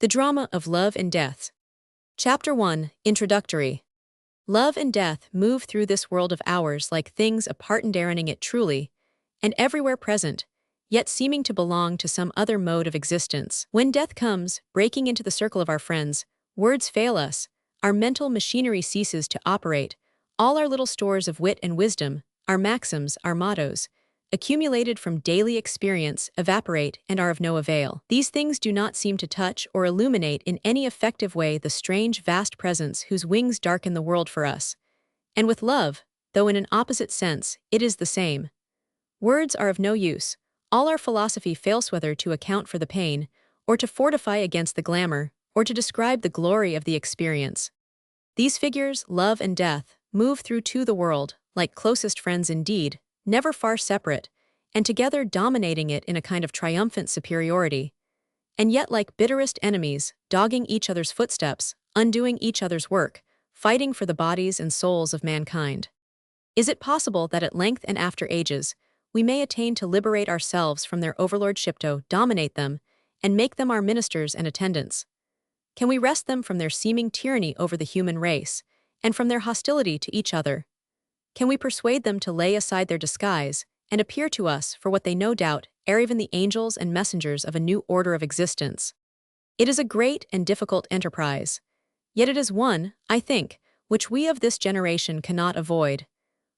The Drama of Love and Death. Chapter 1, Introductory. Love and death move through this world of ours like things apart and daring it truly, and everywhere present, yet seeming to belong to some other mode of existence. When death comes, breaking into the circle of our friends, words fail us, our mental machinery ceases to operate, all our little stores of wit and wisdom, our maxims, our mottos, accumulated from daily experience, evaporate and are of no avail. These things do not seem to touch or illuminate in any effective way the strange vast presence whose wings darken the world for us. And with love, though in an opposite sense, it is the same. Words are of no use. All our philosophy fails whether to account for the pain, or to fortify against the glamour, or to describe the glory of the experience. These figures, love and death, move through to the world, like closest friends indeed, never far separate, and together dominating it in a kind of triumphant superiority, and yet like bitterest enemies, dogging each other's footsteps, undoing each other's work, fighting for the bodies and souls of mankind. Is it possible that at length and after ages, we may attain to liberate ourselves from their overlordship, to dominate them, and make them our ministers and attendants? Can we wrest them from their seeming tyranny over the human race, and from their hostility to each other? Can we persuade them to lay aside their disguise, and appear to us for what they no doubt are, even the angels and messengers of a new order of existence? It is a great and difficult enterprise. Yet it is one, I think, which we of this generation cannot avoid.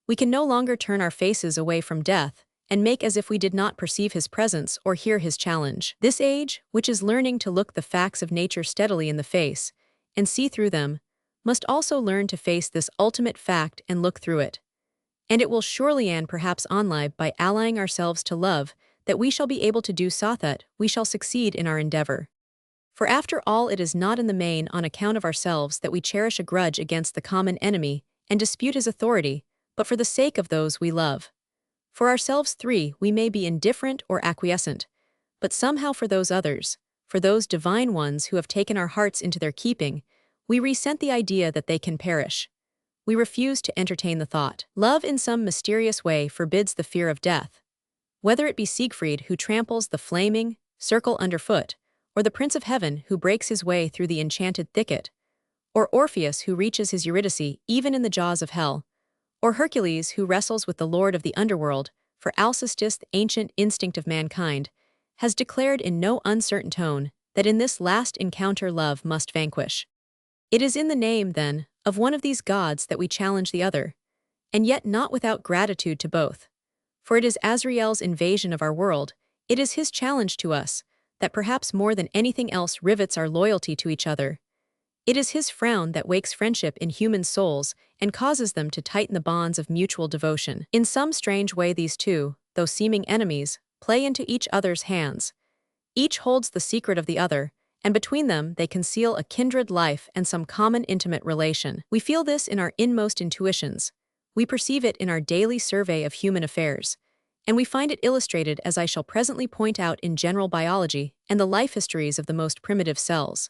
We can no longer turn our faces away from death, and make as if we did not perceive his presence or hear his challenge. This age, which is learning to look the facts of nature steadily in the face, and see through them, must also learn to face this ultimate fact and look through it. And it will surely and perhaps only by allying ourselves to love that we shall be able to do so that we shall succeed in our endeavor. For after all, it is not in the main on account of ourselves that we cherish a grudge against the common enemy and dispute his authority, but for the sake of those we love. For ourselves we may be indifferent or acquiescent, but somehow for those others, for those divine ones who have taken our hearts into their keeping, we resent the idea that they can perish. We refuse to entertain the thought. Love in some mysterious way forbids the fear of death. Whether it be Siegfried who tramples the flaming circle underfoot, or the Prince of Heaven who breaks his way through the enchanted thicket, or Orpheus who reaches his Eurydice even in the jaws of hell, or Hercules who wrestles with the Lord of the underworld, for Alcestis, the ancient instinct of mankind, has declared in no uncertain tone that in this last encounter love must vanquish. It is in the name, then, of one of these gods that we challenge the other, and yet not without gratitude to both. For it is Azrael's invasion of our world, it is his challenge to us, that perhaps more than anything else rivets our loyalty to each other. It is his frown that wakes friendship in human souls and causes them to tighten the bonds of mutual devotion. In some strange way these two, though seeming enemies, play into each other's hands. Each holds the secret of the other, and between them they conceal a kindred life and some common intimate relation. We feel this in our inmost intuitions. We perceive it in our daily survey of human affairs, and we find it illustrated, as I shall presently point out, in general biology and the life histories of the most primitive cells.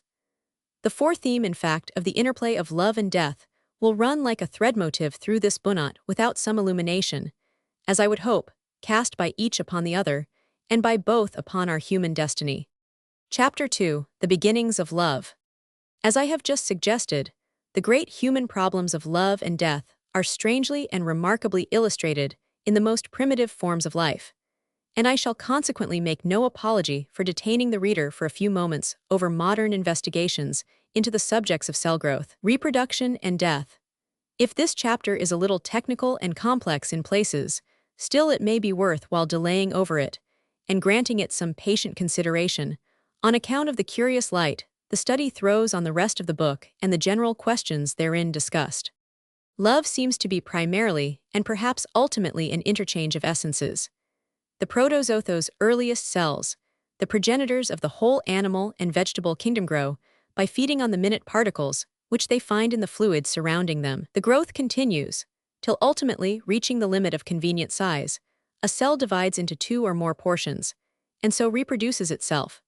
The fourth theme, in fact, of the interplay of love and death will run like a thread motif through this bunot without some illumination, as I would hope, cast by each upon the other, and by both upon our human destiny. Chapter 2, The Beginnings of Love. As I have just suggested, the great human problems of love and death are strangely and remarkably illustrated in the most primitive forms of life, and I shall consequently make no apology for detaining the reader for a few moments over modern investigations into the subjects of cell growth, reproduction, and death. If this chapter is a little technical and complex in places, still it may be worth while delaying over it, and granting it some patient consideration, on account of the curious light the study throws on the rest of the book and the general questions therein discussed. Love seems to be primarily, and perhaps ultimately, an interchange of essences. The protozoa's earliest cells, the progenitors of the whole animal and vegetable kingdom, grow by feeding on the minute particles which they find in the fluids surrounding them. The growth continues, till ultimately, reaching the limit of convenient size, a cell divides into two or more portions, and so reproduces itself.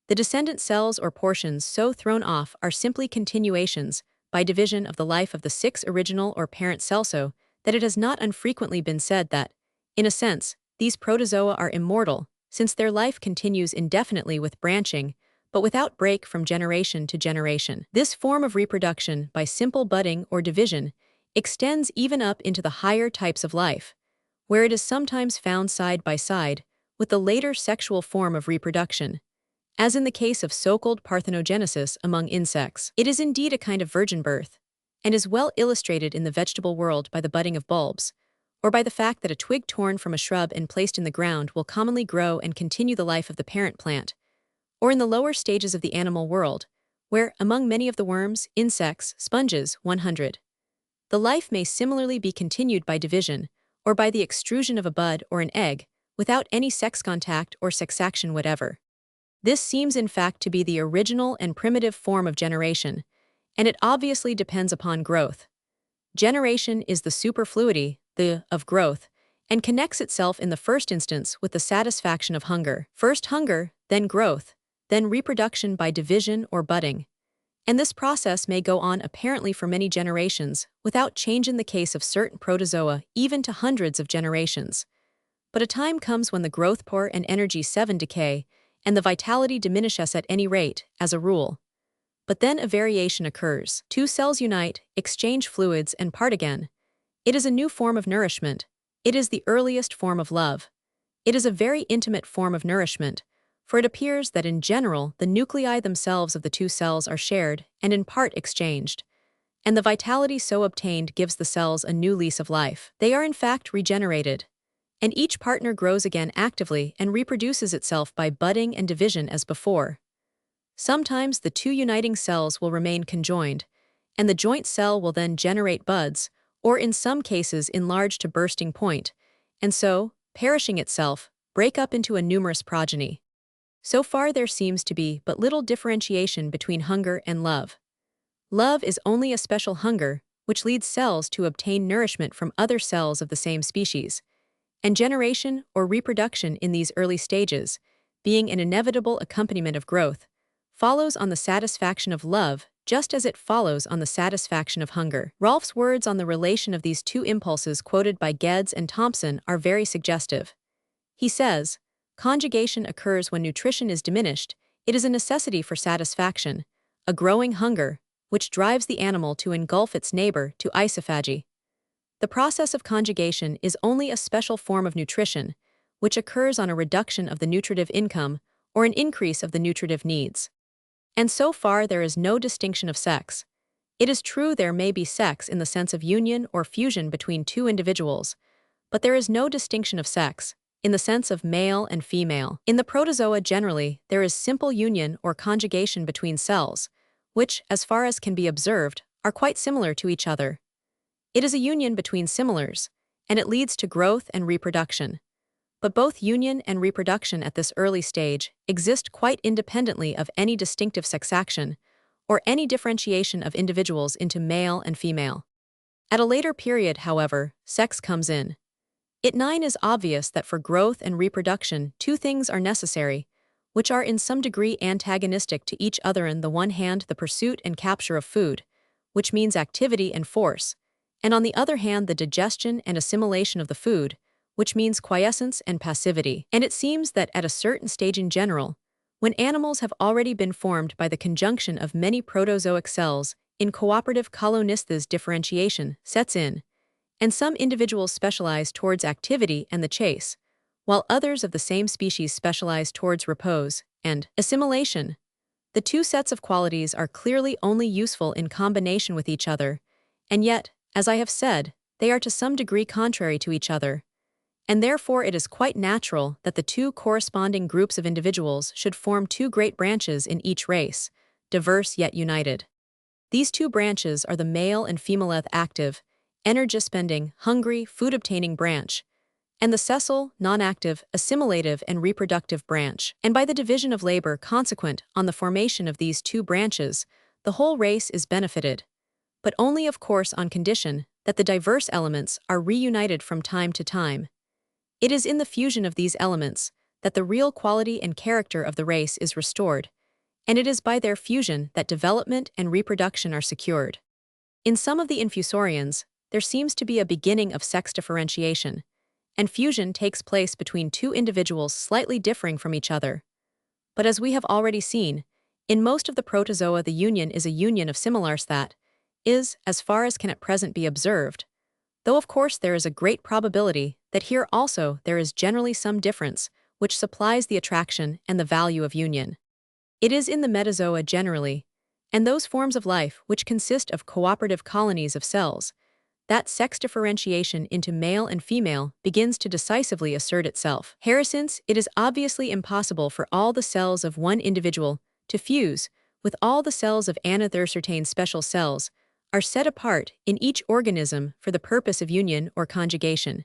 The descendant cells or portions so thrown off are simply continuations, by division, of the life of the 6 original or parent cells, so that it has not unfrequently been said that, in a sense, these protozoa are immortal, since their life continues indefinitely with branching, but without break from generation to generation. This form of reproduction, by simple budding or division, extends even up into the higher types of life, where it is sometimes found side by side with the later sexual form of reproduction, as in the case of so-called parthenogenesis among insects. It is indeed a kind of virgin birth, and is well illustrated in the vegetable world by the budding of bulbs, or by the fact that a twig torn from a shrub and placed in the ground will commonly grow and continue the life of the parent plant, or in the lower stages of the animal world, where, among many of the worms, insects, sponges, 100, the life may similarly be continued by division, or by the extrusion of a bud or an egg, without any sex contact or sexaction whatever. This seems in fact to be the original and primitive form of generation, and it obviously depends upon growth. Generation is the superfluity, of growth, and connects itself in the first instance with the satisfaction of hunger. First hunger, then growth, then reproduction by division or budding. And this process may go on apparently for many generations, without change in the case of certain protozoa, even to hundreds of generations. But a time comes when the growth pore and energy 7 decay, and the vitality diminishes at any rate, as a rule. But then a variation occurs. Two cells unite, exchange fluids, and part again. It is a new form of nourishment. It is the earliest form of love. It is a very intimate form of nourishment, for it appears that in general the nuclei themselves of the two cells are shared and in part exchanged, and the vitality so obtained gives the cells a new lease of life. They are in fact regenerated, and each partner grows again actively and reproduces itself by budding and division as before. Sometimes the two uniting cells will remain conjoined, and the joint cell will then generate buds, or in some cases enlarge to bursting point, and so, perishing itself, break up into a numerous progeny. So far there seems to be but little differentiation between hunger and love. Love is only a special hunger, which leads cells to obtain nourishment from other cells of the same species, and generation or reproduction in these early stages, being an inevitable accompaniment of growth, follows on the satisfaction of love just as it follows on the satisfaction of hunger. Rolf's words on the relation of these two impulses quoted by Geddes and Thompson are very suggestive. He says, "Conjugation occurs when nutrition is diminished. It is a necessity for satisfaction, a growing hunger, which drives the animal to engulf its neighbor to isophagy. The process of conjugation is only a special form of nutrition, which occurs on a reduction of the nutritive income or an increase of the nutritive needs. And so far there is no distinction of sex. It is true there may be sex in the sense of union or fusion between two individuals, but there is no distinction of sex, in the sense of male and female. In the protozoa generally, there is simple union or conjugation between cells, which, as far as can be observed, are quite similar to each other. It is a union between similars, and it leads to growth and reproduction. But both union and reproduction at this early stage exist quite independently of any distinctive sexaction, or any differentiation of individuals into male and female. At a later period, however, sex comes in. It 9 is obvious that for growth and reproduction two things are necessary, which are in some degree antagonistic to each other. On the one hand, the pursuit and capture of food, which means activity and force, and on the other hand the digestion and assimilation of the food, which means quiescence and passivity. And it seems that at a certain stage in general, when animals have already been formed by the conjunction of many protozoic cells, in cooperative colonisthes differentiation sets in, and some individuals specialize towards activity and the chase, while others of the same species specialize towards repose and assimilation. The two sets of qualities are clearly only useful in combination with each other, and yet, as I have said, they are to some degree contrary to each other. And therefore it is quite natural that the two corresponding groups of individuals should form two great branches in each race, diverse yet united. These two branches are the male and female active, energy-spending, hungry, food-obtaining branch, and the sessile, non-active, assimilative and reproductive branch. And by the division of labor consequent on the formation of these two branches, the whole race is benefited, but only of course on condition that the diverse elements are reunited from time to time. It is in the fusion of these elements that the real quality and character of the race is restored, and it is by their fusion that development and reproduction are secured. In some of the infusorians, there seems to be a beginning of sex differentiation, and fusion takes place between two individuals slightly differing from each other. But as we have already seen, In most of the protozoa, the union is a union of similars that is, as far as can at present be observed, though of course there is a great probability that here also there is generally some difference, which supplies the attraction and the value of union. It is in the metazoa generally, and those forms of life which consist of cooperative colonies of cells, that sex differentiation into male and female begins to decisively assert itself. Since it is obviously impossible for all the cells of one individual to fuse with all the cells of another, certain special cells are set apart in each organism for the purpose of union or conjugation.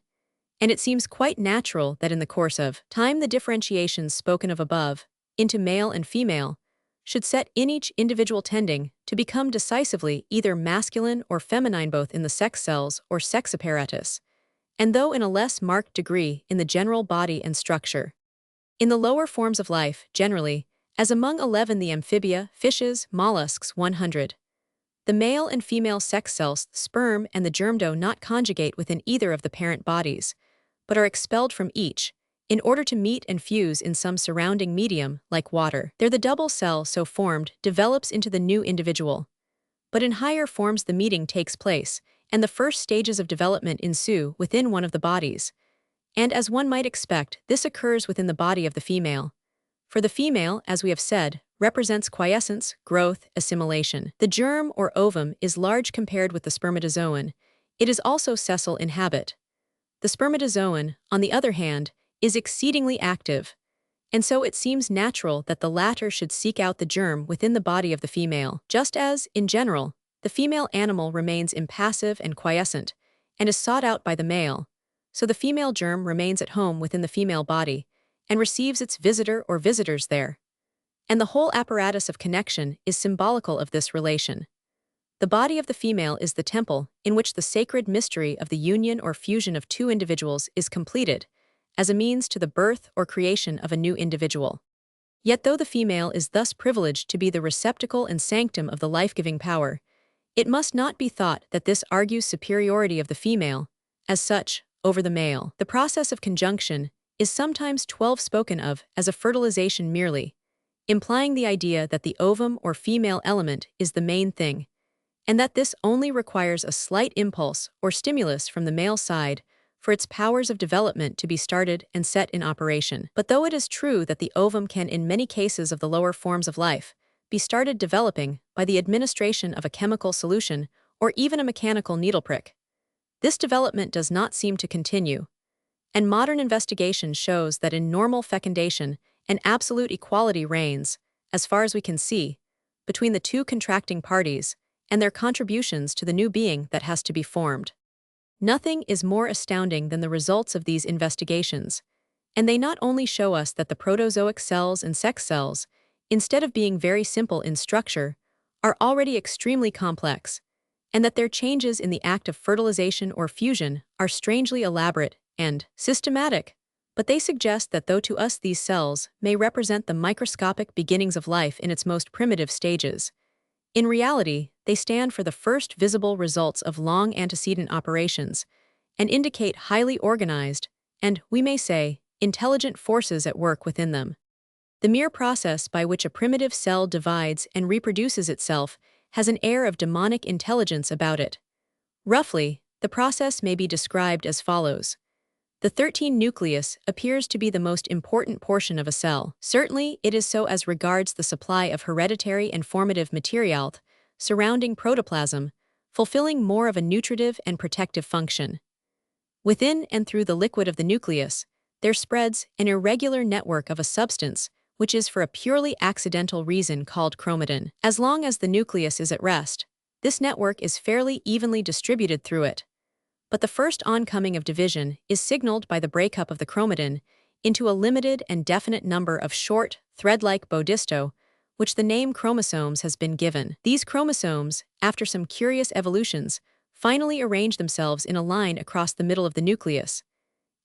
And it seems quite natural that in the course of time the differentiations spoken of above, into male and female, should set in each individual tending to become decisively either masculine or feminine both in the sex cells or sex apparatus, and though in a less marked degree in the general body and structure. In the lower forms of life, generally, as among 11 the amphibia, fishes, mollusks 100, the male and female sex cells, sperm and the germ do not conjugate within either of the parent bodies, but are expelled from each, in order to meet and fuse in some surrounding medium, like water. There the double cell so formed develops into the new individual. But in higher forms the meeting takes place, and the first stages of development ensue within one of the bodies. And as one might expect, this occurs within the body of the female. For the female, as we have said, represents quiescence, growth, assimilation. The germ or ovum is large compared with the spermatozoon. It is also sessile in habit. The spermatozoon, on the other hand, is exceedingly active, and so it seems natural that the latter should seek out the germ within the body of the female. Just as, in general, the female animal remains impassive and quiescent, and is sought out by the male, so the female germ remains at home within the female body, and receives its visitor or visitors there. And the whole apparatus of connection is symbolical of this relation. The body of the female is the temple in which the sacred mystery of the union or fusion of two individuals is completed, as a means to the birth or creation of a new individual. Yet though the female is thus privileged to be the receptacle and sanctum of the life-giving power, it must not be thought that this argues superiority of the female, as such, over the male. The process of conjunction is sometimes spoken of as a fertilization merely, implying the idea that the ovum or female element is the main thing, and that this only requires a slight impulse or stimulus from the male side for its powers of development to be started and set in operation. But though it is true that the ovum can in many cases of the lower forms of life be started developing by the administration of a chemical solution or even a mechanical needle prick, this development does not seem to continue, and modern investigation shows that in normal fecundation an absolute equality reigns, as far as we can see, between the two contracting parties and their contributions to the new being that has to be formed. Nothing is more astounding than the results of these investigations, and they not only show us that the protozoic cells and sex cells, instead of being very simple in structure, are already extremely complex, and that their changes in the act of fertilization or fusion are strangely elaborate and systematic, but they suggest that though to us these cells may represent the microscopic beginnings of life in its most primitive stages, in reality, they stand for the first visible results of long antecedent operations and indicate highly organized and, we may say, intelligent forces at work within them. The mere process by which a primitive cell divides and reproduces itself has an air of demonic intelligence about it. Roughly, the process may be described as follows. The 13 nucleus appears to be the most important portion of a cell. Certainly, it is so as regards the supply of hereditary and formative material surrounding protoplasm, fulfilling more of a nutritive and protective function. Within and through the liquid of the nucleus, there spreads an irregular network of a substance which is for a purely accidental reason called chromatin. As long as the nucleus is at rest, this network is fairly evenly distributed through it. But the first oncoming of division is signaled by the breakup of the chromatin into a limited and definite number of short, thread-like bodisto, which the name chromosomes has been given. These chromosomes, after some curious evolutions, finally arrange themselves in a line across the middle of the nucleus,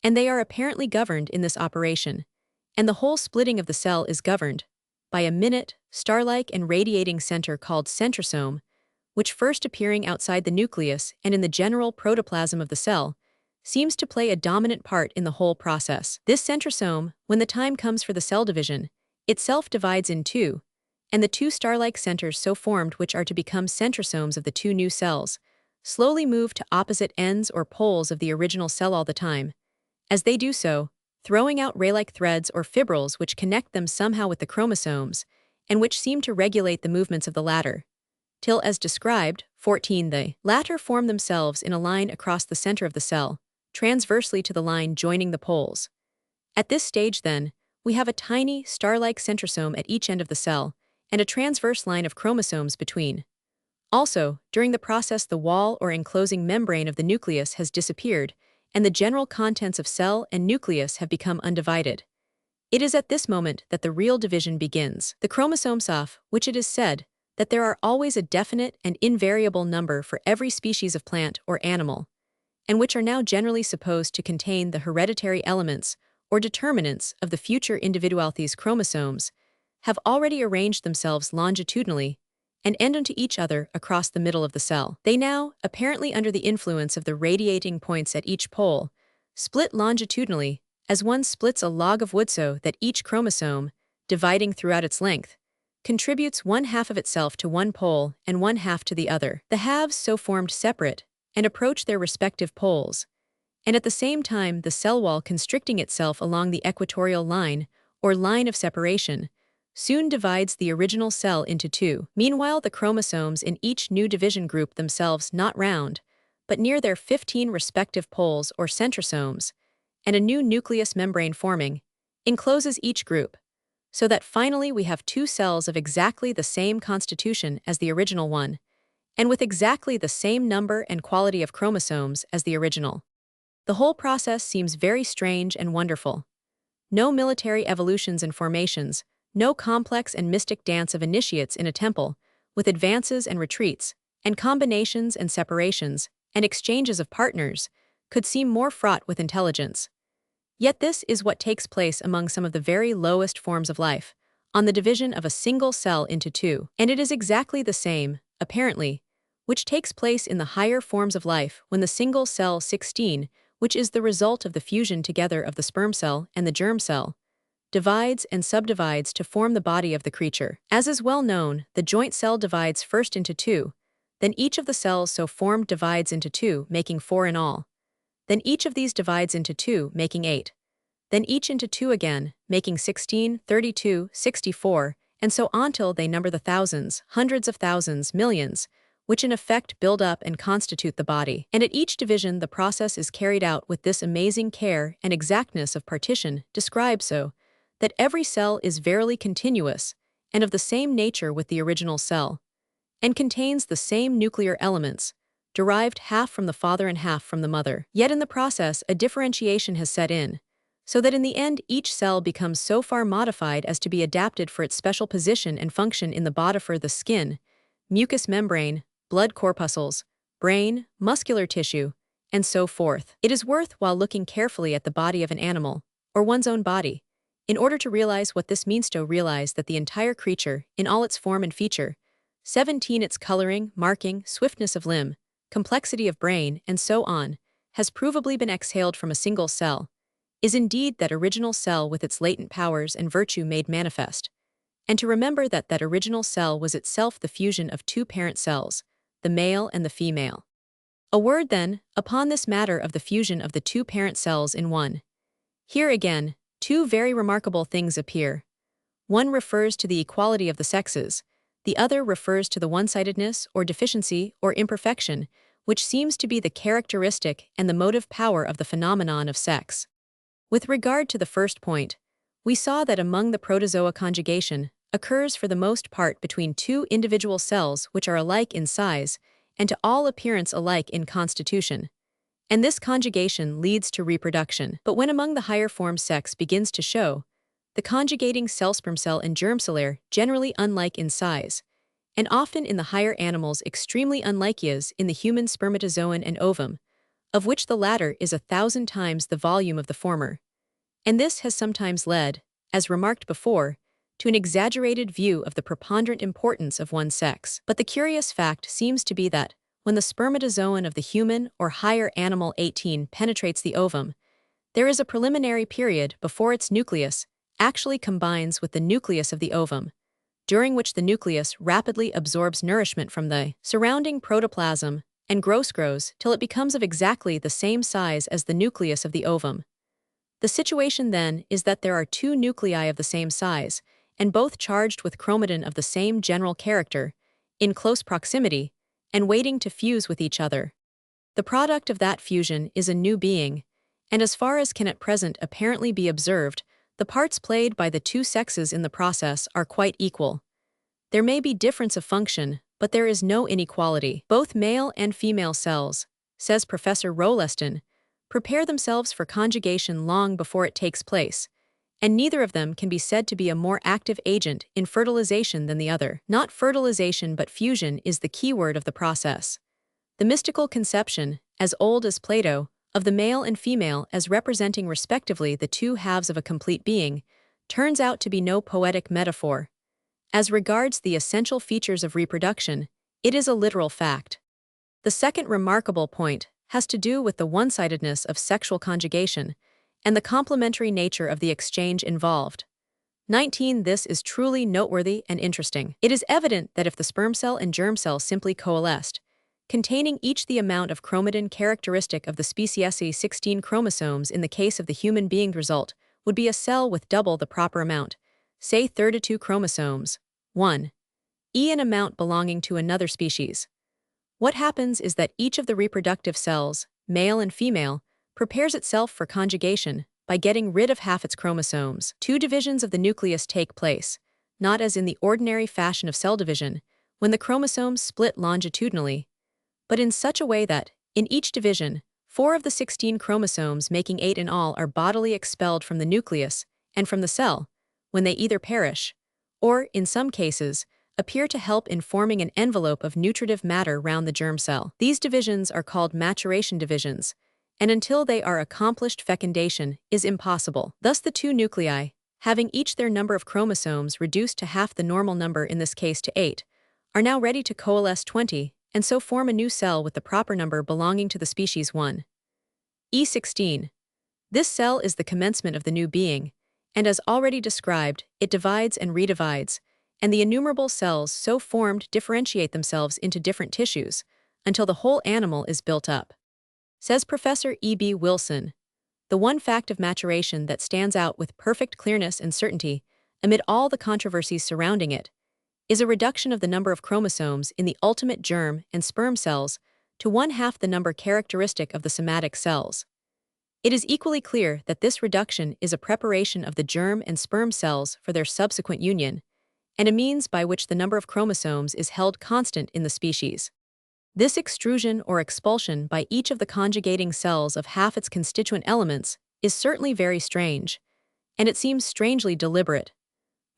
and they are apparently governed in this operation, and the whole splitting of the cell is governed by a minute, star-like and radiating center called centrosome, which first appearing outside the nucleus and in the general protoplasm of the cell, seems to play a dominant part in the whole process. This centrosome, when the time comes for the cell division, itself divides in two, and the two star-like centers so formed, which are to become centrosomes of the two new cells, slowly move to opposite ends or poles of the original cell all the time. As they do so, throwing out ray-like threads or fibrils which connect them somehow with the chromosomes, and which seem to regulate the movements of the latter. Till, as described, 14, the latter form themselves in a line across the center of the cell, transversely to the line joining the poles. At this stage, then, we have a tiny, star-like centrosome at each end of the cell, and a transverse line of chromosomes between. Also, during the process, the wall or enclosing membrane of the nucleus has disappeared, and the general contents of cell and nucleus have become undivided. It is at this moment that the real division begins. The chromosomes, of which it is said that there are always a definite and invariable number for every species of plant or animal, and which are now generally supposed to contain the hereditary elements or determinants of the future individuality's chromosomes, have already arranged themselves longitudinally and end unto each other across the middle of the cell. They now, apparently under the influence of the radiating points at each pole, split longitudinally as one splits a log of wood, so that each chromosome, dividing throughout its length, contributes one half of itself to one pole and one half to the other. The halves so formed separate and approach their respective poles, and at the same time the cell wall constricting itself along the equatorial line, or line of separation, soon divides the original cell into two. Meanwhile, the chromosomes in each new division group themselves not round, but near their 15 respective poles or centrosomes, and a new nucleus membrane forming, encloses each group, so that finally we have two cells of exactly the same constitution as the original one, and with exactly the same number and quality of chromosomes as the original. The whole process seems very strange and wonderful. No military evolutions and formations, no complex and mystic dance of initiates in a temple, with advances and retreats, and combinations and separations, and exchanges of partners, could seem more fraught with intelligence. Yet this is what takes place among some of the very lowest forms of life, on the division of a single cell into two. And it is exactly the same, apparently, which takes place in the higher forms of life when the single cell 16, which is the result of the fusion together of the sperm cell and the germ cell, divides and subdivides to form the body of the creature. As is well known, the joint cell divides first into two, then each of the cells so formed divides into two, making 4 in all. Then each of these divides into two, making 8. Then each into two again, making 16, 32, 64, and so on till they number the thousands, hundreds of thousands, millions, which in effect build up and constitute the body. And at each division the process is carried out with this amazing care and exactness of partition described, so that every cell is verily continuous and of the same nature with the original cell, and contains the same nuclear elements, derived half from the father and half from the mother. Yet in the process a differentiation has set in, so that in the end each cell becomes so far modified as to be adapted for its special position and function in the body, for the skin, mucous membrane, blood corpuscles, brain, muscular tissue, and so forth. It is worth while looking carefully at the body of an animal, or one's own body, in order to realize what this means, to realize that the entire creature, in all its form and feature, 17 its coloring, marking, swiftness of limb, complexity of brain, and so on, has provably been exhaled from a single cell, is indeed that original cell with its latent powers and virtue made manifest, and to remember that that original cell was itself the fusion of two parent cells, the male and the female. A word, then, upon this matter of the fusion of the two parent cells in one. Here again, two very remarkable things appear. One refers to the equality of the sexes, the other refers to the one-sidedness or deficiency or imperfection, which seems to be the characteristic and the motive power of the phenomenon of sex. With regard to the first point, we saw that among the protozoa conjugation occurs for the most part between two individual cells which are alike in size and to all appearance alike in constitution, and this conjugation leads to reproduction. But when among the higher forms sex begins to show, the conjugating cell, sperm cell and germ cell are generally unlike in size, and often in the higher animals extremely unlike is in the human spermatozoon and ovum, of which the latter is 1,000 times the volume of the former. And this has sometimes led, as remarked before, to an exaggerated view of the preponderant importance of one sex. But the curious fact seems to be that, when the spermatozoon of the human or higher animal 18 penetrates the ovum, there is a preliminary period before its nucleus actually combines with the nucleus of the ovum, during which the nucleus rapidly absorbs nourishment from the surrounding protoplasm and grows till it becomes of exactly the same size as the nucleus of the ovum. The situation then is that there are two nuclei of the same size, and both charged with chromatin of the same general character, in close proximity, and waiting to fuse with each other. The product of that fusion is a new being, and as far as can at present apparently be observed, the parts played by the two sexes in the process are quite equal. There may be difference of function, but there is no inequality. Both male and female cells, says Professor Rolleston, prepare themselves for conjugation long before it takes place, and neither of them can be said to be a more active agent in fertilization than the other. Not fertilization but fusion is the key word of the process. The mystical conception, as old as Plato, of the male and female as representing respectively the two halves of a complete being, turns out to be no poetic metaphor. As regards the essential features of reproduction, it is a literal fact. The second remarkable point has to do with the one-sidedness of sexual conjugation and the complementary nature of the exchange involved. 19. This is truly noteworthy and interesting. It is evident that if the sperm cell and germ cell simply coalesced, containing each the amount of chromatin characteristic of the species 16 chromosomes in the case of the human being, the result would be a cell with double the proper amount, say 32 chromosomes, 1, an amount belonging to another species. What happens is that each of the reproductive cells, male and female, prepares itself for conjugation by getting rid of half its chromosomes. Two divisions of the nucleus take place, not as in the ordinary fashion of cell division, when the chromosomes split longitudinally, but in such a way that, in each division, 4 of the 16 chromosomes making 8 in all are bodily expelled from the nucleus and from the cell, when they either perish, or, in some cases, appear to help in forming an envelope of nutritive matter round the germ cell. These divisions are called maturation divisions, and until they are accomplished, fecundation is impossible. Thus the two nuclei, having each their number of chromosomes reduced to half the normal number, in this case to 8, are now ready to coalesce 20, and so form a new cell with the proper number belonging to the species 1. E16. This cell is the commencement of the new being, and as already described, it divides and redivides, and the innumerable cells so formed differentiate themselves into different tissues, until the whole animal is built up. Says Professor E.B. Wilson, the one fact of maturation that stands out with perfect clearness and certainty, amid all the controversies surrounding it, is a reduction of the number of chromosomes in the ultimate germ and sperm cells to 1/2 the number characteristic of the somatic cells. It is equally clear that this reduction is a preparation of the germ and sperm cells for their subsequent union, and a means by which the number of chromosomes is held constant in the species. This extrusion or expulsion by each of the conjugating cells of half its constituent elements is certainly very strange, and it seems strangely deliberate.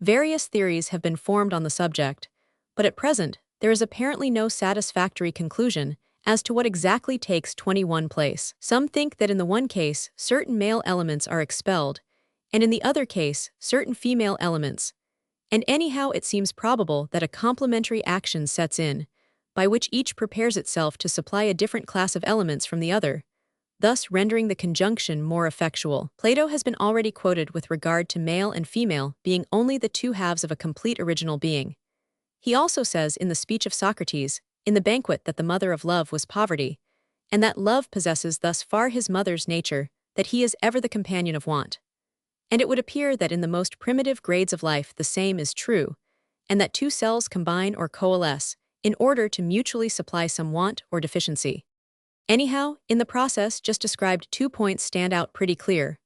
Various theories have been formed on the subject, but at present there is apparently no satisfactory conclusion as to what exactly takes 21 place. Some think that in the one case certain male elements are expelled, and in the other case certain female elements, and anyhow it seems probable that a complementary action sets in, by which each prepares itself to supply a different class of elements from the other, thus rendering the conjunction more effectual. Plato has been already quoted with regard to male and female being only the two halves of a complete original being. He also says in the speech of Socrates, in the banquet, that the mother of love was poverty, and that love possesses thus far his mother's nature that he is ever the companion of want. And it would appear that in the most primitive grades of life the same is true, and that two cells combine or coalesce in order to mutually supply some want or deficiency. Anyhow, in the process just described, 2 points stand out pretty clear.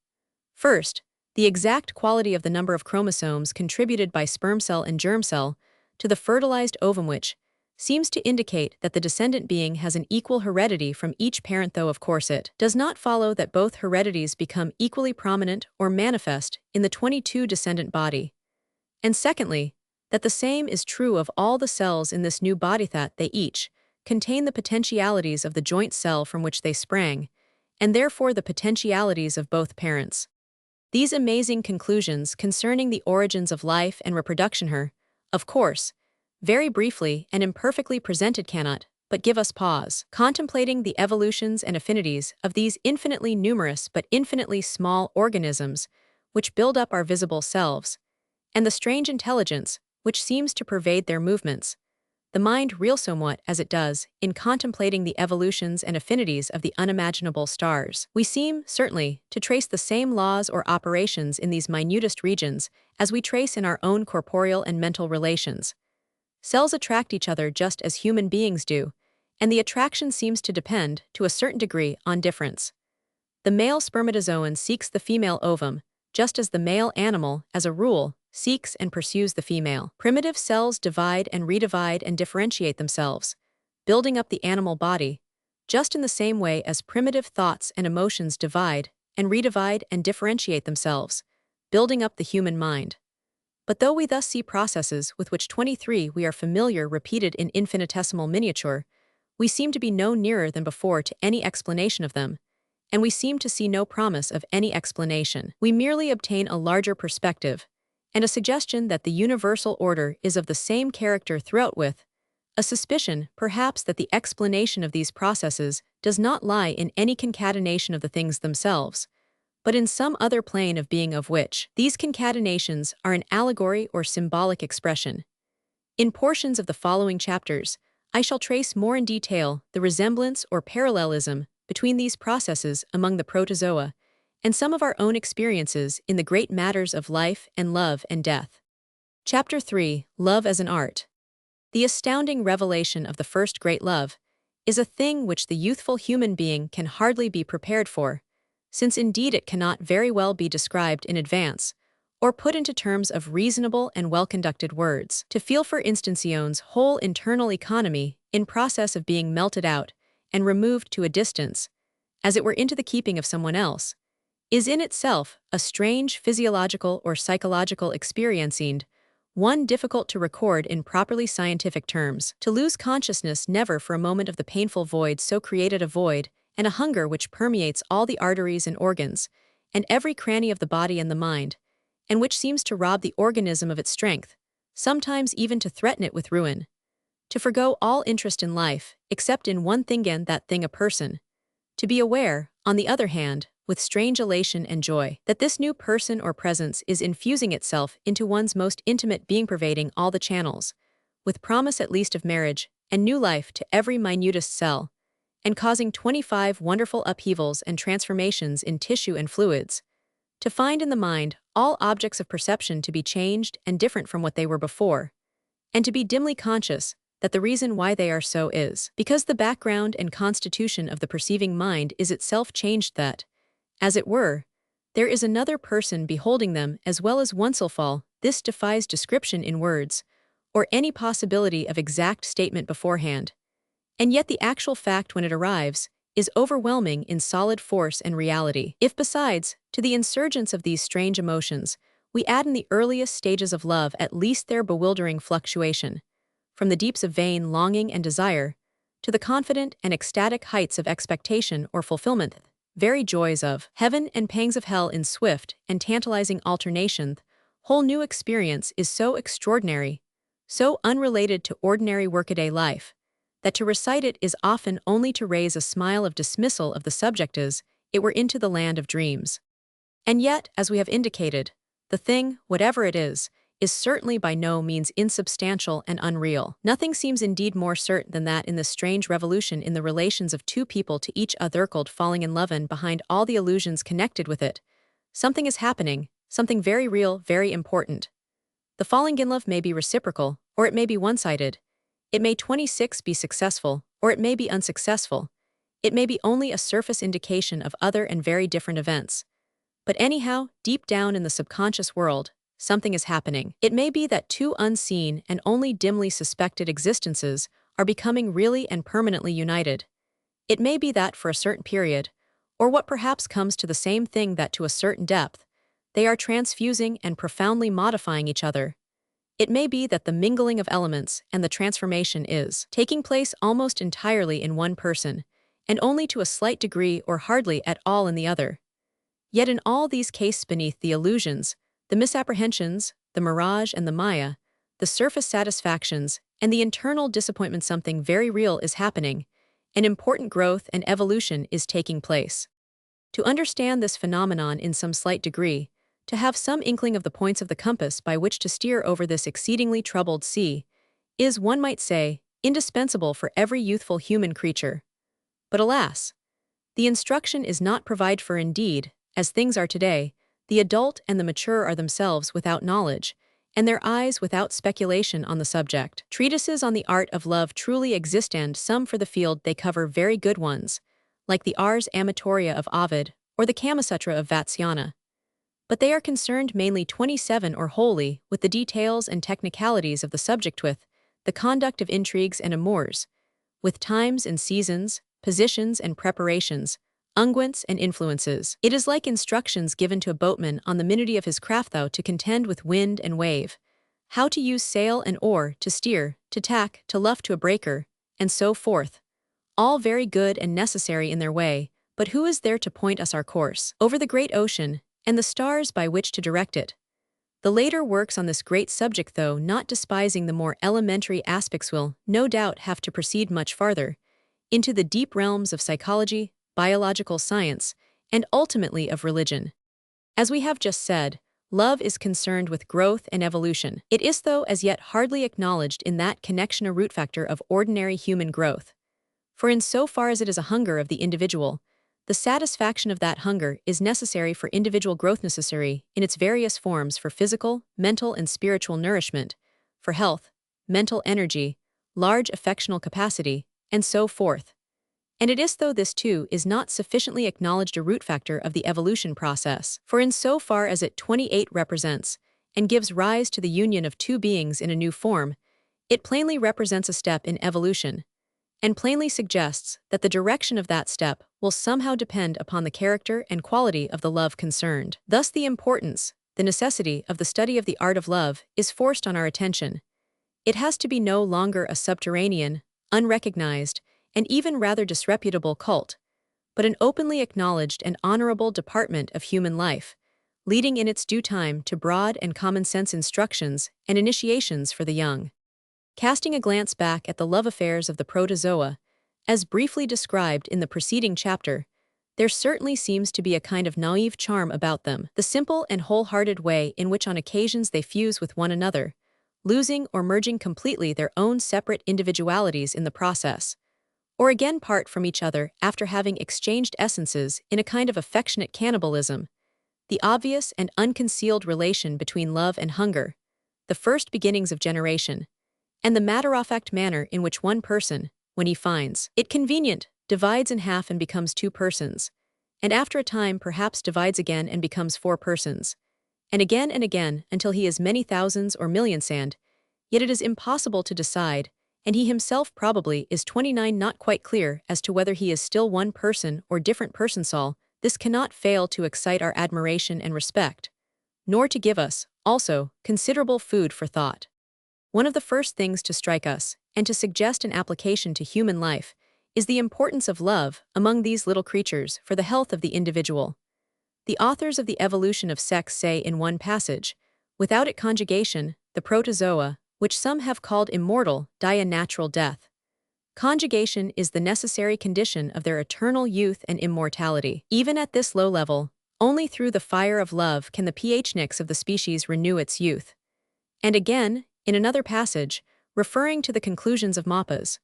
First, the exact quality of the number of chromosomes contributed by sperm cell and germ cell to the fertilized ovum, which seems to indicate that the descendant being has an equal heredity from each parent, though of course it does not follow that both heredities become equally prominent or manifest in the 22 descendant body. And secondly, that the same is true of all the cells in this new body, that they each contain the potentialities of the joint cell from which they sprang, and therefore the potentialities of both parents. These amazing conclusions concerning the origins of life and reproduction are, of course, very briefly and imperfectly presented, cannot but give us pause. Contemplating the evolutions and affinities of these infinitely numerous but infinitely small organisms which build up our visible selves, and the strange intelligence which seems to pervade their movements. The mind reels somewhat as it does, in contemplating the evolutions and affinities of the unimaginable stars. We seem, certainly, to trace the same laws or operations in these minutest regions as we trace in our own corporeal and mental relations. Cells attract each other just as human beings do, and the attraction seems to depend, to a certain degree, on difference. The male spermatozoon seeks the female ovum, just as the male animal, as a rule, seeks and pursues the female. Primitive cells divide and redivide and differentiate themselves, building up the animal body, just in the same way as primitive thoughts and emotions divide and redivide and differentiate themselves, building up the human mind. But though we thus see processes with which 23 we are familiar repeated in infinitesimal miniature, we seem to be no nearer than before to any explanation of them, and we seem to see no promise of any explanation. We merely obtain a larger perspective, and a suggestion that the universal order is of the same character throughout, with a suspicion, perhaps, that the explanation of these processes does not lie in any concatenation of the things themselves, but in some other plane of being of which these concatenations are an allegory or symbolic expression. In portions of the following chapters, I shall trace more in detail the resemblance or parallelism between these processes among the protozoa, and some of our own experiences in the great matters of life and love and death. Chapter 3: Love as an Art. The astounding revelation of the first great love is a thing which the youthful human being can hardly be prepared for, since indeed it cannot very well be described in advance, or put into terms of reasonable and well-conducted words. To feel, for instance's whole internal economy in process of being melted out and removed to a distance, as it were into the keeping of someone else, is in itself a strange physiological or psychological experiencing, one difficult to record in properly scientific terms. To lose consciousness never for a moment of the painful void so created a void, and a hunger which permeates all the arteries and organs, and every cranny of the body and the mind, and which seems to rob the organism of its strength, sometimes even to threaten it with ruin. To forgo all interest in life, except in one thing and that thing a person. To be aware, on the other hand, with strange elation and joy, that this new person or presence is infusing itself into one's most intimate being, pervading all the channels, with promise at least of marriage and new life to every minutest cell, and causing 25 wonderful upheavals and transformations in tissue and fluids. To find in the mind all objects of perception to be changed and different from what they were before, and to be dimly conscious that the reason why they are so is because the background and constitution of the perceiving mind is itself changed, that, as it were, there is another person beholding them as well as oneself. This defies description in words, or any possibility of exact statement beforehand. And yet the actual fact when it arrives is overwhelming in solid force and reality. If besides, to the insurgence of these strange emotions, we add in the earliest stages of love at least their bewildering fluctuation, from the deeps of vain longing and desire, to the confident and ecstatic heights of expectation or fulfillment, very joys of heaven and pangs of hell in swift and tantalizing alternation, whole new experience is so extraordinary, so unrelated to ordinary workaday life, that to recite it is often only to raise a smile of dismissal of the subject as it were into the land of dreams. And yet, as we have indicated, the thing, whatever it is certainly by no means insubstantial and unreal. Nothing seems indeed more certain than that in this strange revolution in the relations of two people to each other called falling in love, and behind all the illusions connected with it, something is happening, something very real, very important. The falling in love may be reciprocal, or it may be one-sided. It may 26 be successful, or it may be unsuccessful. It may be only a surface indication of other and very different events. But anyhow, deep down in the subconscious world, something is happening. It may be that two unseen and only dimly suspected existences are becoming really and permanently united. It may be that for a certain period, or what perhaps comes to the same thing, that to a certain depth, they are transfusing and profoundly modifying each other. It may be that the mingling of elements and the transformation is taking place almost entirely in one person, and only to a slight degree or hardly at all in the other. Yet in all these cases, beneath the illusions, the misapprehensions, the mirage and the maya, the surface satisfactions, and the internal disappointment, something very real is happening. An important growth and evolution is taking place. To understand this phenomenon in some slight degree, to have some inkling of the points of the compass by which to steer over this exceedingly troubled sea, is, one might say, indispensable for every youthful human creature. But alas, the instruction is not provided for indeed, as things are today, the adult and the mature are themselves without knowledge, and their eyes without speculation on the subject. Treatises on the art of love truly exist, and some for the field they cover very good ones, like the Ars Amatoria of Ovid or the Kamasutra of Vatsyana. But they are concerned mainly 27 or wholly with the details and technicalities of the subject, with the conduct of intrigues and amours, with times and seasons, positions and preparations, unguents and influences. It is like instructions given to a boatman on the minuty of his craft, though, to contend with wind and wave, how to use sail and oar, to steer, to tack, to luff to a breaker, and so forth. All very good and necessary in their way, but who is there to point us our course over the great ocean, and the stars by which to direct it? The later works on this great subject, though not despising the more elementary aspects, will, no doubt, have to proceed much farther, into the deep realms of psychology, biological science, and ultimately of religion. As we have just said, love is concerned with growth and evolution. It is, though, as yet hardly acknowledged in that connection a root factor of ordinary human growth. For in so far as it is a hunger of the individual, the satisfaction of that hunger is necessary for individual growth, necessary in its various forms for physical, mental, and spiritual nourishment, for health, mental energy, large affectional capacity, and so forth. And it is, though this too is not sufficiently acknowledged, a root factor of the evolution process. For in so far as it 28 represents, and gives rise to the union of two beings in a new form, it plainly represents a step in evolution, and plainly suggests that the direction of that step will somehow depend upon the character and quality of the love concerned. Thus the importance, the necessity of the study of the art of love is forced on our attention. It has to be no longer a subterranean, unrecognized, and even rather disreputable cult, but an openly acknowledged and honorable department of human life, leading in its due time to broad and common-sense instructions and initiations for the young. Casting a glance back at the love affairs of the protozoa, as briefly described in the preceding chapter, there certainly seems to be a kind of naive charm about them, the simple and wholehearted way in which on occasions they fuse with one another, losing or merging completely their own separate individualities in the process, or again part from each other after having exchanged essences in a kind of affectionate cannibalism, the obvious and unconcealed relation between love and hunger, the first beginnings of generation, and the matter-of-fact manner in which one person, when he finds it convenient, divides in half and becomes two persons, and after a time perhaps divides again and becomes four persons, and again until he is many thousands or millions, and yet it is impossible to decide, and he himself probably is 29 not quite clear as to whether he is still one person or different persons. All this cannot fail to excite our admiration and respect, nor to give us, also, considerable food for thought. One of the first things to strike us, and to suggest an application to human life, is the importance of love among these little creatures for the health of the individual. The authors of The Evolution of Sex say in one passage, without it conjugation, the protozoa, which some have called immortal, die a natural death. Conjugation is the necessary condition of their eternal youth and immortality. Even at this low level, only through the fire of love can the phnix of the species renew its youth. And again, in another passage, referring to the conclusions of Mappas,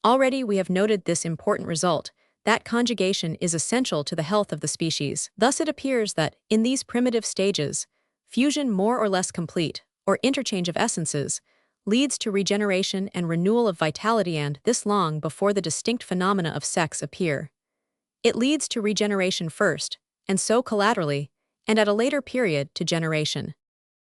already we have noted this important result, that conjugation is essential to the health of the species. Thus it appears that, in these primitive stages, fusion more or less complete, or interchange of essences, leads to regeneration and renewal of vitality, and this long before the distinct phenomena of sex appear. It leads to regeneration first, and so collaterally, and at a later period to generation.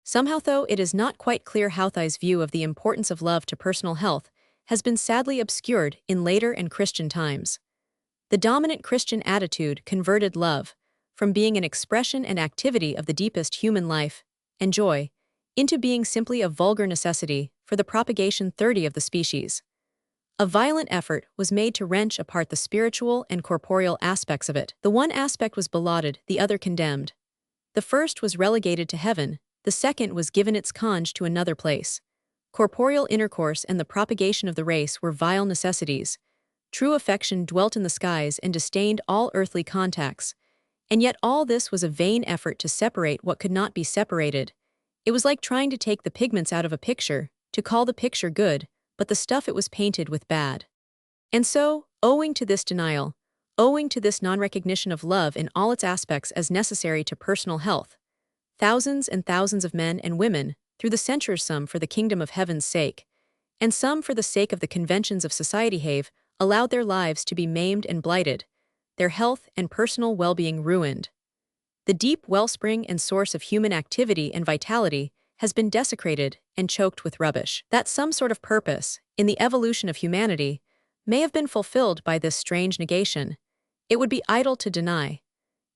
Somehow, though, it is not quite clear how Thay's view of the importance of love to personal health has been sadly obscured in later and Christian times. The dominant Christian attitude converted love, from being an expression and activity of the deepest human life and joy, into being simply a vulgar necessity for the propagation 30 of the species. A violent effort was made to wrench apart the spiritual and corporeal aspects of it. The one aspect was belauded, the other condemned. The first was relegated to heaven, the second was given its conge to another place. Corporeal intercourse and the propagation of the race were vile necessities. True affection dwelt in the skies and disdained all earthly contacts, And yet all this was a vain effort to separate what could not be separated. It was like trying to take the pigments out of a picture, to call the picture good, but the stuff it was painted with bad. And so, owing to this denial, owing to this non-recognition of love in all its aspects as necessary to personal health, thousands and thousands of men and women, through the centuries, some for the kingdom of heaven's sake, and some for the sake of the conventions of society, have allowed their lives to be maimed and blighted, their health and personal well-being ruined. The deep wellspring and source of human activity and vitality has been desecrated and choked with rubbish. That some sort of purpose, in the evolution of humanity, may have been fulfilled by this strange negation, it would be idle to deny.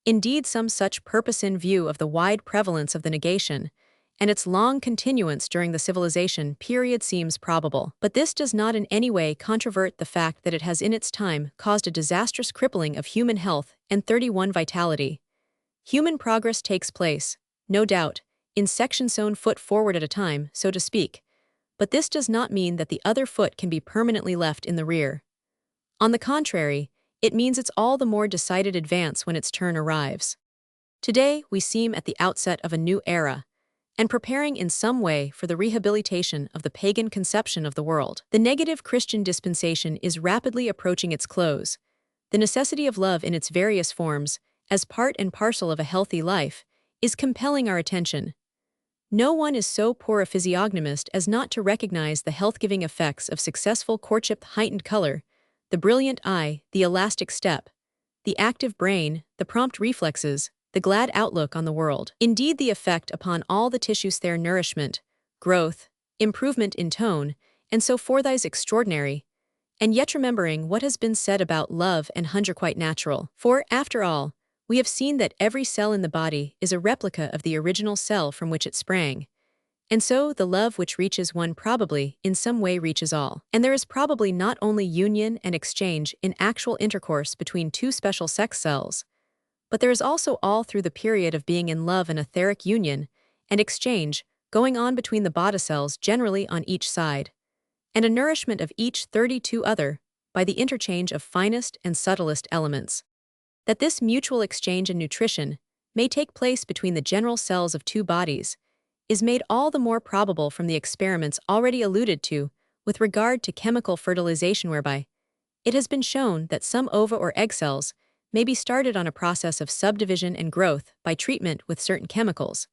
Indeed, some such purpose in view of the wide prevalence of the negation and its long continuance during the civilization period seems probable. But this does not in any way controvert the fact that it has in its time caused a disastrous crippling of human health and 31 vitality. Human progress takes place, no doubt, in sections sewn foot forward at a time, so to speak, but this does not mean that the other foot can be permanently left in the rear. On the contrary, it means it's all the more decided advance when its turn arrives. Today, we seem at the outset of a new era, and preparing in some way for the rehabilitation of the pagan conception of the world. The negative Christian dispensation is rapidly approaching its close. The necessity of love in its various forms, as part and parcel of a healthy life, is compelling our attention. No one is so poor a physiognomist as not to recognize the health-giving effects of successful courtship: heightened color, the brilliant eye, the elastic step, the active brain, the prompt reflexes, the glad outlook on the world. Indeed, the effect upon all the tissues, their nourishment, growth, improvement in tone, and so forth is extraordinary. And yet remembering what has been said about love and hunger quite natural. For, after all, we have seen that every cell in the body is a replica of the original cell from which it sprang. And so the love which reaches one probably, in some way, reaches all. And there is probably not only union and exchange in actual intercourse between two special sex cells, but there is also all through the period of being in love an etheric union and exchange going on between the body cells, generally on each side, and a nourishment of each 32 other by the interchange of finest and subtlest elements. That this mutual exchange and nutrition may take place between the general cells of two bodies is made all the more probable from the experiments already alluded to with regard to chemical fertilization, whereby it has been shown that some ova or egg cells may be started on a process of subdivision and growth by treatment with certain chemicals,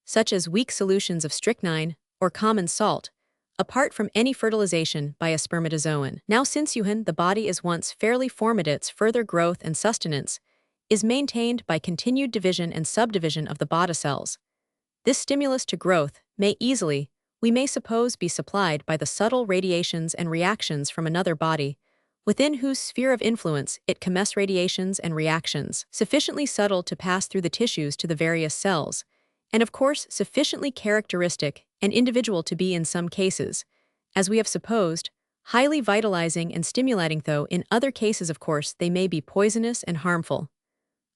such as weak solutions of strychnine or common salt, apart from any fertilization by a spermatozoan. Now, since the body is once fairly formed, its further growth and sustenance is maintained by continued division and subdivision of the body cells. This stimulus to growth may easily, we may suppose, be supplied by the subtle radiations and reactions from another body, within whose sphere of influence it commits radiations and reactions sufficiently subtle to pass through the tissues to the various cells, and of course sufficiently characteristic and individual to be in some cases, as we have supposed, highly vitalizing and stimulating, though in other cases of course they may be poisonous and harmful.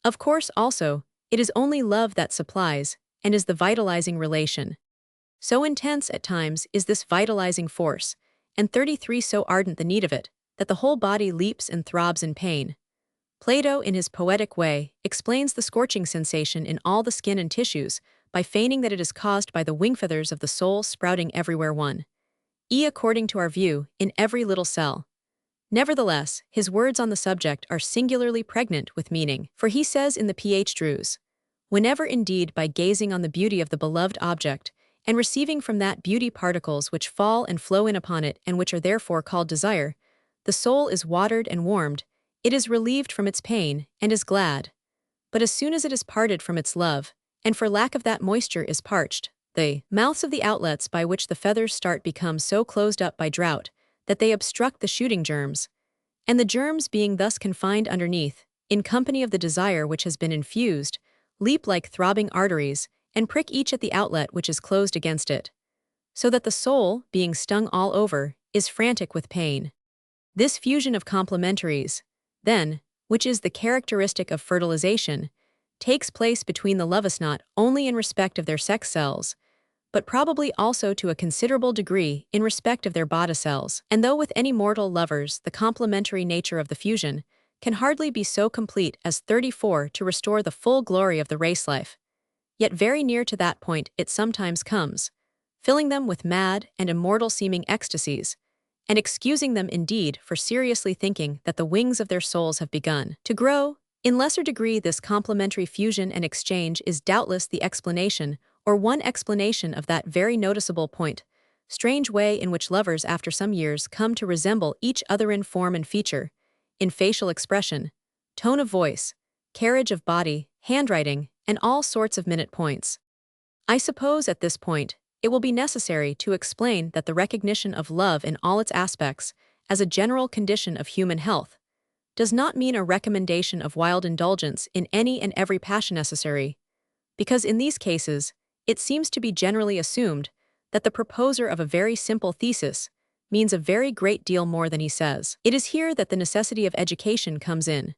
Of course also, it is only love that supplies, and is the vitalizing relation. So intense at times is this vitalizing force, and 33 so ardent the need of it, that the whole body leaps and throbs in pain. Plato, in his poetic way, explains the scorching sensation in all the skin and tissues by feigning that it is caused by the wing feathers of the soul sprouting everywhere according to our view, in every little cell. Nevertheless, his words on the subject are singularly pregnant with meaning, for he says in the Ph. Drews, whenever indeed by gazing on the beauty of the beloved object, and receiving from that beauty particles which fall and flow in upon it and which are therefore called desire, the soul is watered and warmed, it is relieved from its pain, and is glad. But as soon as it is parted from its love, and for lack of that moisture is parched, the mouths of the outlets by which the feathers start become so closed up by drought that they obstruct the shooting germs, and the germs being thus confined underneath, in company of the desire which has been infused, leap like throbbing arteries, and prick each at the outlet which is closed against it, so that the soul, being stung all over, is frantic with pain. This fusion of complementaries, then, which is the characteristic of fertilization, takes place between the lovers not only in respect of their sex cells, but probably also to a considerable degree in respect of their body cells. And though with any mortal lovers the complementary nature of the fusion can hardly be so complete as 34 to restore the full glory of the race life. Yet very near to that point it sometimes comes, filling them with mad and immortal-seeming ecstasies, and excusing them indeed for seriously thinking that the wings of their souls have begun to grow. In lesser degree, this complementary fusion and exchange is doubtless the explanation, or one explanation of that very noticeable point, strange way in which lovers after some years come to resemble each other in form and feature, in facial expression, tone of voice, carriage of body, handwriting, and all sorts of minute points. I suppose at this point, it will be necessary to explain that the recognition of love in all its aspects, as a general condition of human health, does not mean a recommendation of wild indulgence in any and every passion necessary, because in these cases, it seems to be generally assumed that the proposer of a very simple thesis means a very great deal more than he says. It is here that the necessity of education comes in,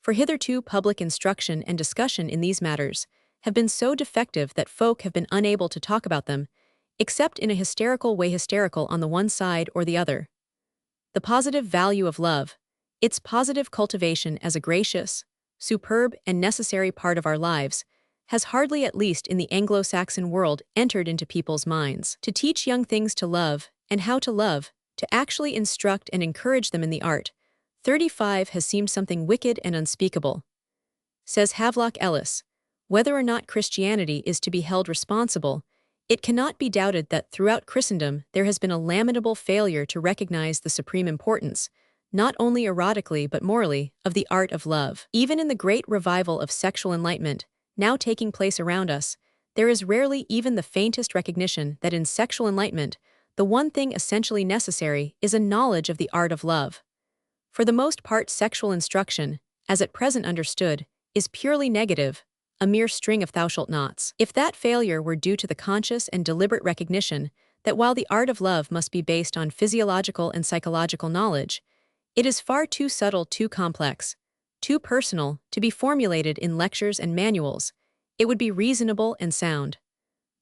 for hitherto public instruction and discussion in these matters have been so defective that folk have been unable to talk about them, except in a hysterical way, hysterical on the one side or the other. The positive value of love, its positive cultivation as a gracious, superb, and necessary part of our lives, has hardly, at least in the Anglo-Saxon world, entered into people's minds. To teach young things to love, and how to love, to actually instruct and encourage them in the art, 35 has seemed something wicked and unspeakable. Says Havelock Ellis, whether or not Christianity is to be held responsible, it cannot be doubted that throughout Christendom there has been a lamentable failure to recognize the supreme importance, not only erotically but morally, of the art of love. Even in the great revival of sexual enlightenment, now taking place around us, there is rarely even the faintest recognition that in sexual enlightenment, the one thing essentially necessary is a knowledge of the art of love. For the most part, sexual instruction, as at present understood, is purely negative, a mere string of thou shalt nots. If that failure were due to the conscious and deliberate recognition that while the art of love must be based on physiological and psychological knowledge, it is far too subtle, too complex, too personal to be formulated in lectures and manuals, it would be reasonable and sound.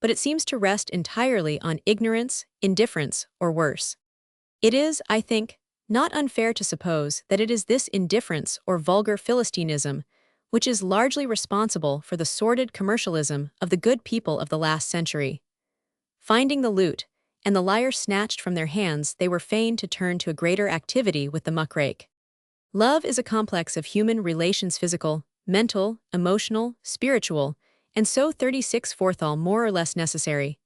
But it seems to rest entirely on ignorance, indifference, or worse. It is, I think, not unfair to suppose that it is this indifference or vulgar Philistinism which is largely responsible for the sordid commercialism of the good people of the last century. Finding the lute and the lyre snatched from their hands, they were fain to turn to a greater activity with the muckrake. Love is a complex of human relations, physical, mental, emotional, spiritual, and so 36 forthal more or less necessary.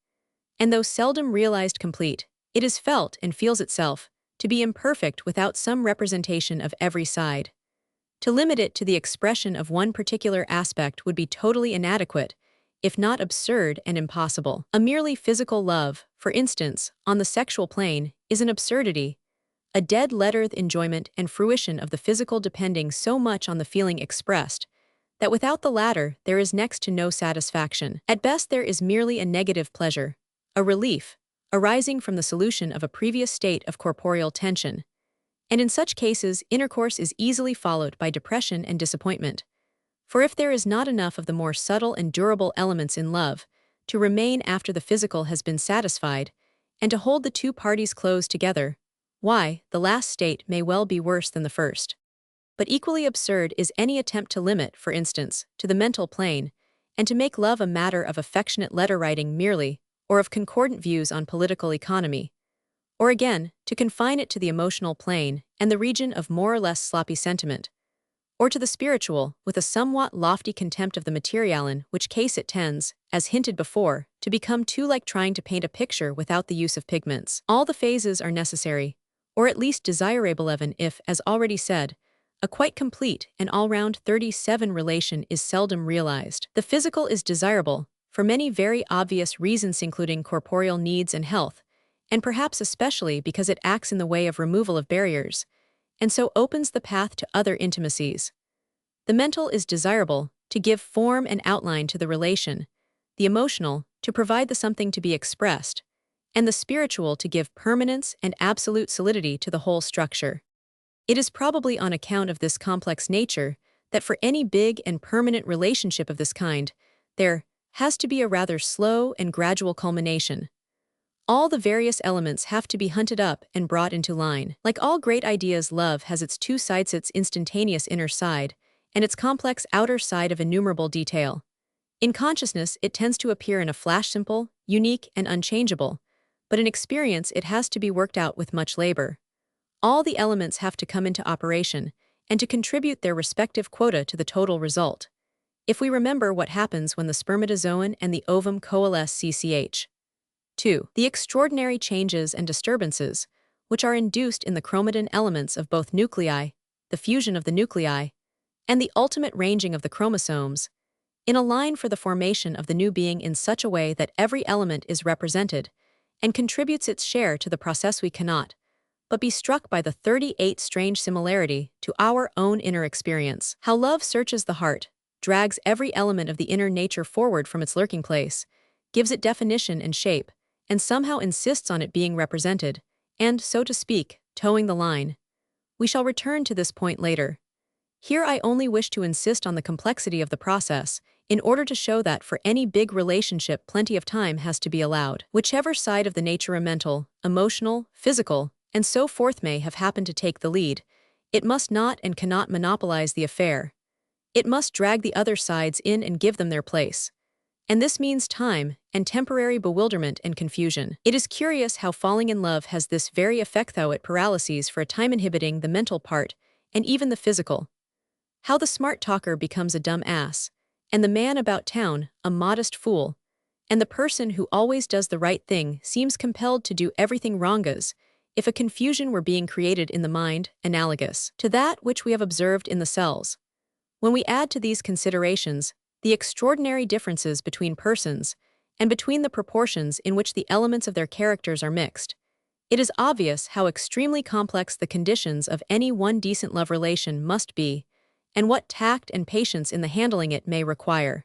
And though seldom realized complete, it is felt and feels itself to be imperfect without some representation of every side. To limit it to the expression of one particular aspect would be totally inadequate, if not absurd and impossible. A merely physical love, for instance, on the sexual plane, is an absurdity, a dead-letter enjoyment and fruition of the physical depending so much on the feeling expressed, that without the latter there is next to no satisfaction. At best there is merely a negative pleasure, a relief, arising from the solution of a previous state of corporeal tension. And in such cases, intercourse is easily followed by depression and disappointment. For if there is not enough of the more subtle and durable elements in love to remain after the physical has been satisfied, and to hold the two parties close together, why, the last state may well be worse than the first. But equally absurd is any attempt to limit, for instance, to the mental plane, and to make love a matter of affectionate letter-writing merely, or of concordant views on political economy. Or again, to confine it to the emotional plane and the region of more or less sloppy sentiment, or to the spiritual, with a somewhat lofty contempt of the material, in which case it tends, as hinted before, to become too like trying to paint a picture without the use of pigments. All the phases are necessary, or at least desirable, even if, as already said, a quite complete and all-round 37 relation is seldom realized. The physical is desirable, for many very obvious reasons including corporeal needs and health, and perhaps especially because it acts in the way of removal of barriers, and so opens the path to other intimacies. The mental is desirable, to give form and outline to the relation, the emotional, to provide the something to be expressed, and the spiritual to give permanence and absolute solidity to the whole structure. It is probably on account of this complex nature that for any big and permanent relationship of this kind, there has to be a rather slow and gradual culmination. All the various elements have to be hunted up and brought into line. Like all great ideas, love has its two sides, its instantaneous inner side, and its complex outer side of innumerable detail. In consciousness, it tends to appear in a flash simple, unique, and unchangeable, but in experience it has to be worked out with much labor. All the elements have to come into operation, and to contribute their respective quota to the total result. If we remember what happens when the spermatozoon and the ovum coalesce, ch. 2. The extraordinary changes and disturbances, which are induced in the chromatin elements of both nuclei, the fusion of the nuclei, and the ultimate ranging of the chromosomes, in a line for the formation of the new being in such a way that every element is represented, and contributes its share to the process, we cannot but be struck by the 38 strange similarity to our own inner experience. How love searches the heart, drags every element of the inner nature forward from its lurking place, gives it definition and shape, and somehow insists on it being represented, and, so to speak, towing the line. We shall return to this point later. Here I only wish to insist on the complexity of the process, in order to show that for any big relationship plenty of time has to be allowed. Whichever side of the nature, mental, emotional, physical, and so forth may have happened to take the lead, it must not and cannot monopolize the affair. It must drag the other sides in and give them their place. And this means time and temporary bewilderment and confusion. It is curious how falling in love has this very effect, though it paralyses for a time, inhibiting the mental part and even the physical. How the smart talker becomes a dumb ass, and the man about town a modest fool, and the person who always does the right thing seems compelled to do everything wrongas, if a confusion were being created in the mind, analogous to that which we have observed in the cells. When we add to these considerations the extraordinary differences between persons, and between the proportions in which the elements of their characters are mixed, it is obvious how extremely complex the conditions of any one decent love relation must be, and what tact and patience in the handling it may require.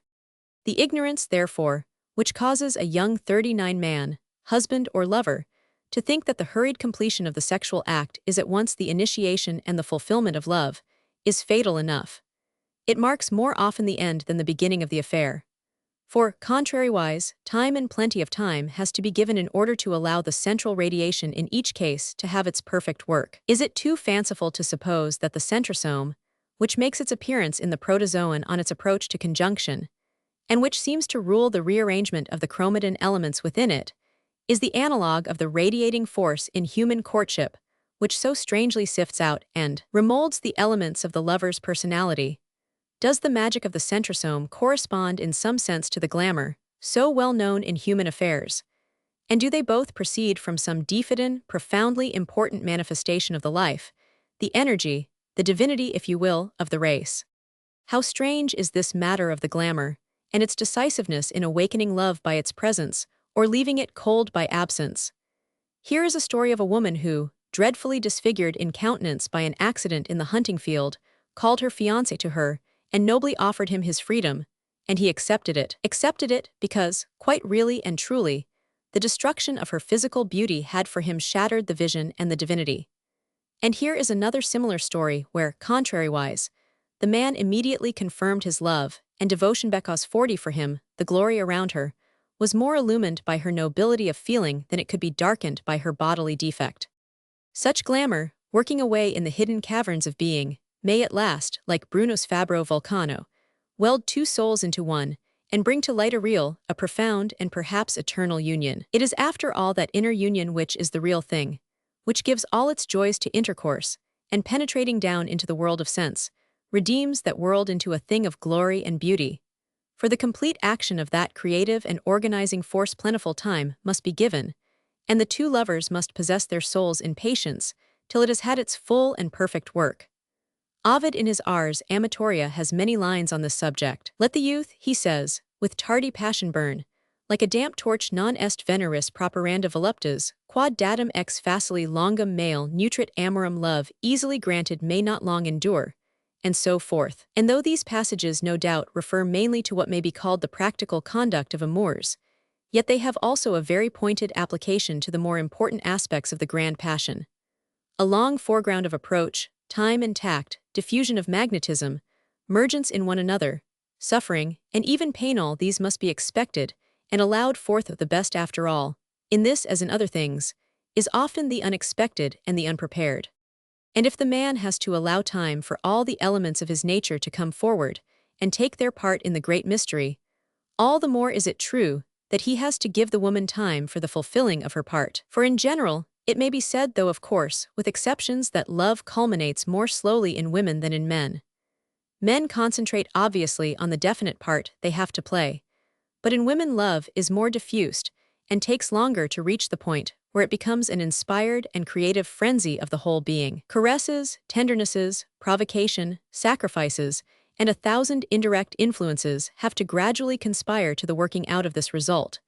The ignorance, therefore, which causes a young 39 man, husband or lover, to think that the hurried completion of the sexual act is at once the initiation and the fulfillment of love, is fatal enough. It marks more often the end than the beginning of the affair. For, contrariwise, time and plenty of time has to be given in order to allow the central radiation in each case to have its perfect work. Is it too fanciful to suppose that the centrosome, which makes its appearance in the protozoan on its approach to conjunction, and which seems to rule the rearrangement of the chromatin elements within it, is the analog of the radiating force in human courtship, which so strangely sifts out and remolds the elements of the lover's personality? Does the magic of the centrosome correspond in some sense to the glamour, so well known in human affairs? And do they both proceed from some diffident, profoundly important manifestation of the life, the energy, the divinity, if you will, of the race? How strange is this matter of the glamour, and its decisiveness in awakening love by its presence, or leaving it cold by absence. Here is a story of a woman who, dreadfully disfigured in countenance by an accident in the hunting field, called her fiancé to her, and nobly offered him his freedom, and he accepted it. Accepted it because, quite really and truly, the destruction of her physical beauty had for him shattered the vision and the divinity. And here is another similar story where, contrariwise, the man immediately confirmed his love and devotion because 40 for him, the glory around her, was more illumined by her nobility of feeling than it could be darkened by her bodily defect. Such glamour, working away in the hidden caverns of being, may at last, like Bruno's Fabro Vulcano, weld two souls into one, and bring to light a real, a profound, and perhaps eternal union. It is after all that inner union which is the real thing, which gives all its joys to intercourse, and penetrating down into the world of sense, redeems that world into a thing of glory and beauty. For the complete action of that creative and organizing force plentiful time must be given, and the two lovers must possess their souls in patience till it has had its full and perfect work. Ovid in his Ars Amatoria has many lines on this subject. Let the youth, he says, with tardy passion burn, like a damp torch non est veneris properanda voluptas, quod datum ex facili longum male nutrit amorum love easily granted may not long endure, and so forth. And though these passages no doubt refer mainly to what may be called the practical conduct of amours, yet they have also a very pointed application to the more important aspects of the grand passion. A long foreground of approach, time and tact, diffusion of magnetism, mergence in one another, suffering, and even pain, all these must be expected and allowed forth of the best after all, in this as in other things, is often the unexpected and the unprepared. And if the man has to allow time for all the elements of his nature to come forward and take their part in the great mystery, all the more is it true that he has to give the woman time for the fulfilling of her part. For in general, it may be said, though of course, with exceptions, that love culminates more slowly in women than in men. Men concentrate obviously on the definite part they have to play, but in women love is more diffused and takes longer to reach the point where it becomes an inspired and creative frenzy of the whole being. Caresses, tendernesses, provocation, sacrifices, and 1,000 indirect influences have to gradually conspire to the working out of this result.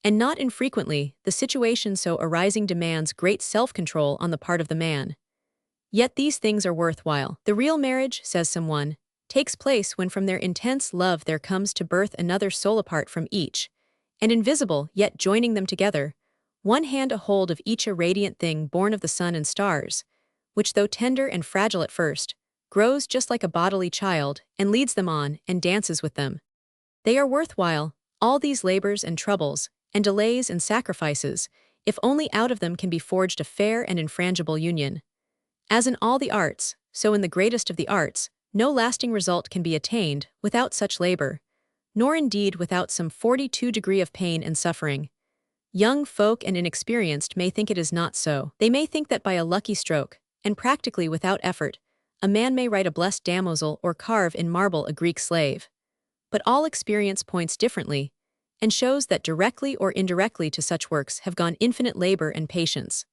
And not infrequently, the situation so arising demands great self-control on the part of the man. Yet these things are worthwhile. The real marriage, says someone, takes place when from their intense love there comes to birth another soul apart from each, and invisible yet joining them together, one hand a hold of each a radiant thing born of the sun and stars, which though tender and fragile at first, grows just like a bodily child and leads them on and dances with them. They are worthwhile, all these labors and troubles, and delays and sacrifices, if only out of them can be forged a fair and infrangible union. As in all the arts, so in the greatest of the arts, no lasting result can be attained without such labor, nor indeed without some 42 degree of pain and suffering. Young folk and inexperienced may think it is not so. They may think that by a lucky stroke, and practically without effort, a man may write a blessed damozel or carve in marble a Greek slave. But all experience points differently, and shows that directly or indirectly to such works have gone infinite labor and patience.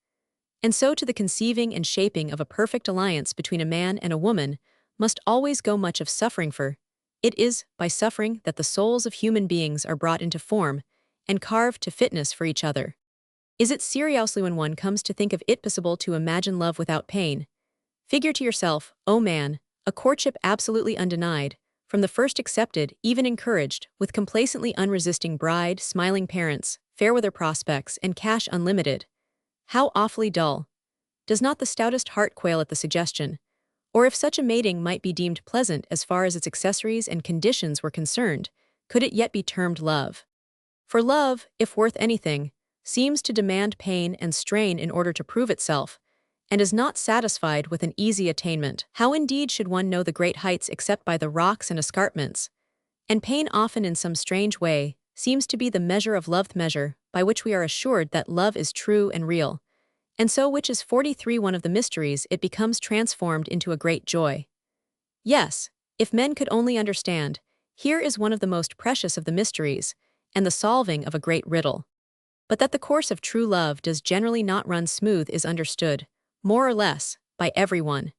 And so to the conceiving and shaping of a perfect alliance between a man and a woman must always go much of suffering, for it is by suffering that the souls of human beings are brought into form and carved to fitness for each other. Is it seriously when one comes to think of it possible to imagine love without pain? Figure to yourself, O man, a courtship absolutely undenied, from the first accepted, even encouraged, with complacently unresisting bride, smiling parents, fair weather prospects, and cash unlimited. How awfully dull! Does not the stoutest heart quail at the suggestion? Or if such a mating might be deemed pleasant as far as its accessories and conditions were concerned, could it yet be termed love? For love, if worth anything, seems to demand pain and strain in order to prove itself, and is not satisfied with an easy attainment. How indeed should one know the great heights except by the rocks and escarpments? And pain often in some strange way seems to be the measure of love, measure by which we are assured that love is true and real, and so which is 43 one of the mysteries it becomes transformed into a great joy. Yes, if men could only understand, here is one of the most precious of the mysteries, and the solving of a great riddle. But that the course of true love does generally not run smooth is understood, more or less, by everyone.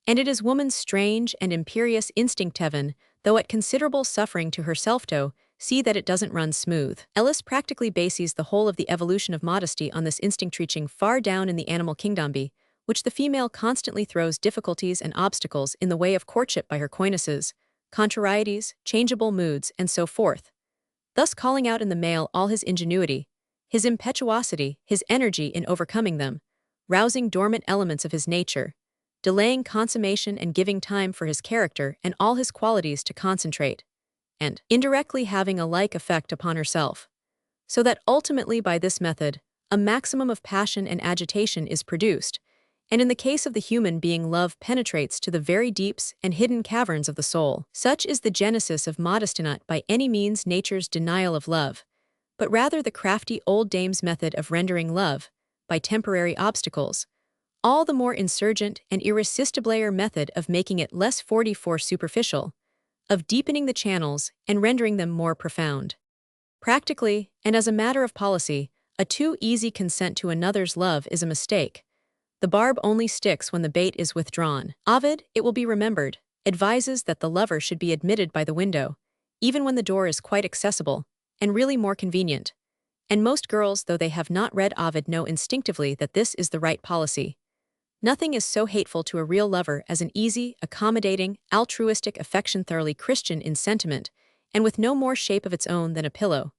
And it is woman's strange and imperious instinct heaven, though at considerable suffering to herself to see that it doesn't run smooth. Ellis practically bases the whole of the evolution of modesty on this instinct reaching far down in the animal kingdom, which the female constantly throws difficulties and obstacles in the way of courtship by her coynesses, contrarieties, changeable moods, and so forth, thus calling out in the male all his ingenuity, his impetuosity, his energy in overcoming them, rousing dormant elements of his nature, delaying consummation and giving time for his character and all his qualities to concentrate, and indirectly having a like effect upon herself, so that ultimately by this method, a maximum of passion and agitation is produced, and in the case of the human being love penetrates to the very deeps and hidden caverns of the soul. Such is the genesis of modesty, not by any means nature's denial of love, but rather the crafty old dame's method of rendering love, by temporary obstacles, all the more insurgent and irresistibler method of making it less 44 superficial, of deepening the channels and rendering them more profound. Practically, and as a matter of policy, a too easy consent to another's love is a mistake. The barb only sticks when the bait is withdrawn. Ovid, it will be remembered, advises that the lover should be admitted by the window, even when the door is quite accessible, and really more convenient. And most girls, though they have not read Ovid, know instinctively that this is the right policy. Nothing is so hateful to a real lover as an easy, accommodating, altruistic affection thoroughly Christian in sentiment, and with no more shape of its own than a pillow.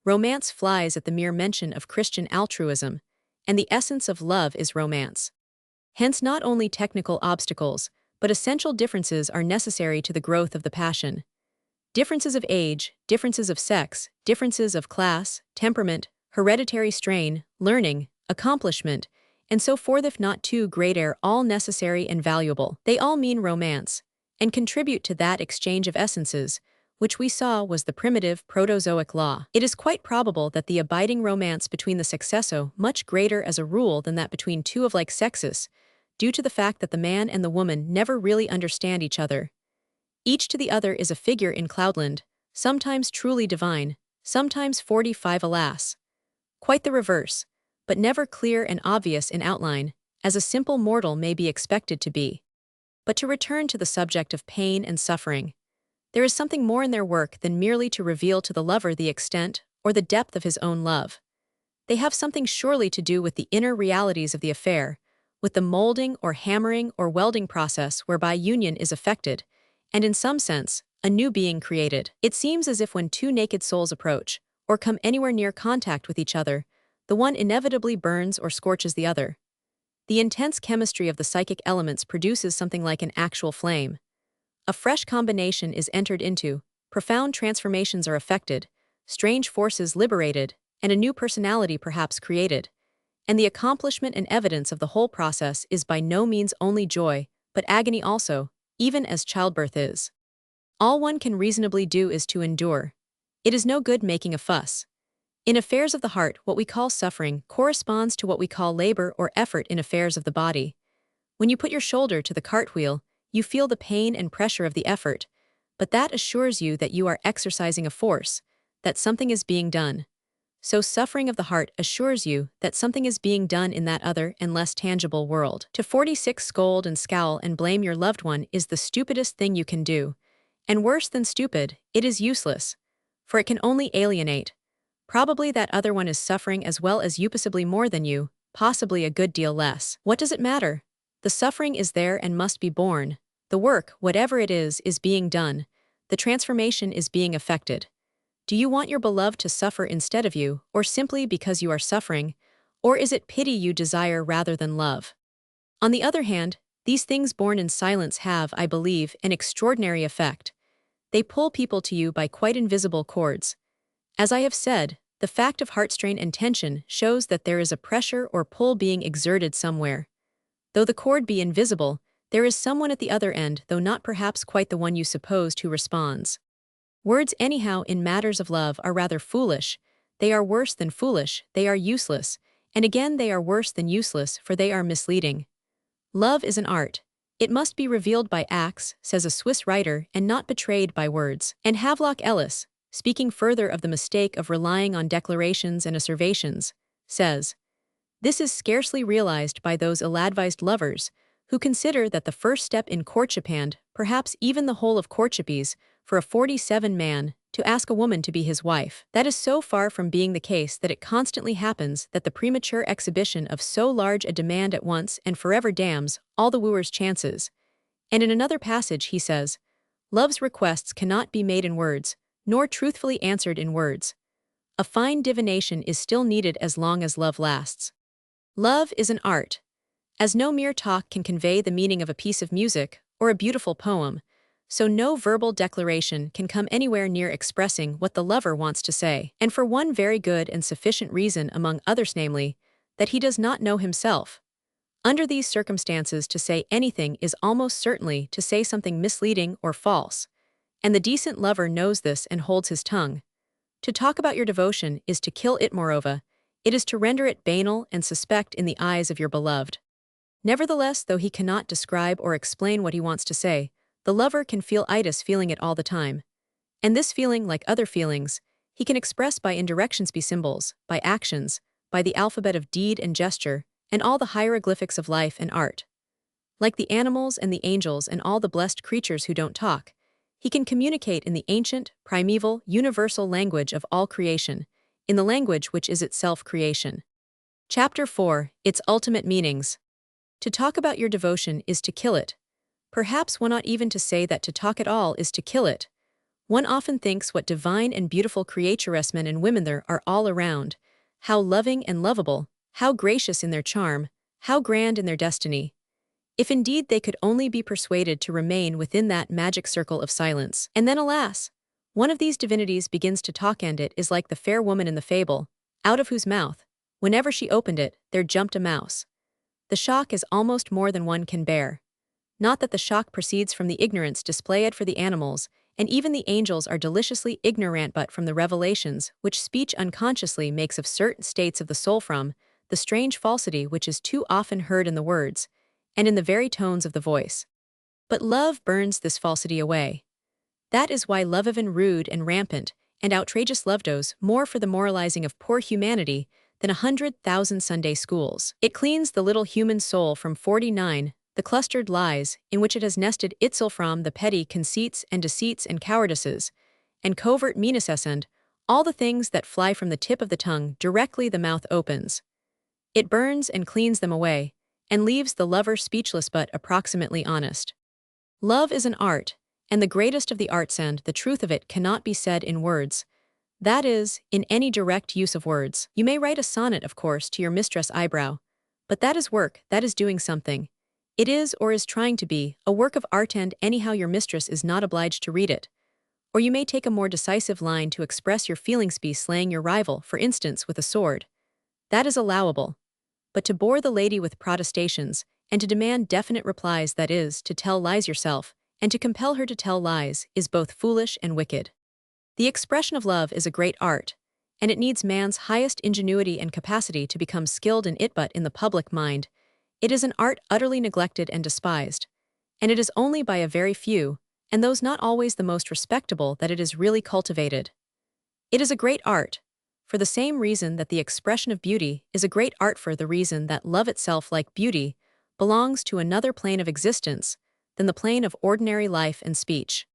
Romance flies at the mere mention of Christian altruism, and the essence of love is romance. Hence not only technical obstacles, but essential differences are necessary to the growth of the passion. Differences of age, differences of sex, differences of class, temperament, hereditary strain, learning, accomplishment, and so forth if not too great are all necessary and valuable. They all mean romance, and contribute to that exchange of essences, which we saw was the primitive Protozoic law. It is quite probable that the abiding romance between the sexesso much greater as a rule than that between two of like sexes, due to the fact that the man and the woman never really understand each other. Each to the other is a figure in cloudland, sometimes truly divine, sometimes 45 alas. Quite the reverse, but never clear and obvious in outline, as a simple mortal may be expected to be. But to return to the subject of pain and suffering, there is something more in their work than merely to reveal to the lover the extent or the depth of his own love. They have something surely to do with the inner realities of the affair, with the molding or hammering or welding process whereby union is effected, and in some sense, a new being created. It seems as if when two naked souls approach, or come anywhere near contact with each other, the one inevitably burns or scorches the other. The intense chemistry of the psychic elements produces something like an actual flame. A fresh combination is entered into, profound transformations are effected, strange forces liberated, and a new personality perhaps created. And the accomplishment and evidence of the whole process is by no means only joy, but agony also, even as childbirth is. All one can reasonably do is to endure. It is no good making a fuss. In affairs of the heart, what we call suffering corresponds to what we call labor or effort in affairs of the body. When you put your shoulder to the cartwheel, you feel the pain and pressure of the effort, but that assures you that you are exercising a force, that something is being done. So suffering of the heart assures you that something is being done in that other and less tangible world. To 46 scold and scowl and blame your loved one is the stupidest thing you can do. And worse than stupid, it is useless, for it can only alienate. Probably that other one is suffering as well as you, possibly more than you, possibly a good deal less. What does it matter? The suffering is there and must be borne. The work, whatever it is being done. The transformation is being effected. Do you want your beloved to suffer instead of you, or simply because you are suffering, or is it pity you desire rather than love? On the other hand, these things born in silence have, I believe, an extraordinary effect. They pull people to you by quite invisible cords. As I have said, the fact of heartstrain and tension shows that there is a pressure or pull being exerted somewhere. Though the cord be invisible, there is someone at the other end, though not perhaps quite the one you supposed, who responds. Words anyhow in matters of love are rather foolish. They are worse than foolish, they are useless, and again they are worse than useless, for they are misleading. Love is an art. It must be revealed by acts, says a Swiss writer, and not betrayed by words. And Havelock Ellis, speaking further of the mistake of relying on declarations and asseverations, says, "This is scarcely realized by those ill-advised lovers, who consider that the first step in courtship and, perhaps even the whole of courtship is, for a 47 man, to ask a woman to be his wife. That is so far from being the case that it constantly happens that the premature exhibition of so large a demand at once and forever damns all the wooer's chances." And in another passage he says, "Love's requests cannot be made in words, nor truthfully answered in words. A fine divination is still needed as long as love lasts." Love is an art. As no mere talk can convey the meaning of a piece of music or a beautiful poem, so no verbal declaration can come anywhere near expressing what the lover wants to say. And for one very good and sufficient reason among others, namely, that he does not know himself. Under these circumstances, to say anything is almost certainly to say something misleading or false, and the decent lover knows this and holds his tongue. To talk about your devotion is to kill it. Moreover, it is to render it banal and suspect in the eyes of your beloved. Nevertheless, though he cannot describe or explain what he wants to say, the lover can feel itis feeling it all the time. And this feeling, like other feelings, he can express by indirections, by symbols, by actions, by the alphabet of deed and gesture, and all the hieroglyphics of life and art. Like the animals and the angels and all the blessed creatures who don't talk, he can communicate in the ancient, primeval, universal language of all creation, in the language which is itself creation. Chapter 4, Its Ultimate Meanings. To talk about your devotion is to kill it. Perhaps one ought even to say that to talk at all is to kill it. One often thinks what divine and beautiful creatures men and women there are all around, how loving and lovable, how gracious in their charm, how grand in their destiny. If indeed they could only be persuaded to remain within that magic circle of silence. And then alas! One of these divinities begins to talk, and it is like the fair woman in the fable, out of whose mouth, whenever she opened it, there jumped a mouse. The shock is almost more than one can bear. Not that the shock proceeds from the ignorance displayed for the animals, and even the angels are deliciously ignorant, but from the revelations which speech unconsciously makes of certain states of the soul, from the strange falsity which is too often heard in the words, and in the very tones of the voice. But love burns this falsity away. That is why love, even rude and rampant, and outrageous love, does more for the moralizing of poor humanity than 100,000 Sunday schools. It cleans the little human soul from 49, the clustered lies in which it has nested itself, from the petty conceits and deceits and cowardices, and covert meannesses, and all the things that fly from the tip of the tongue directly the mouth opens. It burns and cleans them away, and leaves the lover speechless but approximately honest. Love is an art, and the greatest of the arts, and the truth of it cannot be said in words. That is, in any direct use of words. You may write a sonnet, of course, to your mistress eyebrow, but that is work, that is doing something. It is, or is trying to be, a work of art, and anyhow your mistress is not obliged to read it. Or you may take a more decisive line to express your feelings, be slaying your rival, for instance, with a sword. That is allowable. But to bore the lady with protestations, and to demand definite replies, that is, to tell lies yourself, and to compel her to tell lies, is both foolish and wicked. The expression of love is a great art, and it needs man's highest ingenuity and capacity to become skilled in it, but in the public mind, it is an art utterly neglected and despised, and it is only by a very few, and those not always the most respectable, that it is really cultivated. It is a great art, for the same reason that the expression of beauty is a great art, for the reason that love itself, like beauty, belongs to another plane of existence than the plane of ordinary life and speech.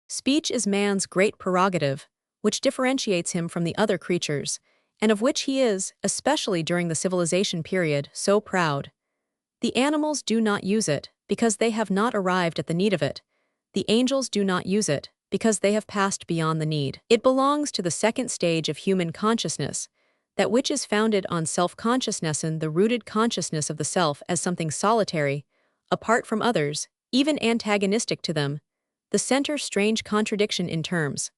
Speech is man's great prerogative, which differentiates him from the other creatures, and of which he is, especially during the civilization period, so proud. The animals do not use it, because they have not arrived at the need of it. The angels do not use it, because they have passed beyond the need. It belongs to the second stage of human consciousness, that which is founded on self-consciousness, and the rooted consciousness of the self as something solitary, apart from others, even antagonistic to them, the center strange contradiction in terms.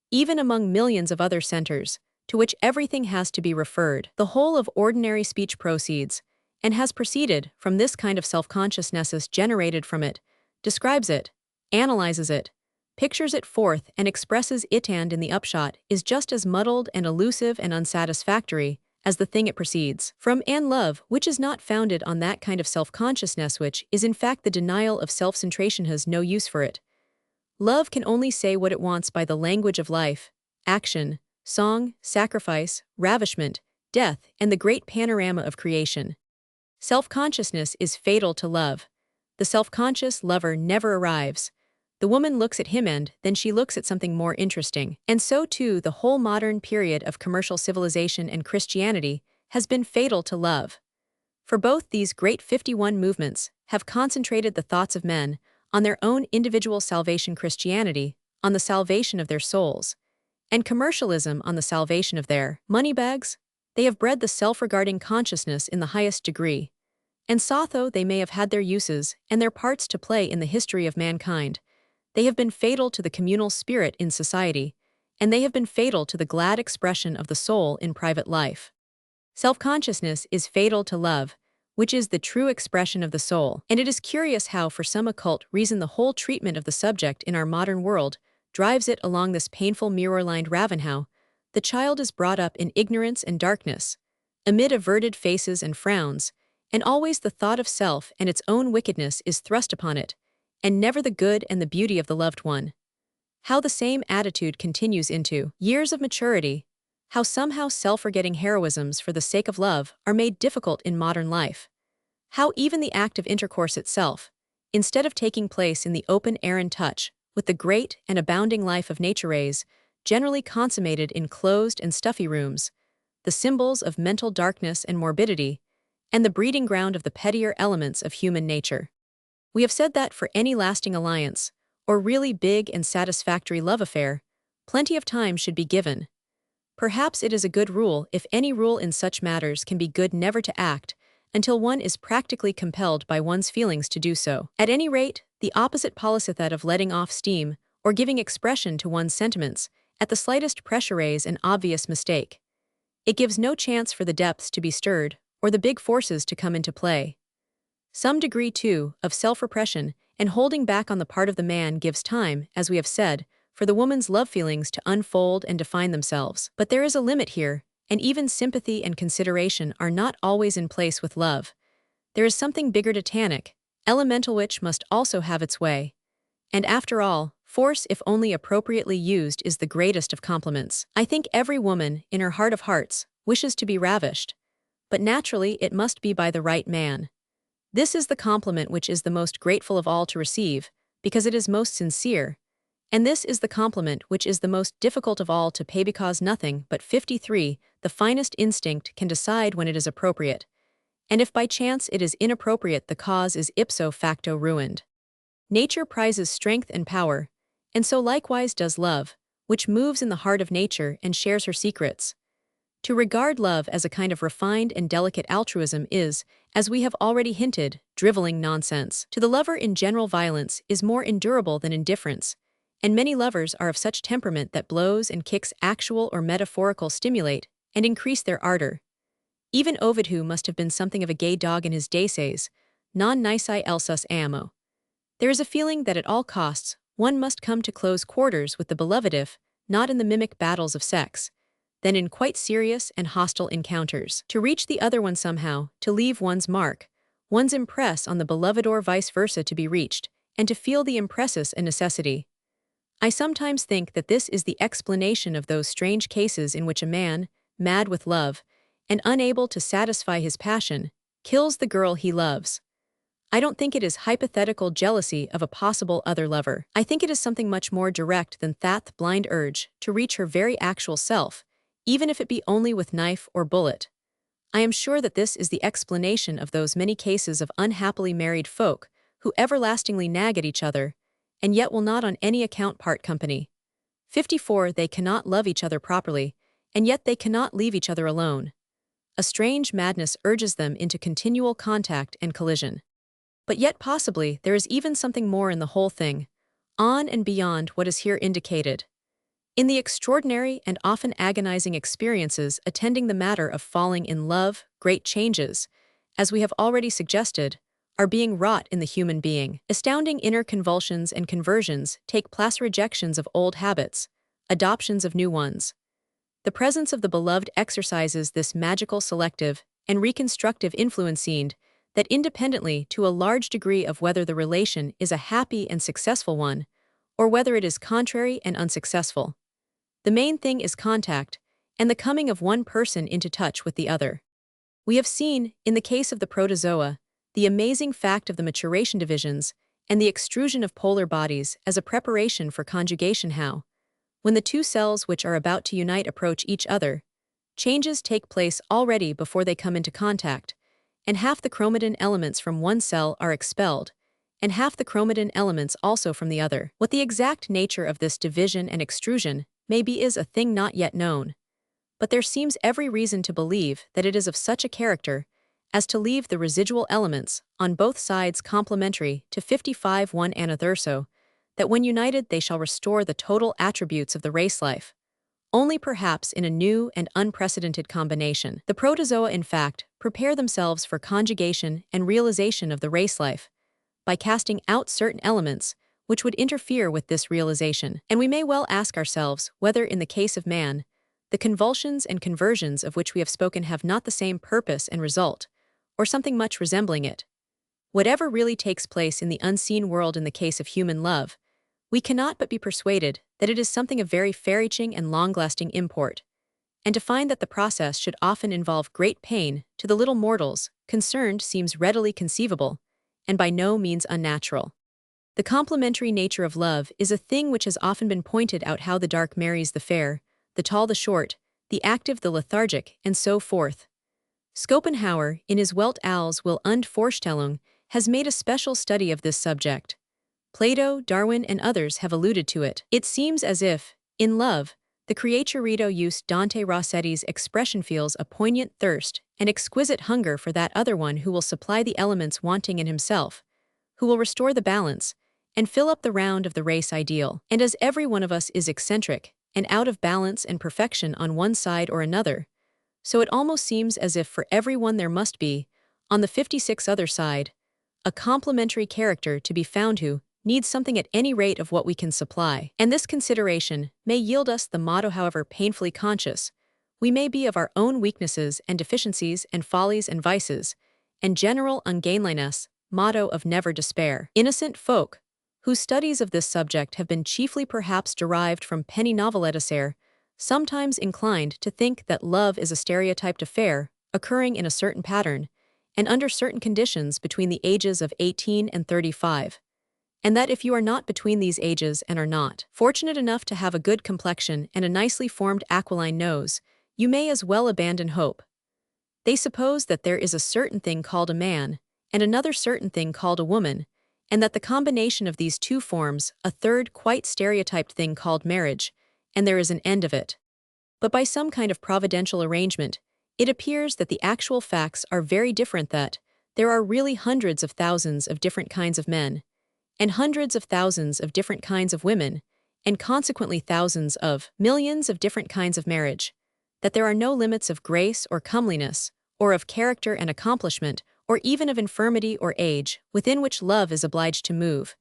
Even among millions of other centers, to which everything has to be referred, the whole of ordinary speech proceeds, and has proceeded from this kind of self-consciousness generated from it, describes it, analyzes it, pictures it forth and expresses it, and in the upshot is just as muddled and elusive and unsatisfactory as the thing it proceeds from, and love, which is not founded on that kind of self-consciousness, which is in fact the denial of self-centration, has no use for it. Love can only say what it wants by the language of life, action, song, sacrifice, ravishment, death, and the great panorama of creation. Self-consciousness is fatal to love. The self-conscious lover never arrives. The woman looks at him, and then she looks at something more interesting. And so too the whole modern period of commercial civilization and Christianity has been fatal to love. For both these great 51 movements have concentrated the thoughts of men on their own individual salvation, Christianity on the salvation of their souls, and commercialism on the salvation of their moneybags. They have bred the self-regarding consciousness in the highest degree, and though they may have had their uses and their parts to play in the history of mankind, they have been fatal to the communal spirit in society, and they have been fatal to the glad expression of the soul in private life. Self-consciousness is fatal to love, which is the true expression of the soul, and it is curious how, for some occult reason, the whole treatment of the subject in our modern world drives it along this painful mirror-lined ravine. How the child is brought up in ignorance and darkness, amid averted faces and frowns, and always the thought of self and its own wickedness is thrust upon it, and never the good and the beauty of the loved one. How the same attitude continues into years of maturity, how somehow self-forgetting heroisms for the sake of love are made difficult in modern life. How even the act of intercourse itself, instead of taking place in the open air and touch with the great and abounding life of nature, is generally consummated in closed and stuffy rooms, the symbols of mental darkness and morbidity, and the breeding ground of the pettier elements of human nature. We have said that for any lasting alliance, or really big and satisfactory love affair, plenty of time should be given. Perhaps it is a good rule, if any rule in such matters can be good, never to act until one is practically compelled by one's feelings to do so. At any rate, the opposite policy, that of letting off steam or giving expression to one's sentiments at the slightest pressure, is an obvious mistake. It gives no chance for the depths to be stirred, or the big forces to come into play. Some degree, too, of self-repression and holding back on the part of the man gives time, as we have said, for the woman's love feelings to unfold and define themselves. But there is a limit here, and even sympathy and consideration are not always in place with love. There is something bigger titanic, elemental which must also have its way. And after all, force, if only appropriately used, is the greatest of compliments. I think every woman, in her heart of hearts, wishes to be ravished. But naturally it must be by the right man. This is the compliment which is the most grateful of all to receive, because it is most sincere. And this is the compliment which is the most difficult of all to pay, because nothing but 53, the finest instinct, can decide when it is appropriate. And if by chance it is inappropriate, the cause is ipso facto ruined. Nature prizes strength and power, and so likewise does love, which moves in the heart of nature and shares her secrets. To regard love as a kind of refined and delicate altruism is, as we have already hinted, driveling nonsense. To the lover in general, violence is more endurable than indifference, and many lovers are of such temperament that blows and kicks, actual or metaphorical, stimulate and increase their ardor. Even Ovid, who must have been something of a gay dog in his day, says, "Non nisi elsus amo." There is a feeling that at all costs one must come to close quarters with the beloved, if not in the mimic battles of sex, then in quite serious and hostile encounters. To reach the other one somehow, to leave one's mark, one's impress on the beloved, or vice versa, to be reached, and to feel the impressus a necessity. I sometimes think that this is the explanation of those strange cases in which a man, mad with love, and unable to satisfy his passion, kills the girl he loves. I don't think it is hypothetical jealousy of a possible other lover. I think it is something much more direct than that blind urge to reach her very actual self, even if it be only with knife or bullet. I am sure that this is the explanation of those many cases of unhappily married folk who everlastingly nag at each other, and yet will not on any account part company. 54. They cannot love each other properly, and yet they cannot leave each other alone. A strange madness urges them into continual contact and collision. But yet possibly there is even something more in the whole thing, on and beyond what is here indicated. In the extraordinary and often agonizing experiences attending the matter of falling in love, great changes, as we have already suggested, are being wrought in the human being. Astounding inner convulsions and conversions take place, rejections of old habits, adoptions of new ones. The presence of the beloved exercises this magical selective and reconstructive influence that independently to a large degree of whether the relation is a happy and successful one, or whether it is contrary and unsuccessful. The main thing is contact, and the coming of one person into touch with the other. We have seen, in the case of the protozoa, the amazing fact of the maturation divisions and the extrusion of polar bodies as a preparation for conjugation. How, when the two cells which are about to unite approach each other, changes take place already before they come into contact, and half the chromatin elements from one cell are expelled, and half the chromatin elements also from the other. What the exact nature of this division and extrusion may be is a thing not yet known, but there seems every reason to believe that it is of such a character as to leave the residual elements on both sides complementary to 55 one anotherso, that when united they shall restore the total attributes of the race life, only perhaps in a new and unprecedented combination. The protozoa, in fact, prepare themselves for conjugation and realization of the race life by casting out certain elements which would interfere with this realization. And we may well ask ourselves whether, in the case of man, the convulsions and conversions of which we have spoken have not the same purpose and result, or something much resembling it. Whatever really takes place in the unseen world in the case of human love, we cannot but be persuaded that it is something of very far-reaching and long-lasting import, and to find that the process should often involve great pain to the little mortals concerned seems readily conceivable, and by no means unnatural. The complementary nature of love is a thing which has often been pointed out, how the dark marries the fair, the tall the short, the active the lethargic, and so forth. Schopenhauer, in his Welt als Will und Vorstellung, has made a special study of this subject. Plato, Darwin, and others have alluded to it. It seems as if, in love, the creaturito use Dante Rossetti's expression feels a poignant thirst and exquisite hunger for that other one who will supply the elements wanting in himself, who will restore the balance, and fill up the round of the race ideal. And as every one of us is eccentric, and out of balance and perfection on one side or another, So it almost seems as if for everyone there must be, on the 56 other side, a complementary character to be found who needs something at any rate of what we can supply. And this consideration may yield us the motto, however painfully conscious we may be of our own weaknesses and deficiencies and follies and vices, and general ungainliness, motto of never despair. Innocent folk, whose studies of this subject have been chiefly perhaps derived from penny novelettas, sometimes inclined to think that love is a stereotyped affair, occurring in a certain pattern, and under certain conditions between the ages of 18 and 35. And that if you are not between these ages and are not fortunate enough to have a good complexion and a nicely formed aquiline nose, you may as well abandon hope. They suppose that there is a certain thing called a man, and another certain thing called a woman, and that the combination of these two forms a third quite stereotyped thing called marriage, and there is an end of it. But by some kind of providential arrangement, it appears that the actual facts are very different, that there are really hundreds of thousands of different kinds of men, and hundreds of thousands of different kinds of women, and consequently thousands of millions of different kinds of marriage, that there are no limits of grace or comeliness, or of character and accomplishment, or even of infirmity or age, within which love is obliged to move,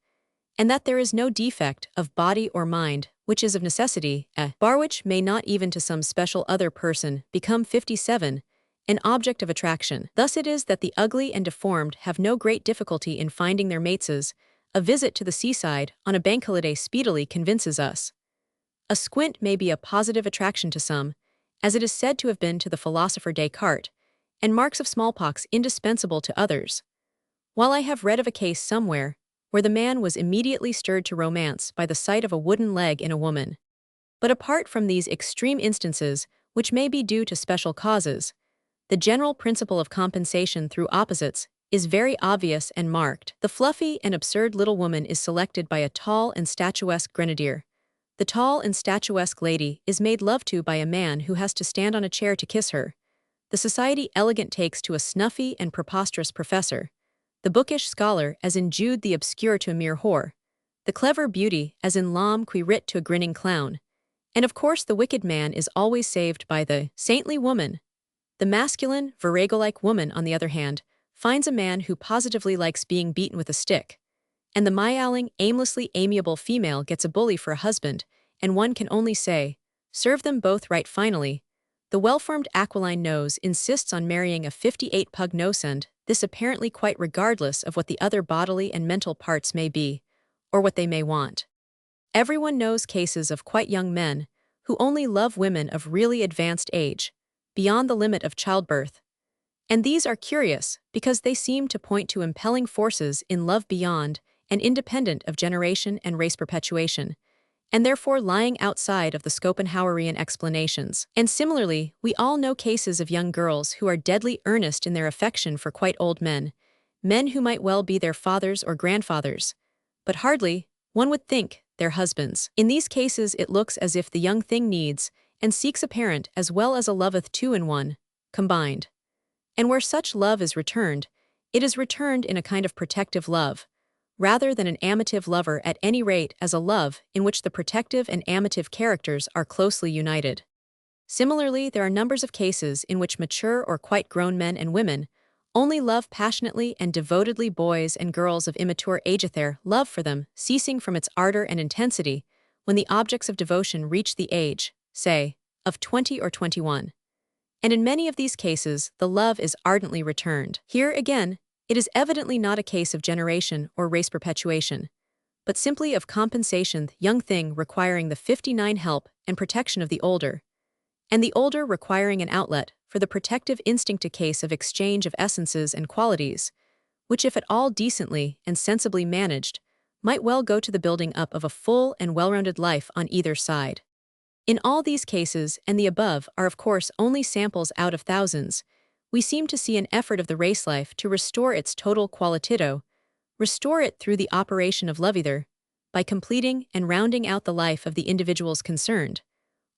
and that there is no defect of body or mind, which is of necessity a bar which may not even to some special other person become 57, an object of attraction. Thus it is that the ugly and deformed have no great difficulty in finding their mates. A visit to the seaside on a bank holiday speedily convinces us. A squint may be a positive attraction to some, as it is said to have been to the philosopher Descartes, and marks of smallpox indispensable to others. While I have read of a case somewhere where the man was immediately stirred to romance by the sight of a wooden leg in a woman. But apart from these extreme instances, which may be due to special causes, the general principle of compensation through opposites is very obvious and marked. The fluffy and absurd little woman is selected by a tall and statuesque grenadier. The tall and statuesque lady is made love to by a man who has to stand on a chair to kiss her. The society elegant takes to a snuffy and preposterous professor. The bookish scholar as in Jude the Obscure to a mere whore. The clever beauty as in L'Homme qui rit to a grinning clown. And of course the wicked man is always saved by the saintly woman. The masculine, virago-like woman, on the other hand, finds a man who positively likes being beaten with a stick. And the miauling, aimlessly amiable female gets a bully for a husband, and one can only say, serve them both right finally. The well-formed aquiline nose insists on marrying a 58 pug nose-end, this apparently quite regardless of what the other bodily and mental parts may be, or what they may want. Everyone knows cases of quite young men who only love women of really advanced age, beyond the limit of childbirth. And these are curious because they seem to point to impelling forces in love beyond and independent of generation and race perpetuation, and therefore lying outside of the Schopenhauerian explanations. And similarly, we all know cases of young girls who are deadly earnest in their affection for quite old men, men who might well be their fathers or grandfathers, but hardly, one would think, their husbands. In these cases it looks as if the young thing needs and seeks a parent as well as a loveth two in one, combined. And where such love is returned, it is returned in a kind of protective love, rather than an amative lover, at any rate as a love in which the protective and amative characters are closely united. Similarly, there are numbers of cases in which mature or quite grown men and women only love passionately and devotedly boys and girls of immature age, their love for them ceasing from its ardor and intensity when the objects of devotion reach the age, say, of 20 or 21. And in many of these cases, the love is ardently returned. Here, again, it is evidently not a case of generation or race perpetuation, but simply of compensation, the young thing requiring the 59 help and protection of the older, and the older requiring an outlet for the protective instinct, a case of exchange of essences and qualities, which if at all decently and sensibly managed, might well go to the building up of a full and well-rounded life on either side. In all these cases, and the above are of course only samples out of thousands, we seem to see an effort of the race life to restore its total qualitito, restore it through the operation of love, either by completing and rounding out the life of the individuals concerned,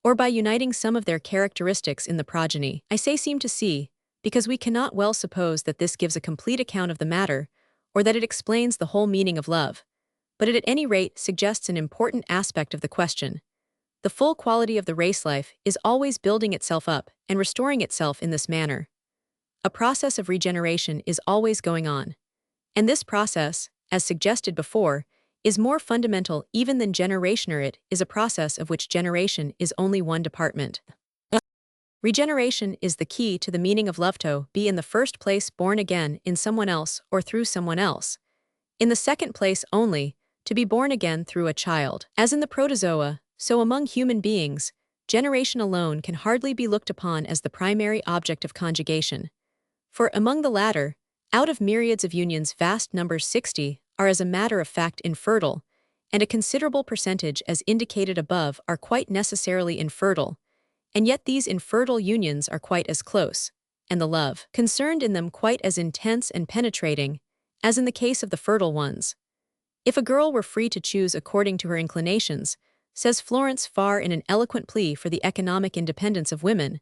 or by uniting some of their characteristics in the progeny. I say seem to see, because we cannot well suppose that this gives a complete account of the matter, or that it explains the whole meaning of love, but it at any rate suggests an important aspect of the question. The full quality of the race life is always building itself up and restoring itself in this manner. A process of regeneration is always going on. And this process, as suggested before, is more fundamental even than generation, or it is a process of which generation is only one department. Regeneration is the key to the meaning of love, to be in the first place born again in someone else or through someone else. In the second place only, to be born again through a child. As in the protozoa, so among human beings, generation alone can hardly be looked upon as the primary object of conjugation. For among the latter, out of myriads of unions vast numbers 60 are as a matter of fact infertile, and a considerable percentage as indicated above are quite necessarily infertile, and yet these infertile unions are quite as close, and the love concerned in them quite as intense and penetrating, as in the case of the fertile ones. If a girl were free to choose according to her inclinations, says Florence Farr in an eloquent plea for the economic independence of women,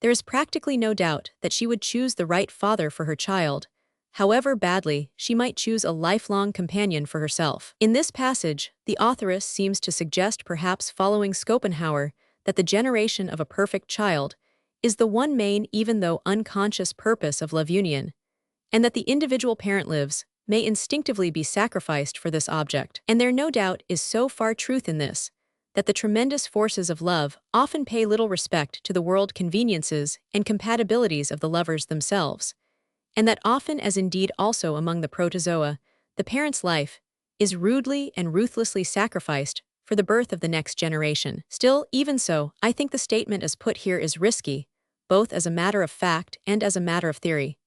there is practically no doubt that she would choose the right father for her child, however badly she might choose a lifelong companion for herself. In this passage, the authoress seems to suggest, perhaps following Schopenhauer, that the generation of a perfect child is the one main, even though unconscious, purpose of love union, and that the individual parent lives may instinctively be sacrificed for this object. And there no doubt is so far truth in this, that the tremendous forces of love often pay little respect to the world conveniences and compatibilities of the lovers themselves, and that often, as indeed also among the protozoa, the parent's life is rudely and ruthlessly sacrificed for the birth of the next generation. Still, even so, I think the statement as put here is risky, both as a matter of fact and as a matter of theory.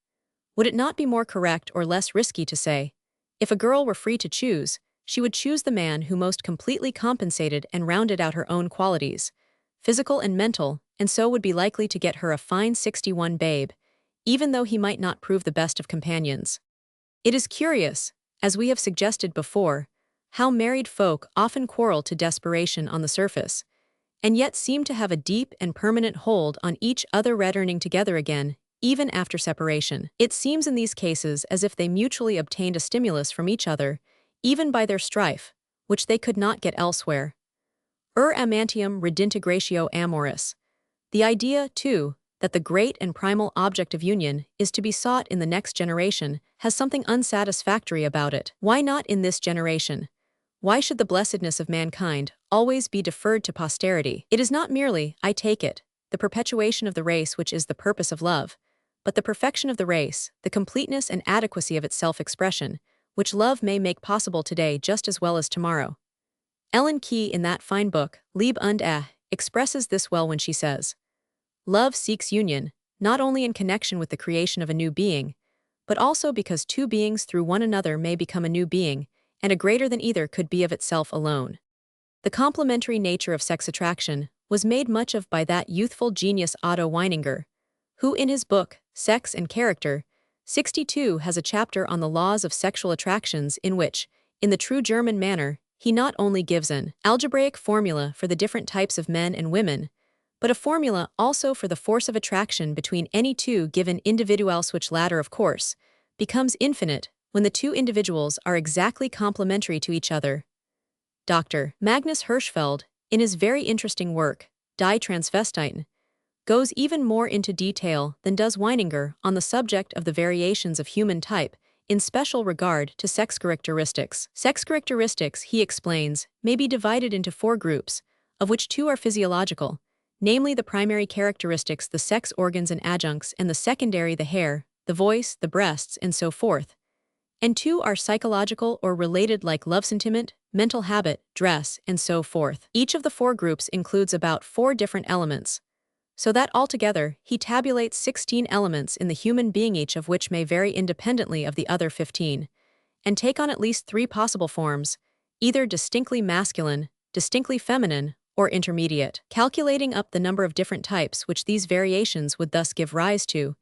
Would it not be more correct or less risky to say, if a girl were free to choose, she would choose the man who most completely compensated and rounded out her own qualities, physical and mental, and so would be likely to get her a fine 61 babe, even though he might not prove the best of companions? It is curious, as we have suggested before, how married folk often quarrel to desperation on the surface, and yet seem to have a deep and permanent hold on each other, returning together again, even after separation. It seems in these cases as if they mutually obtained a stimulus from each other, even by their strife, which they could not get elsewhere. Amantium redintegratio amoris. The idea, too, that the great and primal object of union is to be sought in the next generation has something unsatisfactory about it. Why not in this generation? Why should the blessedness of mankind always be deferred to posterity? It is not merely, I take it, the perpetuation of the race which is the purpose of love, but the perfection of the race, the completeness and adequacy of its self-expression, which love may make possible today just as well as tomorrow. Ellen Key, in that fine book, Liebe und expresses this well when she says, "Love seeks union, not only in connection with the creation of a new being, but also because two beings through one another may become a new being, and a greater than either could be of itself alone." The complementary nature of sex attraction was made much of by that youthful genius Otto Weininger, who in his book, Sex and Character, 62 has a chapter on the laws of sexual attractions in which, in the true German manner, he not only gives an algebraic formula for the different types of men and women, but a formula also for the force of attraction between any two given individuals, which latter, of course, becomes infinite when the two individuals are exactly complementary to each other. Dr. Magnus Hirschfeld, in his very interesting work, Die Transvestiten, goes even more into detail than does Weininger on the subject of the variations of human type in special regard to sex characteristics. Sex characteristics, he explains, may be divided into 4 groups, of which 2 are physiological, namely the primary characteristics, the sex organs and adjuncts, and the secondary, the hair, the voice, the breasts, and so forth. And 2 are psychological or related, like love sentiment, mental habit, dress, and so forth. Each of the 4 groups includes about 4 different elements, so that altogether he tabulates 16 elements in the human being, each of which may vary independently of the other 15, and take on at least 3 possible forms, either distinctly masculine, distinctly feminine, or intermediate. Calculating up the number of different types which these variations would thus give rise to,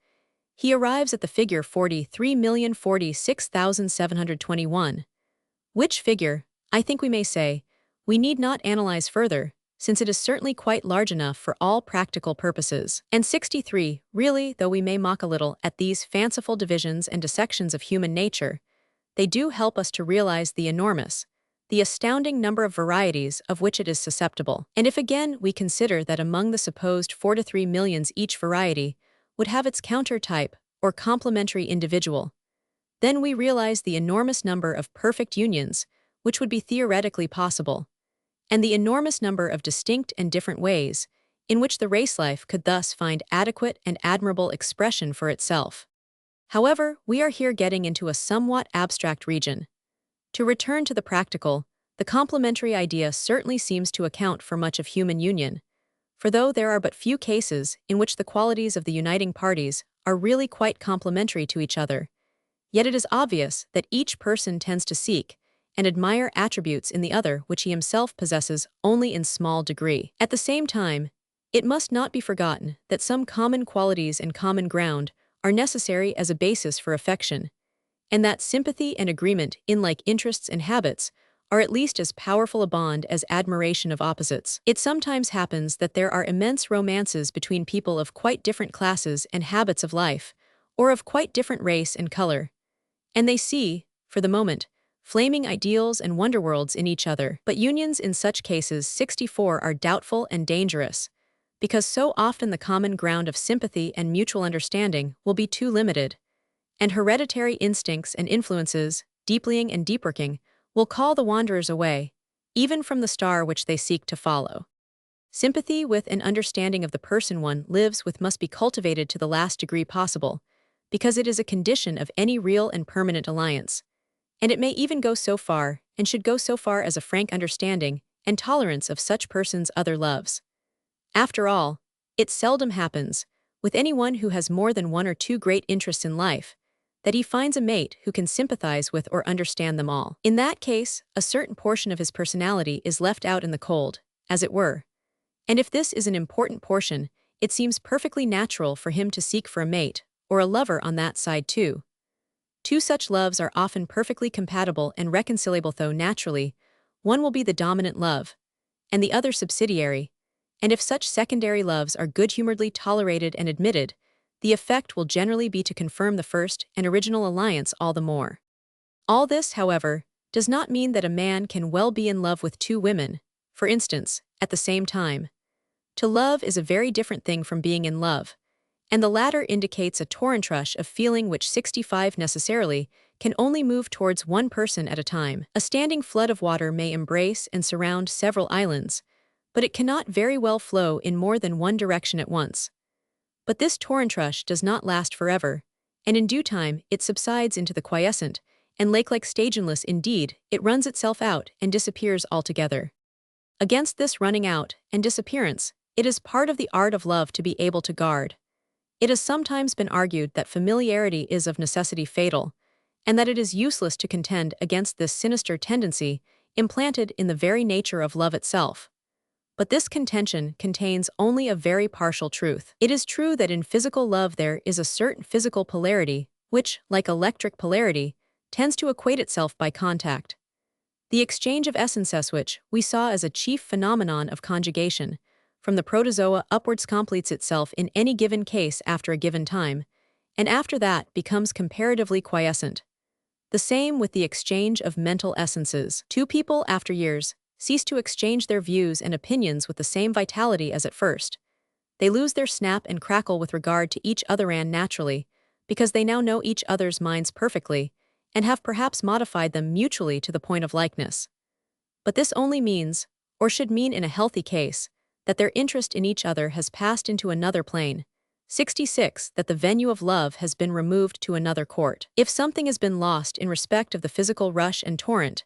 he arrives at the figure 43,046,721, which figure, I think we may say, we need not analyze further, since it is certainly quite large enough for all practical purposes. And 63, really, though we may mock a little at these fanciful divisions and dissections of human nature, they do help us to realize the enormous, the astounding number of varieties of which it is susceptible. And if again we consider that among the supposed 4 to 3 millions each variety would have its counter-type or complementary individual, then we realize the enormous number of perfect unions which would be theoretically possible, and the enormous number of distinct and different ways in which the race life could thus find adequate and admirable expression for itself. However, we are here getting into a somewhat abstract region. To return to the practical, the complementary idea certainly seems to account for much of human union, for though there are but few cases in which the qualities of the uniting parties are really quite complementary to each other, yet it is obvious that each person tends to seek and admire attributes in the other which he himself possesses only in small degree. At the same time, it must not be forgotten that some common qualities and common ground are necessary as a basis for affection, and that sympathy and agreement in like interests and habits are at least as powerful a bond as admiration of opposites. It sometimes happens that there are immense romances between people of quite different classes and habits of life, or of quite different race and color, and they see, for the moment, flaming ideals and wonderworlds in each other. But unions in such cases 64 are doubtful and dangerous, because so often the common ground of sympathy and mutual understanding will be too limited, and hereditary instincts and influences, deeplying and deepworking, will call the wanderers away, even from the star which they seek to follow. Sympathy with and understanding of the person one lives with must be cultivated to the last degree possible, because it is a condition of any real and permanent alliance, and it may even go so far, and should go so far as a frank understanding and tolerance of such persons' other loves. After all, it seldom happens, with anyone who has more than one or two great interests in life, that he finds a mate who can sympathize with or understand them all. In that case, a certain portion of his personality is left out in the cold, as it were, and if this is an important portion, it seems perfectly natural for him to seek for a mate, or a lover on that side too. Two such loves are often perfectly compatible and reconcilable, though naturally, one will be the dominant love, and the other subsidiary, and if such secondary loves are good-humoredly tolerated and admitted, the effect will generally be to confirm the first and original alliance all the more. All this, however, does not mean that a man can well be in love with two women, for instance, at the same time. To love is a very different thing from being in love, and the latter indicates a torrent rush of feeling which 65 necessarily can only move towards one person at a time. A standing flood of water may embrace and surround several islands, but it cannot very well flow in more than one direction at once. But this torrent rush does not last forever, and in due time it subsides into the quiescent, and lake-like staginless indeed, it runs itself out and disappears altogether. Against this running out and disappearance, it is part of the art of love to be able to guard. It has sometimes been argued that familiarity is of necessity fatal, and that it is useless to contend against this sinister tendency implanted in the very nature of love itself. But this contention contains only a very partial truth. It is true that in physical love there is a certain physical polarity, which, like electric polarity, tends to equate itself by contact. The exchange of essences which we saw as a chief phenomenon of conjugation, from the protozoa upwards completes itself in any given case after a given time, and after that becomes comparatively quiescent. The same with the exchange of mental essences. Two people, after years, cease to exchange their views and opinions with the same vitality as at first. They lose their snap and crackle with regard to each other and naturally, because they now know each other's minds perfectly, and have perhaps modified them mutually to the point of likeness. But this only means, or should mean in a healthy case, that their interest in each other has passed into another plane. 66. That the venue of love has been removed to another court. If something has been lost in respect of the physical rush and torrent,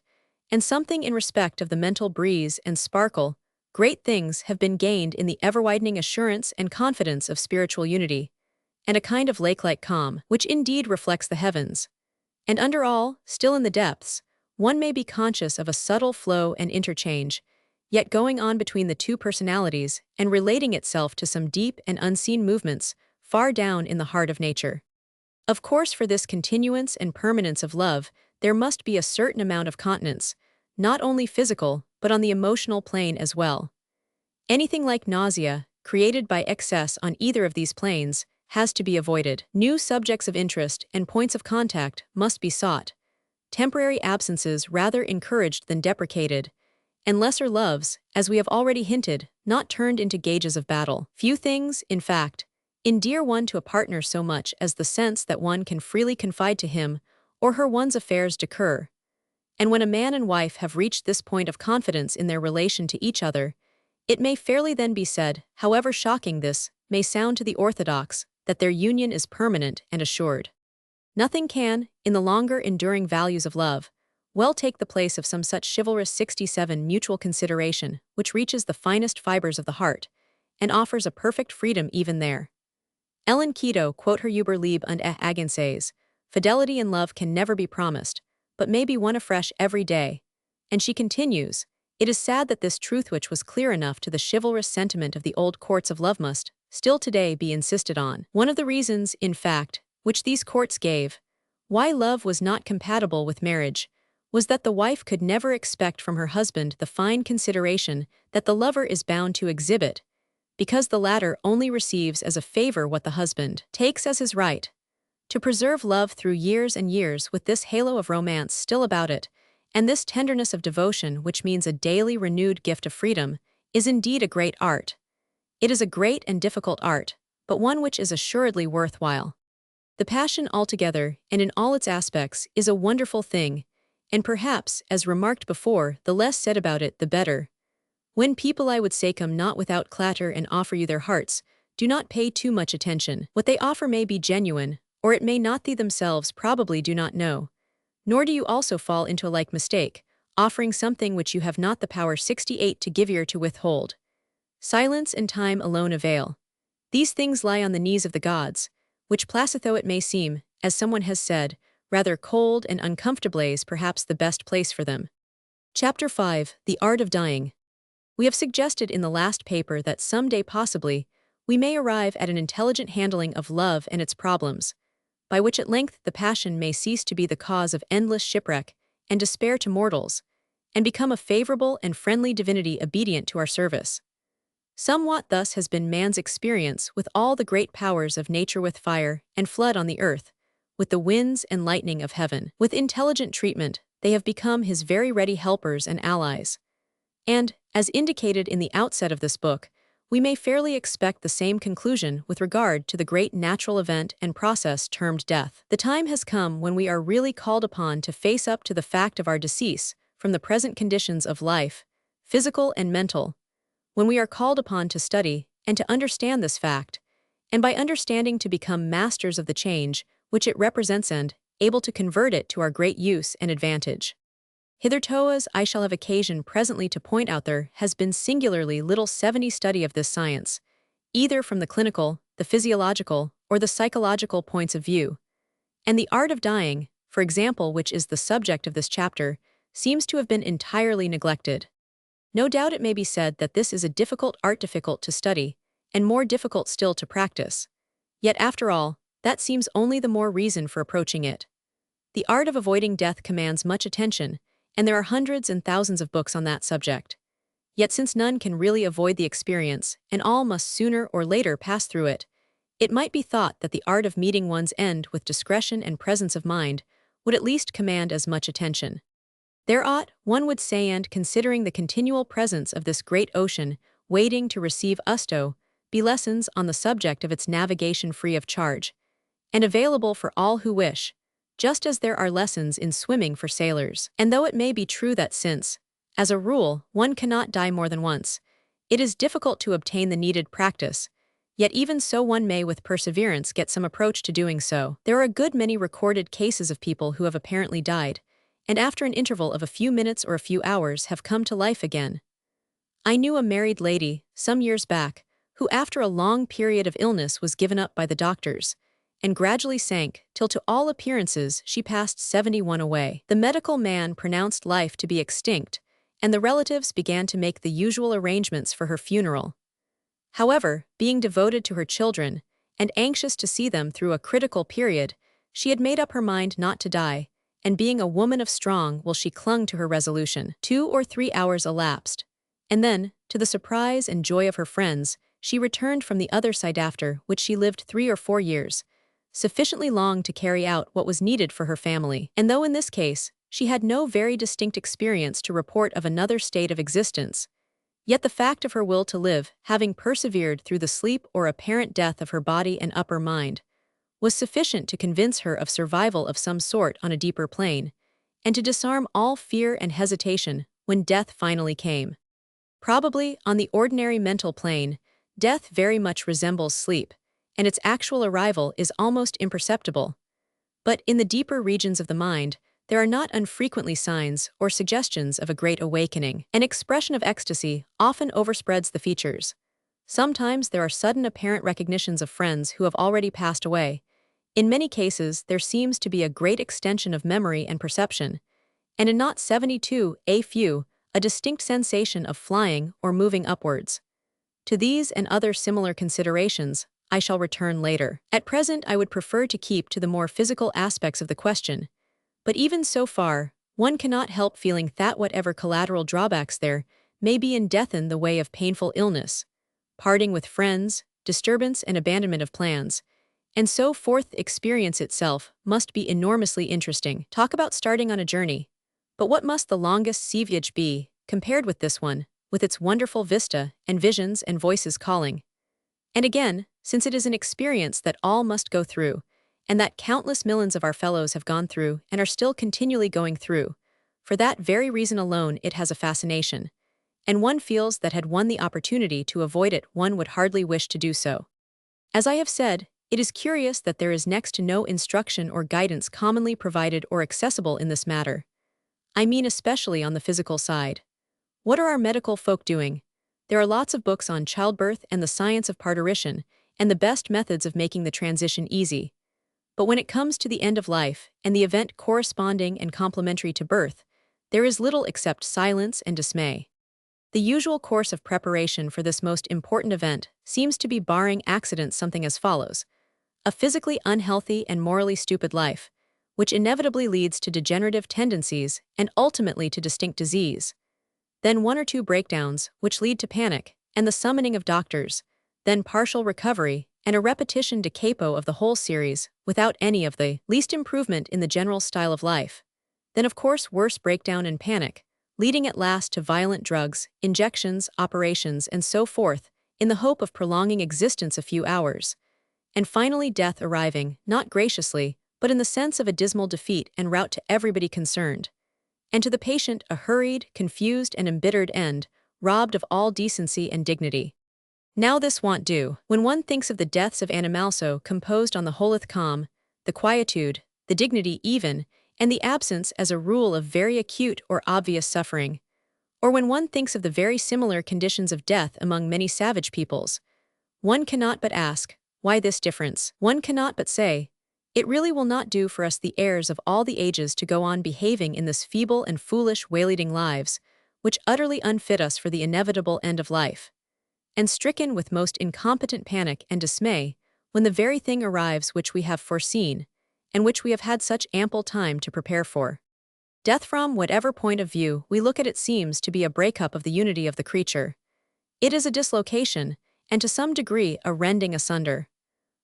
and something in respect of the mental breeze and sparkle, great things have been gained in the ever-widening assurance and confidence of spiritual unity, and a kind of lake-like calm, which indeed reflects the heavens. And under all, still in the depths, one may be conscious of a subtle flow and interchange, yet going on between the two personalities and relating itself to some deep and unseen movements far down in the heart of nature. Of course, for this continuance and permanence of love, there must be a certain amount of continence, not only physical, but on the emotional plane as well. Anything like nausea, created by excess on either of these planes, has to be avoided. New subjects of interest and points of contact must be sought, temporary absences rather encouraged than deprecated, and lesser loves, as we have already hinted, not turned into gauges of battle. Few things, in fact, endear one to a partner so much as the sense that one can freely confide to him or her one's affairs d'cœur. And when a man and wife have reached this point of confidence in their relation to each other, it may fairly then be said, however shocking this may sound to the orthodox, that their union is permanent and assured. Nothing can, in the longer enduring values of love, well take the place of some such chivalrous 67 mutual consideration which reaches the finest fibers of the heart and offers a perfect freedom even there. Ellen Keto quote her über Liebe und Agen says, "Fidelity in love can never be promised, but may be won afresh every day." And she continues, "It is sad that this truth which was clear enough to the chivalrous sentiment of the old courts of love must, still today, be insisted on." One of the reasons, in fact, which these courts gave, why love was not compatible with marriage, was that the wife could never expect from her husband the fine consideration that the lover is bound to exhibit, because the latter only receives as a favor what the husband takes as his right. To preserve love through years and years with this halo of romance still about it, and this tenderness of devotion which means a daily renewed gift of freedom, is indeed a great art. It is a great and difficult art, but one which is assuredly worthwhile. The passion altogether, and in all its aspects, is a wonderful thing, and perhaps, as remarked before, the less said about it, the better. When people I would say come not without clatter and offer you their hearts, do not pay too much attention. What they offer may be genuine, or it may not. They themselves probably do not know. Nor do you also fall into a like mistake, offering something which you have not the power 68 to give ear to withhold. Silence and time alone avail. These things lie on the knees of the gods, which placid though it may seem, as someone has said, rather cold and uncomfortable is perhaps the best place for them. Chapter 5, The Art of Dying. We have suggested in the last paper that someday possibly, we may arrive at an intelligent handling of love and its problems, by which at length the passion may cease to be the cause of endless shipwreck and despair to mortals, and become a favorable and friendly divinity obedient to our service. Somewhat thus has been man's experience with all the great powers of nature, with fire and flood on the earth, with the winds and lightning of heaven. With intelligent treatment, they have become his very ready helpers and allies. And, as indicated in the outset of this book, we may fairly expect the same conclusion with regard to the great natural event and process termed death. The time has come when we are really called upon to face up to the fact of our decease from the present conditions of life, physical and mental, when we are called upon to study and to understand this fact, and by understanding to become masters of the change which it represents and able to convert it to our great use and advantage. Hitherto, as I shall have occasion presently to point out, there has been singularly little study of this science, either from the clinical, the physiological, or the psychological points of view. And the art of dying, for example, which is the subject of this chapter, seems to have been entirely neglected. No doubt it may be said that this is a difficult art, difficult to study, and more difficult still to practice. Yet after all, that seems only the more reason for approaching it. The art of avoiding death commands much attention, and there are hundreds and thousands of books on that subject. Yet since none can really avoid the experience, and all must sooner or later pass through it, it might be thought that the art of meeting one's end with discretion and presence of mind would at least command as much attention. There ought, one would say, and considering the continual presence of this great ocean waiting to receive us, be lessons on the subject of its navigation free of charge, and available for all who wish, just as there are lessons in swimming for sailors. And though it may be true that since, as a rule, one cannot die more than once, it is difficult to obtain the needed practice, yet even so one may with perseverance get some approach to doing so. There are a good many recorded cases of people who have apparently died, and after an interval of a few minutes or a few hours have come to life again. I knew a married lady, some years back, who after a long period of illness was given up by the doctors, and gradually sank, till to all appearances she passed 71 away. The medical man pronounced life to be extinct, and the relatives began to make the usual arrangements for her funeral. However, being devoted to her children, and anxious to see them through a critical period, she had made up her mind not to die, and being a woman of strong will, she clung to her resolution. 2 or 3 hours elapsed, and then, to the surprise and joy of her friends, she returned from the other side, after which she lived 3 or 4 years, sufficiently long to carry out what was needed for her family. And though in this case, she had no very distinct experience to report of another state of existence. Yet the fact of her will to live, having persevered through the sleep or apparent death of her body and upper mind, was sufficient to convince her of survival of some sort on a deeper plane, and to disarm all fear and hesitation when death finally came. Probably, on the ordinary mental plane, death very much resembles sleep, and its actual arrival is almost imperceptible. But in the deeper regions of the mind, there are not unfrequently signs or suggestions of a great awakening. An expression of ecstasy often overspreads the features. Sometimes there are sudden apparent recognitions of friends who have already passed away. In many cases, there seems to be a great extension of memory and perception, and in not 72, a few, a distinct sensation of flying or moving upwards. To these and other similar considerations, I shall return later. At present, I would prefer to keep to the more physical aspects of the question, but even so far, one cannot help feeling that whatever collateral drawbacks there may be in death in the way of painful illness, parting with friends, disturbance and abandonment of plans, and so forth, experience itself must be enormously interesting. Talk about starting on a journey. But what must the longest sea voyage be, compared with this one, with its wonderful vista and visions and voices calling? And again, since it is an experience that all must go through, and that countless millions of our fellows have gone through and are still continually going through, for that very reason alone it has a fascination, and one feels that had one the opportunity to avoid it one would hardly wish to do so. As I have said, it is curious that there is next to no instruction or guidance commonly provided or accessible in this matter. I mean especially on the physical side. What are our medical folk doing? There are lots of books on childbirth and the science of parturition, and the best methods of making the transition easy. But when it comes to the end of life, and the event corresponding and complementary to birth, there is little except silence and dismay. The usual course of preparation for this most important event seems to be, barring accidents, something as follows: a physically unhealthy and morally stupid life, which inevitably leads to degenerative tendencies and ultimately to distinct disease. Then 1 or 2 breakdowns, which lead to panic, and the summoning of doctors, then partial recovery, and a repetition da capo of the whole series, without any of the least improvement in the general style of life. Then of course worse breakdown and panic, leading at last to violent drugs, injections, operations, and so forth, in the hope of prolonging existence a few hours. And finally death arriving, not graciously, but in the sense of a dismal defeat and rout to everybody concerned. And to the patient a hurried, confused, and embittered end, robbed of all decency and dignity. Now this won't do. When one thinks of the deaths of Animalso composed on the holeth calm, the quietude, the dignity even, and the absence as a rule of very acute or obvious suffering, or when one thinks of the very similar conditions of death among many savage peoples, one cannot but ask, why this difference? One cannot but say, it really will not do for us the heirs of all the ages to go on behaving in this feeble and foolish way-leading lives, which utterly unfit us for the inevitable end of life. And stricken with most incompetent panic and dismay, when the very thing arrives which we have foreseen, and which we have had such ample time to prepare for. Death, from whatever point of view we look at it, seems to be a breakup of the unity of the creature. It is a dislocation, and to some degree a rending asunder.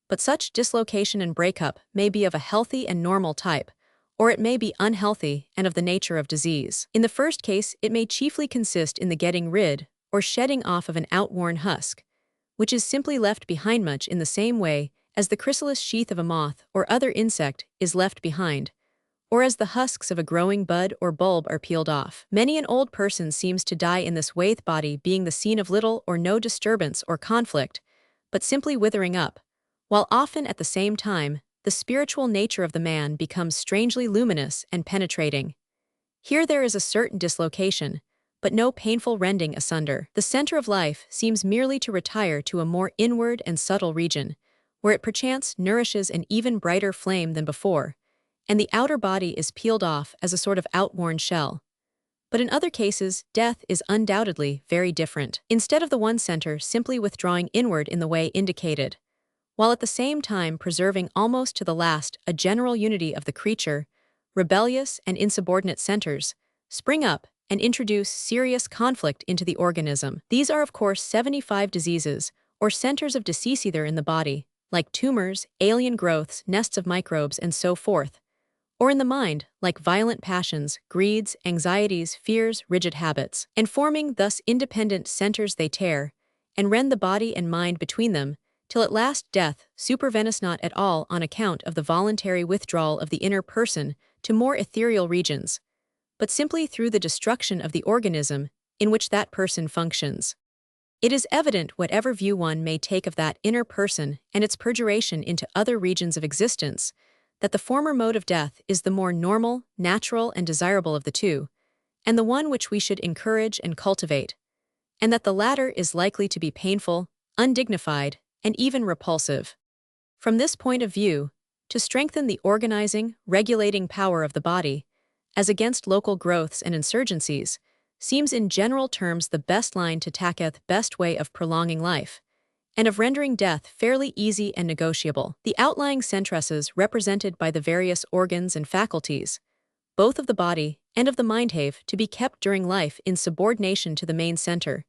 But such dislocation and breakup may be of a healthy and normal type, or it may be unhealthy and of the nature of disease. In the first case, it may chiefly consist in the getting rid or shedding off of an outworn husk, which is simply left behind much in the same way as the chrysalis sheath of a moth or other insect is left behind, or as the husks of a growing bud or bulb are peeled off. Many an old person seems to die in this way, the body being the scene of little or no disturbance or conflict, but simply withering up, while often at the same time the spiritual nature of the man becomes strangely luminous and penetrating. Here there is a certain dislocation, but no painful rending asunder. The center of life seems merely to retire to a more inward and subtle region, where it perchance nourishes an even brighter flame than before, and the outer body is peeled off as a sort of outworn shell. But in other cases, death is undoubtedly very different. Instead of the one center simply withdrawing inward in the way indicated, while at the same time preserving almost to the last a general unity of the creature, rebellious and insubordinate centers spring up and introduce serious conflict into the organism. These are of course 75 diseases, or centers of disease either in the body, like tumors, alien growths, nests of microbes, and so forth, or in the mind, like violent passions, greeds, anxieties, fears, rigid habits, and forming thus independent centers they tear, and rend the body and mind between them, till at last death supervenes not at all on account of the voluntary withdrawal of the inner person to more ethereal regions, but simply through the destruction of the organism in which that person functions. It is evident, whatever view one may take of that inner person and its purgation into other regions of existence, that the former mode of death is the more normal, natural, and desirable of the two, and the one which we should encourage and cultivate, and that the latter is likely to be painful, undignified, and even repulsive. From this point of view, to strengthen the organizing, regulating power of the body, as against local growths and insurgencies, seems in general terms the best line to tacketh best way of prolonging life, and of rendering death fairly easy and negotiable. The outlying centresses represented by the various organs and faculties, both of the body and of the mind, have to be kept during life in subordination to the main center,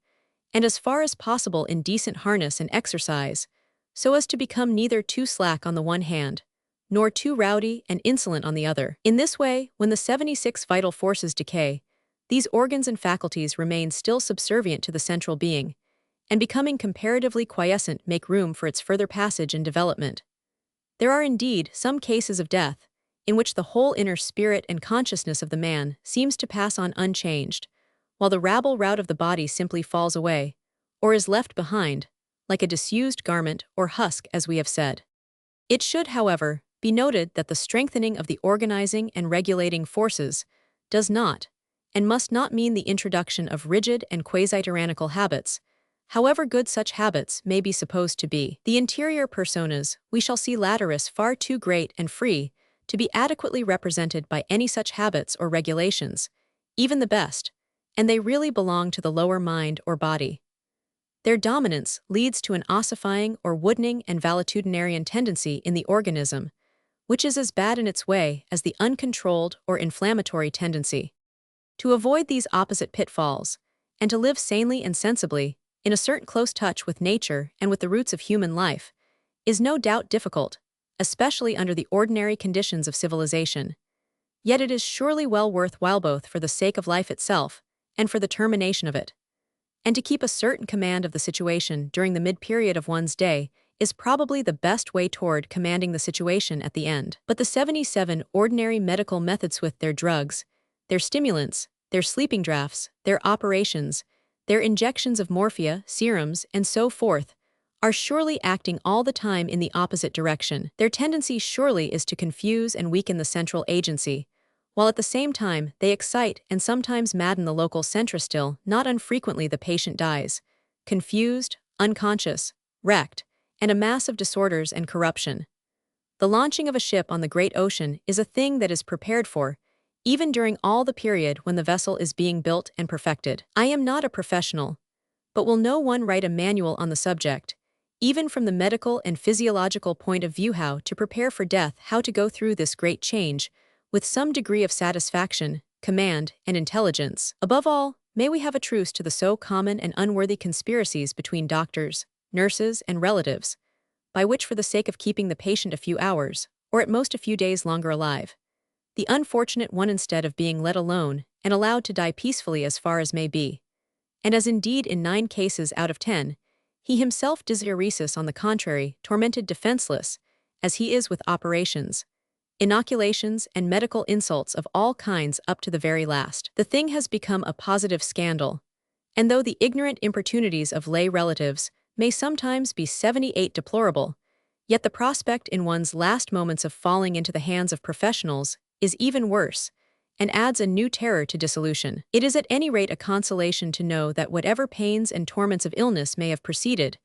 and as far as possible in decent harness and exercise, so as to become neither too slack on the one hand, nor too rowdy and insolent on the other. In this way, when the 76 vital forces decay, these organs and faculties remain still subservient to the central being, and becoming comparatively quiescent make room for its further passage and development. There are indeed some cases of death, in which the whole inner spirit and consciousness of the man seems to pass on unchanged, while the rabble-rout of the body simply falls away, or is left behind, like a disused garment or husk, as we have said. It should, however, be noted that the strengthening of the organizing and regulating forces does not, and must not mean the introduction of rigid and quasi-tyrannical habits, however good such habits may be supposed to be. The interior personas, we shall see laterus far too great and free to be adequately represented by any such habits or regulations, even the best, and they really belong to the lower mind or body. Their dominance leads to an ossifying or woodening and valetudinarian tendency in the organism, which is as bad in its way as the uncontrolled or inflammatory tendency. To avoid these opposite pitfalls, and to live sanely and sensibly, in a certain close touch with nature and with the roots of human life, is no doubt difficult, especially under the ordinary conditions of civilization. Yet it is surely well worth while, both for the sake of life itself and for the termination of it. And to keep a certain command of the situation during the mid-period of one's day is probably the best way toward commanding the situation at the end. But the 77 ordinary medical methods, with their drugs, their stimulants, their sleeping draughts, their operations, their injections of morphia, serums, and so forth, are surely acting all the time in the opposite direction. Their tendency surely is to confuse and weaken the central agency, while at the same time they excite and sometimes madden the local centra. Still, not unfrequently the patient dies, confused, unconscious, wrecked, and a mass of disorders and corruption. The launching of a ship on the great ocean is a thing that is prepared for, even during all the period when the vessel is being built and perfected. I am not a professional, but will no one write a manual on the subject, even from the medical and physiological point of view, how to prepare for death, how to go through this great change, with some degree of satisfaction, command, and intelligence. Above all, may we have a truce to the so common and unworthy conspiracies between doctors, nurses, and relatives, by which, for the sake of keeping the patient a few hours, or at most a few days longer alive, the unfortunate one, instead of being let alone and allowed to die peacefully as far as may be, and as indeed in 9 cases out of 10, he himself diseresis, on the contrary, tormented defenseless, as he is with operations, inoculations, and medical insults of all kinds up to the very last. The thing has become a positive scandal, and though the ignorant importunities of lay relatives may sometimes be 78 deplorable, yet the prospect in one's last moments of falling into the hands of professionals is even worse, and adds a new terror to dissolution. It is at any rate a consolation to know that whatever pains and torments of illness may have preceded,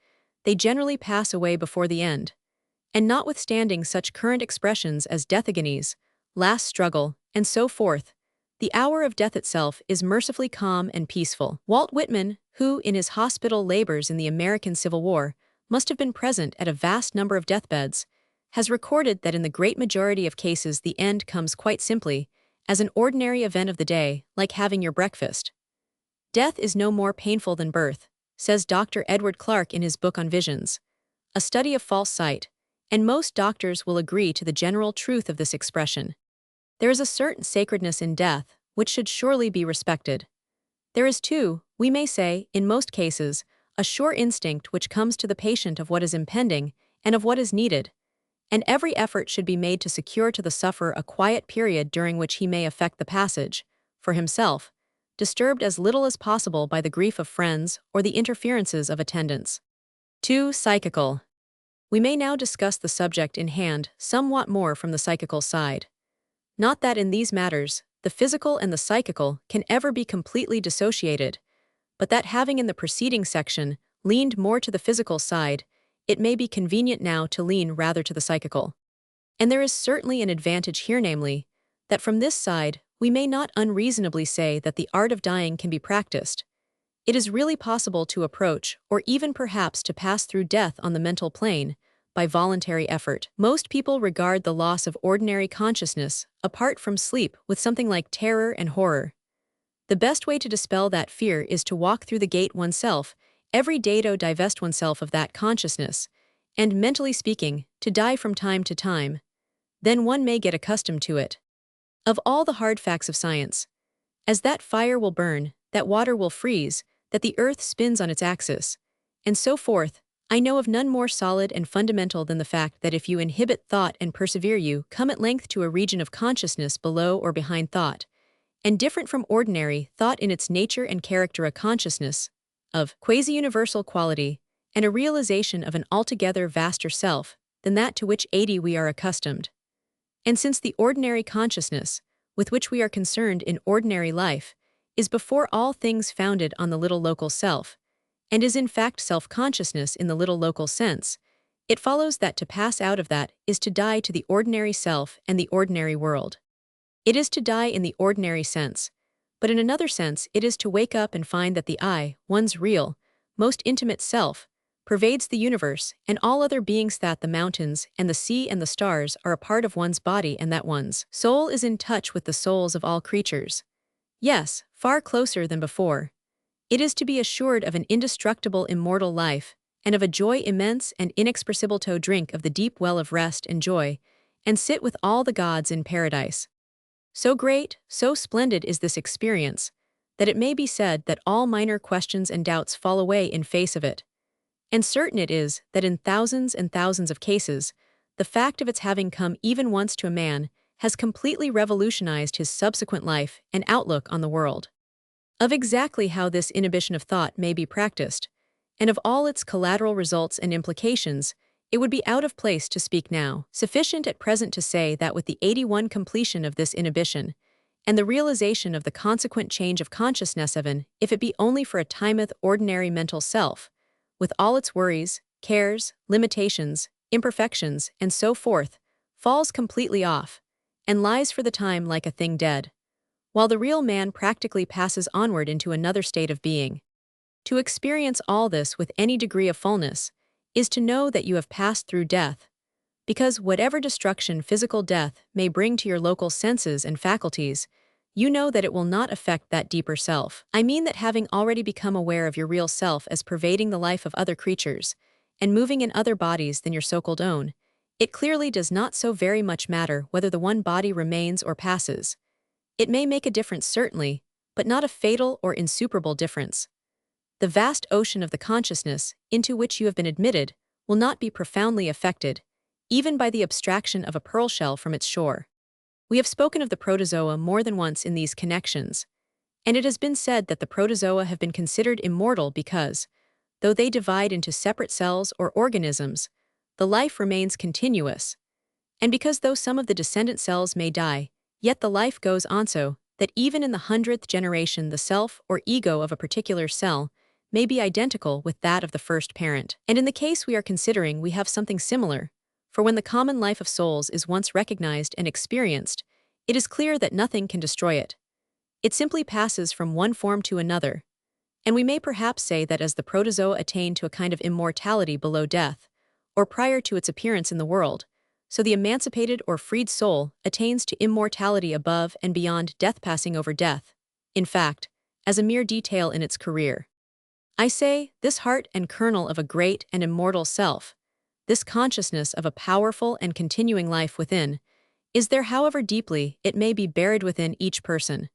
they generally pass away before the end, and notwithstanding such current expressions as death agonies, last struggle, and so forth, the hour of death itself is mercifully calm and peaceful. Walt Whitman, who, in his hospital labors in the American Civil War, must have been present at a vast number of deathbeds, has recorded that in the great majority of cases the end comes quite simply, as an ordinary event of the day, like having your breakfast. Death is no more painful than birth, says Dr. Edward Clark in his book on visions, a study of false sight, and most doctors will agree to the general truth of this expression. There is a certain sacredness in death, which should surely be respected. There is too, we may say, in most cases, a sure instinct which comes to the patient of what is impending and of what is needed, and every effort should be made to secure to the sufferer a quiet period during which he may effect the passage, for himself, disturbed as little as possible by the grief of friends or the interferences of attendants. 2. Psychical. We may now discuss the subject in hand somewhat more from the psychical side. Not that in these matters, the physical and the psychical can ever be completely dissociated, but that having in the preceding section leaned more to the physical side, it may be convenient now to lean rather to the psychical. And there is certainly an advantage here, namely, that from this side we may not unreasonably say that the art of dying can be practiced. It is really possible to approach, or even perhaps to pass through death on the mental plane, by voluntary effort. Most people regard the loss of ordinary consciousness, apart from sleep, with something like terror and horror. The best way to dispel that fear is to walk through the gate oneself, every day to divest oneself of that consciousness, and, mentally speaking, to die from time to time. Then one may get accustomed to it. Of all the hard facts of science, as that fire will burn, that water will freeze, that the earth spins on its axis, and so forth, I know of none more solid and fundamental than the fact that if you inhibit thought and persevere you come at length to a region of consciousness below or behind thought, and different from ordinary thought in its nature and character, a consciousness of quasi-universal quality, and a realization of an altogether vaster self than that to which we are accustomed. And since the ordinary consciousness, with which we are concerned in ordinary life, is before all things founded on the little local self, and is in fact self-consciousness in the little local sense, it follows that to pass out of that is to die to the ordinary self and the ordinary world. It is to die in the ordinary sense, but in another sense it is to wake up and find that the I, one's real, most intimate self, pervades the universe and all other beings, that the mountains and the sea and the stars are a part of one's body, and that one's soul is in touch with the souls of all creatures. Yes, far closer than before. It is to be assured of an indestructible immortal life, and of a joy immense and inexpressible, to drink of the deep well of rest and joy, and sit with all the gods in paradise. So great, so splendid is this experience, that it may be said that all minor questions and doubts fall away in face of it. And certain it is that in thousands and thousands of cases, the fact of its having come even once to a man has completely revolutionized his subsequent life and outlook on the world. Of exactly how this inhibition of thought may be practiced, and of all its collateral results and implications, it would be out of place to speak now. Sufficient at present to say that with the 81 completion of this inhibition, and the realization of the consequent change of consciousness, even if it be only for a timeth, ordinary mental self, with all its worries, cares, limitations, imperfections, and so forth, falls completely off, and lies for the time like a thing dead, while the real man practically passes onward into another state of being. To experience all this with any degree of fullness is to know that you have passed through death, because whatever destruction physical death may bring to your local senses and faculties, you know that it will not affect that deeper self. I mean that having already become aware of your real self as pervading the life of other creatures, and moving in other bodies than your so-called own, it clearly does not so very much matter whether the one body remains or passes. It may make a difference certainly, but not a fatal or insuperable difference. The vast ocean of the consciousness into which you have been admitted will not be profoundly affected, even by the abstraction of a pearl shell from its shore. We have spoken of the protozoa more than once in these connections, and it has been said that the protozoa have been considered immortal because, though they divide into separate cells or organisms, the life remains continuous, and because though some of the descendant cells may die, yet the life goes on, so that even in the 100th generation the self or ego of a particular cell may be identical with that of the first parent. And in the case we are considering we have something similar, for when the common life of souls is once recognized and experienced, it is clear that nothing can destroy it. It simply passes from one form to another, and we may perhaps say that as the protozoa attained to a kind of immortality below death, or prior to its appearance in the world, so the emancipated or freed soul attains to immortality above and beyond death, passing over death, in fact, as a mere detail in its career. I say, this heart and kernel of a great and immortal self, this consciousness of a powerful and continuing life within, is there however deeply it may be buried within each person,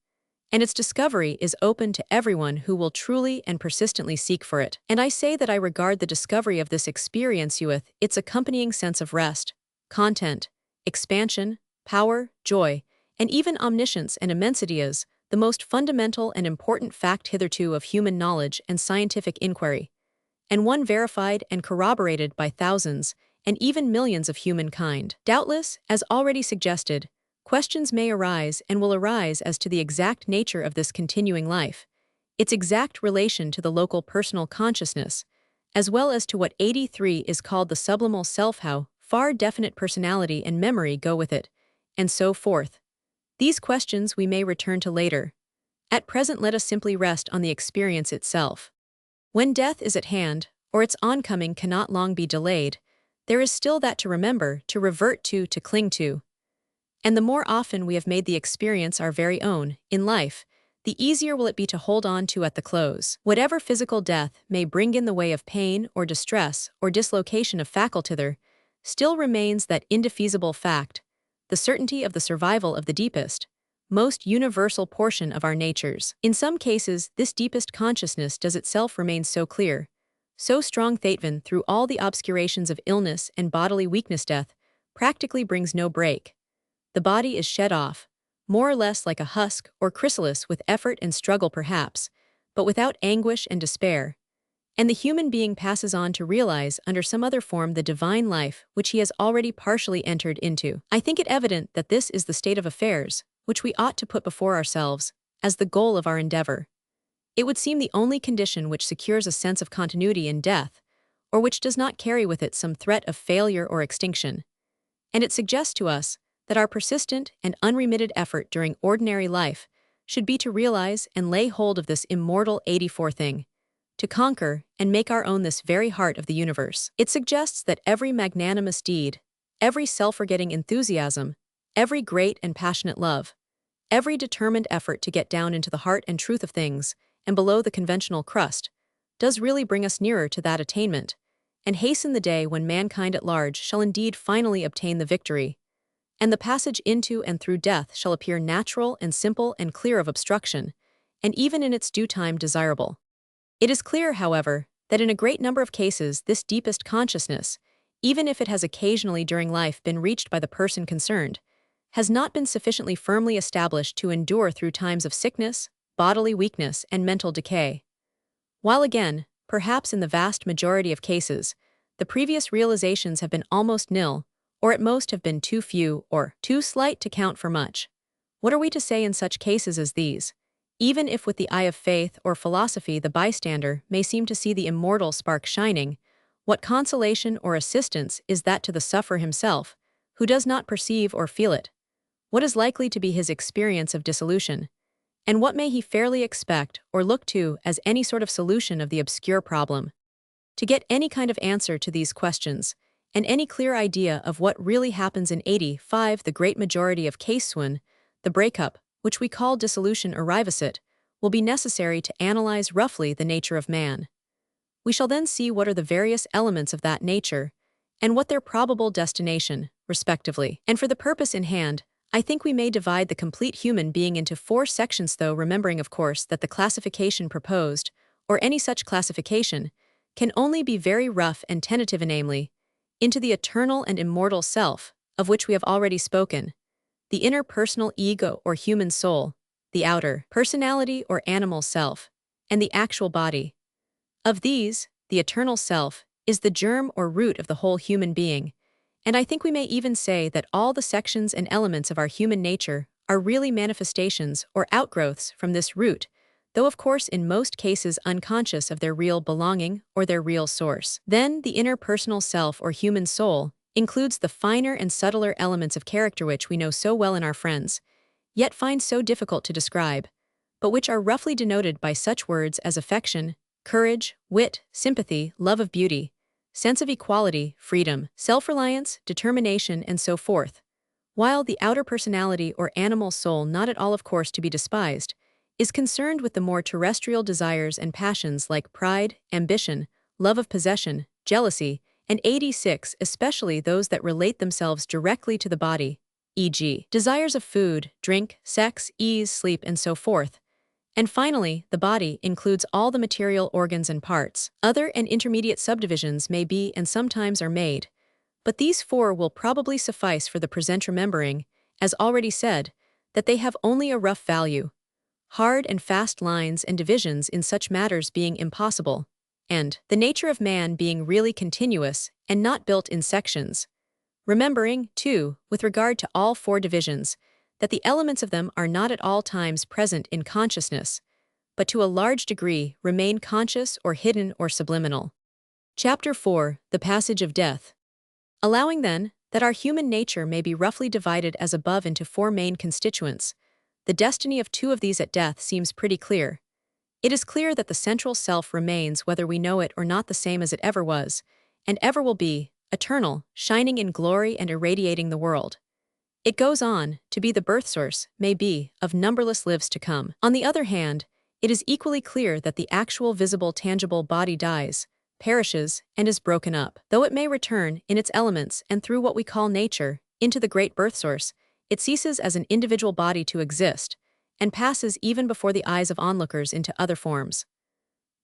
and its discovery is open to everyone who will truly and persistently seek for it. And I say that I regard the discovery of this experience with its accompanying sense of rest, content, expansion, power, joy, and even omniscience and immensity as the most fundamental and important fact hitherto of human knowledge and scientific inquiry, and one verified and corroborated by thousands and even millions of humankind. Doubtless, as already suggested, questions may arise and will arise as to the exact nature of this continuing life, its exact relation to the local personal consciousness, as well as to what 83 is called the subliminal self, how far definite personality and memory go with it, and so forth. These questions we may return to later. At present let us simply rest on the experience itself. When death is at hand, or its oncoming cannot long be delayed, there is still that to remember, to revert to cling to. And the more often we have made the experience our very own, in life, the easier will it be to hold on to at the close. Whatever physical death may bring in the way of pain or distress or dislocation of faculty, there still remains that indefeasible fact, the certainty of the survival of the deepest, most universal portion of our natures. In some cases, this deepest consciousness does itself remain so clear, so strong that even through all the obscurations of illness and bodily weakness, death practically brings no break. The body is shed off, more or less like a husk or chrysalis, with effort and struggle perhaps, but without anguish and despair, and the human being passes on to realize under some other form the divine life which he has already partially entered into. I think it evident that this is the state of affairs which we ought to put before ourselves as the goal of our endeavor. It would seem the only condition which secures a sense of continuity in death, or which does not carry with it some threat of failure or extinction. And it suggests to us that our persistent and unremitted effort during ordinary life should be to realize and lay hold of this immortal 84 thing, to conquer and make our own this very heart of the universe. It suggests that every magnanimous deed, every self-forgetting enthusiasm, every great and passionate love, every determined effort to get down into the heart and truth of things and below the conventional crust, does really bring us nearer to that attainment, and hasten the day when mankind at large shall indeed finally obtain the victory, and the passage into and through death shall appear natural and simple and clear of obstruction, and even in its due time desirable. It is clear, however, that in a great number of cases this deepest consciousness, even if it has occasionally during life been reached by the person concerned, has not been sufficiently firmly established to endure through times of sickness, bodily weakness, and mental decay. While again, perhaps in the vast majority of cases, the previous realizations have been almost nil, or at most have been too few or too slight to count for much. What are we to say in such cases as these? Even if with the eye of faith or philosophy the bystander may seem to see the immortal spark shining, what consolation or assistance is that to the sufferer himself, who does not perceive or feel it? What is likely to be his experience of dissolution? And what may he fairly expect or look to as any sort of solution of the obscure problem? To get any kind of answer to these questions, and any clear idea of what really happens in 85, the great majority of cases when the breakup, which we call dissolution or rivacit, will be necessary to analyze roughly the nature of man. We shall then see what are the various elements of that nature, and what their probable destination, respectively. And for the purpose in hand, I think we may divide the complete human being into 4 sections, though remembering of course that the classification proposed, or any such classification, can only be very rough and tentative, namely, into the eternal and immortal self, of which we have already spoken, the inner personal ego or human soul, the outer personality or animal self, and the actual body. Of these, the eternal self is the germ or root of the whole human being, and I think we may even say that all the sections and elements of our human nature are really manifestations or outgrowths from this root, though of course in most cases unconscious of their real belonging or their real source. Then the inner personal self or human soul includes the finer and subtler elements of character which we know so well in our friends, yet find so difficult to describe, but which are roughly denoted by such words as affection, courage, wit, sympathy, love of beauty, sense of equality, freedom, self-reliance, determination, and so forth, while the outer personality or animal soul, not at all of course to be despised, is concerned with the more terrestrial desires and passions like pride, ambition, love of possession, jealousy, and 86, especially those that relate themselves directly to the body, e.g., desires of food, drink, sex, ease, sleep, and so forth. And finally, the body includes all the material organs and parts. Other and intermediate subdivisions may be and sometimes are made, but these four will probably suffice for the present, remembering, as already said, that they have only a rough value, hard and fast lines and divisions in such matters being impossible, and the nature of man being really continuous and not built in sections. Remembering, too, with regard to all four divisions, that the elements of them are not at all times present in consciousness, but to a large degree remain conscious or hidden or subliminal. Chapter 4: The Passage of Death. Allowing, then, that our human nature may be roughly divided as above into four main constituents, the destiny of two of these at death seems pretty clear. It is clear that the central self remains, whether we know it or not, the same as it ever was, and ever will be, eternal, shining in glory and irradiating the world. It goes on to be the birth source, may be, of numberless lives to come. On the other hand, it is equally clear that the actual visible tangible body dies, perishes, and is broken up. Though it may return, in its elements and through what we call nature, into the great birth source, it ceases as an individual body to exist, and passes even before the eyes of onlookers into other forms.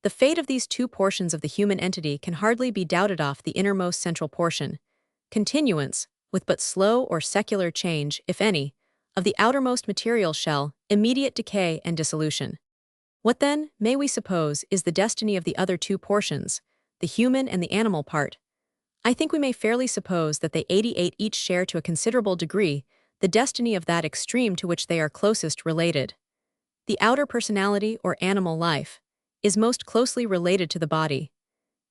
The fate of these two portions of the human entity can hardly be doubted off the innermost central portion, continuance, with but slow or secular change, if any, of the outermost material shell, immediate decay and dissolution. What then, may we suppose, is the destiny of the other two portions, the human and the animal part? I think we may fairly suppose that they 88 each share to a considerable degree the destiny of that extreme to which they are closest related. The outer personality, or animal life, is most closely related to the body.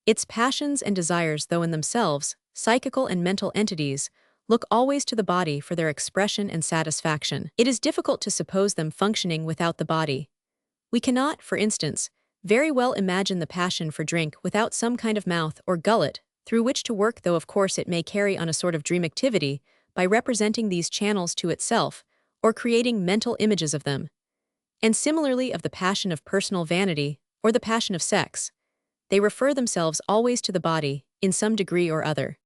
Its passions and desires, though in themselves psychical and mental entities, look always to the body for their expression and satisfaction. It is difficult to suppose them functioning without the body. We cannot, for instance, very well imagine the passion for drink without some kind of mouth or gullet through which to work, though of course it may carry on a sort of dream activity by representing these channels to itself or creating mental images of them. And similarly of the passion of personal vanity or the passion of sex. They refer themselves always to the body, in some degree or other.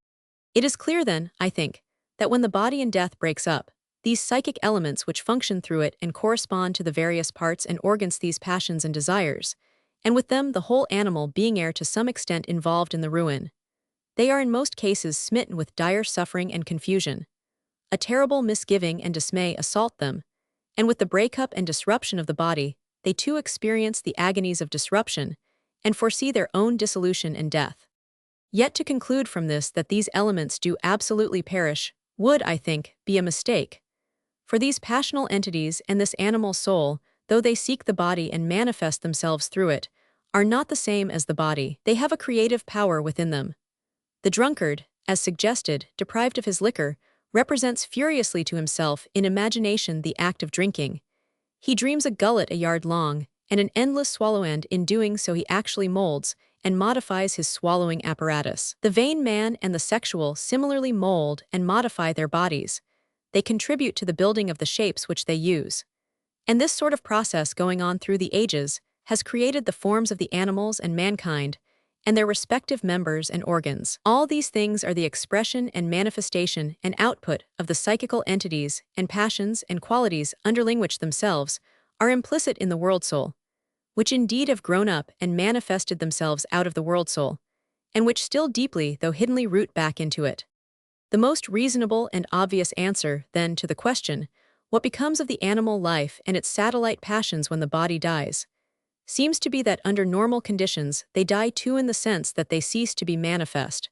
It is clear then, I think, that when the body in death breaks up, these psychic elements which function through it and correspond to the various parts and organs, these passions and desires, and with them the whole animal being to some extent involved in the ruin, they are in most cases smitten with dire suffering and confusion. A terrible misgiving and dismay assault them, and with the breakup and disruption of the body, they too experience the agonies of disruption, and foresee their own dissolution and death. Yet to conclude from this that these elements do absolutely perish would, I think, be a mistake. For these passional entities and this animal soul, though they seek the body and manifest themselves through it, are not the same as the body. They have a creative power within them. The drunkard, as suggested, deprived of his liquor, represents furiously to himself in imagination the act of drinking. He dreams a gullet a yard long, and an endless swallow, and in doing so he actually molds and modifies his swallowing apparatus. The vain man and the sexual similarly mold and modify their bodies. They contribute to the building of the shapes which they use. And this sort of process, going on through the ages, has created the forms of the animals and mankind, and their respective members and organs. All these things are the expression and manifestation and output of the psychical entities and passions and qualities underlying which themselves are implicit in the world soul, which indeed have grown up and manifested themselves out of the world soul, and which still deeply though hiddenly root back into it. The most reasonable and obvious answer, then, to the question, what becomes of the animal life and its satellite passions when the body dies, seems to be that under normal conditions they die too, in the sense that they cease to be manifest.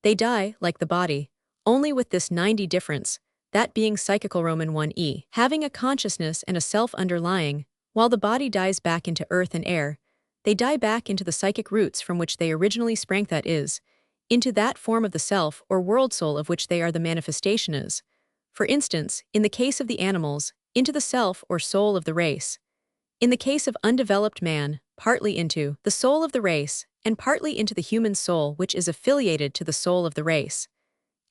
They die, like the body, only with this 90 difference, that being psychical Roman 1e, having a consciousness and a self underlying, while the body dies back into earth and air, they die back into the psychic roots from which they originally sprang, that is, into that form of the self or world soul of which they are the manifestation is. For instance, in the case of the animals, into the self or soul of the race. In the case of undeveloped man, partly into the soul of the race, and partly into the human soul which is affiliated to the soul of the race.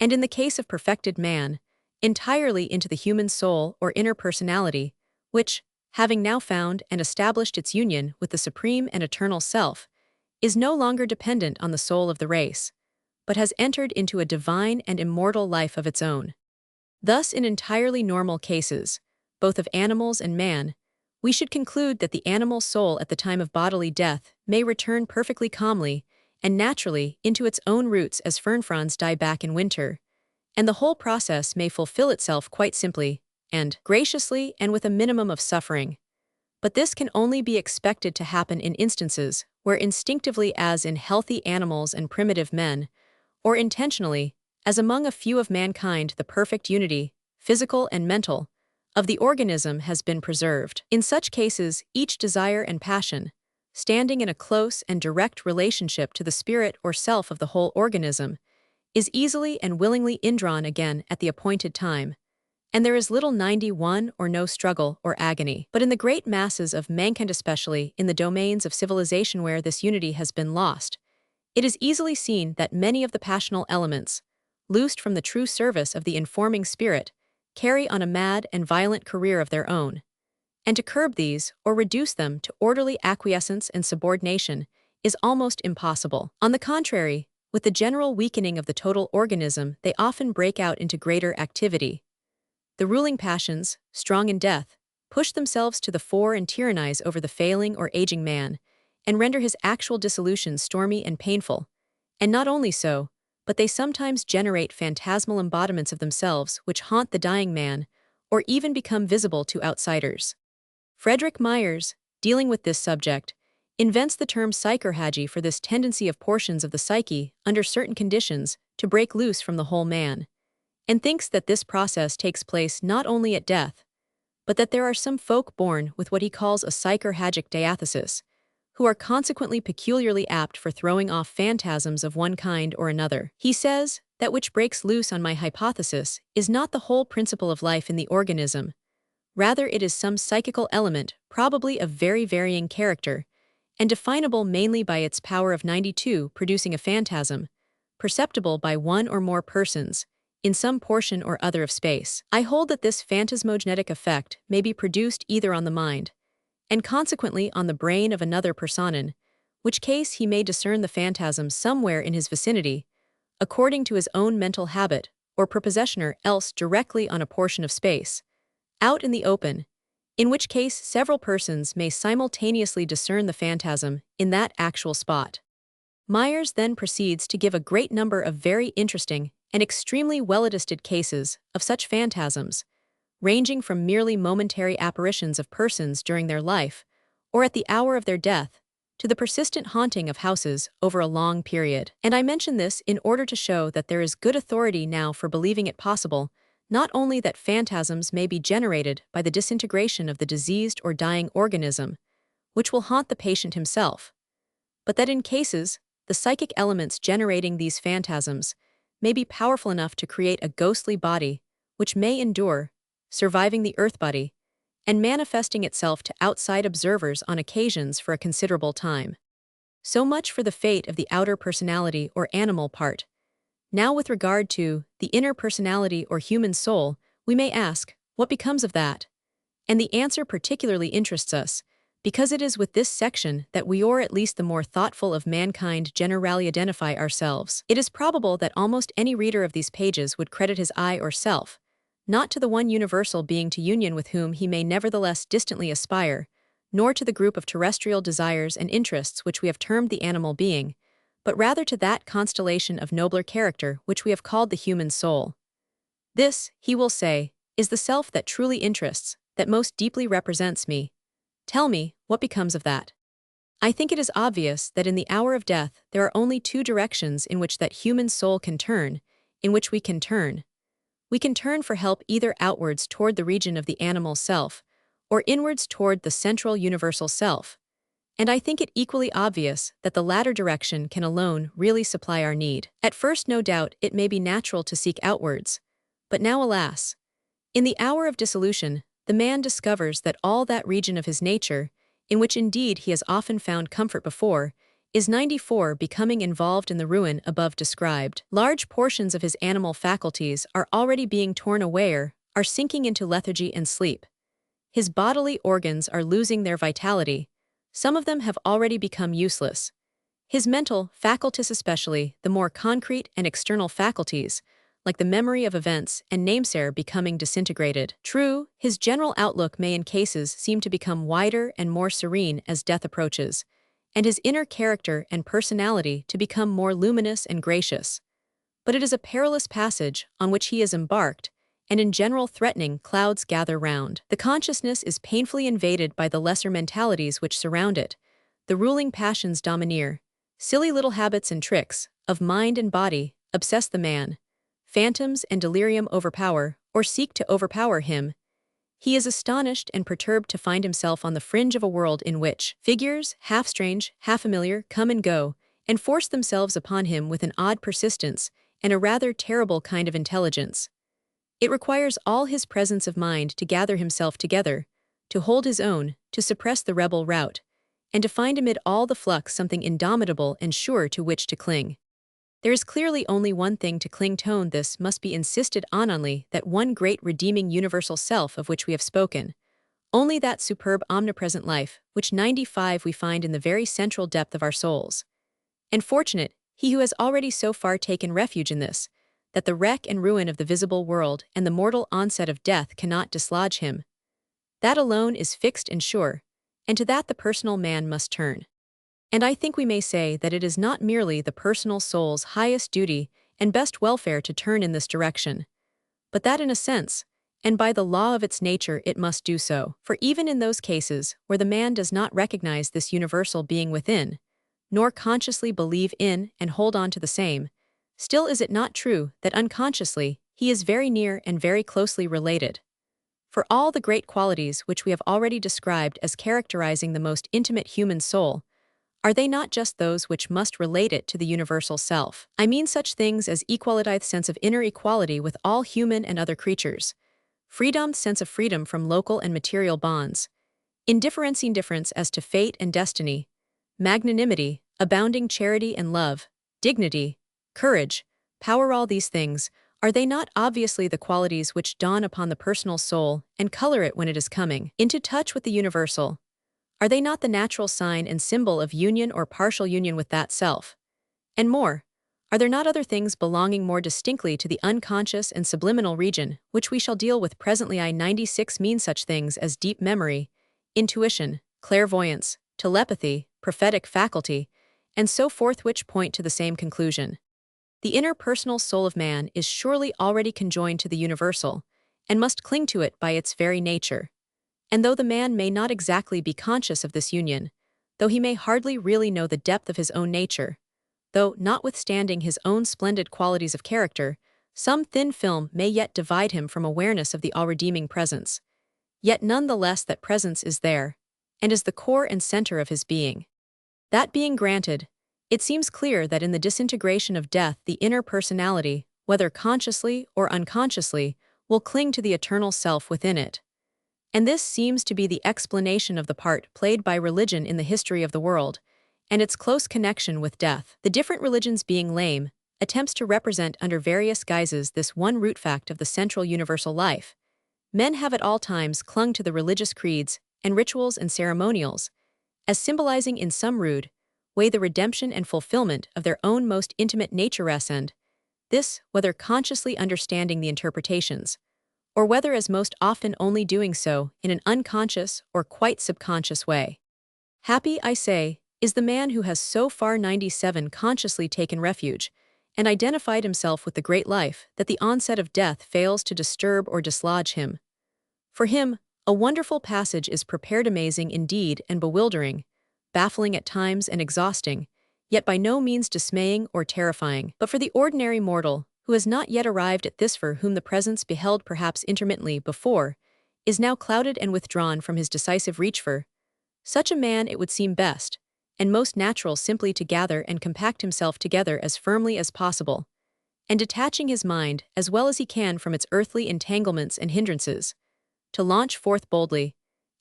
And in the case of perfected man, entirely into the human soul or inner personality, which, having now found and established its union with the supreme and eternal self, is no longer dependent on the soul of the race, but has entered into a divine and immortal life of its own. Thus, in entirely normal cases, both of animals and man, we should conclude that the animal soul at the time of bodily death may return perfectly calmly and naturally into its own roots as fern fronds die back in winter, and the whole process may fulfill itself quite simply and graciously and with a minimum of suffering. But this can only be expected to happen in instances where instinctively, as in healthy animals and primitive men, or intentionally, as among a few of mankind, the perfect unity, physical and mental, of the organism has been preserved. In such cases, each desire and passion, standing in a close and direct relationship to the spirit or self of the whole organism, is easily and willingly indrawn again at the appointed time, and there is little 91 or no struggle or agony. But in the great masses of mankind, especially in the domains of civilization where this unity has been lost, it is easily seen that many of the passional elements, loosed from the true service of the informing spirit, carry on a mad and violent career of their own. And to curb these, or reduce them to orderly acquiescence and subordination, is almost impossible. On the contrary, with the general weakening of the total organism, they often break out into greater activity. The ruling passions, strong in death, push themselves to the fore and tyrannize over the failing or aging man, and render his actual dissolution stormy and painful. And not only so, but they sometimes generate phantasmal embodiments of themselves which haunt the dying man, or even become visible to outsiders. Frederick Myers, dealing with this subject, invents the term psychorhagy for this tendency of portions of the psyche, under certain conditions, to break loose from the whole man, and thinks that this process takes place not only at death, but that there are some folk born with what he calls a psychorhagic diathesis, who are consequently peculiarly apt for throwing off phantasms of one kind or another. He says, that which breaks loose on my hypothesis is not the whole principle of life in the organism, rather it is some psychical element, probably of very varying character, and definable mainly by its power of 92 producing a phantasm, perceptible by one or more persons, in some portion or other of space. I hold that this phantasmogenetic effect may be produced either on the mind, and consequently on the brain of another personen, which case he may discern the phantasm somewhere in his vicinity, according to his own mental habit, or prepossessioner else directly on a portion of space, out in the open, in which case several persons may simultaneously discern the phantasm in that actual spot. Myers then proceeds to give a great number of very interesting and extremely well-attested cases of such phantasms, ranging from merely momentary apparitions of persons during their life, or at the hour of their death, to the persistent haunting of houses over a long period. And I mention this in order to show that there is good authority now for believing it possible, not only that phantasms may be generated by the disintegration of the diseased or dying organism, which will haunt the patient himself, but that in cases, the psychic elements generating these phantasms may be powerful enough to create a ghostly body, which may endure, surviving the earth body, and manifesting itself to outside observers on occasions for a considerable time. So much for the fate of the outer personality or animal part. Now with regard to the inner personality or human soul, we may ask, what becomes of that? And the answer particularly interests us, because it is with this section that we, or at least the more thoughtful of mankind, generally identify ourselves. It is probable that almost any reader of these pages would credit his I or self, not to the one universal being to union with whom he may nevertheless distantly aspire, nor to the group of terrestrial desires and interests which we have termed the animal being, but rather to that constellation of nobler character which we have called the human soul. This, he will say, is the self that truly interests, that most deeply represents me. Tell me, what becomes of that? I think it is obvious that in the hour of death there are only two directions in which that human soul can turn, in which we can turn. We can turn for help either outwards toward the region of the animal self, or inwards toward the central universal self, and I think it equally obvious that the latter direction can alone really supply our need. At first, no doubt, it may be natural to seek outwards, but now, alas, in the hour of dissolution, the man discovers that all that region of his nature, in which indeed he has often found comfort before, is 94 becoming involved in the ruin above described. Large portions of his animal faculties are already being torn away or are sinking into lethargy and sleep. His bodily organs are losing their vitality. Some of them have already become useless. His mental faculties, especially the more concrete and external faculties, like the memory of events and namesare becoming disintegrated. True, his general outlook may in cases seem to become wider and more serene as death approaches, and his inner character and personality to become more luminous and gracious. But it is a perilous passage on which he is embarked, and in general threatening clouds gather round. The consciousness is painfully invaded by the lesser mentalities which surround it. The ruling passions domineer. Silly little habits and tricks, of mind and body, obsess the man. Phantoms and delirium overpower, or seek to overpower him. He is astonished and perturbed to find himself on the fringe of a world in which figures, half strange, half familiar, come and go, and force themselves upon him with an odd persistence and a rather terrible kind of intelligence. It requires all his presence of mind to gather himself together, to hold his own, to suppress the rebel rout, and to find amid all the flux something indomitable and sure to which to cling. There is clearly only one thing to cling to. This must be insisted on, only that one great redeeming universal self of which we have spoken, only that superb omnipresent life, which 95 we find in the very central depth of our souls. And fortunate he who has already so far taken refuge in this, that the wreck and ruin of the visible world and the mortal onset of death cannot dislodge him. That alone is fixed and sure, and to that the personal man must turn. And I think we may say that it is not merely the personal soul's highest duty and best welfare to turn in this direction, but that in a sense, and by the law of its nature it must do so. For even in those cases where the man does not recognize this universal being within, nor consciously believe in and hold on to the same, still is it not true that unconsciously he is very near and very closely related? For all the great qualities which we have already described as characterizing the most intimate human soul, are they not just those which must relate it to the universal self? I mean such things as equality, sense of inner equality with all human and other creatures, freedom, sense of freedom from local and material bonds, indifference as to fate and destiny, magnanimity, abounding charity and love, dignity, courage, power. All these things, are they not obviously the qualities which dawn upon the personal soul and color it when it is coming into touch with the universal? Are they not the natural sign and symbol of union or partial union with that self? And more, are there not other things belonging more distinctly to the unconscious and subliminal region, which we shall deal with presently? I 96 mean such things as deep memory, intuition, clairvoyance, telepathy, prophetic faculty, and so forth, which point to the same conclusion. The inner personal soul of man is surely already conjoined to the universal, and must cling to it by its very nature. And though the man may not exactly be conscious of this union, though he may hardly really know the depth of his own nature, though, notwithstanding his own splendid qualities of character, some thin film may yet divide him from awareness of the all-redeeming presence, yet none the less that presence is there, and is the core and center of his being. That being granted, it seems clear that in the disintegration of death the inner personality, whether consciously or unconsciously, will cling to the eternal self within it. And this seems to be the explanation of the part played by religion in the history of the world, and its close connection with death. The different religions, being lame, attempts to represent under various guises this one root fact of the central universal life. Men have at all times clung to the religious creeds and rituals and ceremonials, as symbolizing in some rude way the redemption and fulfillment of their own most intimate natures, and this, whether consciously understanding the interpretations, or whether as most often only doing so in an unconscious or quite subconscious way. Happy, I say, is the man who has so far 97 consciously taken refuge and identified himself with the great life that the onset of death fails to disturb or dislodge him. For him, a wonderful passage is prepared, amazing indeed and bewildering, baffling at times and exhausting, yet by no means dismaying or terrifying. But for the ordinary mortal, who has not yet arrived at this, for whom the presence beheld perhaps intermittently before, is now clouded and withdrawn from his decisive reach, for such a man it would seem best, and most natural, simply to gather and compact himself together as firmly as possible, and detaching his mind as well as he can from its earthly entanglements and hindrances, to launch forth boldly,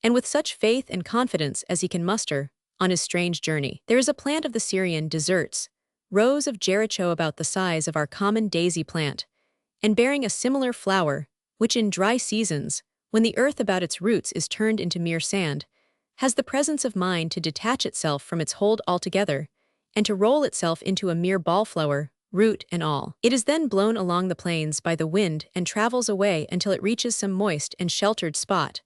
and with such faith and confidence as he can muster, on his strange journey. There is a plant of the Syrian deserts, rows of Jericho about the size of our common daisy plant, and bearing a similar flower, which in dry seasons, when the earth about its roots is turned into mere sand, has the presence of mind to detach itself from its hold altogether, and to roll itself into a mere ballflower, root and all. It is then blown along the plains by the wind and travels away until it reaches some moist and sheltered spot,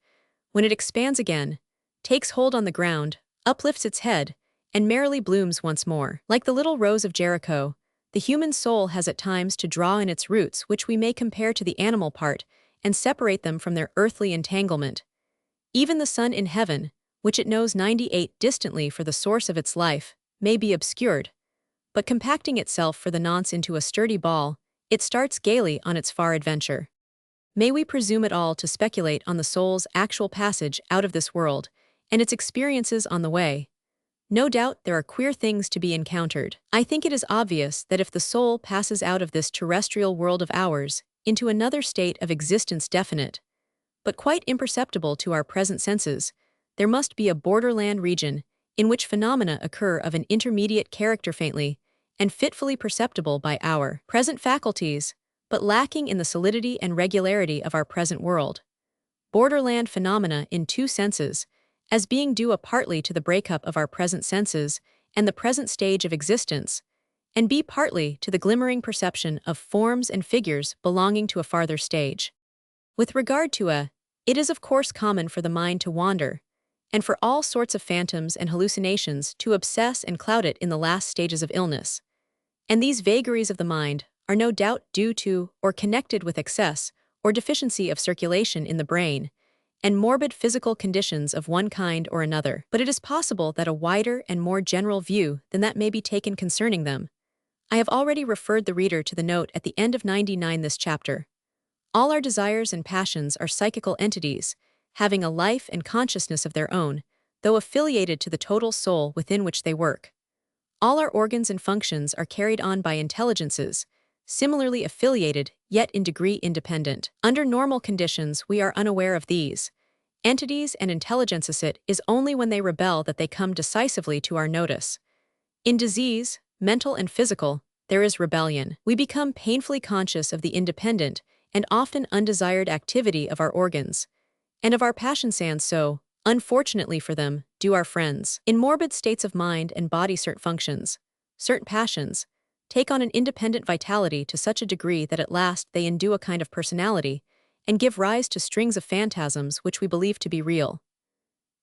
when it expands again, takes hold on the ground, uplifts its head, and merrily blooms once more. Like the little rose of Jericho, the human soul has at times to draw in its roots, which we may compare to the animal part, and separate them from their earthly entanglement. Even the sun in heaven, which it knows 98 distantly for the source of its life, may be obscured, but compacting itself for the nonce into a sturdy ball, it starts gaily on its far adventure. May we presume at all to speculate on the soul's actual passage out of this world, and its experiences on the way. No doubt there are queer things to be encountered. I think it is obvious that if the soul passes out of this terrestrial world of ours into another state of existence definite, but quite imperceptible to our present senses, there must be a borderland region in which phenomena occur of an intermediate character faintly and fitfully perceptible by our present faculties, but lacking in the solidity and regularity of our present world. Borderland phenomena in two senses, as being due partly to the breakup of our present senses and the present stage of existence, and b partly to the glimmering perception of forms and figures belonging to a farther stage. With regard to it is of course common for the mind to wander, and for all sorts of phantoms and hallucinations to obsess and cloud it in the last stages of illness. And these vagaries of the mind are no doubt due to or connected with excess or deficiency of circulation in the brain, and morbid physical conditions of one kind or another. But it is possible that a wider and more general view than that may be taken concerning them. I have already referred the reader to the note at the end of 99 this chapter. All our desires and passions are psychical entities, having a life and consciousness of their own, though affiliated to the total soul within which they work. All our organs and functions are carried on by intelligences, similarly affiliated, yet in degree independent. Under normal conditions, we are unaware of these entities, and intelligences. It is only when they rebel that they come decisively to our notice. In disease, mental and physical, there is rebellion. We become painfully conscious of the independent and often undesired activity of our organs, and of our passions, and so, unfortunately for them, do our friends. In morbid states of mind and body, certain functions, certain passions, take on an independent vitality to such a degree that at last they endue a kind of personality, and give rise to strings of phantasms which we believe to be real.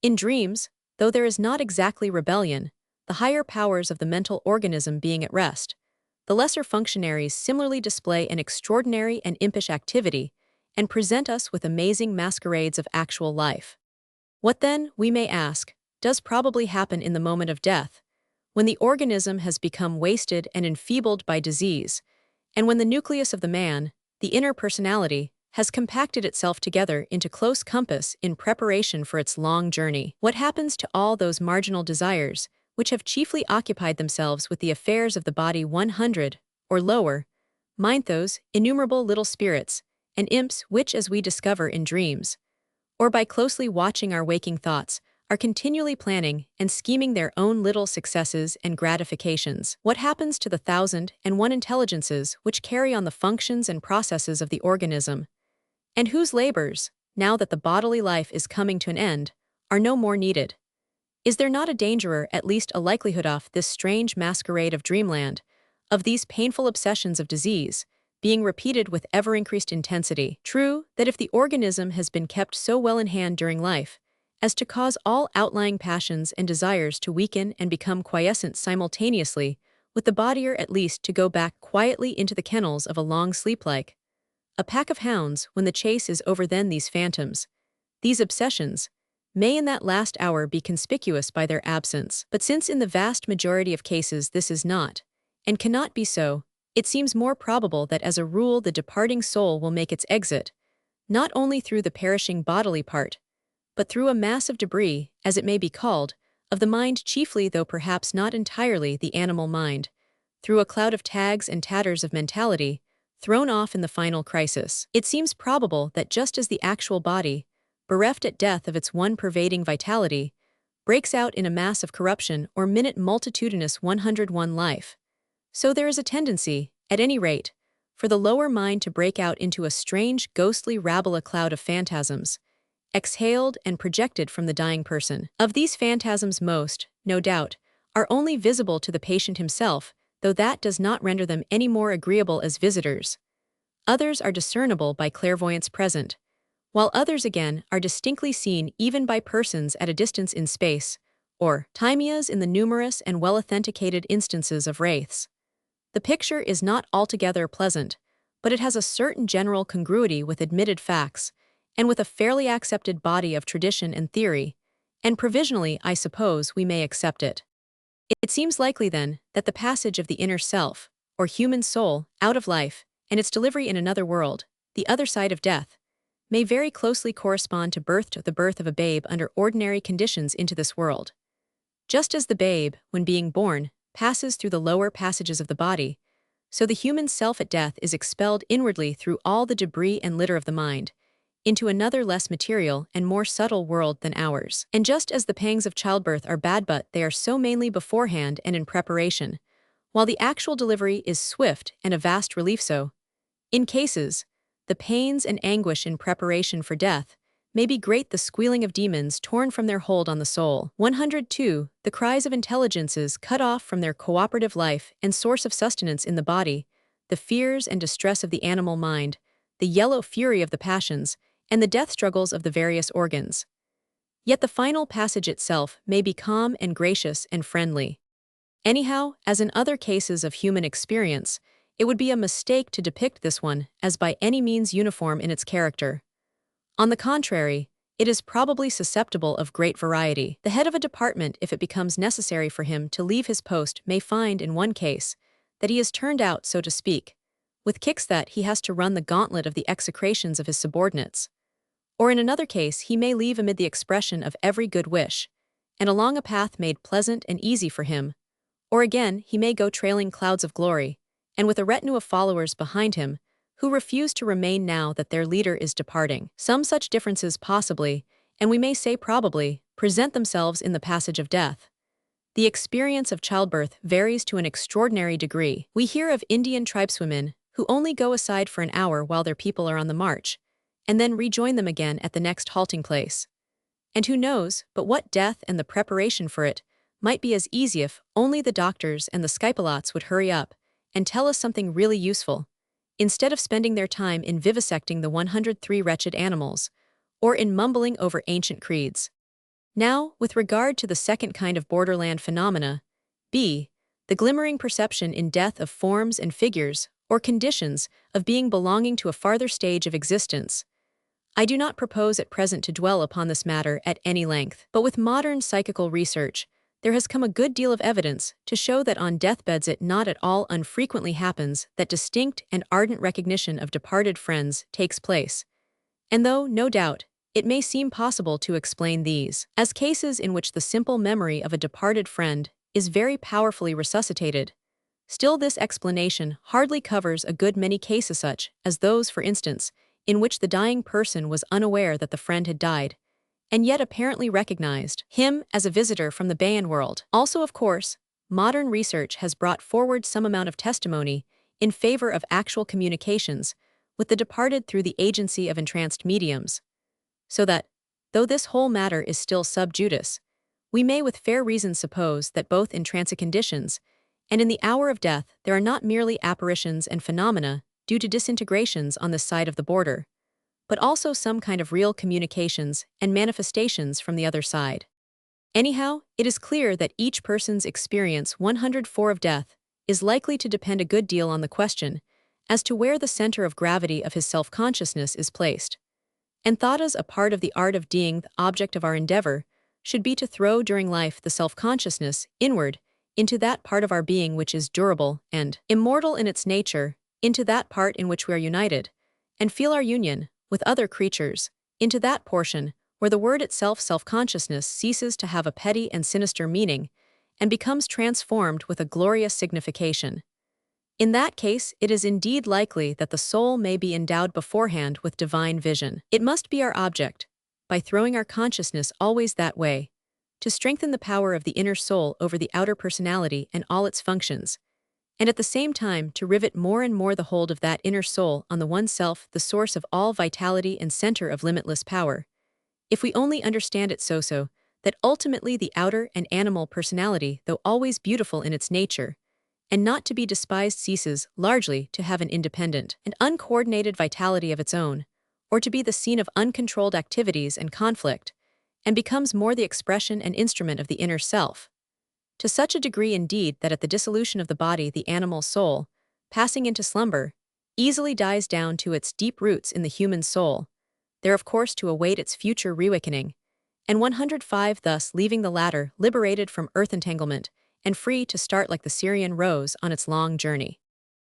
In dreams, though there is not exactly rebellion, the higher powers of the mental organism being at rest, the lesser functionaries similarly display an extraordinary and impish activity, and present us with amazing masquerades of actual life. What then, we may ask, does probably happen in the moment of death, when the organism has become wasted and enfeebled by disease, and when the nucleus of the man, the inner personality, has compacted itself together into close compass in preparation for its long journey? What happens to all those marginal desires, which have chiefly occupied themselves with the affairs of the body 100, or lower, mind, those innumerable little spirits and imps which, as we discover in dreams, or by closely watching our waking thoughts, are continually planning and scheming their own little successes and gratifications? What happens to the 1,001 intelligences which carry on the functions and processes of the organism, and whose labors, now that the bodily life is coming to an end, are no more needed? Is there not a danger, or at least a likelihood, of this strange masquerade of dreamland, of these painful obsessions of disease, being repeated with ever-increased intensity? True that if the organism has been kept so well in hand during life as to cause all outlying passions and desires to weaken and become quiescent simultaneously, with the body, or at least to go back quietly into the kennels of a long sleep like a pack of hounds when the chase is over, then these phantoms, these obsessions, may in that last hour be conspicuous by their absence. But since in the vast majority of cases this is not, and cannot be so, it seems more probable that as a rule the departing soul will make its exit, not only through the perishing bodily part, but through a mass of debris, as it may be called, of the mind chiefly, though perhaps not entirely the animal mind, through a cloud of tags and tatters of mentality, thrown off in the final crisis. It seems probable that just as the actual body, bereft at death of its one pervading vitality, breaks out in a mass of corruption or minute multitudinous 101 life, so there is a tendency, at any rate, for the lower mind to break out into a strange ghostly rabble, a cloud of phantasms, exhaled and projected from the dying person. Of these phantasms most, no doubt, are only visible to the patient himself, though that does not render them any more agreeable as visitors. Others are discernible by clairvoyance present, while others again are distinctly seen even by persons at a distance in space, or timias in the numerous and well-authenticated instances of wraiths. The picture is not altogether pleasant, but it has a certain general congruity with admitted facts, and with a fairly accepted body of tradition and theory, and provisionally, I suppose, we may accept it. It seems likely, then, that the passage of the inner self, or human soul, out of life, and its delivery in another world, the other side of death, may very closely correspond to the birth of a babe under ordinary conditions into this world. Just as the babe, when being born, passes through the lower passages of the body, so the human self at death is expelled inwardly through all the debris and litter of the mind, into another less material and more subtle world than ours. And just as the pangs of childbirth are bad, but they are so mainly beforehand and in preparation, while the actual delivery is swift and a vast relief, so, in cases, the pains and anguish in preparation for death may be great, the squealing of demons torn from their hold on the soul. 102. The cries of intelligences cut off from their cooperative life and source of sustenance in the body, the fears and distress of the animal mind, the yellow fury of the passions, and the death struggles of the various organs. Yet the final passage itself may be calm and gracious and friendly. Anyhow, as in other cases of human experience, it would be a mistake to depict this one as by any means uniform in its character. On the contrary, it is probably susceptible of great variety. The head of a department, if it becomes necessary for him to leave his post, may find in one case that he is turned out, so to speak, with kicks, that he has to run the gauntlet of the execrations of his subordinates. Or in another case he may leave amid the expression of every good wish, and along a path made pleasant and easy for him. Or again he may go trailing clouds of glory, and with a retinue of followers behind him, who refuse to remain now that their leader is departing. Some such differences possibly, and we may say probably, present themselves in the passage of death. The experience of childbirth varies to an extraordinary degree. We hear of Indian tribeswomen who only go aside for an hour while their people are on the march, and then rejoin them again at the next halting place. And who knows but what death and the preparation for it might be as easy if only the doctors and the scapulats would hurry up and tell us something really useful, instead of spending their time in vivisecting the 103 wretched animals, or in mumbling over ancient creeds. Now, with regard to the second kind of borderland phenomena, b. the glimmering perception in death of forms and figures, or conditions of being belonging to a farther stage of existence. I do not propose at present to dwell upon this matter at any length, but with modern psychical research, there has come a good deal of evidence to show that on deathbeds it not at all unfrequently happens that distinct and ardent recognition of departed friends takes place. And though, no doubt, it may seem possible to explain these as cases in which the simple memory of a departed friend is very powerfully resuscitated, still this explanation hardly covers a good many cases, such as those, for instance, in which the dying person was unaware that the friend had died, and yet apparently recognized him as a visitor from the Bayan world. Also, of course, modern research has brought forward some amount of testimony in favor of actual communications with the departed through the agency of entranced mediums, so that, though this whole matter is still sub judice, we may with fair reason suppose that both in transit conditions and in the hour of death there are not merely apparitions and phenomena due to disintegrations on this side of the border, but also some kind of real communications and manifestations from the other side. Anyhow, it is clear that each person's experience 104 of death is likely to depend a good deal on the question as to where the center of gravity of his self-consciousness is placed. And thought as a part of the art of being, the object of our endeavor, should be to throw during life the self-consciousness inward into that part of our being which is durable and immortal in its nature, into that part in which we are united, and feel our union with other creatures, into that portion where the word itself, self-consciousness, ceases to have a petty and sinister meaning and becomes transformed with a glorious signification. In that case, it is indeed likely that the soul may be endowed beforehand with divine vision. It must be our object, by throwing our consciousness always that way, to strengthen the power of the inner soul over the outer personality and all its functions, and at the same time to rivet more and more the hold of that inner soul on the one self, the source of all vitality and center of limitless power. If we only understand it so that ultimately the outer and animal personality, though always beautiful in its nature, and not to be despised ceases largely to have an independent and uncoordinated vitality of its own, or to be the scene of uncontrolled activities and conflict, and becomes more the expression and instrument of the inner self. To such a degree indeed that at the dissolution of the body the animal soul, passing into slumber, easily dies down to its deep roots in the human soul, there of course to await its future reawakening, and 105 thus leaving the latter liberated from earth entanglement and free to start like the Syrian rose on its long journey.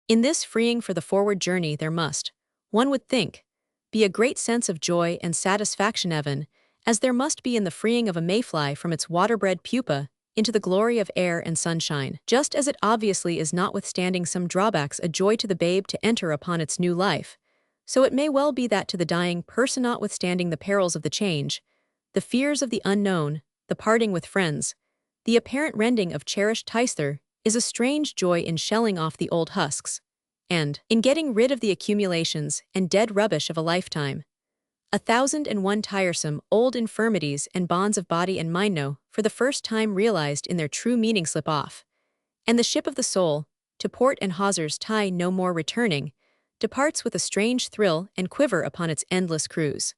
In this freeing for the forward journey there must, one would think, be a great sense of joy and satisfaction even, as there must be in the freeing of a mayfly from its water-bred pupa into the glory of air and sunshine, just as it obviously is notwithstanding some drawbacks a joy to the babe to enter upon its new life, so it may well be that to the dying person notwithstanding the perils of the change, the fears of the unknown, the parting with friends, the apparent rending of cherished tither, is a strange joy in shelling off the old husks, and in getting rid of the accumulations and dead rubbish of a lifetime. 1,001 tiresome old infirmities and bonds of body and mind know, for the first time realized in their true meaning, slip off, and the ship of the soul, to port and hawsers tie no more returning, departs with a strange thrill and quiver upon its endless cruise.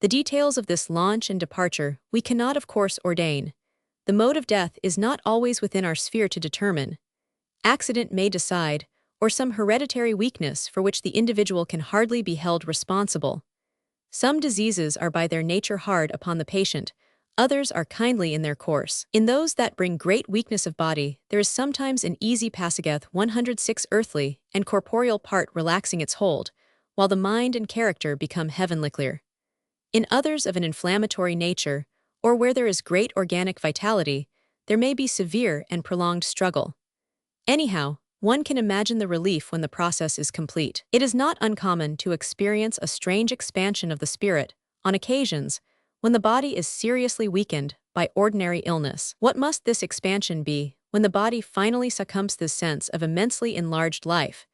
The details of this launch and departure we cannot of course ordain. The mode of death is not always within our sphere to determine. Accident may decide, or some hereditary weakness for which the individual can hardly be held responsible. Some diseases are by their nature hard upon the patient, others are kindly in their course. In those that bring great weakness of body, there is sometimes an easy passageth 106 earthly and corporeal part relaxing its hold, while the mind and character become heavenly clear. In others of an inflammatory nature, or where there is great organic vitality, there may be severe and prolonged struggle. Anyhow, one can imagine the relief when the process is complete. It is not uncommon to experience a strange expansion of the spirit, on occasions, when the body is seriously weakened by ordinary illness. What must this expansion be, when the body finally succumbs to this sense of immensely enlarged life,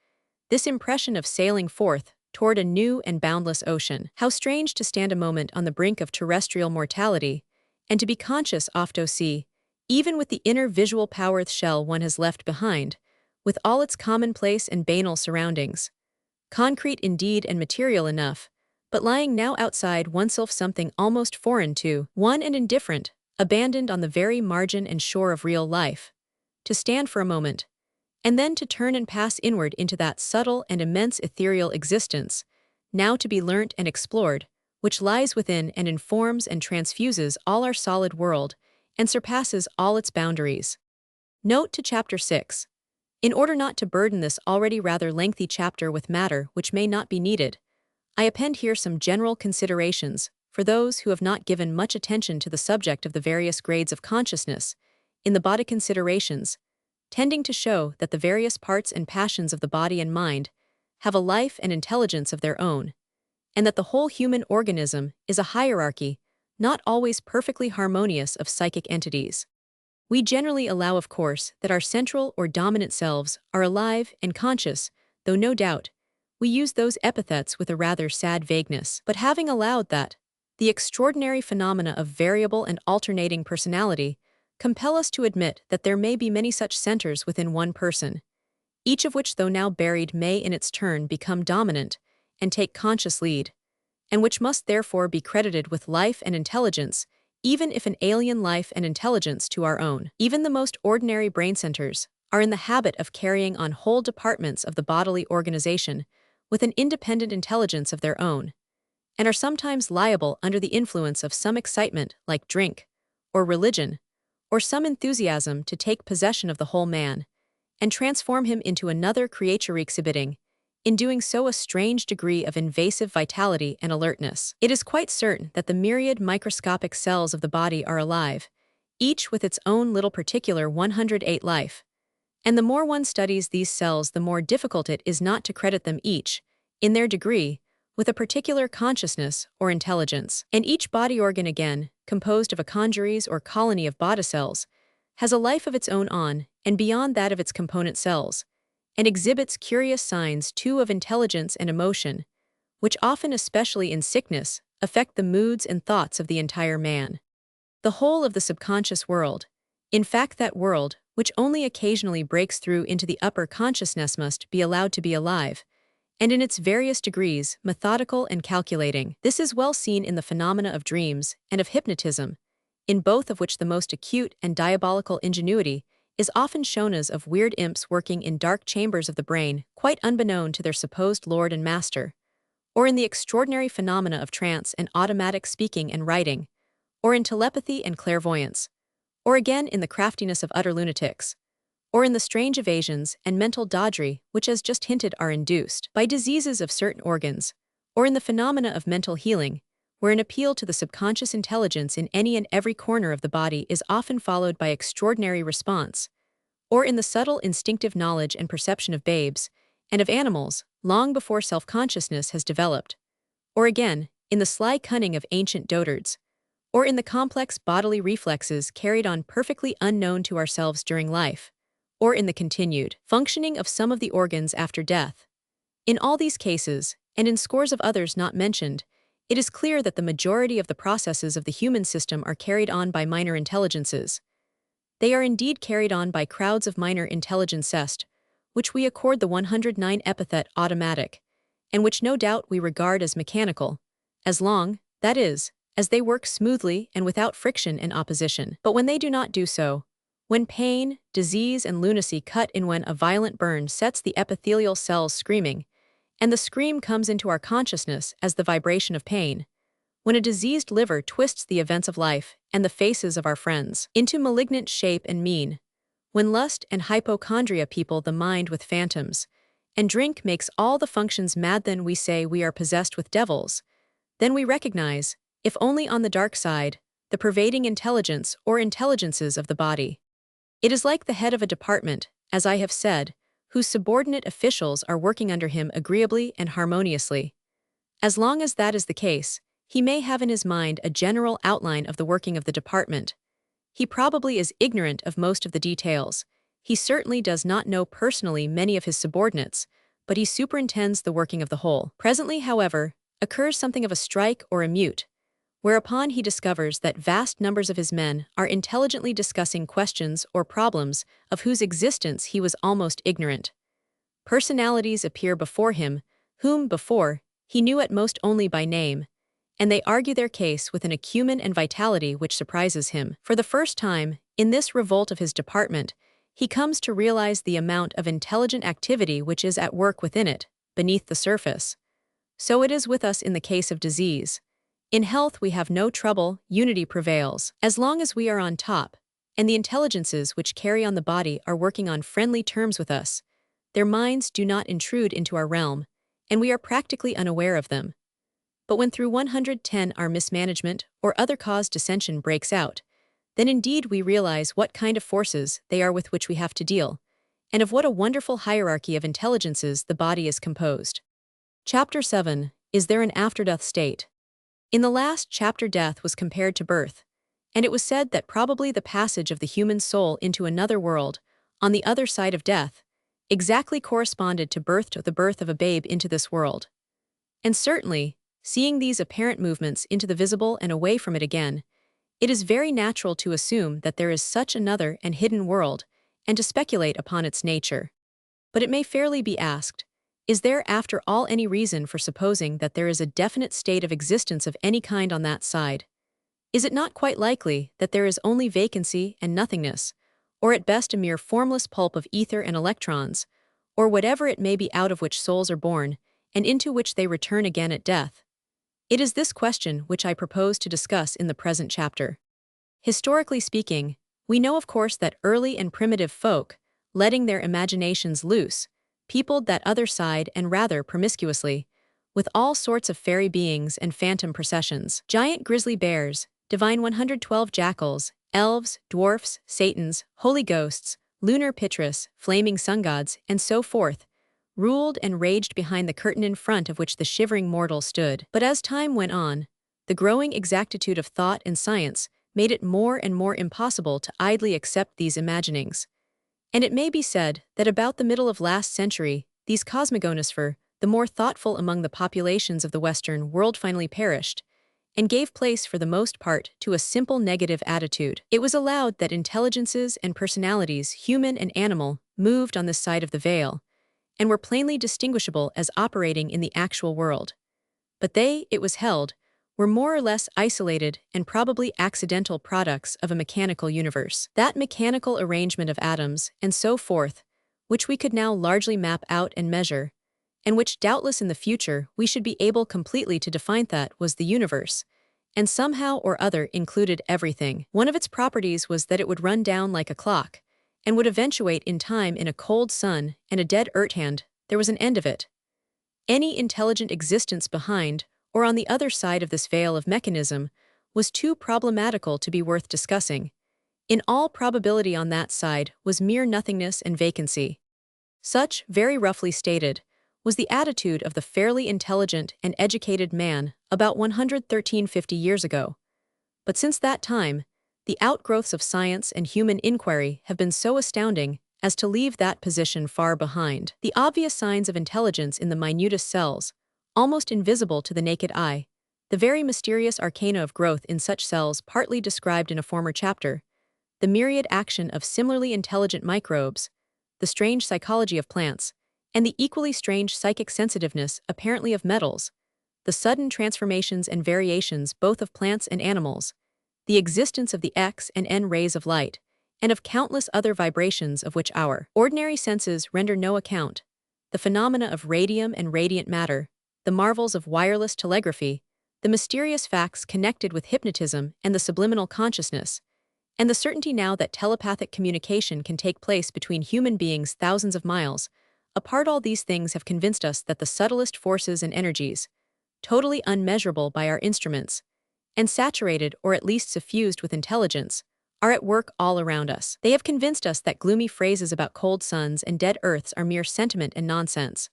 this impression of sailing forth toward a new and boundless ocean? How strange to stand a moment on the brink of terrestrial mortality, and to be conscious oft o' see, even with the inner visual powerth shell one has left behind, with all its commonplace and banal surroundings, concrete indeed and material enough, but lying now outside oneself something almost foreign to one and indifferent, abandoned on the very margin and shore of real life, to stand for a moment, and then to turn and pass inward into that subtle and immense ethereal existence, now to be learnt and explored, which lies within and informs and transfuses all our solid world, and surpasses all its boundaries. Note to Chapter 6. In order not to burden this already rather lengthy chapter with matter which may not be needed, I append here some general considerations for those who have not given much attention to the subject of the various grades of consciousness in the body considerations, tending to show that the various parts and passions of the body and mind have a life and intelligence of their own, and that the whole human organism is a hierarchy, not always perfectly harmonious, of psychic entities. We generally allow, of course, that our central or dominant selves are alive and conscious, though no doubt we use those epithets with a rather sad vagueness. But having allowed that, the extraordinary phenomena of variable and alternating personality compel us to admit that there may be many such centers within one person, each of which, though now buried, may in its turn become dominant and take conscious lead, and which must therefore be credited with life and intelligence, even if an alien life and intelligence to our own. Even the most ordinary brain centers are in the habit of carrying on whole departments of the bodily organization with an independent intelligence of their own, and are sometimes liable under the influence of some excitement like drink, or religion, or some enthusiasm to take possession of the whole man, and transform him into another creature, exhibiting, in doing so, a strange degree of invasive vitality and alertness. It is quite certain that the myriad microscopic cells of the body are alive, each with its own little particular 108 life, and the more one studies these cells, the more difficult it is not to credit them each, in their degree, with a particular consciousness or intelligence. And each body organ, again, composed of a congeries or colony of body cells, has a life of its own on and beyond that of its component cells, and exhibits curious signs too of intelligence and emotion, which often, especially in sickness, affect the moods and thoughts of the entire man. The whole of the subconscious world, In fact, that world, which only occasionally breaks through into the upper consciousness, must be allowed to be alive, and in its various degrees, methodical and calculating. This is well seen in the phenomena of dreams and of hypnotism, in both of which the most acute and diabolical ingenuity is often shown as of weird imps working in dark chambers of the brain, quite unbeknown to their supposed lord and master, or in the extraordinary phenomena of trance and automatic speaking and writing, or in telepathy and clairvoyance, or again in the craftiness of utter lunatics, or in the strange evasions and mental dodgery which, as just hinted, are induced by diseases of certain organs, or in the phenomena of mental healing, where an appeal to the subconscious intelligence in any and every corner of the body is often followed by extraordinary response, or in the subtle instinctive knowledge and perception of babes and of animals long before self-consciousness has developed, or again, in the sly cunning of ancient dotards, or in the complex bodily reflexes carried on perfectly unknown to ourselves during life, or in the continued functioning of some of the organs after death. In all these cases, and in scores of others not mentioned, it is clear that the majority of the processes of the human system are carried on by minor intelligences. They are indeed carried on by crowds of minor intelligences, which we accord the 109 epithet automatic, and which no doubt we regard as mechanical, as long, that is, as they work smoothly and without friction and opposition. But when they do not do so, when pain, disease, and lunacy cut in, when a violent burn sets the epithelial cells screaming, and the scream comes into our consciousness as the vibration of pain, when a diseased liver twists the events of life and the faces of our friends into malignant shape and mien, when lust and hypochondria people the mind with phantoms, and drink makes all the functions mad, then we say we are possessed with devils. Then we recognize, if only on the dark side, the pervading intelligence or intelligences of the body. It is like the head of a department, as I have said, whose subordinate officials are working under him agreeably and harmoniously. As long as that is the case, he may have in his mind a general outline of the working of the department. He probably is ignorant of most of the details. He certainly does not know personally many of his subordinates, but he superintends the working of the whole. Presently, however, occurs something of a strike or a mute, whereupon he discovers that vast numbers of his men are intelligently discussing questions or problems of whose existence he was almost ignorant. Personalities appear before him, whom, before, he knew at most only by name, and they argue their case with an acumen and vitality which surprises him. For the first time, in this revolt of his department, he comes to realize the amount of intelligent activity which is at work within it, beneath the surface. So it is with us in the case of disease. In health we have no trouble, unity prevails. As long as we are on top, and the intelligences which carry on the body are working on friendly terms with us, their minds do not intrude into our realm, and we are practically unaware of them. But when through 110 our mismanagement or other cause dissension breaks out, then indeed we realize what kind of forces they are with which we have to deal, and of what a wonderful hierarchy of intelligences the body is composed. Chapter 7. Is there an after-death state? In the last chapter, death was compared to birth, and it was said that probably the passage of the human soul into another world, on the other side of death, exactly corresponded to the birth of a babe into this world. And certainly, seeing these apparent movements into the visible and away from it again, it is very natural to assume that there is such another and hidden world, and to speculate upon its nature. But it may fairly be asked, is there after all any reason for supposing that there is a definite state of existence of any kind on that side? Is it not quite likely that there is only vacancy and nothingness, or at best a mere formless pulp of ether and electrons, or whatever it may be, out of which souls are born, and into which they return again at death? It is this question which I propose to discuss in the present chapter. Historically speaking, we know of course that early and primitive folk, letting their imaginations loose, peopled that other side, and rather promiscuously, with all sorts of fairy beings and phantom processions. Giant grizzly bears, divine 112 jackals, elves, dwarfs, satans, holy ghosts, lunar pitris, flaming sun gods, and so forth, ruled and raged behind the curtain in front of which the shivering mortal stood. But as time went on, the growing exactitude of thought and science made it more and more impossible to idly accept these imaginings. And it may be said that about the middle of last century, these cosmogonosphere, the more thoughtful among the populations of the Western world, finally perished, and gave place for the most part to a simple negative attitude. It was allowed that intelligences and personalities, human and animal, moved on this side of the veil, and were plainly distinguishable as operating in the actual world. But they, it was held, were more or less isolated and probably accidental products of a mechanical universe. That mechanical arrangement of atoms, and so forth, which we could now largely map out and measure, and which doubtless in the future we should be able completely to define, that was the universe, and somehow or other included everything. One of its properties was that it would run down like a clock, and would eventuate in time in a cold sun and a dead earth hand. There was an end of it. Any intelligent existence behind, or on the other side of this veil of mechanism, was too problematical to be worth discussing. In all probability on that side was mere nothingness and vacancy. Such, very roughly stated, was the attitude of the fairly intelligent and educated man about 11350 years ago. But since that time, the outgrowths of science and human inquiry have been so astounding as to leave that position far behind. The obvious signs of intelligence in the minutest cells, almost invisible to the naked eye, the very mysterious arcana of growth in such cells partly described in a former chapter, the myriad action of similarly intelligent microbes, the strange psychology of plants, and the equally strange psychic sensitiveness apparently of metals, the sudden transformations and variations both of plants and animals, the existence of the X and N rays of light, and of countless other vibrations of which our ordinary senses render no account, the phenomena of radium and radiant matter, the marvels of wireless telegraphy, the mysterious facts connected with hypnotism and the subliminal consciousness, and the certainty now that telepathic communication can take place between human beings thousands of miles apart. All these things have convinced us that the subtlest forces and energies, totally unmeasurable by our instruments, and saturated or at least suffused with intelligence, are at work all around us. They have convinced us that gloomy phrases about cold suns and dead earths are mere sentiment and nonsense.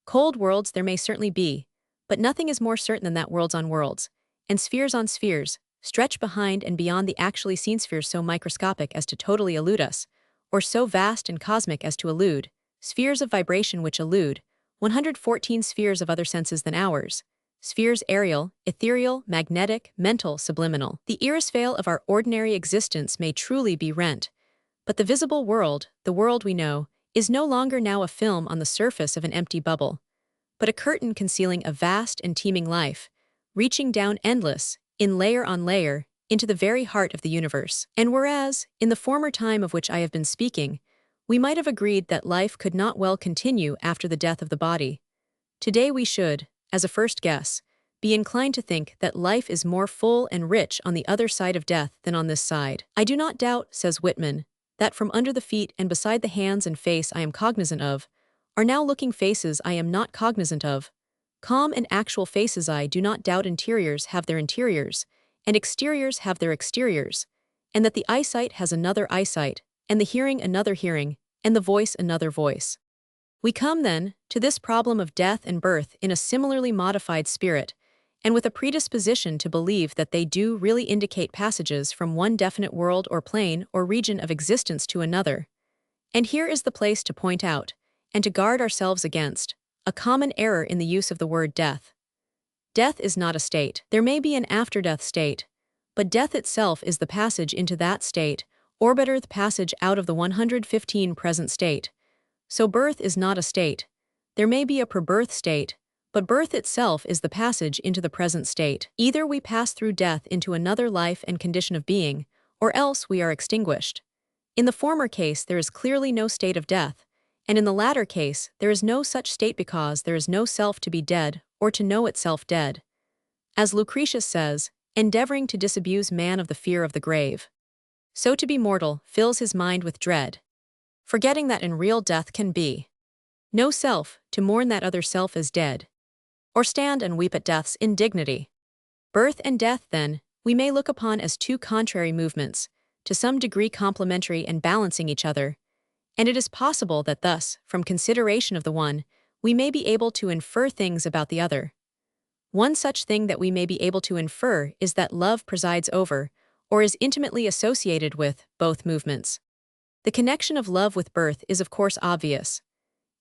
Cold worlds there may certainly be, but nothing is more certain than that worlds on worlds, and spheres on spheres, stretch behind and beyond the actually seen spheres so microscopic as to totally elude us, or so vast and cosmic as to elude, spheres of vibration which elude 114 spheres of other senses than ours, spheres aerial, ethereal, magnetic, mental, subliminal. The eros veil of our ordinary existence may truly be rent, but the visible world, the world we know, is no longer now a film on the surface of an empty bubble, but a curtain concealing a vast and teeming life, reaching down endless, in layer on layer, into the very heart of the universe. And whereas, in the former time of which I have been speaking, we might have agreed that life could not well continue after the death of the body, today we should, as a first guess, be inclined to think that life is more full and rich on the other side of death than on this side. I do not doubt, says Whitman, that from under the feet and beside the hands and face I am cognizant of, are now looking faces I am not cognizant of. Calm and actual faces I do not doubt interiors have their interiors, and exteriors have their exteriors, and that the eyesight has another eyesight, and the hearing another hearing, and the voice another voice. We come, then, to this problem of death and birth in a similarly modified spirit, and with a predisposition to believe that they do really indicate passages from one definite world or plane or region of existence to another. And here is the place to point out, and to guard ourselves against, a common error in the use of the word death. Death is not a state. There may be an after-death state, but death itself is the passage into that state, or better, the passage out of the 115 present state. So birth is not a state. There may be a pre-birth state, but birth itself is the passage into the present state. Either we pass through death into another life and condition of being, or else we are extinguished. In the former case there is clearly no state of death, and in the latter case there is no such state because there is no self to be dead or to know itself dead. As Lucretius says, endeavoring to disabuse man of the fear of the grave, so to be mortal fills his mind with dread, forgetting that in real death can be no self to mourn that other self is dead, or stand and weep at death's indignity. Birth and death, then, we may look upon as two contrary movements, to some degree complementary and balancing each other, and it is possible that thus, from consideration of the one, we may be able to infer things about the other. One such thing that we may be able to infer is that love presides over, or is intimately associated with, both movements. The connection of love with birth is of course obvious.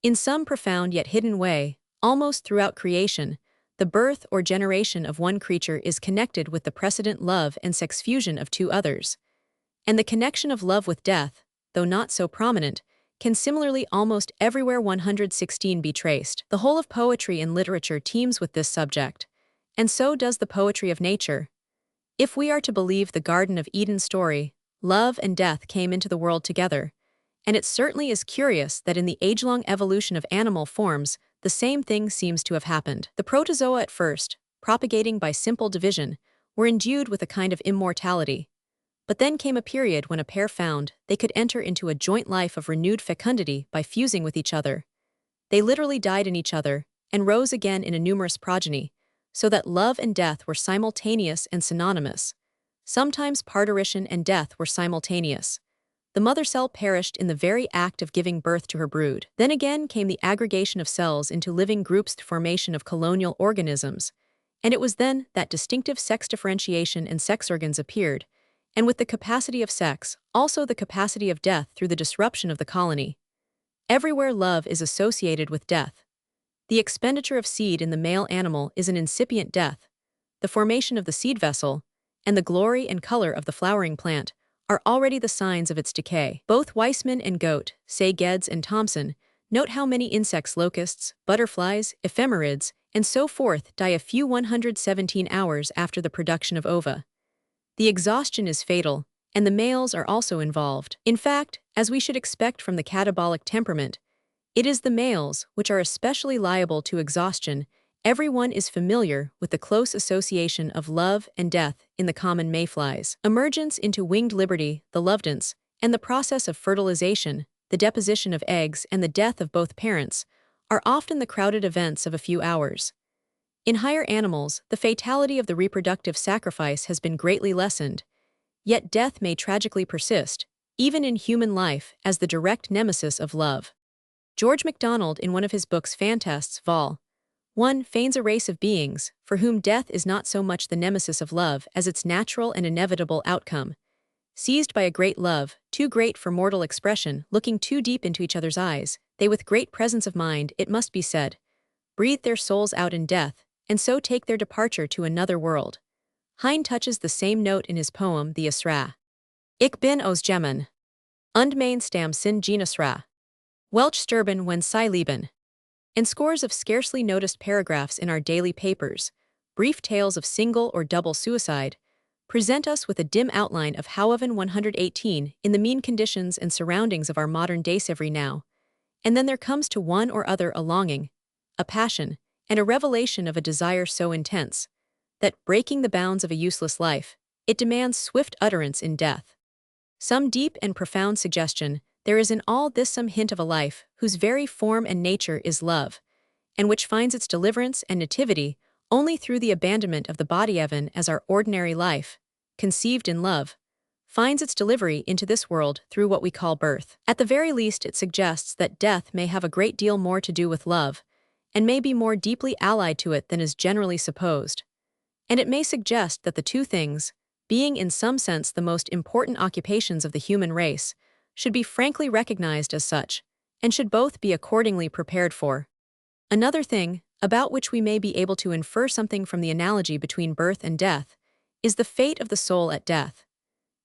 In some profound yet hidden way, almost throughout creation, the birth or generation of one creature is connected with the precedent love and sex fusion of two others. And the connection of love with death, though not so prominent, can similarly almost everywhere 116 be traced. The whole of poetry and literature teems with this subject, and so does the poetry of nature. If we are to believe the Garden of Eden story, love and death came into the world together, and it certainly is curious that in the age-long evolution of animal forms, the same thing seems to have happened. The protozoa at first, propagating by simple division, were endued with a kind of immortality. But then came a period when a pair found they could enter into a joint life of renewed fecundity by fusing with each other. They literally died in each other, and rose again in a numerous progeny, so that love and death were simultaneous and synonymous. Sometimes parturition and death were simultaneous. The mother cell perished in the very act of giving birth to her brood. Then again came the aggregation of cells into living groups, the formation of colonial organisms, and it was then that distinctive sex differentiation and sex organs appeared, and with the capacity of sex, also the capacity of death through the disruption of the colony. Everywhere love is associated with death. The expenditure of seed in the male animal is an incipient death. The formation of the seed vessel, and the glory and color of the flowering plant, are already the signs of its decay. Both Weissman and Goethe, say Geddes and Thomson, note how many insects, locusts, butterflies, ephemerids, and so forth die a few 117 hours after the production of ova. The exhaustion is fatal, and the males are also involved. In fact, as we should expect from the catabolic temperament, it is the males which are especially liable to exhaustion. Everyone is familiar with the close association of love and death in the common mayflies. Emergence into winged liberty, the lovedance, and the process of fertilization, the deposition of eggs and the death of both parents, are often the crowded events of a few hours. In higher animals, the fatality of the reproductive sacrifice has been greatly lessened, yet death may tragically persist, even in human life, as the direct nemesis of love. George MacDonald, in one of his books Fantasts, Vol. 1, feigns a race of beings for whom death is not so much the nemesis of love as its natural and inevitable outcome. Seized by a great love, too great for mortal expression, looking too deep into each other's eyes, they with great presence of mind, it must be said, breathe their souls out in death, and so take their departure to another world. Heine touches the same note in his poem The Isra. Ik bin aus Gemmen. Und mein Stamm sind Genusra. Welch sterben wenn sie leben. And scores of scarcely noticed paragraphs in our daily papers, brief tales of single or double suicide, present us with a dim outline of however 118 in the mean conditions and surroundings of our modern day every now. And then there comes to one or other a longing, a passion, and a revelation of a desire so intense that, breaking the bounds of a useless life, it demands swift utterance in death. Some deep and profound suggestion, there is in all this some hint of a life whose very form and nature is love, and which finds its deliverance and nativity only through the abandonment of the body even as our ordinary life, conceived in love, finds its delivery into this world through what we call birth. At the very least, it suggests that death may have a great deal more to do with love, and may be more deeply allied to it than is generally supposed. And it may suggest that the two things, being in some sense the most important occupations of the human race, should be frankly recognized as such, and should both be accordingly prepared for. Another thing, about which we may be able to infer something from the analogy between birth and death, is the fate of the soul at death.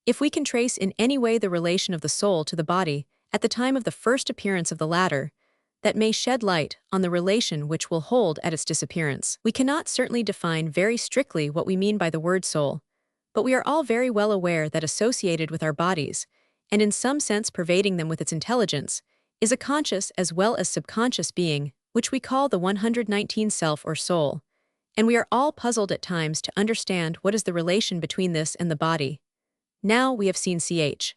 If we can trace in any way the relation of the soul to the body at the time of the first appearance of the latter, that may shed light on the relation which will hold at its disappearance. We cannot certainly define very strictly what we mean by the word soul, but we are all very well aware that associated with our bodies, and in some sense pervading them with its intelligence, is a conscious as well as subconscious being, which we call the 119 self or soul, and we are all puzzled at times to understand what is the relation between this and the body. Now we have seen ch.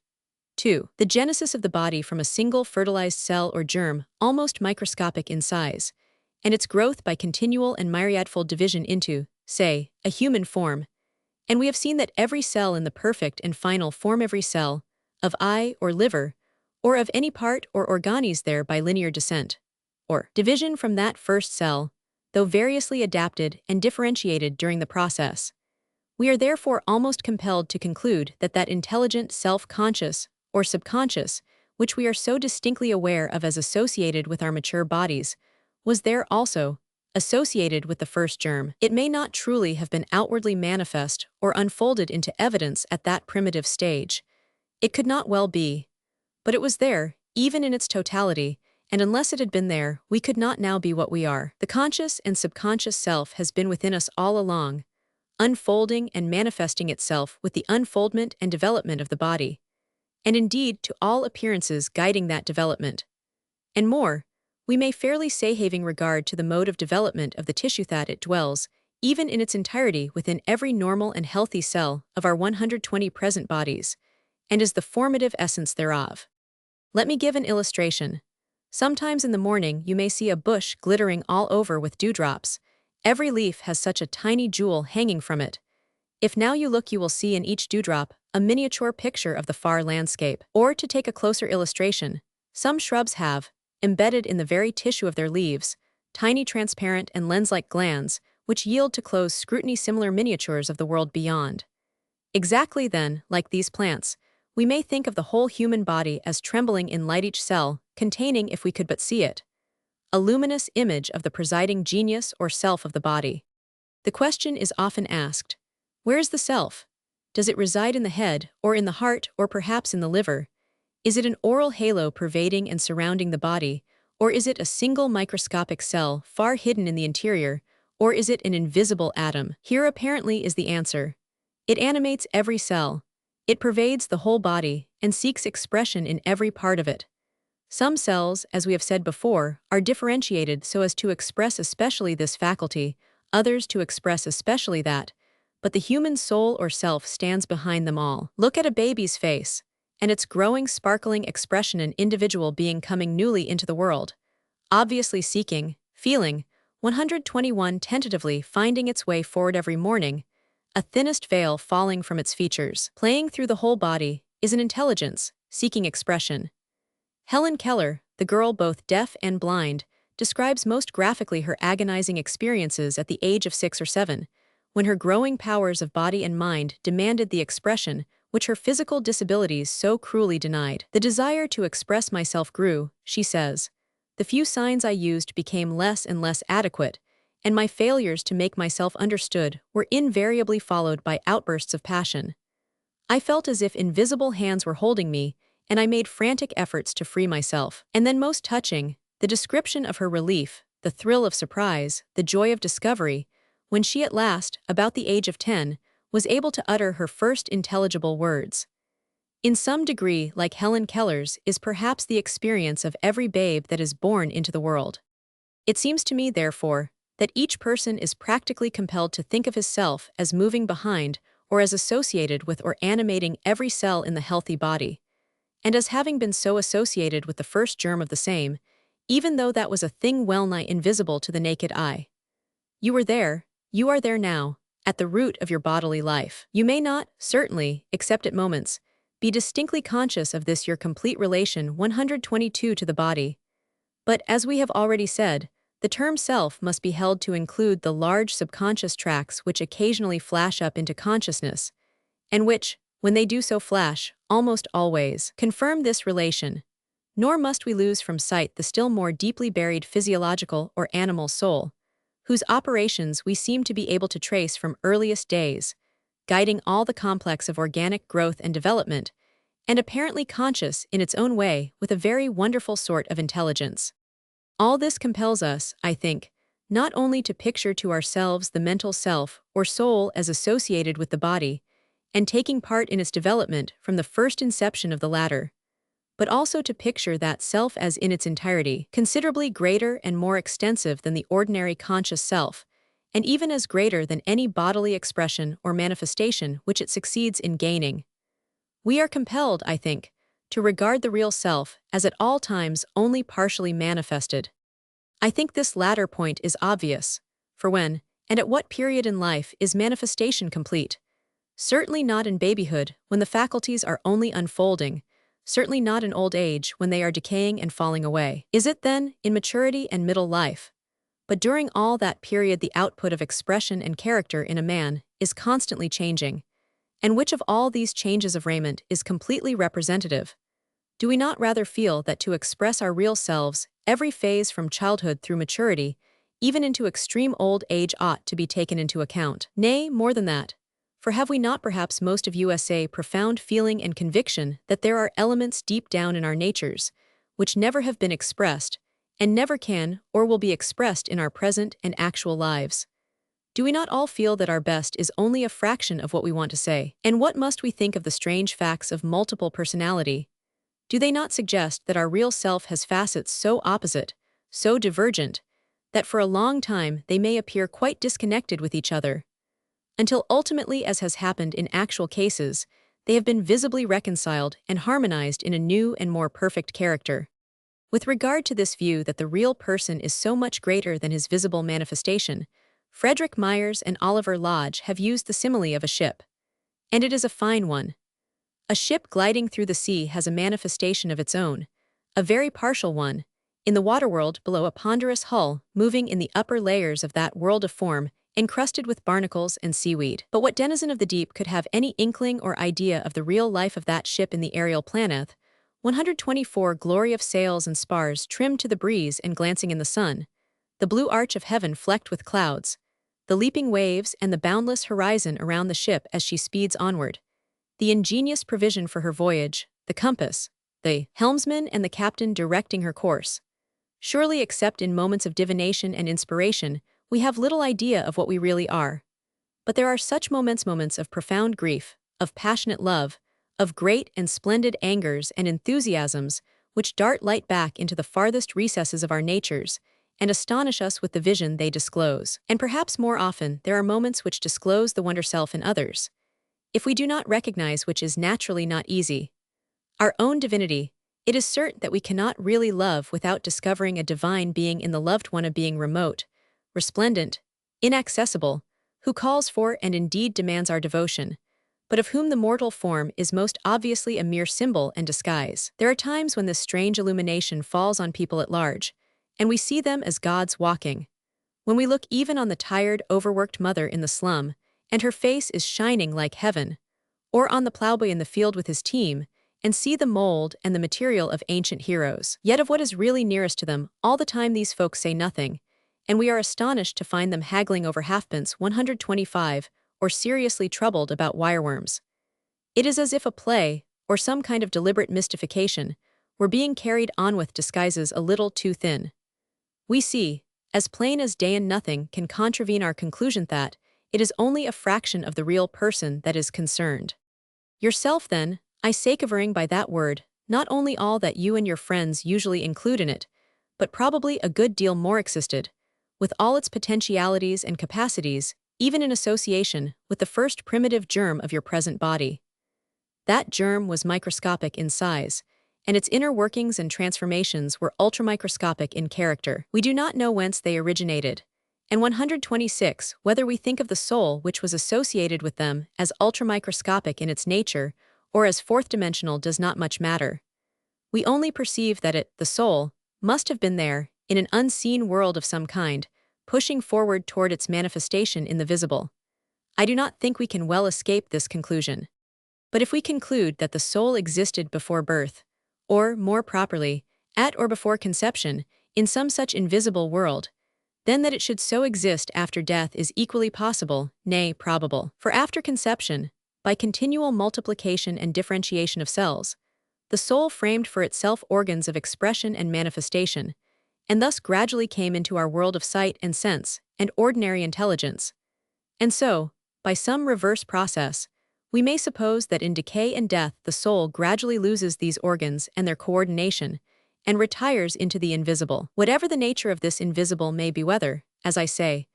2. The genesis of the body from a single fertilized cell or germ, almost microscopic in size, and its growth by continual and myriadfold division into, say, a human form, and we have seen that every cell in the perfect and final form, every cell, of eye or liver, or of any part or organes there by linear descent, or division from that first cell, though variously adapted and differentiated during the process. We are therefore almost compelled to conclude that that intelligent self-conscious, or subconscious, which we are so distinctly aware of as associated with our mature bodies, was there also, associated with the first germ. It may not truly have been outwardly manifest or unfolded into evidence at that primitive stage. It could not well be. But it was there, even in its totality, and unless it had been there, we could not now be what we are. The conscious and subconscious self has been within us all along, unfolding and manifesting itself with the unfoldment and development of the body, and indeed to all appearances guiding that development. And more, we may fairly say having regard to the mode of development of the tissue that it dwells, even in its entirety within every normal and healthy cell of our 120 present bodies, and is the formative essence thereof. Let me give an illustration. Sometimes in the morning you may see a bush glittering all over with dewdrops. Every leaf has such a tiny jewel hanging from it. If now you look, you will see in each dewdrop a miniature picture of the far landscape. Or to take a closer illustration, some shrubs have, embedded in the very tissue of their leaves, tiny transparent and lens-like glands, which yield to close scrutiny similar miniatures of the world beyond. Exactly then, like these plants, we may think of the whole human body as trembling in light, each cell containing, if we could but see it, a luminous image of the presiding genius or self of the body. The question is often asked, where is the self? Does it reside in the head, or in the heart, or perhaps in the liver? Is it an aural halo pervading and surrounding the body, or is it a single microscopic cell far hidden in the interior, or is it an invisible atom? Here apparently is the answer. It animates every cell. It pervades the whole body and seeks expression in every part of it. Some cells, as we have said before, are differentiated so as to express especially this faculty, others to express especially that, but the human soul or self stands behind them all. Look at a baby's face, and its growing, sparkling expression, an individual being coming newly into the world, obviously seeking, feeling, 121 tentatively finding its way forward every morning, a thinnest veil falling from its features. Playing through the whole body is an intelligence, seeking expression. Helen Keller, the girl both deaf and blind, describes most graphically her agonizing experiences at the age of 6 or 7, when her growing powers of body and mind demanded the expression which her physical disabilities so cruelly denied. The desire to express myself grew, she says. The few signs I used became less and less adequate, and my failures to make myself understood were invariably followed by outbursts of passion. I felt as if invisible hands were holding me, and I made frantic efforts to free myself. And then, most touching, the description of her relief, the thrill of surprise, the joy of discovery, when she at last, about the age of 10, was able to utter her first intelligible words. In some degree, like Helen Keller's, is perhaps the experience of every babe that is born into the world. It seems to me, therefore, that each person is practically compelled to think of his self as moving behind or as associated with or animating every cell in the healthy body, and as having been so associated with the first germ of the same, even though that was a thing well-nigh invisible to the naked eye. You were there, you are there now, at the root of your bodily life. You may not, certainly, except at moments, be distinctly conscious of this your complete relation 122 to the body. But, as we have already said, the term self must be held to include the large subconscious tracts which occasionally flash up into consciousness, and which, when they do so flash, almost always, confirm this relation. Nor must we lose from sight the still more deeply buried physiological or animal soul, whose operations we seem to be able to trace from earliest days, guiding all the complex of organic growth and development, and apparently conscious in its own way with a very wonderful sort of intelligence. All this compels us, I think, not only to picture to ourselves the mental self or soul as associated with the body, and taking part in its development from the first inception of the latter, but also to picture that self as in its entirety, considerably greater and more extensive than the ordinary conscious self, and even as greater than any bodily expression or manifestation which it succeeds in gaining. We are compelled, I think, to regard the real self as at all times only partially manifested. I think this latter point is obvious, for when, and at what period in life is manifestation complete? Certainly not in babyhood, when the faculties are only unfolding, certainly not in old age when they are decaying and falling away. Is it then, in maturity and middle life? But during all that period the output of expression and character in a man is constantly changing. And which of all these changes of raiment is completely representative? Do we not rather feel that to express our real selves, every phase from childhood through maturity, even into extreme old age ought to be taken into account. Nay, more than that. For have we not perhaps most of USA profound feeling and conviction that there are elements deep down in our natures, which never have been expressed, and never can or will be expressed in our present and actual lives? Do we not all feel that our best is only a fraction of what we want to say? And what must we think of the strange facts of multiple personality? Do they not suggest that our real self has facets so opposite, so divergent, that for a long time they may appear quite disconnected with each other, until ultimately, as has happened in actual cases, they have been visibly reconciled and harmonized in a new and more perfect character? With regard to this view that the real person is so much greater than his visible manifestation, Frederick Myers and Oliver Lodge have used the simile of a ship. And it is a fine one. A ship gliding through the sea has a manifestation of its own, a very partial one, in the waterworld below a ponderous hull moving in the upper layers of that world of form, encrusted with barnacles and seaweed. But what denizen of the deep could have any inkling or idea of the real life of that ship in the aerial planeth? 124 glory of sails and spars trimmed to the breeze and glancing in the sun, the blue arch of heaven flecked with clouds, the leaping waves and the boundless horizon around the ship as she speeds onward, the ingenious provision for her voyage, the compass, the helmsman and the captain directing her course. Surely, except in moments of divination and inspiration, we have little idea of what we really are. But there are such moments of profound grief, of passionate love, of great and splendid angers and enthusiasms, which dart light back into the farthest recesses of our natures, and astonish us with the vision they disclose. And perhaps more often there are moments which disclose the wonder self in others, if we do not recognize which is naturally not easy. Our own divinity, it is certain that we cannot really love without discovering a divine being in the loved one, a being remote, resplendent, inaccessible, who calls for and indeed demands our devotion, but of whom the mortal form is most obviously a mere symbol and disguise. There are times when this strange illumination falls on people at large, and we see them as gods walking. When we look even on the tired, overworked mother in the slum, and her face is shining like heaven, or on the plowboy in the field with his team, and see the mold and the material of ancient heroes. Yet of what is really nearest to them, all the time these folks say nothing, and we are astonished to find them haggling over halfpence 125, or seriously troubled about wireworms. It is as if a play, or some kind of deliberate mystification, were being carried on with disguises a little too thin. We see, as plain as day, and nothing can contravene our conclusion that it is only a fraction of the real person that is concerned. Yourself, then, I say, covering by that word, not only all that you and your friends usually include in it, but probably a good deal more existed, with all its potentialities and capacities, even in association with the first primitive germ of your present body. That germ was microscopic in size, and its inner workings and transformations were ultramicroscopic in character. We do not know whence they originated, and 126, whether we think of the soul which was associated with them as ultramicroscopic in its nature or as fourth-dimensional, does not much matter. We only perceive that it, the soul, must have been there, in an unseen world of some kind, pushing forward toward its manifestation in the visible. I do not think we can well escape this conclusion. But if we conclude that the soul existed before birth, or, more properly, at or before conception, in some such invisible world, then that it should so exist after death is equally possible, nay, probable. For after conception, by continual multiplication and differentiation of cells, the soul framed for itself organs of expression and manifestation, and thus gradually came into our world of sight and sense and ordinary intelligence. And so, by some reverse process, we may suppose that in decay and death the soul gradually loses these organs and their coordination, and retires into the invisible. Whatever the nature of this invisible may be, whether, as I say,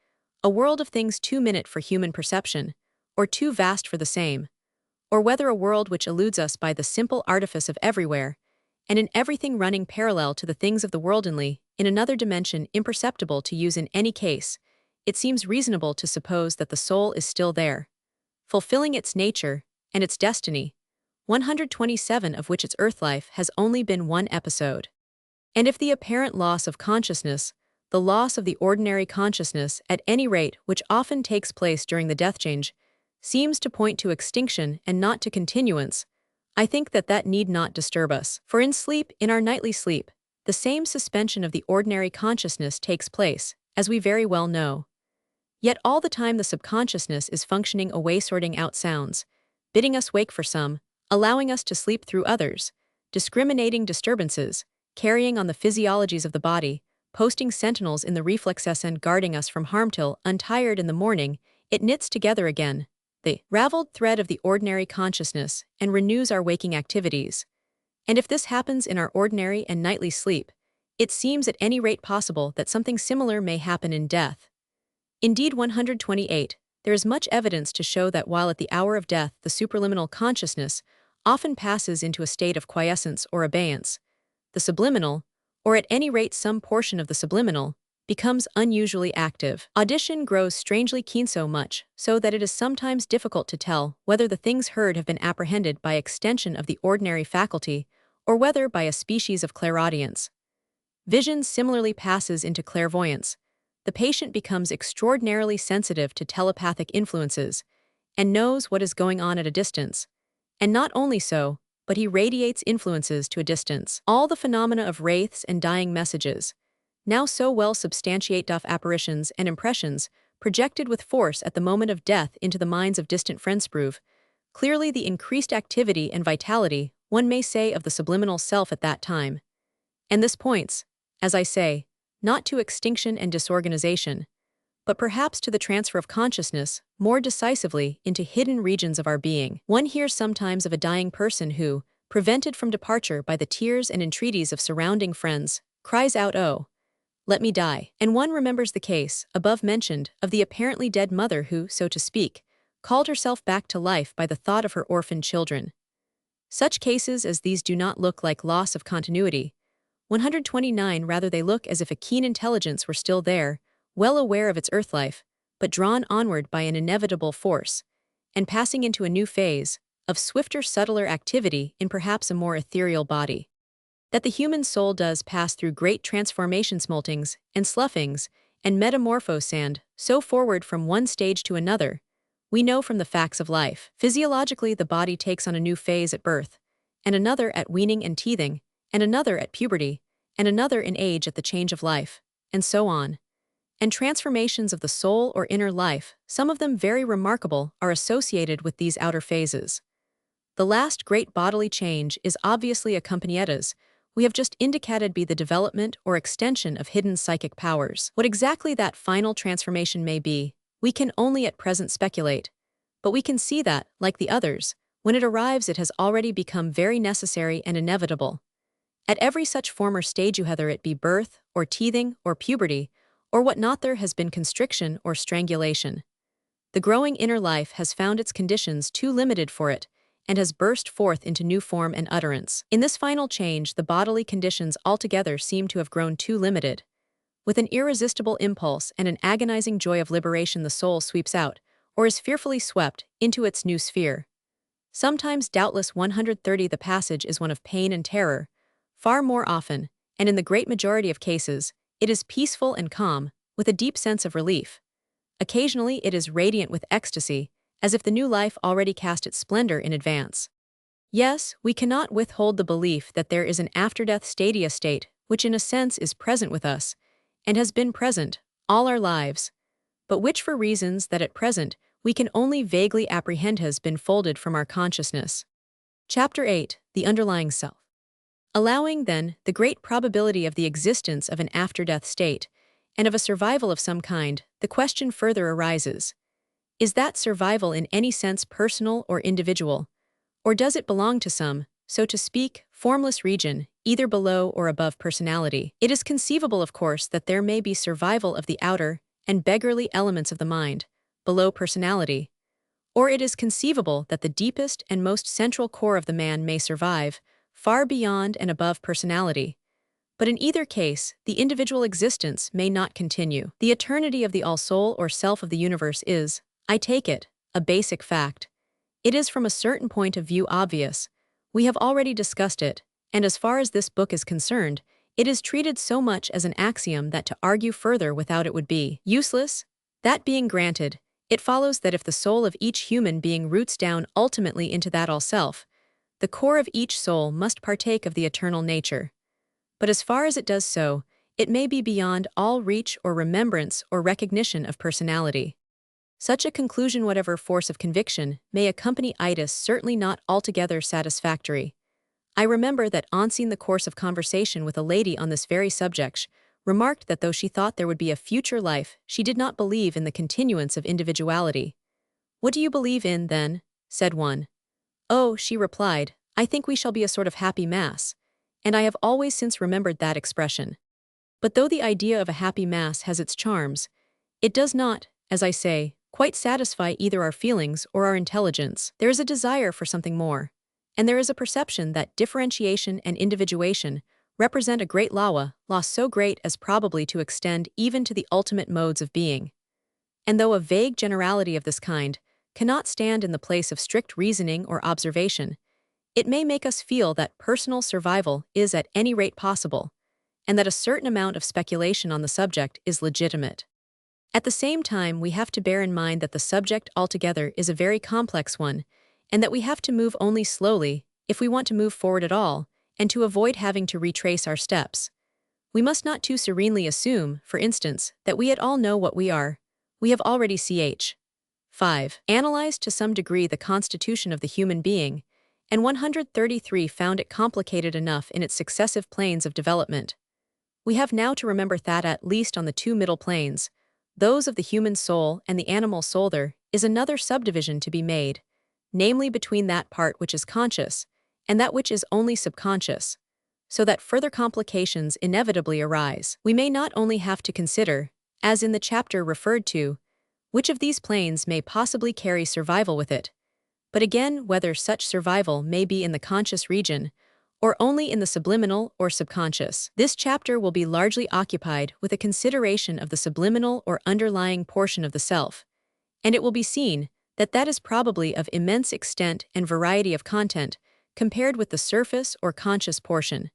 a world of things too minute for human perception, or too vast for the same, or whether a world which eludes us by the simple artifice of everywhere, and in everything running parallel to the things of the worldly, in another dimension imperceptible to use in any case, it seems reasonable to suppose that the soul is still there, fulfilling its nature and its destiny, 127 of which its earth life has only been one episode. And if the apparent loss of consciousness, the loss of the ordinary consciousness at any rate which often takes place during the death change, seems to point to extinction and not to continuance, I think that that need not disturb us. For in sleep, in our nightly sleep, the same suspension of the ordinary consciousness takes place, as we very well know. Yet all the time the subconsciousness is functioning away, sorting out sounds, bidding us wake for some, allowing us to sleep through others, discriminating disturbances, carrying on the physiologies of the body, posting sentinels in the reflexes and guarding us from harm till, untired in the morning, it knits together again, the raveled thread of the ordinary consciousness, and renews our waking activities. And if this happens in our ordinary and nightly sleep, it seems at any rate possible that something similar may happen in death. Indeed, 128, there is much evidence to show that while at the hour of death the supraliminal consciousness often passes into a state of quiescence or abeyance, the subliminal, or at any rate some portion of the subliminal, becomes unusually active. Audition grows strangely keen, so much so that it is sometimes difficult to tell whether the things heard have been apprehended by extension of the ordinary faculty or whether by a species of clairaudience. Vision similarly passes into clairvoyance. The patient becomes extraordinarily sensitive to telepathic influences and knows what is going on at a distance. And not only so, but he radiates influences to a distance. All the phenomena of wraiths and dying messages, now so well substantiate apparitions and impressions projected with force at the moment of death into the minds of distant friends, prove clearly the increased activity and vitality, one may say, of the subliminal self at that time. And this points, as I say, not to extinction and disorganization, but perhaps to the transfer of consciousness, more decisively, into hidden regions of our being. One hears sometimes of a dying person who, prevented from departure by the tears and entreaties of surrounding friends, cries out, "Oh, let me die." And one remembers the case, above mentioned, of the apparently dead mother who, so to speak, called herself back to life by the thought of her orphaned children. Such cases as these do not look like loss of continuity. 129, rather they look as if a keen intelligence were still there, well aware of its earth life, but drawn onward by an inevitable force, and passing into a new phase of swifter, subtler activity in perhaps a more ethereal body. That the human soul does pass through great transformations, moltings, and sloughings, and metamorphose, and so forward from one stage to another, we know from the facts of life. Physiologically, the body takes on a new phase at birth, and another at weaning and teething, and another at puberty, and another in age at the change of life, and so on. And transformations of the soul or inner life, some of them very remarkable, are associated with these outer phases. The last great bodily change is obviously accompanied, as we have just indicated, by the development or extension of hidden psychic powers. What exactly that final transformation may be, we can only at present speculate, but we can see that, like the others, when it arrives it has already become very necessary and inevitable. At every such former stage, whether it be birth, or teething, or puberty, or what not, there has been constriction or strangulation. The growing inner life has found its conditions too limited for it, and has burst forth into new form and utterance. In this final change, the bodily conditions altogether seem to have grown too limited. With an irresistible impulse and an agonizing joy of liberation, the soul sweeps out, or is fearfully swept, into its new sphere. Sometimes, doubtless 130, the passage is one of pain and terror. Far more often, and in the great majority of cases, it is peaceful and calm, with a deep sense of relief. Occasionally it is radiant with ecstasy, as if the new life already cast its splendor in advance. Yes, we cannot withhold the belief that there is an after-death stadia state, which in a sense is present with us, and has been present all our lives, but which for reasons that at present we can only vaguely apprehend has been folded from our consciousness. Chapter 8, The Underlying Self. Allowing, then, the great probability of the existence of an after-death state, and of a survival of some kind, the question further arises. Is that survival in any sense personal or individual? Or does it belong to some, so to speak, formless region, either below or above personality? It is conceivable, of course, that there may be survival of the outer and beggarly elements of the mind, below personality. Or it is conceivable that the deepest and most central core of the man may survive, far beyond and above personality. But in either case, the individual existence may not continue. The eternity of the all-soul or self of the universe is, I take it, a basic fact. It is from a certain point of view obvious. We have already discussed it, and as far as this book is concerned, it is treated so much as an axiom that to argue further without it would be useless. That being granted, it follows that if the soul of each human being roots down ultimately into that all-self, the core of each soul must partake of the eternal nature. But as far as it does so, It may be beyond all reach or remembrance or recognition of personality. Such a conclusion, whatever force of conviction may accompany it, is certainly not altogether satisfactory. I remember that in the course of conversation with a lady on this very subject, remarked that though she thought there would be a future life, she did not believe in the continuance of individuality. "What do you believe in, then?" said one. "Oh," she replied, "I think we shall be a sort of happy mass." And I have always since remembered that expression. But though the idea of a happy mass has its charms, it does not, as I say, quite satisfy either our feelings or our intelligence. There is a desire for something more. And there is a perception that differentiation and individuation represent a great loss so great as probably to extend even to the ultimate modes of being. And though a vague generality of this kind cannot stand in the place of strict reasoning or observation, it may make us feel that personal survival is at any rate possible, and that a certain amount of speculation on the subject is legitimate. At the same time, we have to bear in mind that the subject altogether is a very complex one, and that we have to move only slowly, if we want to move forward at all, and to avoid having to retrace our steps. We must not too serenely assume, for instance, that we at all know what we are. We have already 5. Analyzed to some degree the constitution of the human being, and 133 found it complicated enough in its successive planes of development. We have now to remember that at least on the two middle planes, those of the human soul and the animal soul, there is another subdivision to be made, namely between that part which is conscious and that which is only subconscious, so that further complications inevitably arise. We may not only have to consider, as in the chapter referred to, which of these planes may possibly carry survival with it, but again whether such survival may be in the conscious region or only in the subliminal or subconscious. This chapter will be largely occupied with a consideration of the subliminal or underlying portion of the self, and it will be seen that that is probably of immense extent and variety of content compared with the surface or conscious portion.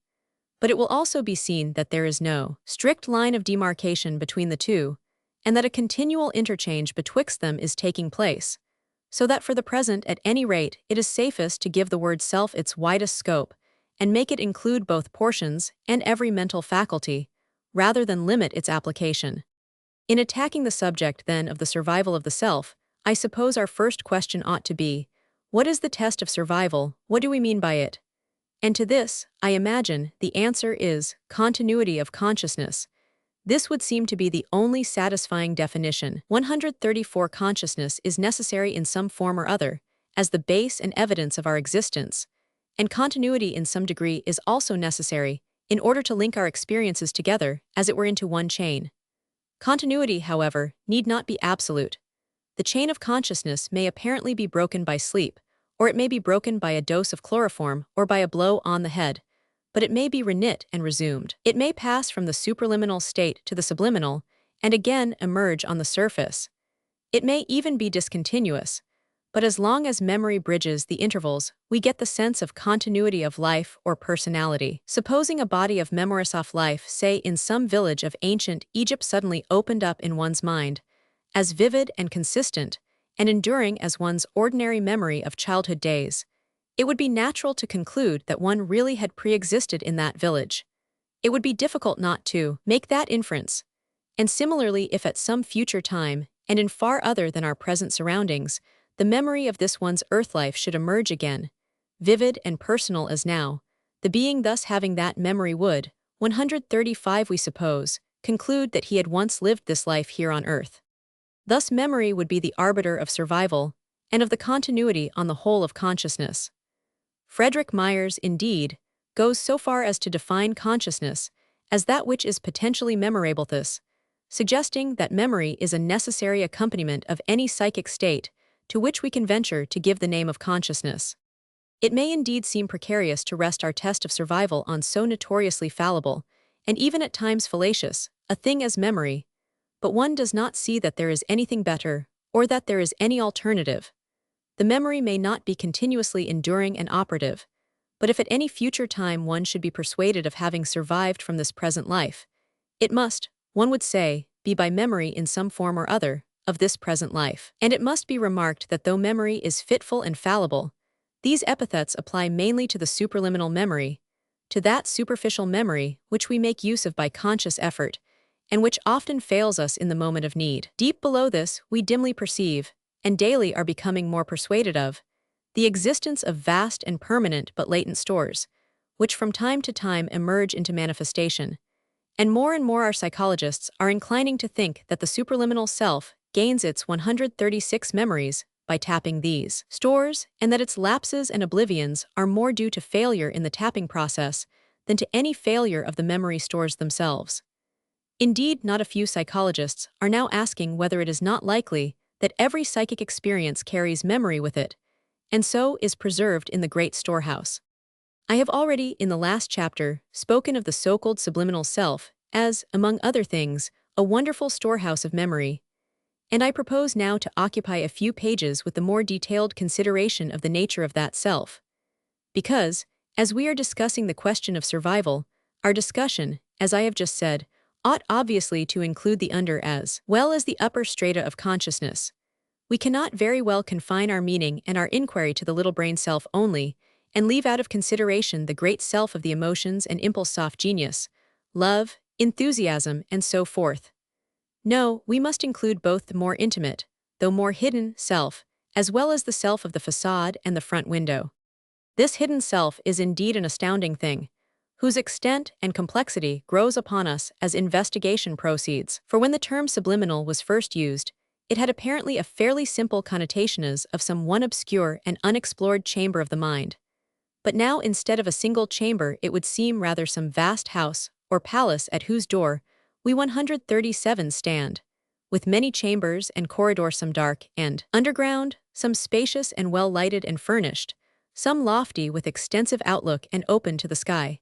But it will also be seen that there is no strict line of demarcation between the two, and that a continual interchange betwixt them is taking place, so that for the present at any rate it is safest to give the word self its widest scope, and make it include both portions and every mental faculty, rather than limit its application. In attacking the subject, then, of the survival of the self, I suppose our first question ought to be, what is the test of survival? What do we mean by it? And to this, I imagine, the answer is continuity of consciousness. This would seem to be the only satisfying definition. 134 Consciousness is necessary in some form or other, as the base and evidence of our existence, and continuity in some degree is also necessary, in order to link our experiences together, as it were into one chain. Continuity, however, need not be absolute. The chain of consciousness may apparently be broken by sleep, or it may be broken by a dose of chloroform or by a blow on the head, but it may be reknit and resumed. It may pass from the supraliminal state to the subliminal, and again emerge on the surface. It may even be discontinuous, but as long as memory bridges the intervals, we get the sense of continuity of life or personality. Supposing a body of memories of life, say in some village of ancient Egypt, suddenly opened up in one's mind, as vivid and consistent, and enduring as one's ordinary memory of childhood days, it would be natural to conclude that one really had pre-existed in that village. It would be difficult not to make that inference. And similarly, if at some future time, and in far other than our present surroundings, the memory of this one's earth life should emerge again, vivid and personal as now, the being thus having that memory would, 135 we suppose, conclude that he had once lived this life here on earth. Thus memory would be the arbiter of survival, and of the continuity on the whole of consciousness. Frederick Myers, indeed, goes so far as to define consciousness as that which is potentially memorable, thus suggesting that memory is a necessary accompaniment of any psychic state to which we can venture to give the name of consciousness. It may indeed seem precarious to rest our test of survival on so notoriously fallible, and even at times fallacious, a thing as memory, but one does not see that there is anything better, or that there is any alternative. The memory may not be continuously enduring and operative, but if at any future time one should be persuaded of having survived from this present life, it must, one would say, be by memory in some form or other of this present life. And it must be remarked that though memory is fitful and fallible, these epithets apply mainly to the supraliminal memory, to that superficial memory which we make use of by conscious effort, and which often fails us in the moment of need. Deep below this, we dimly perceive, and daily are becoming more persuaded of, the existence of vast and permanent but latent stores, which from time to time emerge into manifestation. And more our psychologists are inclining to think that the superliminal self gains its 136 memories by tapping these stores, and that its lapses and oblivions are more due to failure in the tapping process than to any failure of the memory stores themselves. Indeed, not a few psychologists are now asking whether it is not likely that every psychic experience carries memory with it, and so is preserved in the great storehouse. I have already, in the last chapter, spoken of the so-called subliminal self as, among other things, a wonderful storehouse of memory, and I propose now to occupy a few pages with the more detailed consideration of the nature of that self. Because, as we are discussing the question of survival, our discussion, as I have just said, ought obviously to include the under as well as the upper strata of consciousness. We cannot very well confine our meaning and our inquiry to the little brain self only, and leave out of consideration the great self of the emotions and impulse soft genius, love, enthusiasm, and so forth. No, we must include both the more intimate, though more hidden, self, as well as the self of the facade and the front window. This hidden self is indeed an astounding thing, whose extent and complexity grows upon us as investigation proceeds. For when the term subliminal was first used, it had apparently a fairly simple connotation as of some one obscure and unexplored chamber of the mind. But now, instead of a single chamber, it would seem rather some vast house or palace at whose door we 137 stand, with many chambers and corridors, some dark and underground, some spacious and well-lighted and furnished, some lofty with extensive outlook and open to the sky.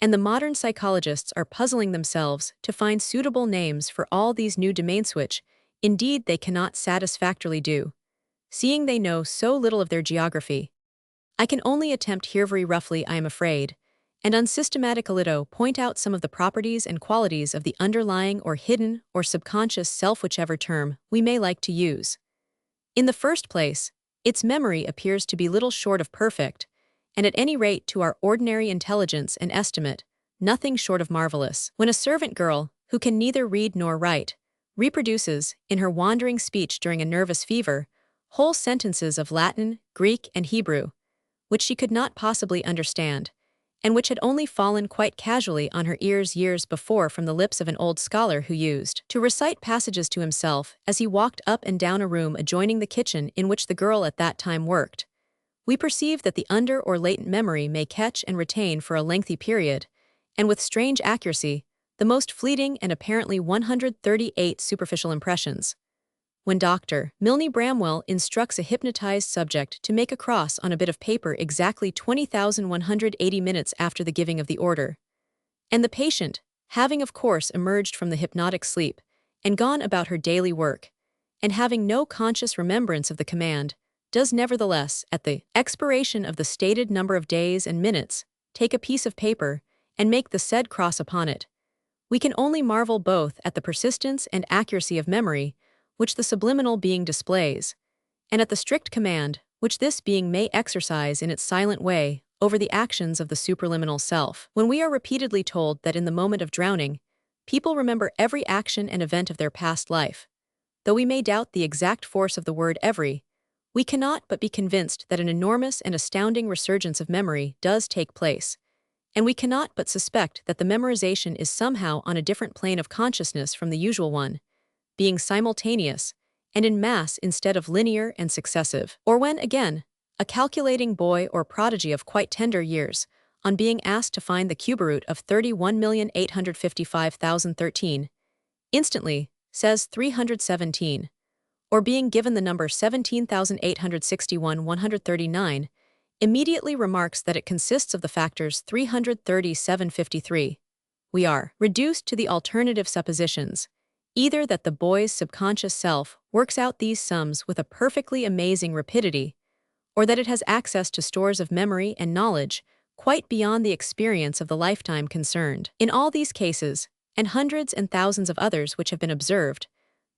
And the modern psychologists are puzzling themselves to find suitable names for all these new domains which, indeed, they cannot satisfactorily do, seeing they know so little of their geography. I can only attempt here very roughly, I am afraid, and unsystematically point out some of the properties and qualities of the underlying or hidden or subconscious self, whichever term we may like to use. In the first place, its memory appears to be little short of perfect, and at any rate to our ordinary intelligence and estimate, nothing short of marvelous. When a servant girl, who can neither read nor write, reproduces, in her wandering speech during a nervous fever, whole sentences of Latin, Greek, and Hebrew, which she could not possibly understand, and which had only fallen quite casually on her ears years before from the lips of an old scholar who used to recite passages to himself as he walked up and down a room adjoining the kitchen in which the girl at that time worked, we perceive that the under or latent memory may catch and retain for a lengthy period, and with strange accuracy, the most fleeting and apparently 138 superficial impressions. When Dr. Milne Bramwell instructs a hypnotized subject to make a cross on a bit of paper exactly 20,180 minutes after the giving of the order, and the patient, having of course emerged from the hypnotic sleep and gone about her daily work, and having no conscious remembrance of the command, does nevertheless, at the expiration of the stated number of days and minutes, take a piece of paper and make the said cross upon it, we can only marvel both at the persistence and accuracy of memory which the subliminal being displays, and at the strict command which this being may exercise in its silent way over the actions of the superliminal self. When we are repeatedly told that in the moment of drowning, people remember every action and event of their past life, though we may doubt the exact force of the word every, we cannot but be convinced that an enormous and astounding resurgence of memory does take place, and we cannot but suspect that the memorization is somehow on a different plane of consciousness from the usual one, being simultaneous, and in mass instead of linear and successive. Or when, again, a calculating boy or prodigy of quite tender years, on being asked to find the cubic root of 31,855,013, instantly says 317, or being given the number 17,861,139, immediately remarks that it consists of the factors 33753. We are reduced to the alternative suppositions, either that the boy's subconscious self works out these sums with a perfectly amazing rapidity, or that it has access to stores of memory and knowledge quite beyond the experience of the lifetime concerned. In all these cases, and hundreds and thousands of others which have been observed,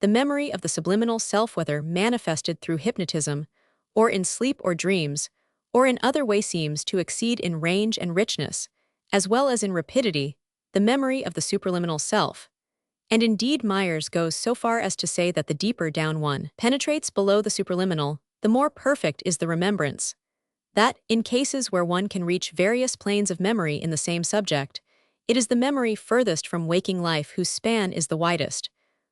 the memory of the subliminal self, whether manifested through hypnotism, or in sleep or dreams, or in other way, seems to exceed in range and richness, as well as in rapidity, the memory of the supraliminal self. And indeed, Myers goes so far as to say that the deeper down one penetrates below the supraliminal, the more perfect is the remembrance. That, in cases where one can reach various planes of memory in the same subject, it is the memory furthest from waking life whose span is the widest,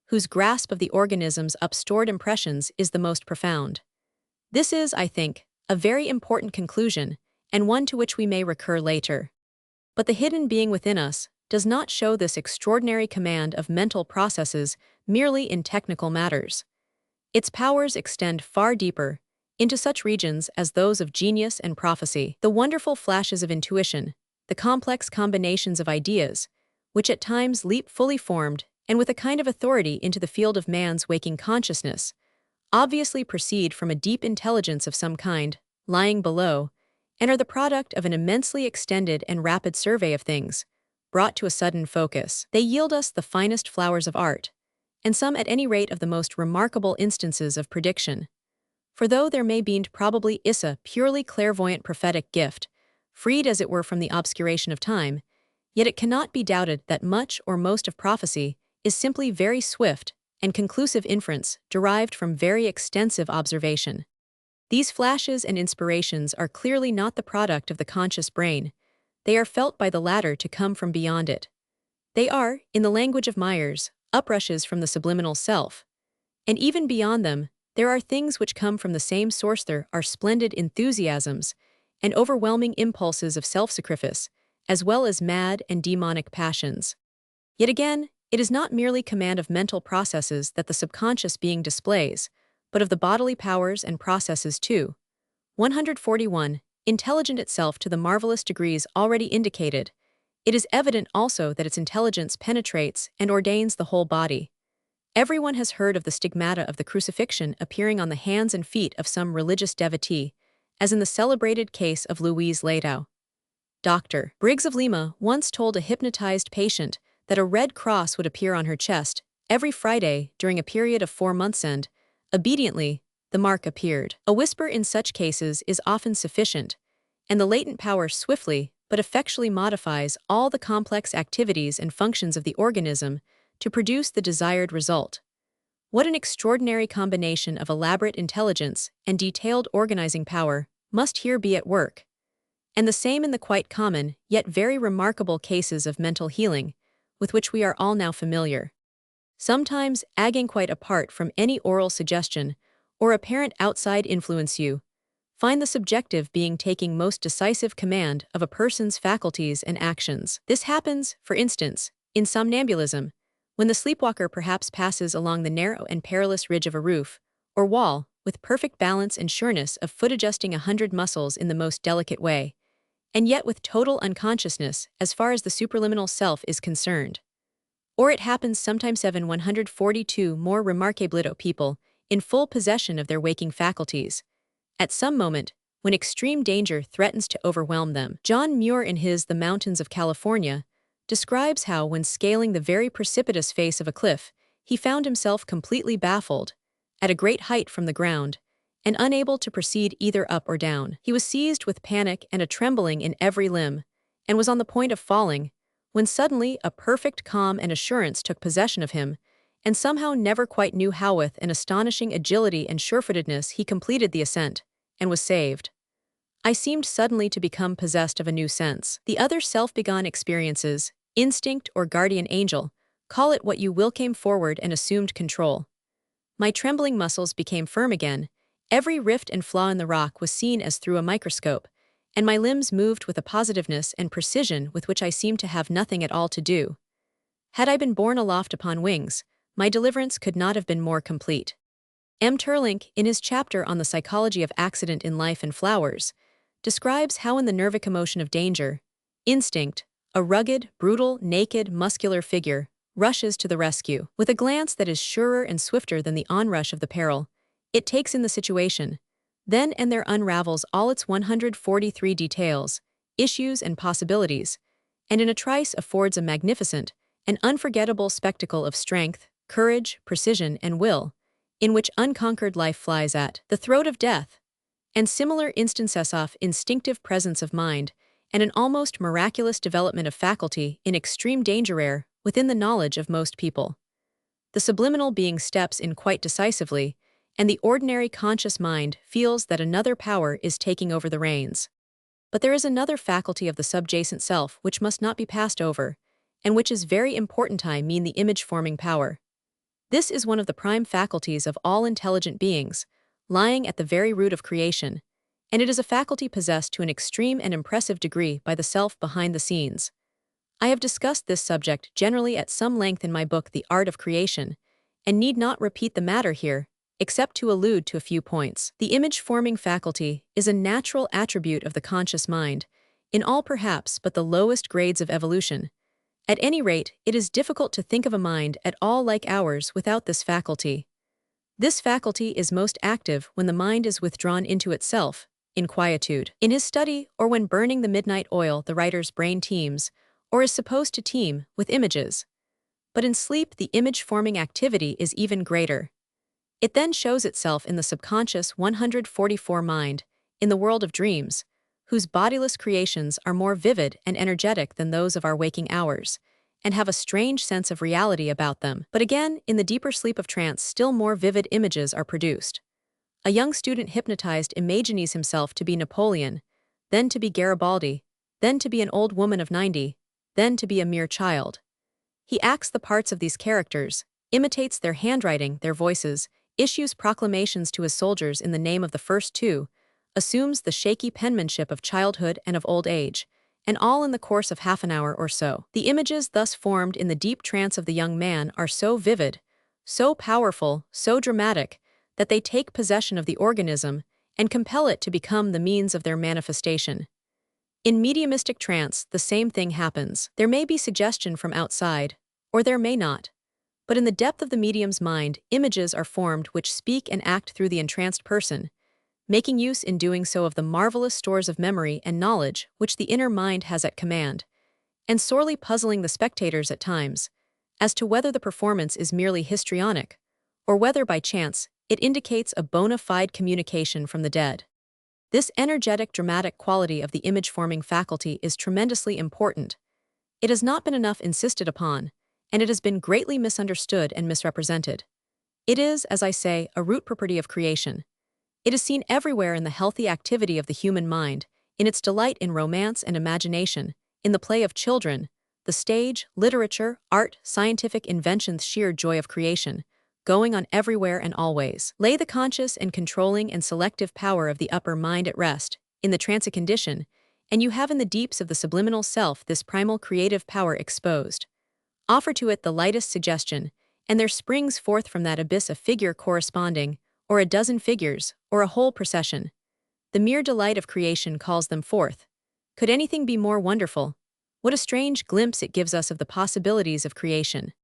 whose grasp of the organism's upstored impressions is the most profound. This is, I think, a very important conclusion, and one to which we may recur later. But the hidden being within us does not show this extraordinary command of mental processes merely in technical matters. Its powers extend far deeper, into such regions as those of genius and prophecy, the wonderful flashes of intuition, the complex combinations of ideas, which at times leap fully formed and with a kind of authority into the field of man's waking consciousness, obviously proceed from a deep intelligence of some kind, lying below, and are the product of an immensely extended and rapid survey of things, brought to a sudden focus. They yield us the finest flowers of art, and some at any rate of the most remarkable instances of prediction. For though there may be probably a purely clairvoyant prophetic gift, freed as it were from the obscuration of time, yet it cannot be doubted that much or most of prophecy is simply very swift and conclusive inference derived from very extensive observation. These flashes and inspirations are clearly not the product of the conscious brain. They are felt by the latter to come from beyond it. They are, in the language of Myers, uprushes from the subliminal self. And even beyond them, there are things which come from the same source. There are splendid enthusiasms and overwhelming impulses of self-sacrifice, as well as mad and demonic passions. Yet again, it is not merely command of mental processes that the subconscious being displays, but of the bodily powers and processes too. 141. Intelligent itself to the marvelous degrees already indicated, it is evident also that its intelligence penetrates and ordains the whole body. Everyone has heard of the stigmata of the crucifixion appearing on the hands and feet of some religious devotee, as in the celebrated case of Louise Leitao. Dr. Briggs of Lima once told a hypnotized patient that a red cross would appear on her chest every Friday during a period of 4 months, and, obediently, the mark appeared. A whisper in such cases is often sufficient, and the latent power swiftly but effectually modifies all the complex activities and functions of the organism to produce the desired result. What an extraordinary combination of elaborate intelligence and detailed organizing power must here be at work. And the same in the quite common, yet very remarkable cases of mental healing, with which we are all now familiar. Sometimes, acting quite apart from any oral suggestion or apparent outside influence, you find the subjective being taking most decisive command of a person's faculties and actions. This happens, for instance, in somnambulism, when the sleepwalker perhaps passes along the narrow and perilous ridge of a roof or wall with perfect balance and sureness of foot, adjusting 100 muscles in the most delicate way, and yet with total unconsciousness as far as the supraliminal self is concerned. Or it happens sometimes 142 more remarkable people in full possession of their waking faculties, at some moment when extreme danger threatens to overwhelm them. John Muir, in his The Mountains of California, describes how, when scaling the very precipitous face of a cliff, he found himself completely baffled, at a great height from the ground, and unable to proceed either up or down. He was seized with panic and a trembling in every limb, and was on the point of falling, when suddenly a perfect calm and assurance took possession of him, and somehow never quite knew how with an astonishing agility and surefootedness he completed the ascent, and was saved. I seemed suddenly to become possessed of a new sense. The other self-begun experiences, instinct or guardian angel, call it what you will, came forward and assumed control. My trembling muscles became firm again, every rift and flaw in the rock was seen as through a microscope, and my limbs moved with a positiveness and precision with which I seemed to have nothing at all to do. Had I been borne aloft upon wings, my deliverance could not have been more complete. M. Terlink, in his chapter on the psychology of accident in life and flowers, describes how in the nervic emotion of danger, instinct, a rugged, brutal, naked, muscular figure, rushes to the rescue. With a glance that is surer and swifter than the onrush of the peril, it takes in the situation, then and there unravels all its 143 details, issues and possibilities, and in a trice affords a magnificent and unforgettable spectacle of strength, courage, precision, and will, in which unconquered life flies at the throat of death, and similar instances of instinctive presence of mind and an almost miraculous development of faculty in extreme danger rare within the knowledge of most people. The subliminal being steps in quite decisively, and the ordinary conscious mind feels that another power is taking over the reins. But there is another faculty of the subjacent self which must not be passed over, and which is very important. I mean the image-forming power. This is one of the prime faculties of all intelligent beings, lying at the very root of creation, and it is a faculty possessed to an extreme and impressive degree by the self behind the scenes. I have discussed this subject generally at some length in my book The Art of Creation, and need not repeat the matter here, except to allude to a few points. The image-forming faculty is a natural attribute of the conscious mind, in all perhaps but the lowest grades of evolution. At any rate, it is difficult to think of a mind at all like ours without this faculty. This faculty is most active when the mind is withdrawn into itself, in quietude. In his study, or when burning the midnight oil, the writer's brain teems, or is supposed to teem, with images. But in sleep, the image-forming activity is even greater. It then shows itself in the subconscious 144 mind, in the world of dreams, whose bodiless creations are more vivid and energetic than those of our waking hours, and have a strange sense of reality about them. But again, in the deeper sleep of trance, still more vivid images are produced. A young student hypnotized imagines himself to be Napoleon, then to be Garibaldi, then to be an old woman of 90, then to be a mere child. He acts the parts of these characters, imitates their handwriting, their voices, issues proclamations to his soldiers in the name of the first two, assumes the shaky penmanship of childhood and of old age, and all in the course of half an hour or so. The images thus formed in the deep trance of the young man are so vivid, so powerful, so dramatic, that they take possession of the organism and compel it to become the means of their manifestation. In mediumistic trance, the same thing happens. There may be suggestion from outside, or there may not. But in the depth of the medium's mind, images are formed which speak and act through the entranced person, making use in doing so of the marvelous stores of memory and knowledge which the inner mind has at command, and sorely puzzling the spectators at times, as to whether the performance is merely histrionic, or whether by chance it indicates a bona fide communication from the dead. This energetic, dramatic quality of the image-forming faculty is tremendously important. It has not been enough insisted upon, and it has been greatly misunderstood and misrepresented. It is, as I say, a root property of creation. It is seen everywhere in the healthy activity of the human mind, in its delight in romance and imagination, in the play of children, the stage, literature, art, scientific invention's sheer joy of creation, going on everywhere and always. Lay the conscious and controlling and selective power of the upper mind at rest, in the trance condition, and you have in the deeps of the subliminal self this primal creative power exposed. Offer to it the lightest suggestion, and there springs forth from that abyss a figure corresponding, or a dozen figures, or a whole procession. The mere delight of creation calls them forth. Could anything be more wonderful? What a strange glimpse it gives us of the possibilities of creation.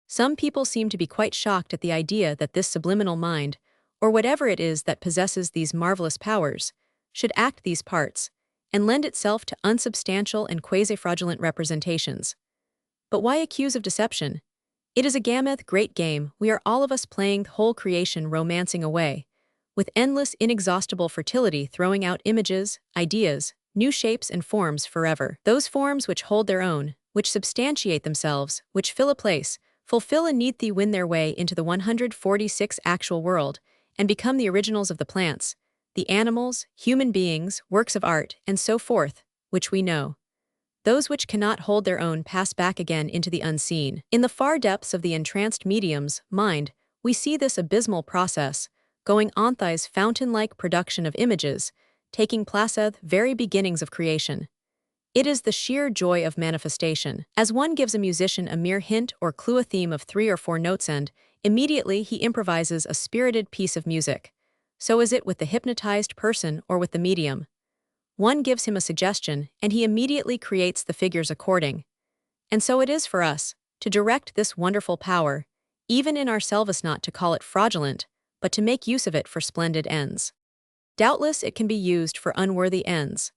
Some people seem to be quite shocked at the idea that this subliminal mind, or whatever it is that possesses these marvelous powers, should act these parts, and lend itself to unsubstantial and quasi-fraudulent representations. But why accuse of deception? It is a gameth great game we are all of us playing, the whole creation romancing away, with endless inexhaustible fertility throwing out images, ideas, new shapes and forms forever. Those forms which hold their own, which substantiate themselves, which fill a place, fulfill a need, they win their way into the 146 actual world, and become the originals of the plants, the animals, human beings, works of art, and so forth, which we know. Those which cannot hold their own pass back again into the unseen. In the far depths of the entranced medium's mind, we see this abysmal process, going on, this fountain-like production of images, taking place at the very beginnings of creation. It is the sheer joy of manifestation. As one gives a musician a mere hint or clue, a theme of 3 or 4 notes, and immediately he improvises a spirited piece of music. So is it with the hypnotized person or with the medium. One gives him a suggestion, and he immediately creates the figures according. And so it is for us, to direct this wonderful power, even in ourselves, not to call it fraudulent, but to make use of it for splendid ends. Doubtless it can be used for unworthy ends.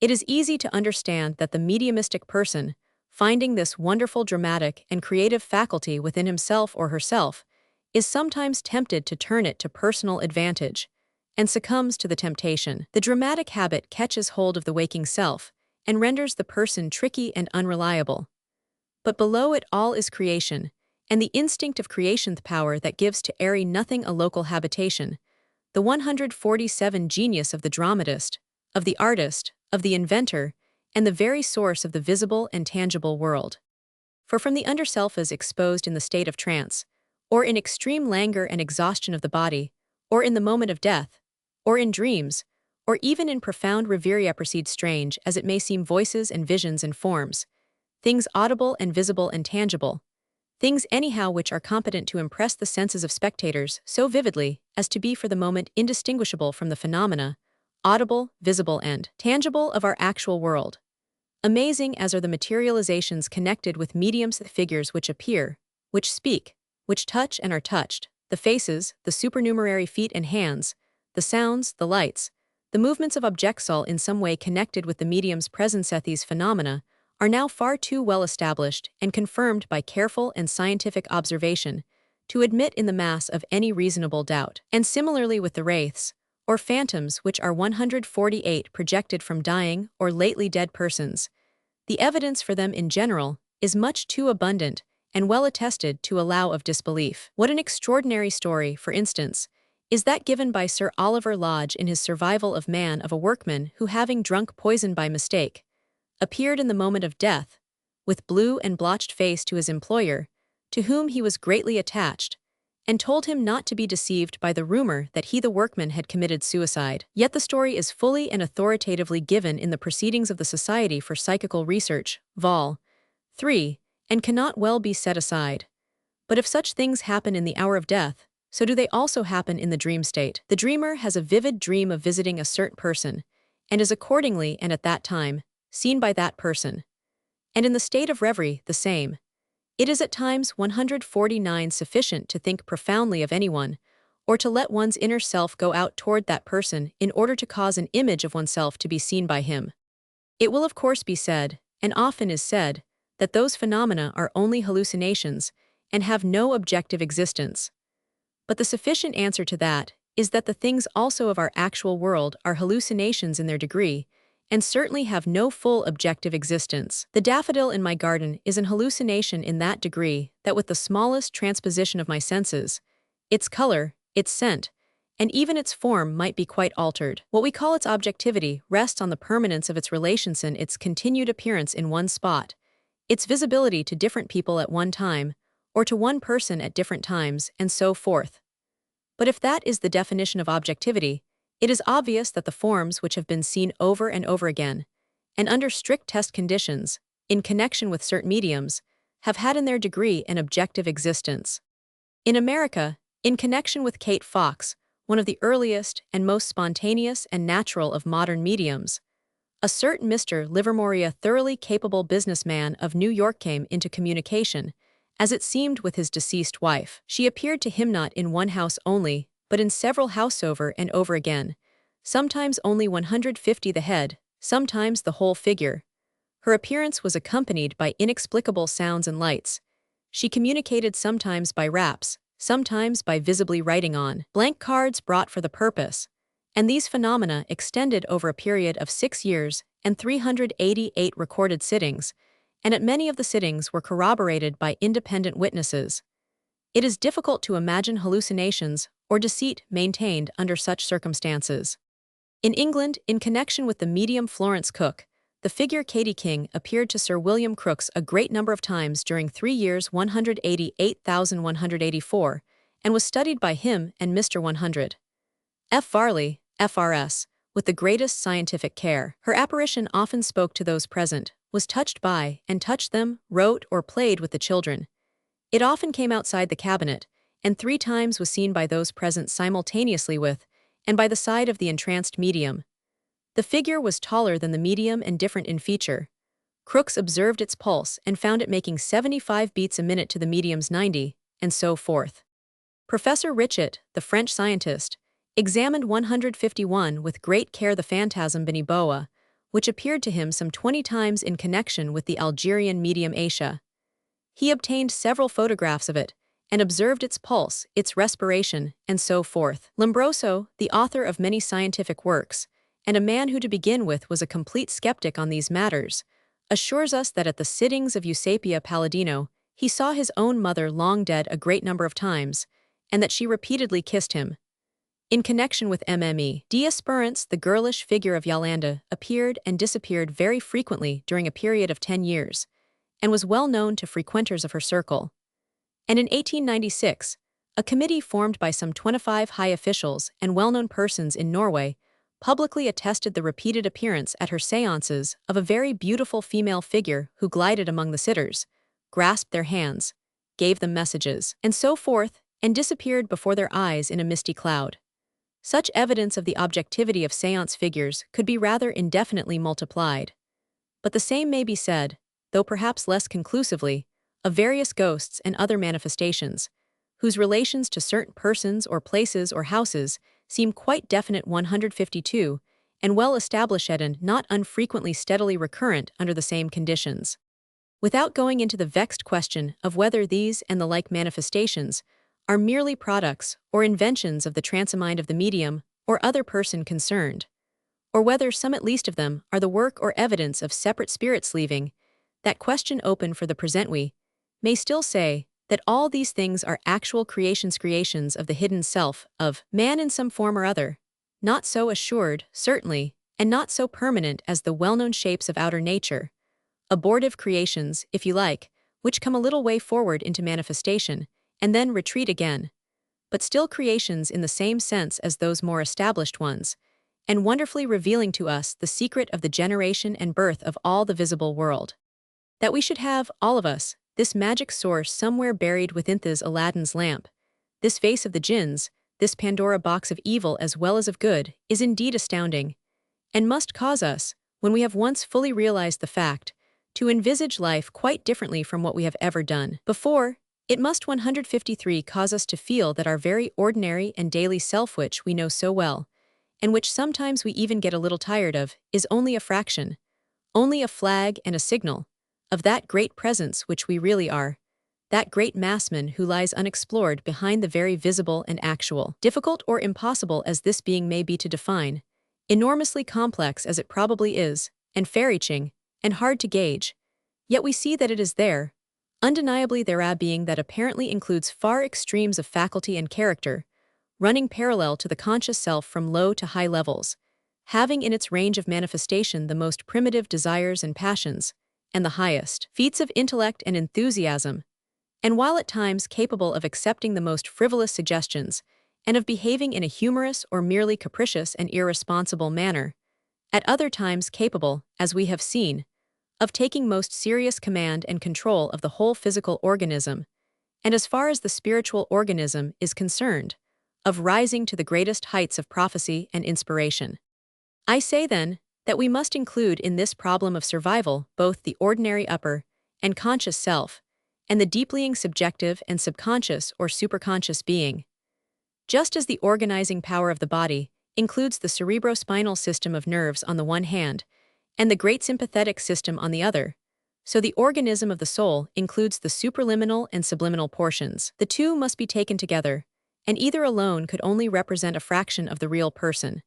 It is easy to understand that the mediumistic person, finding this wonderful dramatic and creative faculty within himself or herself, is sometimes tempted to turn it to personal advantage, and succumbs to the temptation. The dramatic habit catches hold of the waking self, and renders the person tricky and unreliable. But below it all is creation, and the instinct of creation's power that gives to airy nothing a local habitation, the 147 genius of the dramatist, of the artist, of the inventor, and the very source of the visible and tangible world. For from the underself is exposed in the state of trance, or in extreme languor and exhaustion of the body, or in the moment of death, or in dreams, or even in profound reverie proceed strange as it may seem voices and visions and forms, things audible and visible and tangible, things anyhow which are competent to impress the senses of spectators so vividly as to be for the moment indistinguishable from the phenomena, audible, visible, and tangible of our actual world. Amazing as are the materializations connected with mediums, the figures which appear, which speak, which touch and are touched, the faces, the supernumerary feet and hands, the sounds, the lights, the movements of objects all in some way connected with the medium's presence. These phenomena are now far too well established and confirmed by careful and scientific observation to admit in the mass of any reasonable doubt. And similarly with the wraiths, or phantoms, which are 148 projected from dying or lately dead persons, the evidence for them in general is much too abundant and well attested to allow of disbelief. What an extraordinary story, for instance, is that given by Sir Oliver Lodge in his Survival of Man of a workman who, having drunk poison by mistake, appeared in the moment of death, with blue and blotched face to his employer, to whom he was greatly attached, and told him not to be deceived by the rumor that he the workman had committed suicide. Yet the story is fully and authoritatively given in the Proceedings of the Society for Psychical Research, Vol. 3, and cannot well be set aside. But if such things happen in the hour of death, so do they also happen in the dream state. The dreamer has a vivid dream of visiting a certain person, and is accordingly and at that time seen by that person. And in the state of reverie, the same. It is at times 149 sufficient to think profoundly of anyone, or to let one's inner self go out toward that person in order to cause an image of oneself to be seen by him. It will of course be said, and often is said, that those phenomena are only hallucinations and have no objective existence. But the sufficient answer to that is that the things also of our actual world are hallucinations in their degree, and certainly have no full objective existence. The daffodil in my garden is an hallucination in that degree that with the smallest transposition of my senses, its color, its scent, and even its form might be quite altered. What we call its objectivity rests on the permanence of its relations and its continued appearance in one spot, its visibility to different people at one time, or to one person at different times, and so forth. But if that is the definition of objectivity, it is obvious that the forms which have been seen over and over again, and under strict test conditions, in connection with certain mediums, have had in their degree an objective existence. In America, in connection with Kate Fox, one of the earliest and most spontaneous and natural of modern mediums, a certain Mr. Livermore, a thoroughly capable businessman of New York, came into communication, as it seemed, with his deceased wife. She appeared to him not in one house only, but in several houses over and over again, sometimes only 150 the head, sometimes the whole figure. Her appearance was accompanied by inexplicable sounds and lights. She communicated sometimes by raps, sometimes by visibly writing on blank cards brought for the purpose, and these phenomena extended over a period of 6 years and 388 recorded sittings, and at many of the sittings were corroborated by independent witnesses. It is difficult to imagine hallucinations or deceit maintained under such circumstances. In England, in connection with the medium Florence Cook, the figure Katie King appeared to Sir William Crookes a great number of times during 3 years 188,184, and was studied by him and Mr. 100. F. Varley, FRS, with the greatest scientific care. Her apparition often spoke to those present, was touched by and touched them, wrote or played with the children. It often came outside the cabinet, and 3 times was seen by those present simultaneously with, and by the side of the entranced medium. The figure was taller than the medium and different in feature. Crookes observed its pulse and found it making 75 beats a minute to the medium's 90, and so forth. Professor Richet, the French scientist, examined 151 with great care the phantasm Beniboa, which appeared to him some 20 times in connection with the Algerian medium Aisha. He obtained several photographs of it, and observed its pulse, its respiration, and so forth. Lombroso, the author of many scientific works, and a man who to begin with was a complete skeptic on these matters, assures us that at the sittings of Eusapia Palladino, he saw his own mother long dead a great number of times, and that she repeatedly kissed him. In connection with Mme. Diosperance, the girlish figure of Yolanda appeared and disappeared very frequently during a period of 10 years, and was well known to frequenters of her circle. And in 1896, a committee formed by some 25 high officials and well-known persons in Norway publicly attested the repeated appearance at her séances of a very beautiful female figure who glided among the sitters, grasped their hands, gave them messages, and so forth, and disappeared before their eyes in a misty cloud. Such evidence of the objectivity of séance figures could be rather indefinitely multiplied. But the same may be said, though perhaps less conclusively, of various ghosts and other manifestations, whose relations to certain persons or places or houses seem quite definite 152, and well established and not unfrequently steadily recurrent under the same conditions. Without going into the vexed question of whether these and the like manifestations are merely products or inventions of the transmind of the medium or other person concerned, or whether some at least of them are the work or evidence of separate spirits leaving, that question open for the present, we may still say that all these things are actual creations of the hidden self of man in some form or other, not so assured, certainly, and not so permanent as the well-known shapes of outer nature, abortive creations, if you like, which come a little way forward into manifestation, and then retreat again, but still creations in the same sense as those more established ones, and wonderfully revealing to us the secret of the generation and birth of all the visible world. That we should have, all of us, this magic source somewhere buried within this Aladdin's lamp, this vase of the jinns, this Pandora box of evil as well as of good, is indeed astounding, and must cause us, when we have once fully realized the fact, to envisage life quite differently from what we have ever done before. It must 153 cause us to feel that our very ordinary and daily self, which we know so well, and which sometimes we even get a little tired of, is only a fraction, only a flag and a signal, of that great presence which we really are, that great massman who lies unexplored behind the very visible and actual. Difficult or impossible as this being may be to define, enormously complex as it probably is, and far-reaching, and hard to gauge, yet we see that it is there, undeniably there, a being that apparently includes far extremes of faculty and character, running parallel to the conscious self from low to high levels, having in its range of manifestation the most primitive desires and passions, and the highest feats of intellect and enthusiasm, and while at times capable of accepting the most frivolous suggestions, and of behaving in a humorous or merely capricious and irresponsible manner, at other times capable, as we have seen, of taking most serious command and control of the whole physical organism, and as far as the spiritual organism is concerned, of rising to the greatest heights of prophecy and inspiration. I say then, that we must include in this problem of survival both the ordinary upper and conscious self, and the deeplying subjective and subconscious or superconscious being. Just as the organizing power of the body includes the cerebrospinal system of nerves on the one hand, and the great sympathetic system on the other, so the organism of the soul includes the supraliminal and subliminal portions. The two must be taken together, and either alone could only represent a fraction of the real person.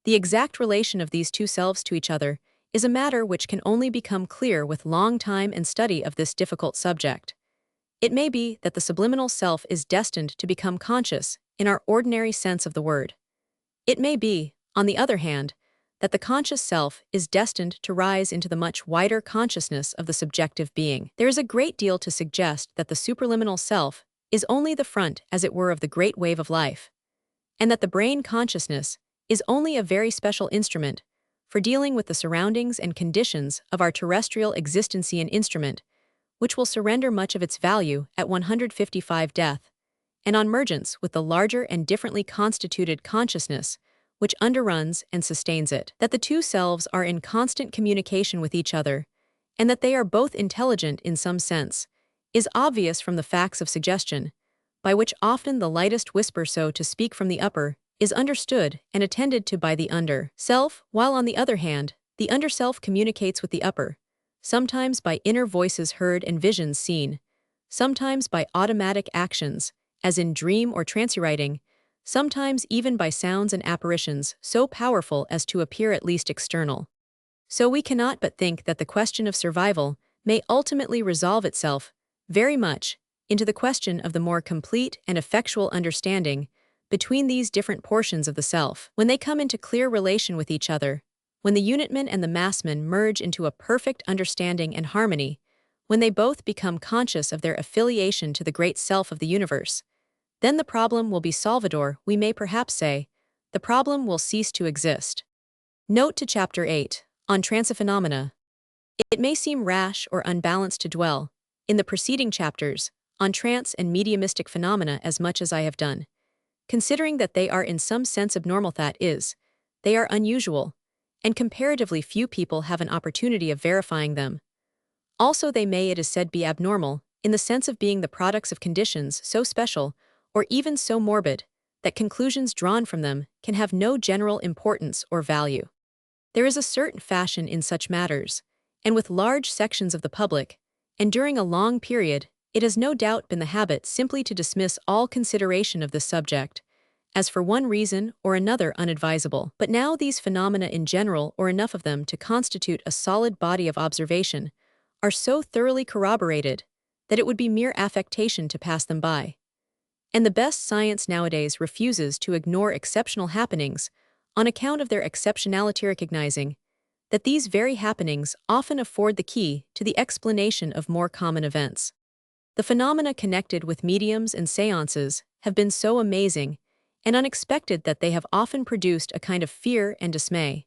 The exact relation of these two selves to each other is a matter which can only become clear with long time and study of this difficult subject. It may be that the subliminal self is destined to become conscious in our ordinary sense of the word. It may be, on the other hand, that the conscious self is destined to rise into the much wider consciousness of the subjective being. There is a great deal to suggest that the supraliminal self is only the front, as it were, of the great wave of life, and that the brain consciousness is only a very special instrument for dealing with the surroundings and conditions of our terrestrial existency, an instrument which will surrender much of its value at 155 death, and on mergence with the larger and differently constituted consciousness which underruns and sustains it. That the two selves are in constant communication with each other, and that they are both intelligent in some sense, is obvious from the facts of suggestion, by which often the lightest whisper, so to speak, from the upper, is understood and attended to by the under self, while on the other hand, the under self communicates with the upper, sometimes by inner voices heard and visions seen, sometimes by automatic actions, as in dream or trance writing, sometimes even by sounds and apparitions so powerful as to appear at least external. So we cannot but think that the question of survival may ultimately resolve itself, very much, into the question of the more complete and effectual understanding between these different portions of the self. When they come into clear relation with each other, when the unitman and the massman merge into a perfect understanding and harmony, when they both become conscious of their affiliation to the great self of the universe, then the problem will be solved, or we may perhaps say, the problem will cease to exist. Note to Chapter 8, on Transphenomena. It may seem rash or unbalanced to dwell, in the preceding chapters, on trance and mediumistic phenomena as much as I have done, considering that they are in some sense abnormal, that is, they are unusual, and comparatively few people have an opportunity of verifying them. Also they may, it is said, be abnormal, in the sense of being the products of conditions so special, or even so morbid, that conclusions drawn from them can have no general importance or value. There is a certain fashion in such matters, and with large sections of the public, and during a long period, it has no doubt been the habit simply to dismiss all consideration of this subject, as for one reason or another unadvisable. But now these phenomena in general, or enough of them to constitute a solid body of observation, are so thoroughly corroborated that it would be mere affectation to pass them by. And the best science nowadays refuses to ignore exceptional happenings on account of their exceptionality, recognizing that these very happenings often afford the key to the explanation of more common events. The phenomena connected with mediums and seances have been so amazing and unexpected that they have often produced a kind of fear and dismay.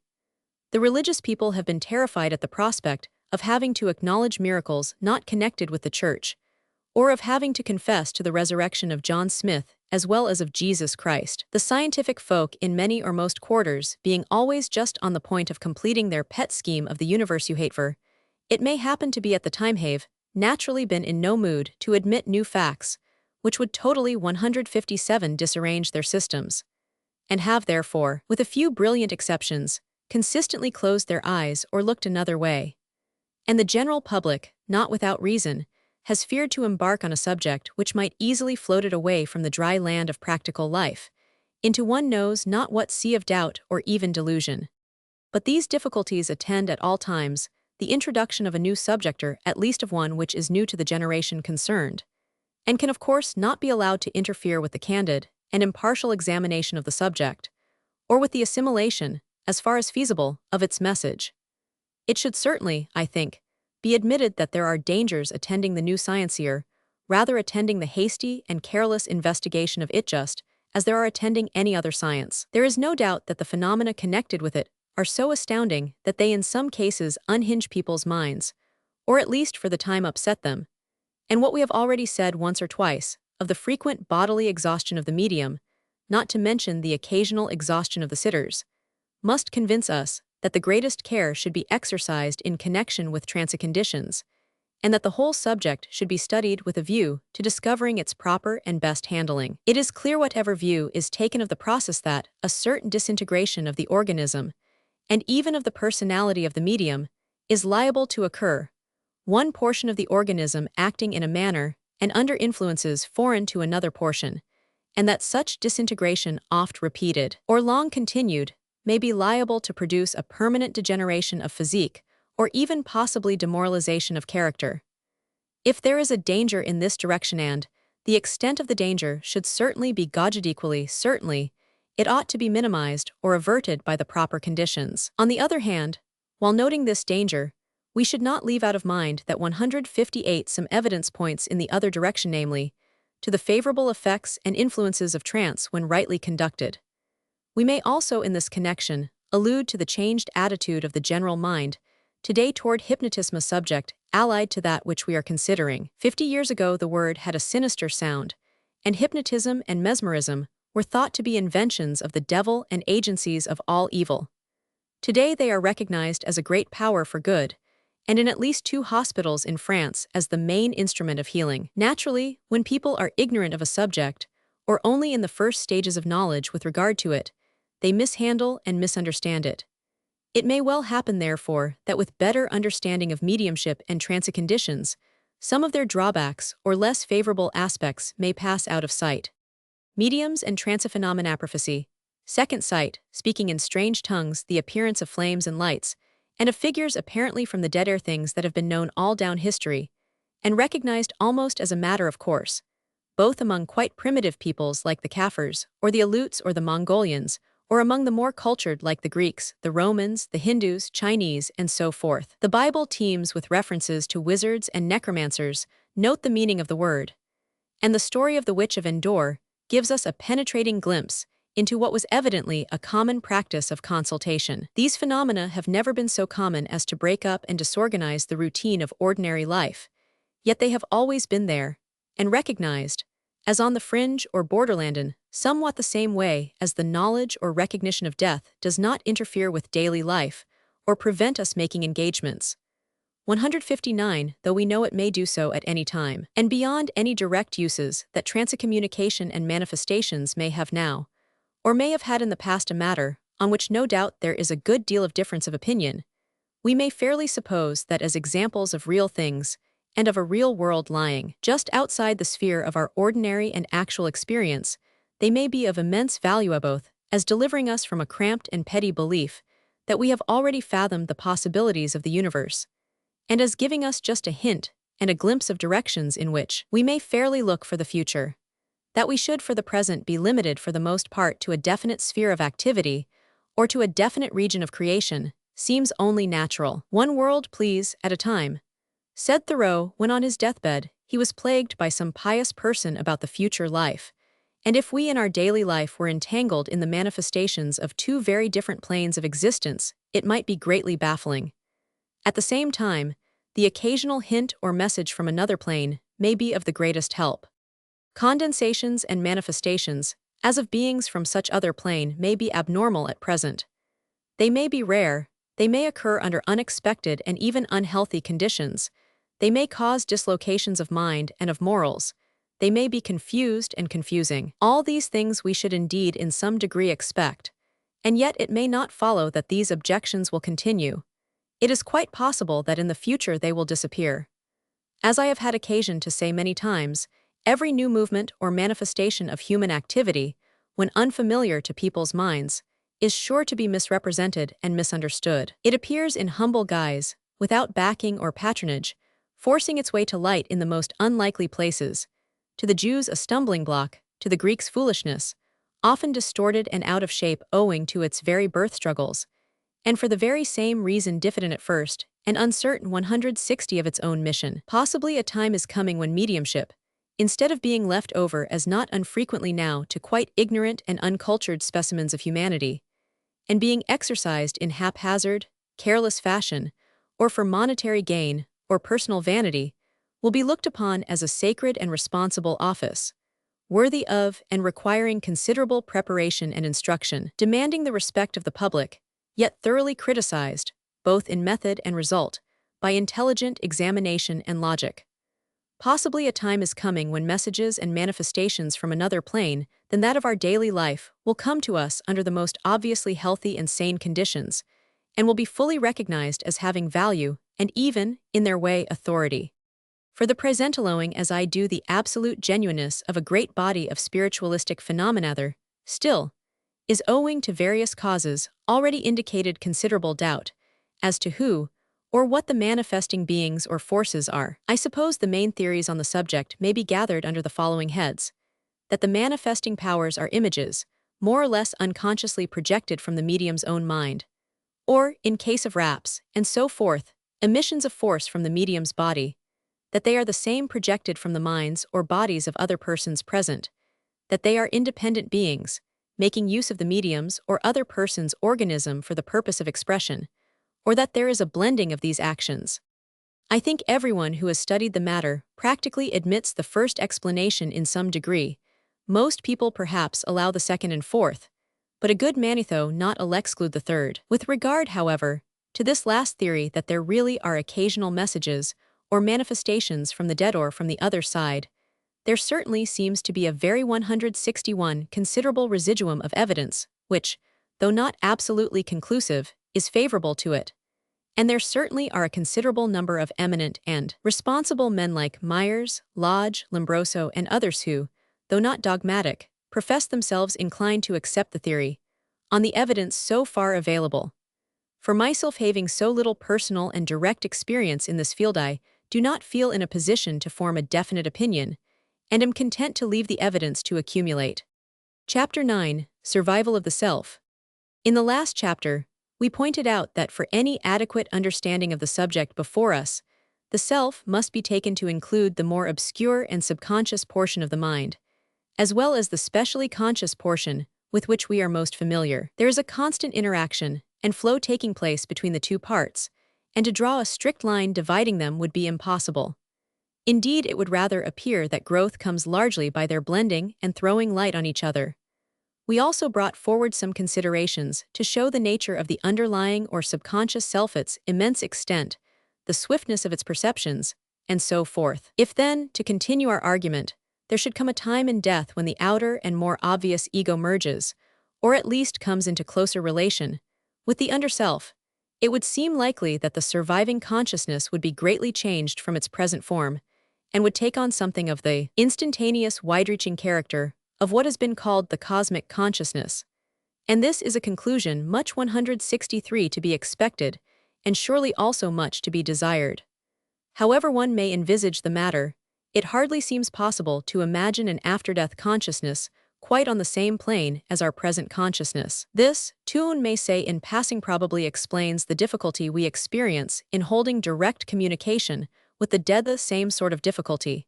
The religious people have been terrified at the prospect of having to acknowledge miracles not connected with the Church, or of having to confess to the resurrection of John Smith as well as of Jesus Christ. The scientific folk in many or most quarters being always just on the point of completing their pet scheme of the universe you hate for, it may happen to be at the time have naturally been in no mood to admit new facts, which would totally 157 disarrange their systems, and have therefore, with a few brilliant exceptions, consistently closed their eyes or looked another way. And the general public, not without reason, has feared to embark on a subject which might easily float it away from the dry land of practical life, into one knows not what sea of doubt or even delusion. But these difficulties attend at all times the introduction of a new subject, or at least of one which is new to the generation concerned, and can of course not be allowed to interfere with the candid and impartial examination of the subject, or with the assimilation, as far as feasible, of its message. It should certainly, I think, be admitted that there are dangers attending the new scienceer, rather attending the hasty and careless investigation of it, just as there are attending any other science. There is no doubt that the phenomena connected with it are so astounding that they in some cases unhinge people's minds, or at least for the time upset them. And what we have already said once or twice, of the frequent bodily exhaustion of the medium, not to mention the occasional exhaustion of the sitters, must convince us that the greatest care should be exercised in connection with trance conditions, and that the whole subject should be studied with a view to discovering its proper and best handling. It is clear, whatever view is taken of the process, that a certain disintegration of the organism, and even of the personality of the medium, is liable to occur, one portion of the organism acting in a manner and under influences foreign to another portion, and that such disintegration, oft repeated or long continued, may be liable to produce a permanent degeneration of physique, or even possibly demoralization of character. If there is a danger in this direction, and the extent of the danger should certainly be gauged equally, certainly, it ought to be minimized or averted by the proper conditions. On the other hand, while noting this danger, we should not leave out of mind that 158 some evidence points in the other direction, namely, to the favorable effects and influences of trance when rightly conducted. We may also in this connection allude to the changed attitude of the general mind today toward hypnotism, a subject allied to that which we are considering. 50 years ago the word had a sinister sound, and hypnotism and mesmerism were thought to be inventions of the devil and agencies of all evil. Today they are recognized as a great power for good, and in at least 2 hospitals in France as the main instrument of healing. Naturally, when people are ignorant of a subject, or only in the first stages of knowledge with regard to it, they mishandle and misunderstand it. It may well happen, therefore, that with better understanding of mediumship and trance conditions, some of their drawbacks or less favorable aspects may pass out of sight. Mediums and transphenomena prophecy. Second sight, speaking in strange tongues, the appearance of flames and lights, and of figures apparently from the dead air things that have been known all down history, and recognized almost as a matter of course, both among quite primitive peoples like the Kafirs, or the Aleuts or the Mongolians, or among the more cultured like the Greeks, the Romans, the Hindus, Chinese, and so forth. The Bible teems with references to wizards and necromancers. Note the meaning of the word. And the story of the Witch of Endor gives us a penetrating glimpse into what was evidently a common practice of consultation. These phenomena have never been so common as to break up and disorganize the routine of ordinary life, yet they have always been there, and recognized, as on the fringe or borderland in somewhat the same way as the knowledge or recognition of death does not interfere with daily life or prevent us making engagements. 159, though we know it may do so at any time, and beyond any direct uses that transcommunication and manifestations may have now, or may have had in the past, a matter on which no doubt there is a good deal of difference of opinion, we may fairly suppose that as examples of real things and of a real world lying just outside the sphere of our ordinary and actual experience, they may be of immense value both as delivering us from a cramped and petty belief that we have already fathomed the possibilities of the universe, and as giving us just a hint and a glimpse of directions in which we may fairly look for the future. That we should for the present be limited for the most part to a definite sphere of activity, or to a definite region of creation, seems only natural. One world, please, at a time. Said Thoreau when on his deathbed he was plagued by some pious person about the future life, and if we in our daily life were entangled in the manifestations of two very different planes of existence, it might be greatly baffling. At the same time, the occasional hint or message from another plane may be of the greatest help. Condensations and manifestations, as of beings from such other plane, may be abnormal at present. They may be rare, they may occur under unexpected and even unhealthy conditions, they may cause dislocations of mind and of morals, they may be confused and confusing. All these things we should indeed in some degree expect, and yet it may not follow that these objections will continue. It is quite possible that in the future they will disappear. As I have had occasion to say many times, every new movement or manifestation of human activity, when unfamiliar to people's minds, is sure to be misrepresented and misunderstood. It appears in humble guise, without backing or patronage, forcing its way to light in the most unlikely places, to the Jews a stumbling block, to the Greeks foolishness, often distorted and out of shape owing to its very birth struggles, and for the very same reason diffident at first, and uncertain 160 of its own mission. Possibly a time is coming when mediumship, instead of being left over as not unfrequently now to quite ignorant and uncultured specimens of humanity, and being exercised in haphazard, careless fashion, or for monetary gain or personal vanity, will be looked upon as a sacred and responsible office, worthy of and requiring considerable preparation and instruction, demanding the respect of the public, yet thoroughly criticized, both in method and result, by intelligent examination and logic. Possibly a time is coming when messages and manifestations from another plane than that of our daily life will come to us under the most obviously healthy and sane conditions, and will be fully recognized as having value and even, in their way, authority. For the present allowing as I do the absolute genuineness of a great body of spiritualistic phenomena there, still, is owing to various causes already indicated considerable doubt as to who or what the manifesting beings or forces are. I suppose the main theories on the subject may be gathered under the following heads: that the manifesting powers are images, more or less unconsciously projected from the medium's own mind, or, in case of raps, and so forth, emissions of force from the medium's body, that they are the same projected from the minds or bodies of other persons present, that they are independent beings, making use of the medium's or other person's organism for the purpose of expression, or that there is a blending of these actions. I think everyone who has studied the matter practically admits the first explanation in some degree. Most people perhaps allow the second and fourth, but a good many though not exclude the third. With regard, however, to this last theory that there really are occasional messages or manifestations from the dead or from the other side, there certainly seems to be a very 161 considerable residuum of evidence, which, though not absolutely conclusive, is favorable to it. And there certainly are a considerable number of eminent and responsible men like Myers, Lodge, Lombroso, and others who, though not dogmatic, profess themselves inclined to accept the theory, on the evidence so far available. For myself, having so little personal and direct experience in this field, I do not feel in a position to form a definite opinion, and am content to leave the evidence to accumulate. Chapter 9, Survival of the Self. In the last chapter, we pointed out that for any adequate understanding of the subject before us, the self must be taken to include the more obscure and subconscious portion of the mind, as well as the specially conscious portion with which we are most familiar. There is a constant interaction and flow taking place between the two parts, and to draw a strict line dividing them would be impossible. Indeed, it would rather appear that growth comes largely by their blending and throwing light on each other. We also brought forward some considerations to show the nature of the underlying or subconscious self, its immense extent, the swiftness of its perceptions, and so forth. If then, to continue our argument, there should come a time in death when the outer and more obvious ego merges, or at least comes into closer relation, with the underself, it would seem likely that the surviving consciousness would be greatly changed from its present form, and would take on something of the instantaneous, wide-reaching character of what has been called the cosmic consciousness. And this is a conclusion much 163 to be expected, and surely also much to be desired. However one may envisage the matter, it hardly seems possible to imagine an after-death consciousness quite on the same plane as our present consciousness. This, Toon may say in passing, probably explains the difficulty we experience in holding direct communication with the dead, the same sort of difficulty.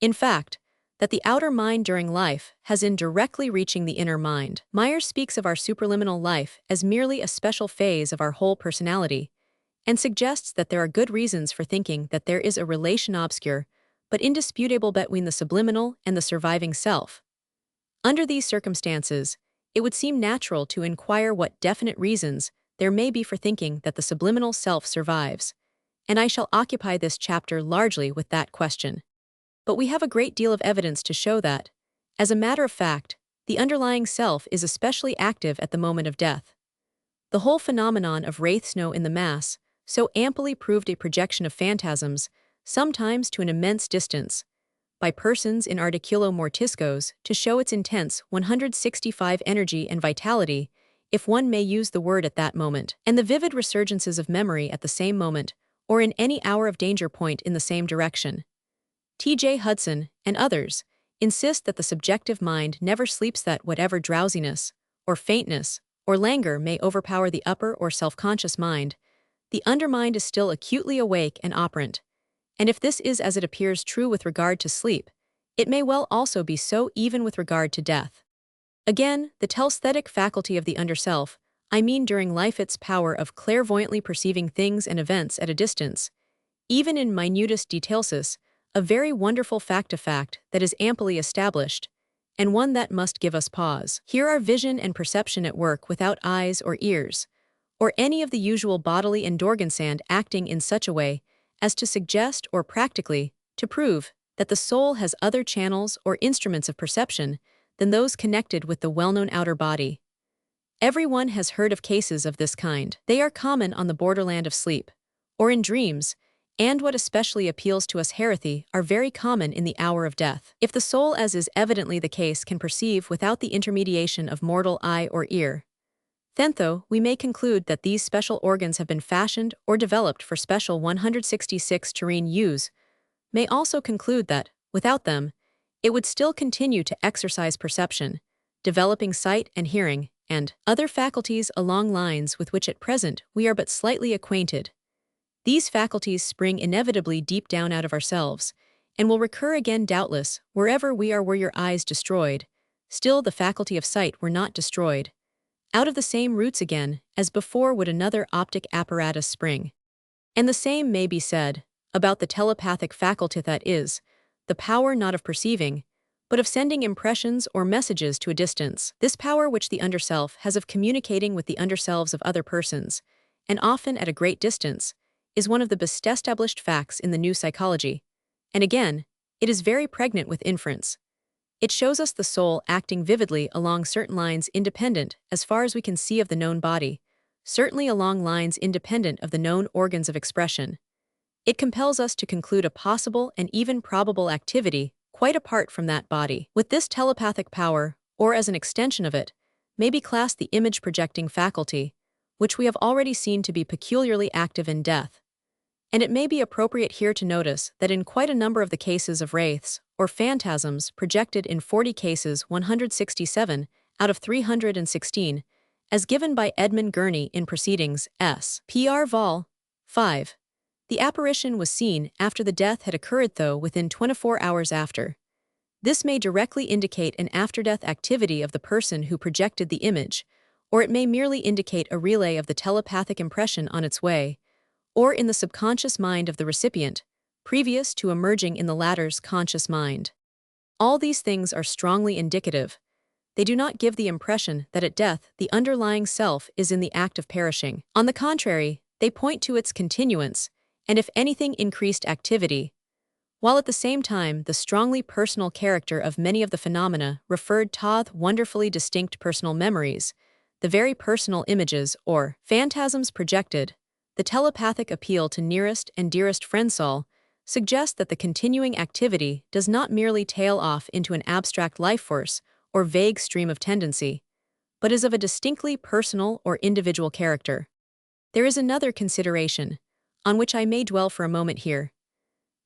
In fact, that the outer mind during life has in directly reaching the inner mind. Meyer speaks of our supraliminal life as merely a special phase of our whole personality, and suggests that there are good reasons for thinking that there is a relation obscure but indisputable between the subliminal and the surviving self. Under these circumstances, it would seem natural to inquire what definite reasons there may be for thinking that the subliminal self survives, and I shall occupy this chapter largely with that question. But we have a great deal of evidence to show that, as a matter of fact, the underlying self is especially active at the moment of death. The whole phenomenon of wraith snow in the Mass so amply proved a projection of phantasms, sometimes to an immense distance, by persons in articulo mortiscos to show its intense 165 energy and vitality, if one may use the word at that moment, and the vivid resurgences of memory at the same moment, or in any hour of danger point in the same direction. T.J. Hudson, and others, insist that the subjective mind never sleeps, that whatever drowsiness, or faintness, or languor may overpower the upper or self-conscious mind, the undermind is still acutely awake and operant. And if this is as it appears true with regard to sleep, it may well also be so even with regard to death. Again, the telesthetic faculty of the underself, I mean during life its power of clairvoyantly perceiving things and events at a distance, even in minutest detailsis, a very wonderful fact that is amply established, and one that must give us pause. Here are vision and perception at work without eyes or ears, or any of the usual bodily and organsand acting in such a way as to suggest or practically to prove that the soul has other channels or instruments of perception than those connected with the well-known outer body. Everyone has heard of cases of this kind. They are common on the borderland of sleep, or in dreams, and what especially appeals to us heresy are very common in the hour of death. If the soul, as is evidently the case, can perceive without the intermediation of mortal eye or ear, then though we may conclude that these special organs have been fashioned or developed for special 166 terrene use, may also conclude that, without them, it would still continue to exercise perception, developing sight and hearing, and other faculties along lines with which at present we are but slightly acquainted. These faculties spring inevitably deep down out of ourselves, and will recur again doubtless wherever we are. Were your eyes destroyed, still the faculty of sight were not destroyed. Out of the same roots again, as before, would another optic apparatus spring. And the same may be said about the telepathic faculty, that is, the power not of perceiving, but of sending impressions or messages to a distance. This power which the underself has of communicating with the underselves of other persons, and often at a great distance, is one of the best established facts in the new psychology. And again, it is very pregnant with inference. It shows us the soul acting vividly along certain lines independent, as far as we can see, of the known body, certainly along lines independent of the known organs of expression. It compels us to conclude a possible and even probable activity quite apart from that body. With this telepathic power, or as an extension of it, may be classed the image-projecting faculty, which we have already seen to be peculiarly active in death. And it may be appropriate here to notice that in quite a number of the cases of wraiths, or phantasms projected in 40 cases 167 out of 316, as given by Edmund Gurney in Proceedings S. Pr. Vol. 5. The apparition was seen after the death had occurred, though within 24 hours after. This may directly indicate an after-death activity of the person who projected the image, or it may merely indicate a relay of the telepathic impression on its way, or in the subconscious mind of the recipient, previous to emerging in the latter's conscious mind. All these things are strongly indicative. They do not give the impression that at death the underlying self is in the act of perishing. On the contrary, they point to its continuance, and if anything increased activity, while at the same time the strongly personal character of many of the phenomena referred to wonderfully distinct personal memories, the very personal images or phantasms projected, the telepathic appeal to nearest and dearest friendsol, suggests that the continuing activity does not merely tail off into an abstract life force or vague stream of tendency, but is of a distinctly personal or individual character. There is another consideration, on which I may dwell for a moment here.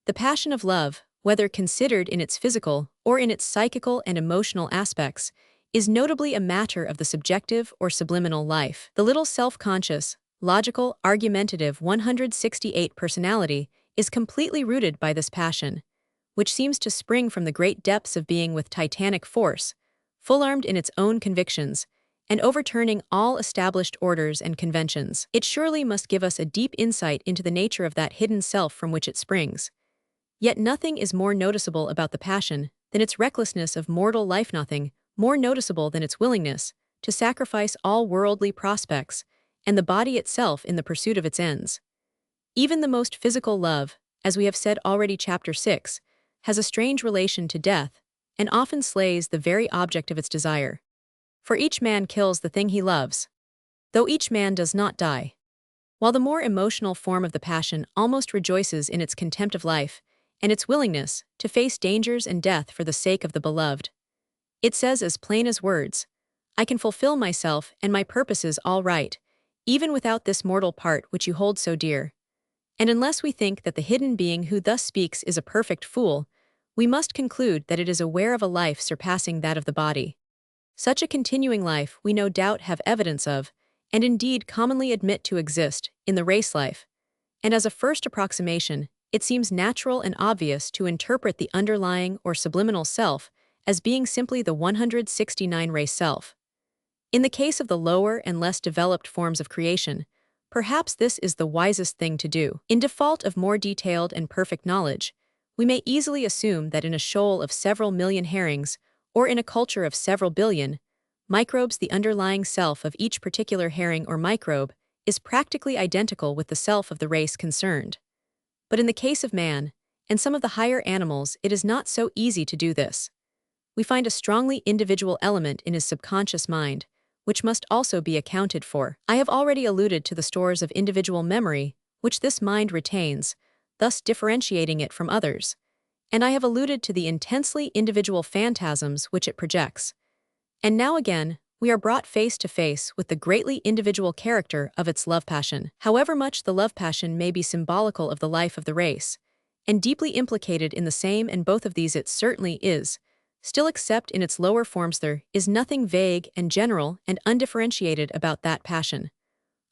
The passion of love, whether considered in its physical or in its psychical and emotional aspects, is notably a matter of the subjective or subliminal life. The little self-conscious, logical, argumentative 168 personality is completely rooted by this passion, which seems to spring from the great depths of being with titanic force, full-armed in its own convictions, and overturning all established orders and conventions. It surely must give us a deep insight into the nature of that hidden self from which it springs. Yet nothing is more noticeable about the passion than its recklessness of mortal life, nothing more noticeable than its willingness to sacrifice all worldly prospects and the body itself in the pursuit of its ends. Even the most physical love, as we have said already chapter 6, has a strange relation to death and often slays the very object of its desire. For each man kills the thing he loves, though each man does not die. While the more emotional form of the passion almost rejoices in its contempt of life and its willingness to face dangers and death for the sake of the beloved. It says as plain as words, I can fulfill myself and my purposes all right, even without this mortal part which you hold so dear. And unless we think that the hidden being who thus speaks is a perfect fool, we must conclude that it is aware of a life surpassing that of the body. Such a continuing life we no doubt have evidence of, and indeed commonly admit to exist, in the race life. And as a first approximation, it seems natural and obvious to interpret the underlying or subliminal self as being simply the 169 race self. In the case of the lower and less developed forms of creation, perhaps this is the wisest thing to do. In default of more detailed and perfect knowledge, we may easily assume that in a shoal of several million herrings, or in a culture of several billion, microbes the underlying self of each particular herring or microbe is practically identical with the self of the race concerned. But in the case of man, and some of the higher animals, it is not so easy to do this. We find a strongly individual element in his subconscious mind, which must also be accounted for. I have already alluded to the stores of individual memory which this mind retains, thus differentiating it from others, and I have alluded to the intensely individual phantasms which it projects. And now again, we are brought face to face with the greatly individual character of its love passion. However much the love passion may be symbolical of the life of the race, and deeply implicated in the same and both of these it certainly is, still except in its lower forms there is nothing vague and general and undifferentiated about that passion.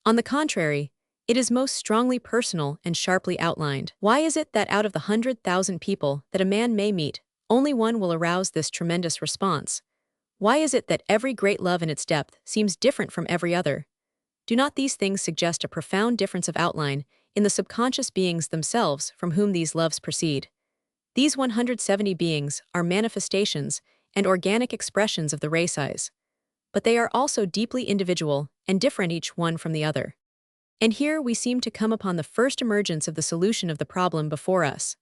On the contrary, it is most strongly personal and sharply outlined. Why is it that out of the 100,000 people that a man may meet, only one will arouse this tremendous response? Why is it that every great love in its depth seems different from every other? Do not these things suggest a profound difference of outline in the subconscious beings themselves from whom these loves proceed? These 170 beings are manifestations and organic expressions of the race eyes, but they are also deeply individual and different each one from the other. And here we seem to come upon the first emergence of the solution of the problem before us.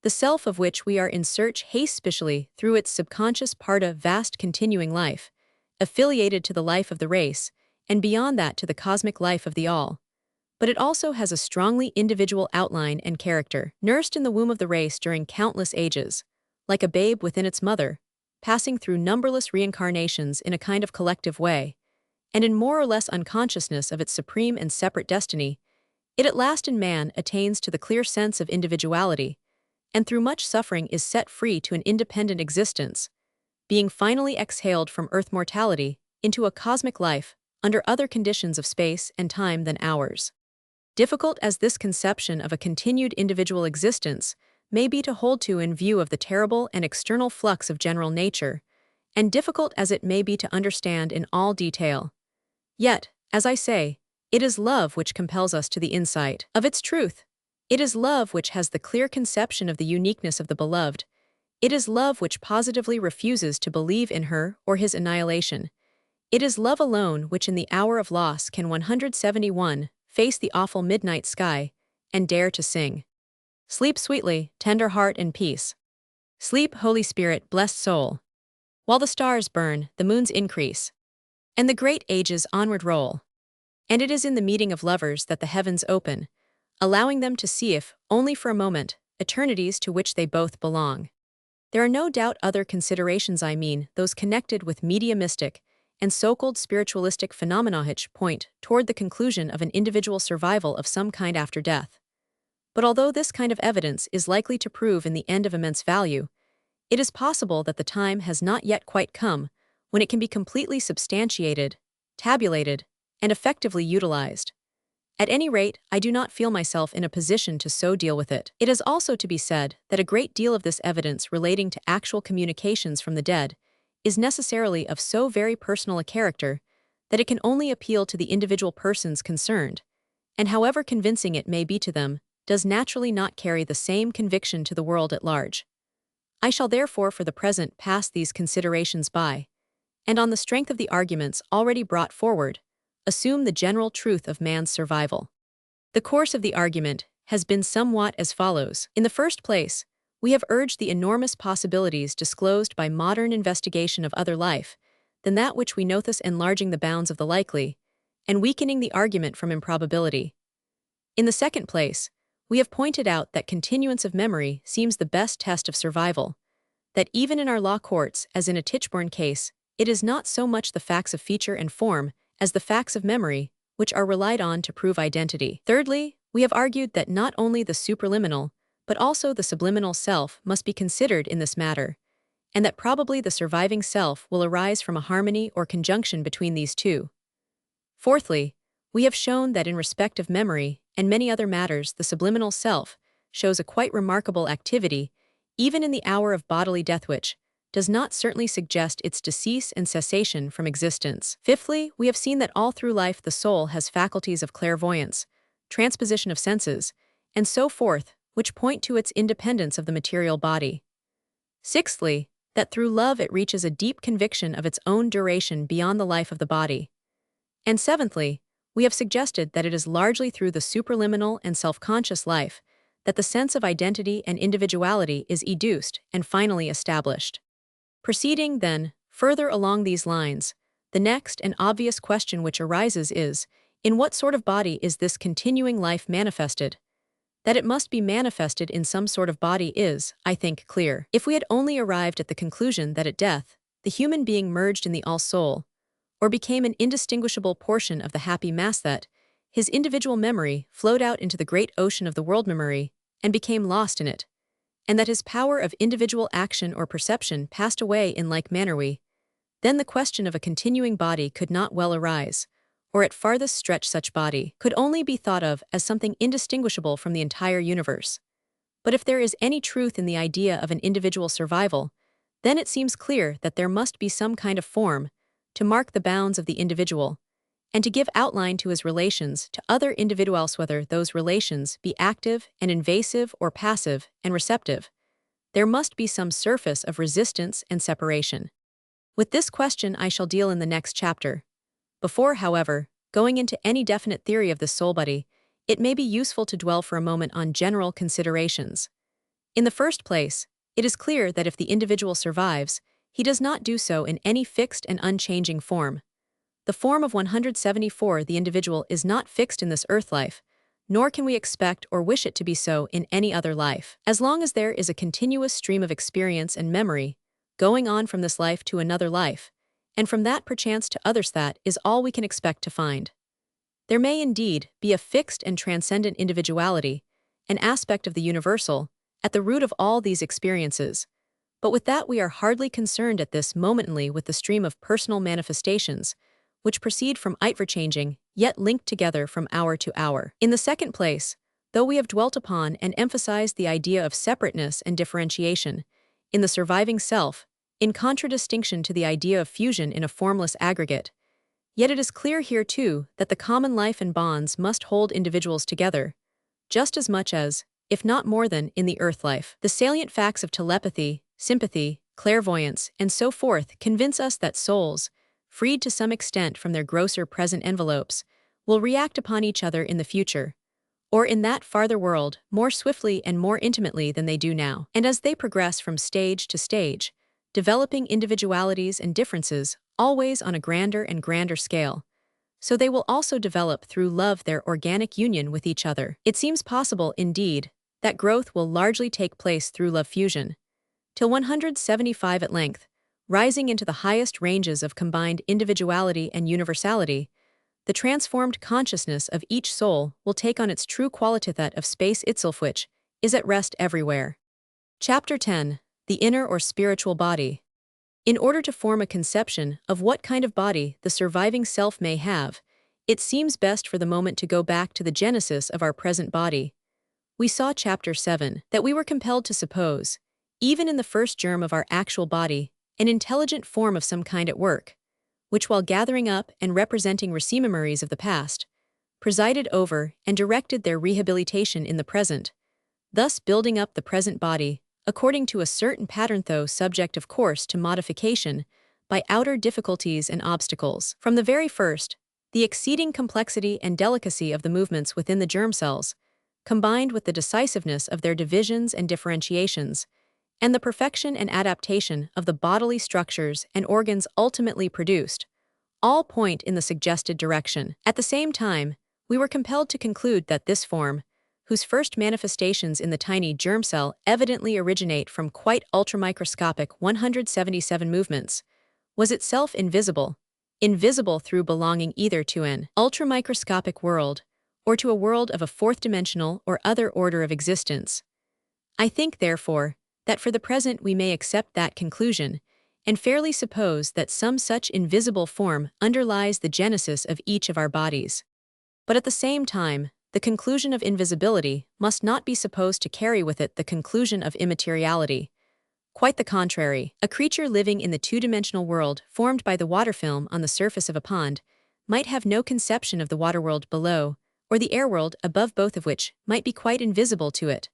The self of which we are in search haste specially through its subconscious part of vast continuing life, affiliated to the life of the race, and beyond that to the cosmic life of the all. But it also has a strongly individual outline and character, nursed in the womb of the race during countless ages, like a babe within its mother, passing through numberless reincarnations in a kind of collective way, and in more or less unconsciousness of its supreme and separate destiny, it at last in man attains to the clear sense of individuality, and through much suffering is set free to an independent existence, being finally exhaled from earth mortality into a cosmic life under other conditions of space and time than ours. Difficult as this conception of a continued individual existence may be to hold to in view of the terrible and external flux of general nature, and difficult as it may be to understand in all detail, yet, as I say, it is love which compels us to the insight of its truth. It is love which has the clear conception of the uniqueness of the beloved. It is love which positively refuses to believe in her or his annihilation. It is love alone which in the hour of loss can 171 face the awful midnight sky and dare to sing. Sleep sweetly, tender heart and peace. Sleep, Holy Spirit, blessed soul. While the stars burn, the moons increase, and the great ages onward roll. And it is in the meeting of lovers that the heavens open, allowing them to see, if only for a moment, eternities to which they both belong. There are no doubt other considerations, I mean those connected with mediumistic and so-called spiritualistic phenomena, which point toward the conclusion of an individual survival of some kind after death. But although this kind of evidence is likely to prove in the end of immense value, it is possible that the time has not yet quite come when it can be completely substantiated, tabulated, and effectively utilized. At any rate, I do not feel myself in a position to so deal with it. It is also to be said that a great deal of this evidence relating to actual communications from the dead is necessarily of so very personal a character that it can only appeal to the individual persons concerned, and however convincing it may be to them, does naturally not carry the same conviction to the world at large. I shall therefore for the present pass these considerations by, and on the strength of the arguments already brought forward, assume the general truth of man's survival. The course of the argument has been somewhat as follows. In the first place, we have urged the enormous possibilities disclosed by modern investigation of other life than that which we know, thus enlarging the bounds of the likely, and weakening the argument from improbability. In the second place, we have pointed out that continuance of memory seems the best test of survival, that even in our law courts, as in a Tichborne case, it is not so much the facts of feature and form as the facts of memory which are relied on to prove identity. Thirdly, we have argued that not only the supraliminal, but also the subliminal self must be considered in this matter, and that probably the surviving self will arise from a harmony or conjunction between these two. Fourthly, we have shown that in respect of memory and many other matters the subliminal self shows a quite remarkable activity, even in the hour of bodily death, which does not certainly suggest its decease and cessation from existence. Fifthly, we have seen that all through life the soul has faculties of clairvoyance, transposition of senses, and so forth, which point to its independence of the material body. Sixthly, that through love it reaches a deep conviction of its own duration beyond the life of the body. And seventhly, we have suggested that it is largely through the supraliminal and self-conscious life that the sense of identity and individuality is educed and finally established. Proceeding, then, further along these lines, the next and obvious question which arises is, in what sort of body is this continuing life manifested? That it must be manifested in some sort of body is, I think, clear. If we had only arrived at the conclusion that at death, the human being merged in the all-soul, or became an indistinguishable portion of the happy mass, that his individual memory flowed out into the great ocean of the world memory and became lost in it, and that his power of individual action or perception passed away in like manner, then the question of a continuing body could not well arise, or at farthest stretch such body could only be thought of as something indistinguishable from the entire universe. But if there is any truth in the idea of an individual survival, then it seems clear that there must be some kind of form to mark the bounds of the individual, and to give outline to his relations to other individuals, whether those relations be active and invasive or passive and receptive. There must be some surface of resistance and separation. With this question I shall deal in the next chapter. Before, however, going into any definite theory of the soul body, it may be useful to dwell for a moment on general considerations. In the first place, it is clear that if the individual survives, he does not do so in any fixed and unchanging form. The form of 174, the individual, is not fixed in this earth life, nor can we expect or wish it to be so in any other life. As long as there is a continuous stream of experience and memory, going on from this life to another life, and from that perchance to others. That is all we can expect to find. There may indeed be a fixed and transcendent individuality, an aspect of the universal, at the root of all these experiences, but with that we are hardly concerned at this momently with the stream of personal manifestations, which proceed from ever-changing, yet linked together from hour to hour. In the second place, though we have dwelt upon and emphasized the idea of separateness and differentiation in the surviving self, in contradistinction to the idea of fusion in a formless aggregate, yet it is clear here too that the common life and bonds must hold individuals together, just as much as, if not more than, in the earth life. The salient facts of telepathy, sympathy, clairvoyance, and so forth convince us that souls, freed to some extent from their grosser present envelopes, will react upon each other in the future, or in that farther world, more swiftly and more intimately than they do now. And as they progress from stage to stage, developing individualities and differences always on a grander and grander scale, so they will also develop through love their organic union with each other. It seems possible, indeed, that growth will largely take place through love fusion, till 175 at length, rising into the highest ranges of combined individuality and universality, the transformed consciousness of each soul will take on its true quality, that of space itself, which is at rest everywhere. Chapter 10. The Inner or Spiritual Body. In order to form a conception of what kind of body the surviving self may have, it seems best for the moment to go back to the genesis of our present body. We saw Chapter 7 that we were compelled to suppose, even in the first germ of our actual body, an intelligent form of some kind at work, which, while gathering up and representing memories of the past, presided over and directed their rehabilitation in the present, thus building up the present body according to a certain pattern, though subject of course to modification by outer difficulties and obstacles. From the very first, the exceeding complexity and delicacy of the movements within the germ cells, combined with the decisiveness of their divisions and differentiations, and the perfection and adaptation of the bodily structures and organs ultimately produced, all point in the suggested direction. At the same time, we were compelled to conclude that this form, whose first manifestations in the tiny germ cell evidently originate from quite ultramicroscopic 177 movements, was itself invisible through belonging either to an ultramicroscopic world or to a world of a fourth-dimensional or other order of existence. I think, therefore, that for the present we may accept that conclusion and fairly suppose that some such invisible form underlies the genesis of each of our bodies. But at the same time, the conclusion of invisibility must not be supposed to carry with it the conclusion of immateriality. Quite the contrary. A creature living in the two-dimensional world formed by the water film on the surface of a pond might have no conception of the water world below, or the air world above, both of which might be quite invisible to it.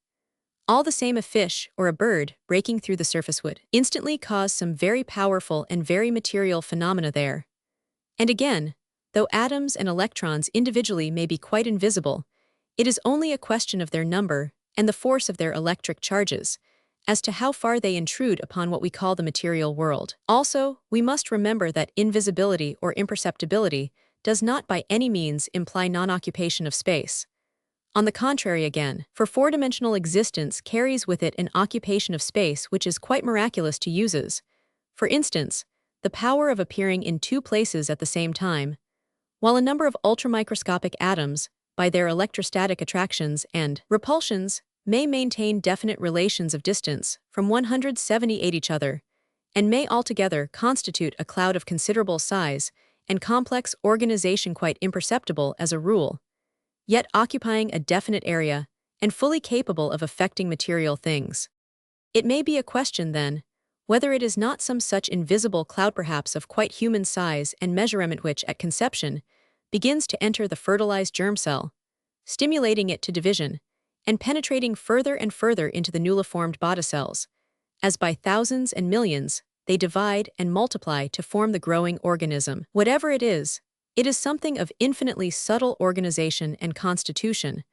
All the same, a fish or a bird breaking through the surface would instantly cause some very powerful and very material phenomena there. And again, though atoms and electrons individually may be quite invisible, it is only a question of their number and the force of their electric charges, as to how far they intrude upon what we call the material world. Also, we must remember that invisibility or imperceptibility does not by any means imply non-occupation of space. On the contrary again, for four-dimensional existence carries with it an occupation of space which is quite miraculous to uses. For instance, the power of appearing in two places at the same time, while a number of ultramicroscopic atoms, by their electrostatic attractions and repulsions, may maintain definite relations of distance from 178 each other, and may altogether constitute a cloud of considerable size and complex organization quite imperceptible as a rule, yet occupying a definite area and fully capable of affecting material things. It may be a question, then, whether it is not some such invisible cloud, perhaps of quite human size and measurement, which, at conception, begins to enter the fertilized germ cell, stimulating it to division, and penetrating further and further into the newly formed body cells, as by thousands and millions they divide and multiply to form the growing organism. Whatever it is something of infinitely subtle organization and constitution,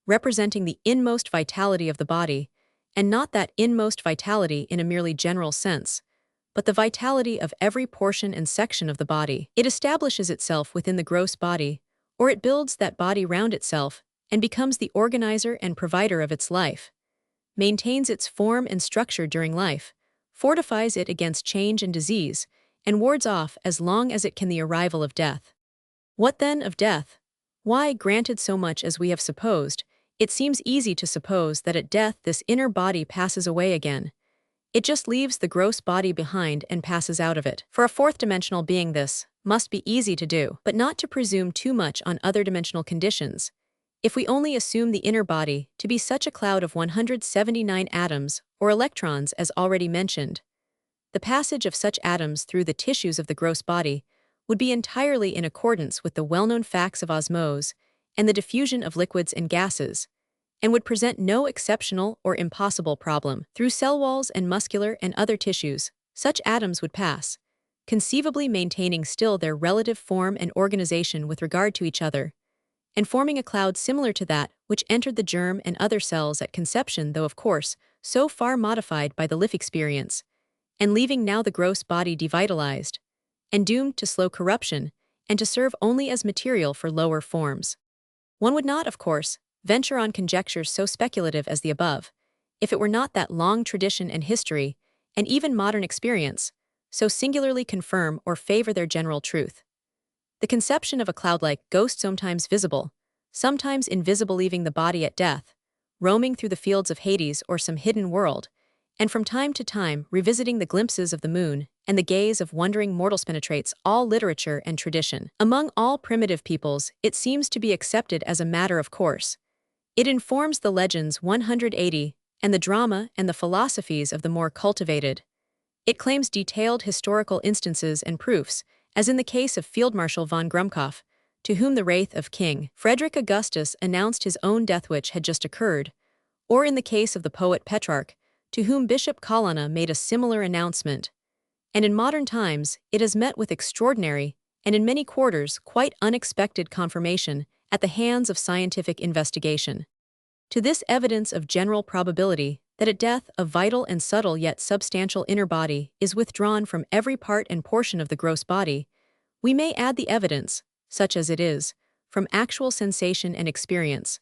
representing the inmost vitality of the body, and not that inmost vitality in a merely general sense, but the vitality of every portion and section of the body. It establishes itself within the gross body, or it builds that body round itself and becomes the organizer and provider of its life, maintains its form and structure during life, fortifies it against change and disease, and wards off as long as it can the arrival of death. What then of death? Why, granted so much as we have supposed, it seems easy to suppose that at death this inner body passes away again. It just leaves the gross body behind and passes out of it. For a fourth-dimensional being this must be easy to do, but not to presume too much on other dimensional conditions. If we only assume the inner body to be such a cloud of 179 atoms or electrons as already mentioned, the passage of such atoms through the tissues of the gross body would be entirely in accordance with the well-known facts of osmose and the diffusion of liquids and gases, and would present no exceptional or impossible problem. Through cell walls and muscular and other tissues, such atoms would pass, conceivably maintaining still their relative form and organization with regard to each other, and forming a cloud similar to that which entered the germ and other cells at conception, though of course so far modified by the life experience, and leaving now the gross body devitalized, and doomed to slow corruption, and to serve only as material for lower forms. One would not, of course, venture on conjectures so speculative as the above, if it were not that long tradition and history, and even modern experience, so singularly confirm or favor their general truth. The conception of a cloud-like ghost, sometimes visible, sometimes invisible, leaving the body at death, roaming through the fields of Hades or some hidden world, and from time to time revisiting the glimpses of the moon and the gaze of wondering mortals, penetrates all literature and tradition. Among all primitive peoples, it seems to be accepted as a matter of course. It informs the legends 180 and the drama and the philosophies of the more cultivated. It claims detailed historical instances and proofs, as in the case of Field Marshal von Grumkopf, to whom the wraith of King Frederick Augustus announced his own death which had just occurred, or in the case of the poet Petrarch, to whom Bishop Colonna made a similar announcement. And in modern times, it has met with extraordinary, and in many quarters quite unexpected confirmation at the hands of scientific investigation. To this evidence of general probability that at death a vital and subtle yet substantial inner body is withdrawn from every part and portion of the gross body, we may add the evidence, such as it is, from actual sensation and experience.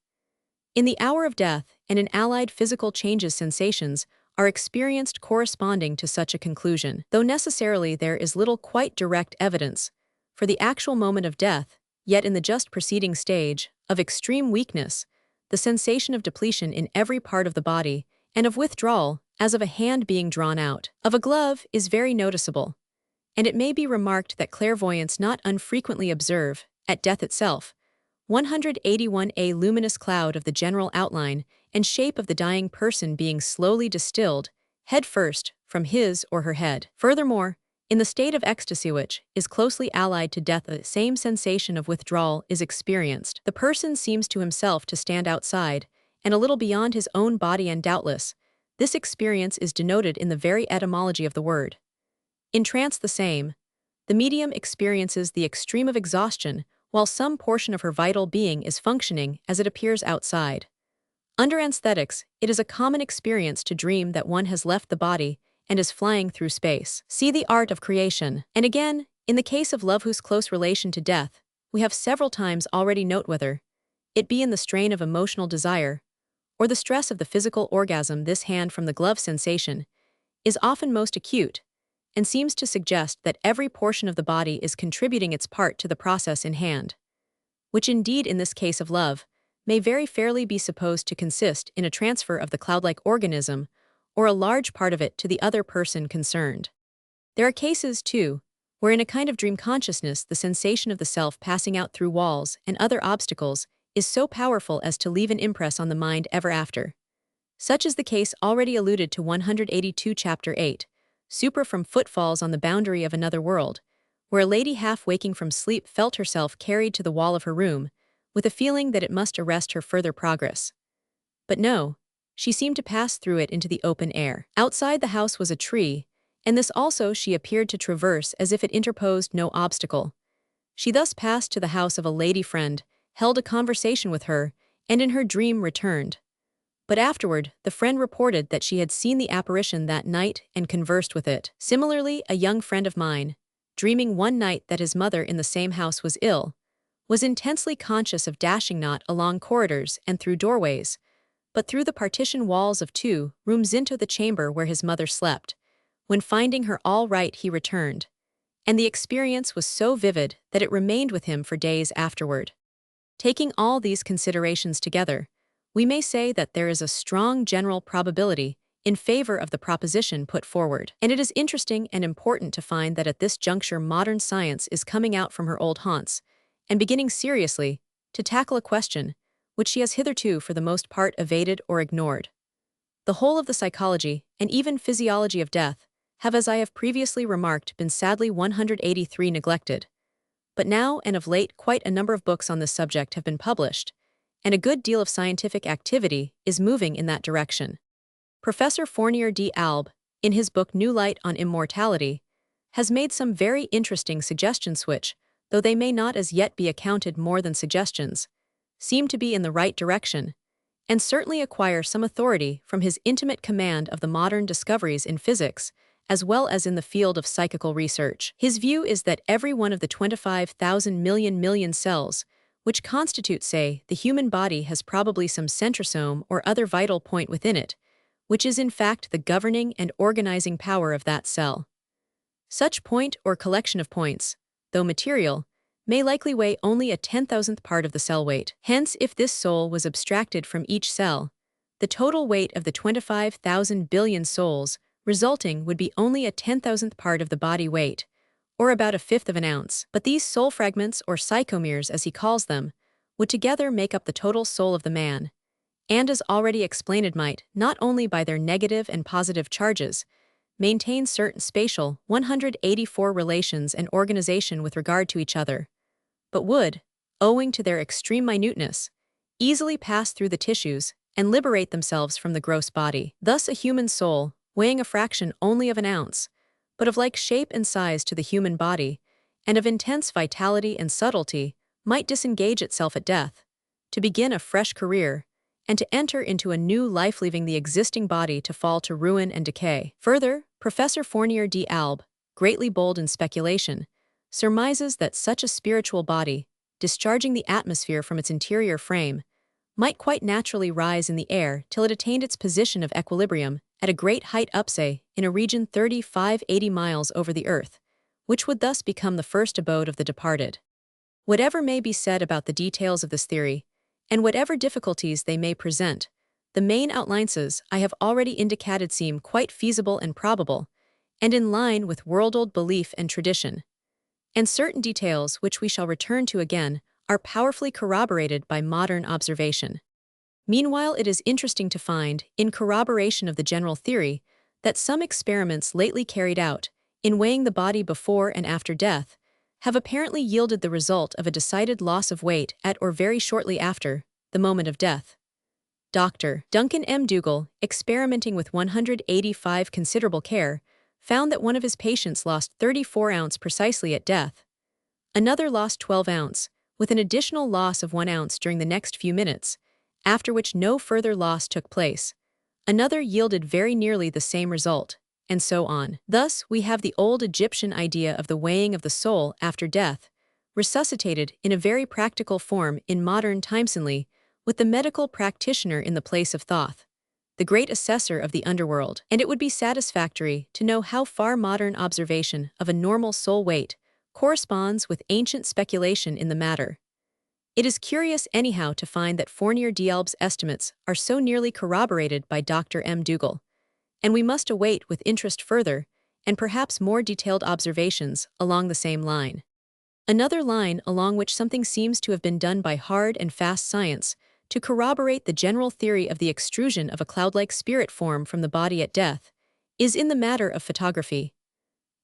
In the hour of death and in allied physical changes, sensations are experienced corresponding to such a conclusion, though necessarily there is little quite direct evidence for the actual moment of death, yet in the just preceding stage of extreme weakness, the sensation of depletion in every part of the body and of withdrawal, as of a hand being drawn out of a glove, is very noticeable, and it may be remarked that clairvoyants not unfrequently observe, at death itself, 181 a luminous cloud of the general outline and shape of the dying person being slowly distilled, head first, from his or her head. Furthermore, in the state of ecstasy which is closely allied to death, the same sensation of withdrawal is experienced. The person seems to himself to stand outside, and a little beyond his own body, and doubtless, this experience is denoted in the very etymology of the word. In trance the same, the medium experiences the extreme of exhaustion, while some portion of her vital being is functioning as it appears outside. Under anesthetics, it is a common experience to dream that one has left the body and is flying through space. See The Art of Creation. And again, in the case of love whose close relation to death, we have several times already note, whether it be in the strain of emotional desire or the stress of the physical orgasm, this hand from the glove sensation is often most acute and seems to suggest that every portion of the body is contributing its part to the process in hand, which indeed in this case of love may very fairly be supposed to consist in a transfer of the cloud-like organism or a large part of it to the other person concerned. There are cases, too, where in a kind of dream consciousness the sensation of the self passing out through walls and other obstacles is so powerful as to leave an impress on the mind ever after. Such is the case already alluded to 182 Chapter 8, Supra, from footfalls on the boundary of another world, where a lady half waking from sleep felt herself carried to the wall of her room, with a feeling that it must arrest her further progress. But no, she seemed to pass through it into the open air. Outside the house was a tree, and this also she appeared to traverse as if it interposed no obstacle. She thus passed to the house of a lady friend, held a conversation with her, and in her dream returned. But afterward, the friend reported that she had seen the apparition that night and conversed with it. Similarly, a young friend of mine, dreaming one night that his mother in the same house was ill, was intensely conscious of dashing not along corridors and through doorways, but through the partition walls of 2 rooms into the chamber where his mother slept, When finding her all right, he returned, and the experience was so vivid that it remained with him for days afterward. Taking all these considerations together, we may say that there is a strong general probability in favor of the proposition put forward. And it is interesting and important to find that at this juncture modern science is coming out from her old haunts and beginning seriously to tackle a question which she has hitherto for the most part evaded or ignored. The whole of the psychology and even physiology of death have, as I have previously remarked, been sadly 183 neglected. But now and of late quite a number of books on this subject have been published, and a good deal of scientific activity is moving in that direction. Professor Fournier d'Albe, in his book New Light on Immortality, has made some very interesting suggestions which, though they may not as yet be accounted more than suggestions, seem to be in the right direction, and certainly acquire some authority from his intimate command of the modern discoveries in physics, as well as in the field of psychical research. His view is that every one of the 25,000 million cells, which constitute, say, the human body, has probably some centrosome or other vital point within it, which is in fact the governing and organizing power of that cell. Such point or collection of points, though material, may likely weigh only a 10,000th part of the cell weight. Hence, if this soul was abstracted from each cell, the total weight of the 25,000 billion souls resulting would be only a 10,000th part of the body weight, or about a fifth of an ounce. But these soul fragments, or psychomeres as he calls them, would together make up the total soul of the man, and as already explained might, not only by their negative and positive charges, maintain certain spatial 184 relations and organization with regard to each other, but would, owing to their extreme minuteness, easily pass through the tissues and liberate themselves from the gross body. Thus a human soul, weighing a fraction only of an ounce, but of like shape and size to the human body, and of intense vitality and subtlety, might disengage itself at death, to begin a fresh career, and to enter into a new life, leaving the existing body to fall to ruin and decay. Further, Professor Fournier d'Albe, greatly bold in speculation, surmises that such a spiritual body, discharging the atmosphere from its interior frame, might quite naturally rise in the air till it attained its position of equilibrium at a great height up, say, in a region 35–80 miles over the earth, which would thus become the first abode of the departed. Whatever may be said about the details of this theory, and whatever difficulties they may present, the main outlines I have already indicated seem quite feasible and probable, and in line with world-old belief and tradition. And certain details, which we shall return to again, are powerfully corroborated by modern observation. Meanwhile, it is interesting to find, in corroboration of the general theory, that some experiments lately carried out, in weighing the body before and after death, have apparently yielded the result of a decided loss of weight at or very shortly after the moment of death. Dr. Duncan M. Dougal, experimenting with 185 considerable care, found that one of his patients lost 34 ounce precisely at death. Another lost 12 ounce, with an additional loss of 1 ounce during the next few minutes, after which no further loss took place. Another yielded very nearly the same result, and so on. Thus, we have the old Egyptian idea of the weighing of the soul after death, resuscitated in a very practical form in modern times, with the medical practitioner in the place of Thoth, the great assessor of the underworld. And it would be satisfactory to know how far modern observation of a normal soul weight corresponds with ancient speculation in the matter. It is curious anyhow to find that Fournier d'Albe's estimates are so nearly corroborated by Dr. M. Dougal, and we must await with interest further, and perhaps more detailed observations along the same line. Another line along which something seems to have been done by hard and fast science to corroborate the general theory of the extrusion of a cloud-like spirit form from the body at death is in the matter of photography.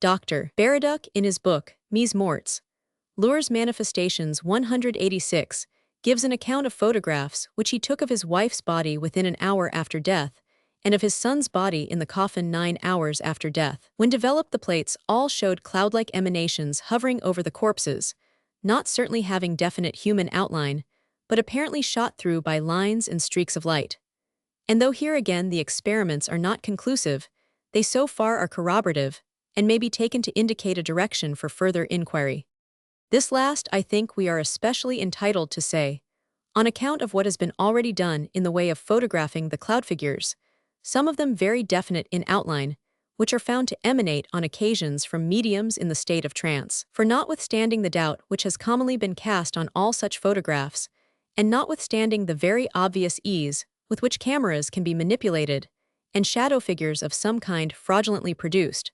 Dr. Baraduc, in his book, Mise Morts, Lures Manifestations 186, gives an account of photographs which he took of his wife's body within an hour after death, and of his son's body in the coffin 9 hours after death. When developed, the plates all showed cloud-like emanations hovering over the corpses, not certainly having definite human outline, but apparently shot through by lines and streaks of light. And though here again the experiments are not conclusive, they so far are corroborative, and may be taken to indicate a direction for further inquiry. This last I think we are especially entitled to say, on account of what has been already done in the way of photographing the cloud figures, some of them very definite in outline, which are found to emanate on occasions from mediums in the state of trance. For notwithstanding the doubt which has commonly been cast on all such photographs, and notwithstanding the very obvious ease with which cameras can be manipulated, and shadow figures of some kind fraudulently produced,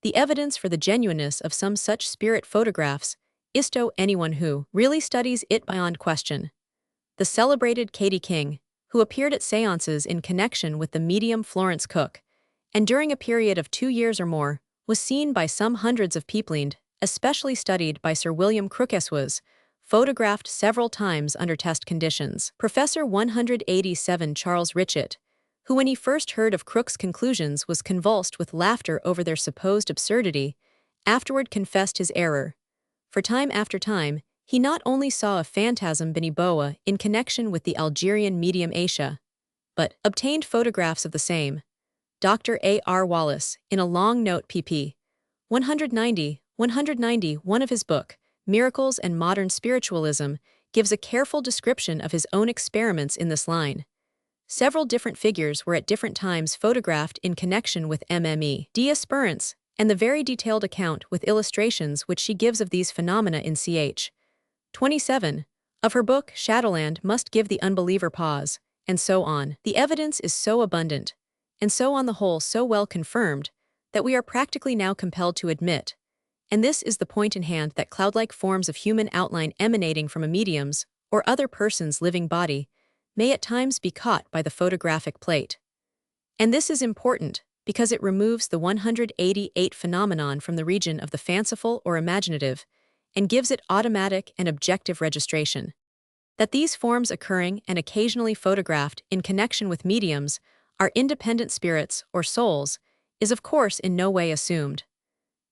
the evidence for the genuineness of some such spirit photographs is to anyone who really studies it beyond question. The celebrated Katie King, who appeared at seances in connection with the medium Florence Cook, and during a period of 2 years or more, was seen by some hundreds of people and, especially studied by Sir William Crookes, was photographed several times under test conditions. Professor 187 Charles Richet, who when he first heard of Crookes' conclusions was convulsed with laughter over their supposed absurdity, afterward confessed his error. For time after time, he not only saw a phantasm Beniboa in connection with the Algerian medium Aisha, but obtained photographs of the same. Dr. A. R. Wallace, in a long note pp. 190, of his book, Miracles and Modern Spiritualism, gives a careful description of his own experiments in this line. Several different figures were at different times photographed in connection with MME. Diaspirants, and the very detailed account with illustrations which she gives of these phenomena in ch. 27 of her book Shadowland must give the unbeliever pause, and so on. The evidence is so abundant, and so on the whole so well confirmed, that we are practically now compelled to admit, and this is the point in hand, that cloud-like forms of human outline emanating from a medium's or other person's living body may at times be caught by the photographic plate. And this is important, because it removes the 188 phenomenon from the region of the fanciful or imaginative, and gives it automatic and objective registration. That these forms occurring and occasionally photographed in connection with mediums are independent spirits or souls is of course in no way assumed.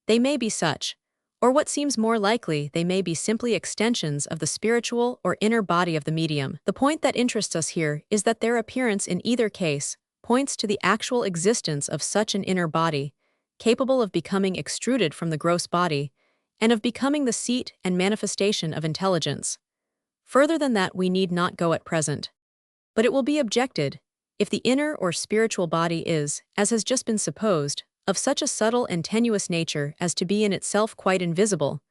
They may be such, or what seems more likely, they may be simply extensions of the spiritual or inner body of the medium. The point that interests us here is that their appearance in either case points to the actual existence of such an inner body, capable of becoming extruded from the gross body, and of becoming the seat and manifestation of intelligence. Further than that we need not go at present. But it will be objected, if the inner or spiritual body is, as has just been supposed, of such a subtle and tenuous nature as to be in itself quite invisible,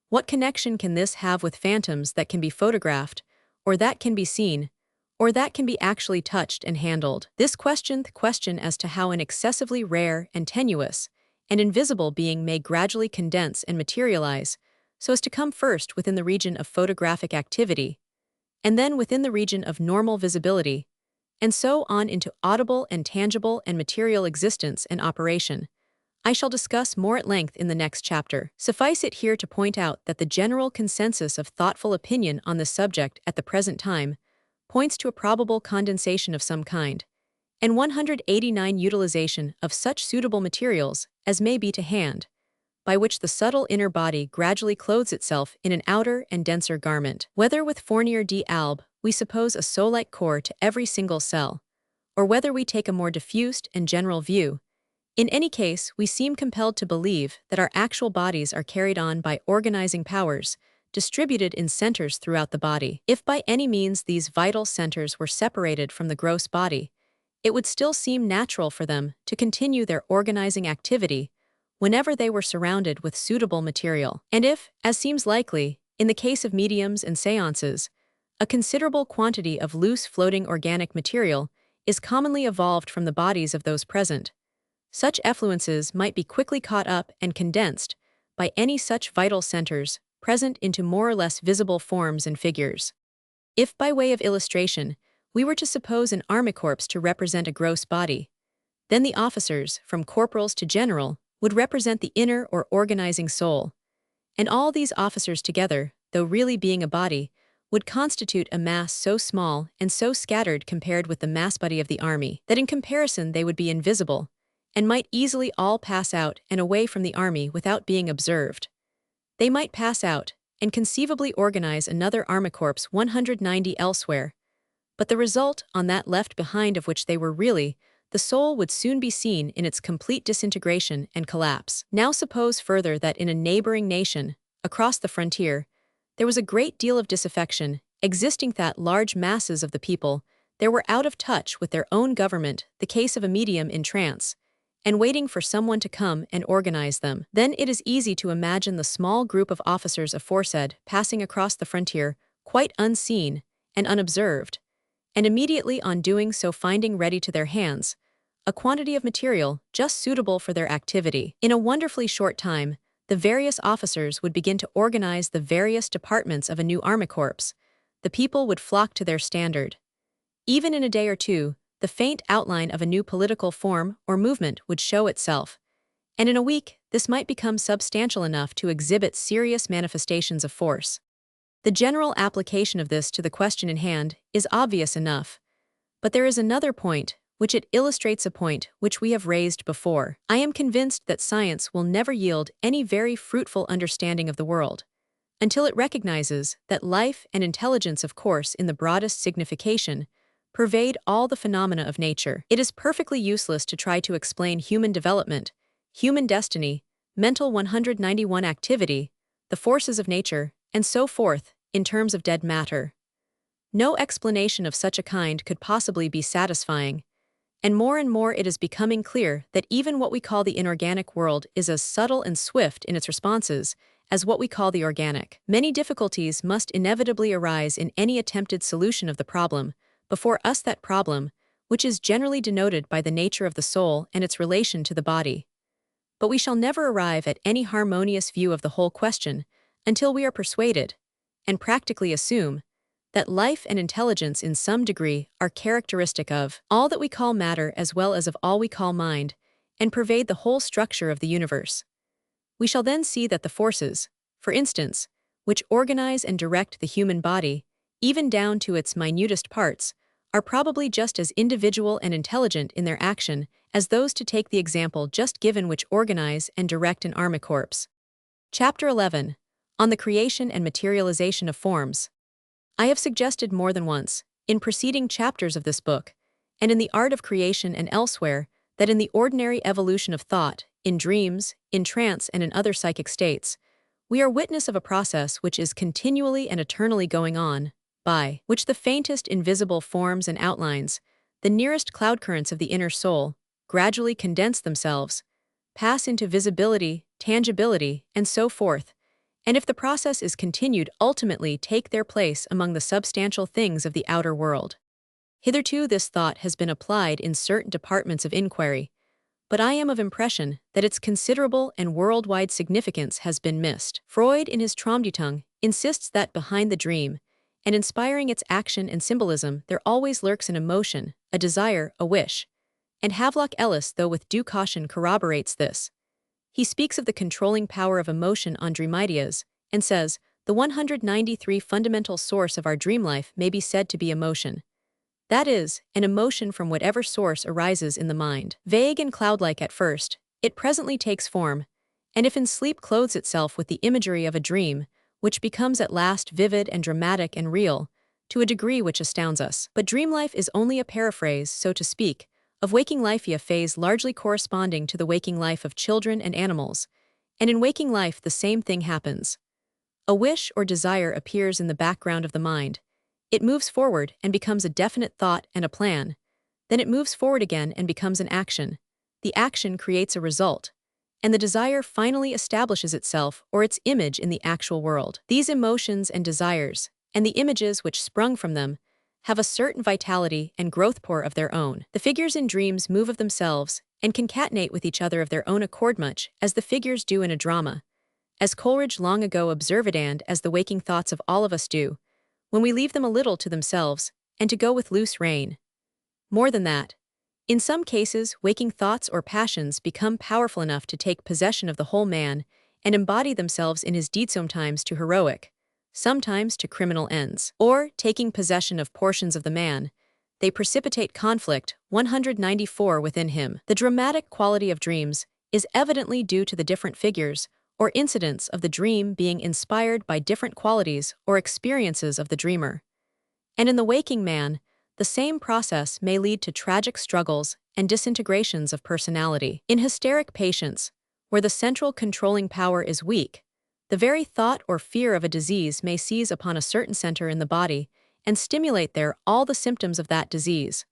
what connection can this have with phantoms that can be photographed, or that can be seen, or that can be actually touched and handled? This question as to how an excessively rare and tenuous and invisible being may gradually condense and materialize, so as to come first within the region of photographic activity, and then within the region of normal visibility, and so on into audible and tangible and material existence and operation, I shall discuss more at length in the next chapter. Suffice it here to point out that the general consensus of thoughtful opinion on this subject at the present time points to a probable condensation of some kind, and 189 utilization of such suitable materials as may be to hand, by which the subtle inner body gradually clothes itself in an outer and denser garment. Whether with Fournier d'Albe we suppose a soul-like core to every single cell, or whether we take a more diffused and general view, in any case we seem compelled to believe that our actual bodies are carried on by organizing powers, distributed in centers throughout the body. If by any means these vital centers were separated from the gross body, it would still seem natural for them to continue their organizing activity whenever they were surrounded with suitable material. And if, as seems likely, in the case of mediums and seances, a considerable quantity of loose floating organic material is commonly evolved from the bodies of those present, such effluences might be quickly caught up and condensed by any such vital centers present into more or less visible forms and figures. If, by way of illustration, we were to suppose an army corps to represent a gross body, then the officers, from corporals to general, would represent the inner or organizing soul, and all these officers together, though really being a body, would constitute a mass so small and so scattered compared with the mass body of the army, that in comparison they would be invisible, and might easily all pass out and away from the army without being observed. They might pass out, and conceivably organize another army corps 190 elsewhere, but the result on that left behind of which they were really, the soul would soon be seen in its complete disintegration and collapse. Now suppose further that in a neighboring nation, across the frontier, there was a great deal of disaffection existing, that large masses of the people there were out of touch with their own government, the case of a medium in trance, and waiting for someone to come and organize them. Then it is easy to imagine the small group of officers aforesaid passing across the frontier, quite unseen and unobserved, and immediately on doing so finding ready to their hands a quantity of material just suitable for their activity. In a wonderfully short time, the various officers would begin to organize the various departments of a new army corps. The people would flock to their standard. Even in a day or two, the faint outline of a new political form or movement would show itself, and in a week, this might become substantial enough to exhibit serious manifestations of force. The general application of this to the question in hand is obvious enough, but there is another point which it illustrates, a point which we have raised before. I am convinced that science will never yield any very fruitful understanding of the world until it recognizes that life and intelligence, of course, in the broadest signification, pervade all the phenomena of nature. It is perfectly useless to try to explain human development, human destiny, mental 191 activity, the forces of nature, and so forth, in terms of dead matter. No explanation of such a kind could possibly be satisfying, and more it is becoming clear that even what we call the inorganic world is as subtle and swift in its responses as what we call the organic. Many difficulties must inevitably arise in any attempted solution of the problem, before us that problem, which is generally denoted by the nature of the soul and its relation to the body. But we shall never arrive at any harmonious view of the whole question until we are persuaded, and practically assume, that life and intelligence in some degree are characteristic of all that we call matter as well as of all we call mind, and pervade the whole structure of the universe. We shall then see that the forces, for instance, which organize and direct the human body, even down to its minutest parts, are probably just as individual and intelligent in their action as those, to take the example just given, which organize and direct an army corps. Chapter 11. On the Creation and Materialization of Forms. I have suggested more than once, in preceding chapters of this book, and in the art of creation and elsewhere, that in the ordinary evolution of thought, in dreams, in trance, and in other psychic states, we are witness of a process which is continually and eternally going on, by which the faintest invisible forms and outlines, the nearest cloud currents of the inner soul, gradually condense themselves, pass into visibility, tangibility, and so forth, and if the process is continued, ultimately take their place among the substantial things of the outer world. Hitherto this thought has been applied in certain departments of inquiry, but I am of impression that its considerable and worldwide significance has been missed. Freud, in his Traumdeutung, insists that behind the dream, and inspiring its action and symbolism, there always lurks an emotion, a desire, a wish, and Havelock Ellis, though with due caution, corroborates this. He speaks of the controlling power of emotion on dream ideas, and says, the 193 fundamental source of our dream life may be said to be emotion. That is, an emotion from whatever source arises in the mind. Vague and cloud-like at first, it presently takes form, and if in sleep clothes itself with the imagery of a dream, which becomes at last vivid and dramatic and real, to a degree which astounds us. But dream life is only a paraphrase, so to speak, of waking life, a phase largely corresponding to the waking life of children and animals, and in waking life the same thing happens. A wish or desire appears in the background of the mind. It moves forward and becomes a definite thought and a plan. Then it moves forward again and becomes an action. The action creates a result, and the desire finally establishes itself or its image in the actual world. These emotions and desires, and the images which sprung from them, have a certain vitality and growth power of their own. The figures in dreams move of themselves and concatenate with each other of their own accord, much as the figures do in a drama, as Coleridge long ago observed, and as the waking thoughts of all of us do, when we leave them a little to themselves, and to go with loose rein. More than that, in some cases waking thoughts or passions become powerful enough to take possession of the whole man and embody themselves in his deeds, sometimes to heroic, sometimes to criminal ends. Or, taking possession of portions of the man, they precipitate conflict 194 within him. The dramatic quality of dreams is evidently due to the different figures or incidents of the dream being inspired by different qualities or experiences of the dreamer. And in the waking man, the same process may lead to tragic struggles and disintegrations of personality. In hysteric patients, where the central controlling power is weak, the very thought or fear of a disease may seize upon a certain center in the body and stimulate there all the symptoms of that disease.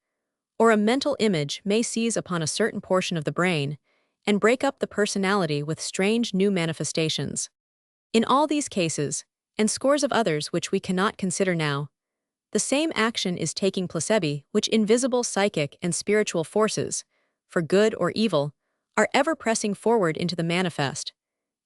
or a mental image may seize upon a certain portion of the brain and break up the personality with strange new manifestations. In all these cases, and scores of others which we cannot consider now, the same action is taking place which invisible psychic and spiritual forces, for good or evil, are ever pressing forward into the manifest,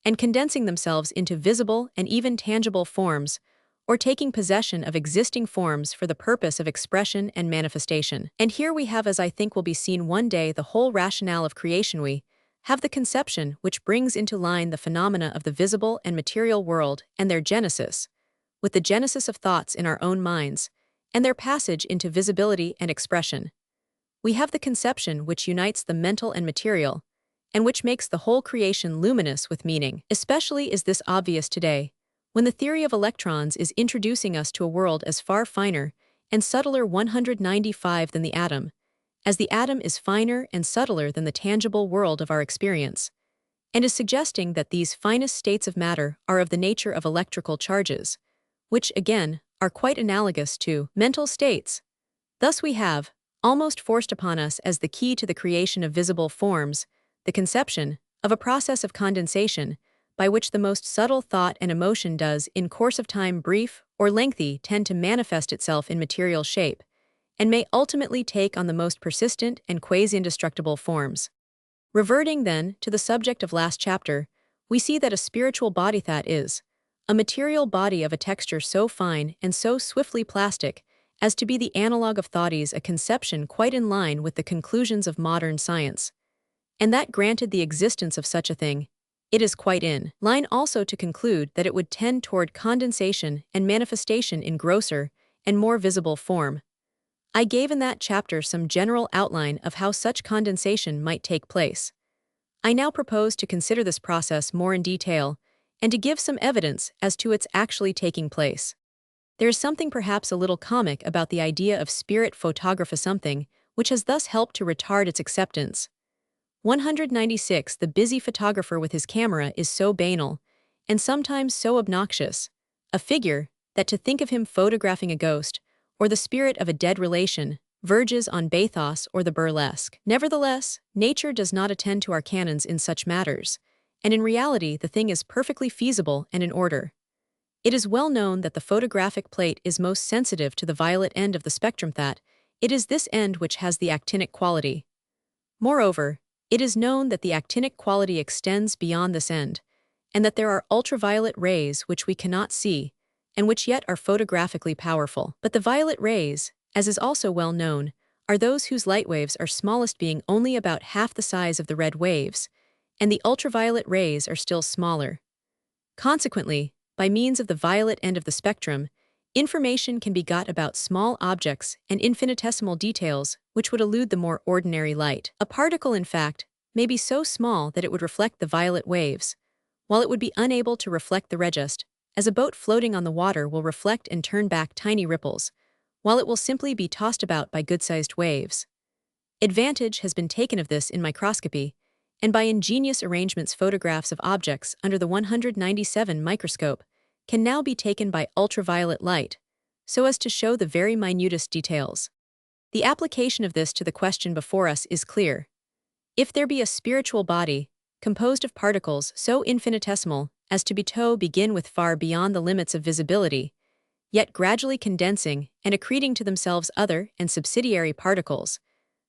and condensing themselves into visible and even tangible forms, or taking possession of existing forms for the purpose of expression and manifestation. And here we have, as I think will be seen one day, the whole rationale of creation. We have the conception which brings into line the phenomena of the visible and material world and their genesis, with the genesis of thoughts in our own minds, and their passage into visibility and expression. We have the conception which unites the mental and material, and which makes the whole creation luminous with meaning. Especially is this obvious today, when the theory of electrons is introducing us to a world as far finer and subtler 195 than the atom, as the atom is finer and subtler than the tangible world of our experience, and is suggesting that these finest states of matter are of the nature of electrical charges, which, again, are quite analogous to mental states. Thus we have, almost forced upon us as the key to the creation of visible forms, the conception of a process of condensation by which the most subtle thought and emotion does, in course of time brief or lengthy, tend to manifest itself in material shape, and may ultimately take on the most persistent and quasi-indestructible forms. Reverting, then, to the subject of last chapter, we see that a spiritual body, that is, a material body of a texture so fine and so swiftly plastic as to be the analog of thought, is a conception quite in line with the conclusions of modern science. And that granted the existence of such a thing, it is quite in line also to conclude that it would tend toward condensation and manifestation in grosser and more visible form. I gave in that chapter some general outline of how such condensation might take place. I now propose to consider this process more in detail and to give some evidence as to its actually taking place. There is something perhaps a little comic about the idea of spirit photography, something which has thus helped to retard its acceptance. 196. The busy photographer with his camera is so banal, and sometimes so obnoxious, a figure, that to think of him photographing a ghost, or the spirit of a dead relation, verges on bathos or the burlesque. Nevertheless, nature does not attend to our canons in such matters, and in reality the thing is perfectly feasible and in order. It is well known that the photographic plate is most sensitive to the violet end of the spectrum, that it is this end which has the actinic quality. Moreover, it is known that the actinic quality extends beyond this end, and that there are ultraviolet rays which we cannot see, and which yet are photographically powerful. But the violet rays, as is also well known, are those whose light waves are smallest, being only about half the size of the red waves, and the ultraviolet rays are still smaller. Consequently, by means of the violet end of the spectrum, information can be got about small objects and infinitesimal details which would elude the more ordinary light. A particle, in fact, may be so small that it would reflect the violet waves, while it would be unable to reflect the red, just as a boat floating on the water will reflect and turn back tiny ripples, while it will simply be tossed about by good-sized waves. Advantage has been taken of this in microscopy, and by ingenious arrangements photographs of objects under the 197 microscope can now be taken by ultraviolet light, so as to show the very minutest details. The application of this to the question before us is clear. If there be a spiritual body, composed of particles so infinitesimal as to begin with far beyond the limits of visibility, yet gradually condensing and accreting to themselves other and subsidiary particles,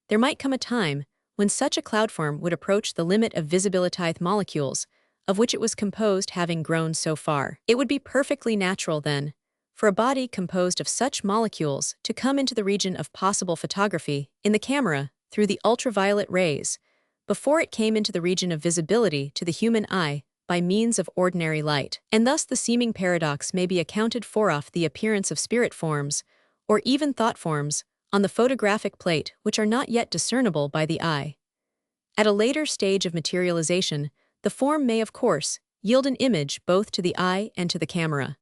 there might come a time when such a cloudform would approach the limit of visibility molecules, of which it was composed, having grown so far. It would be perfectly natural, then, for a body composed of such molecules to come into the region of possible photography in the camera through the ultraviolet rays, before it came into the region of visibility to the human eye by means of ordinary light. And thus the seeming paradox may be accounted for of the appearance of spirit forms, or even thought forms, on the photographic plate which are not yet discernible by the eye. At a later stage of materialization, the form may, of course, yield an image both to the eye and to the camera.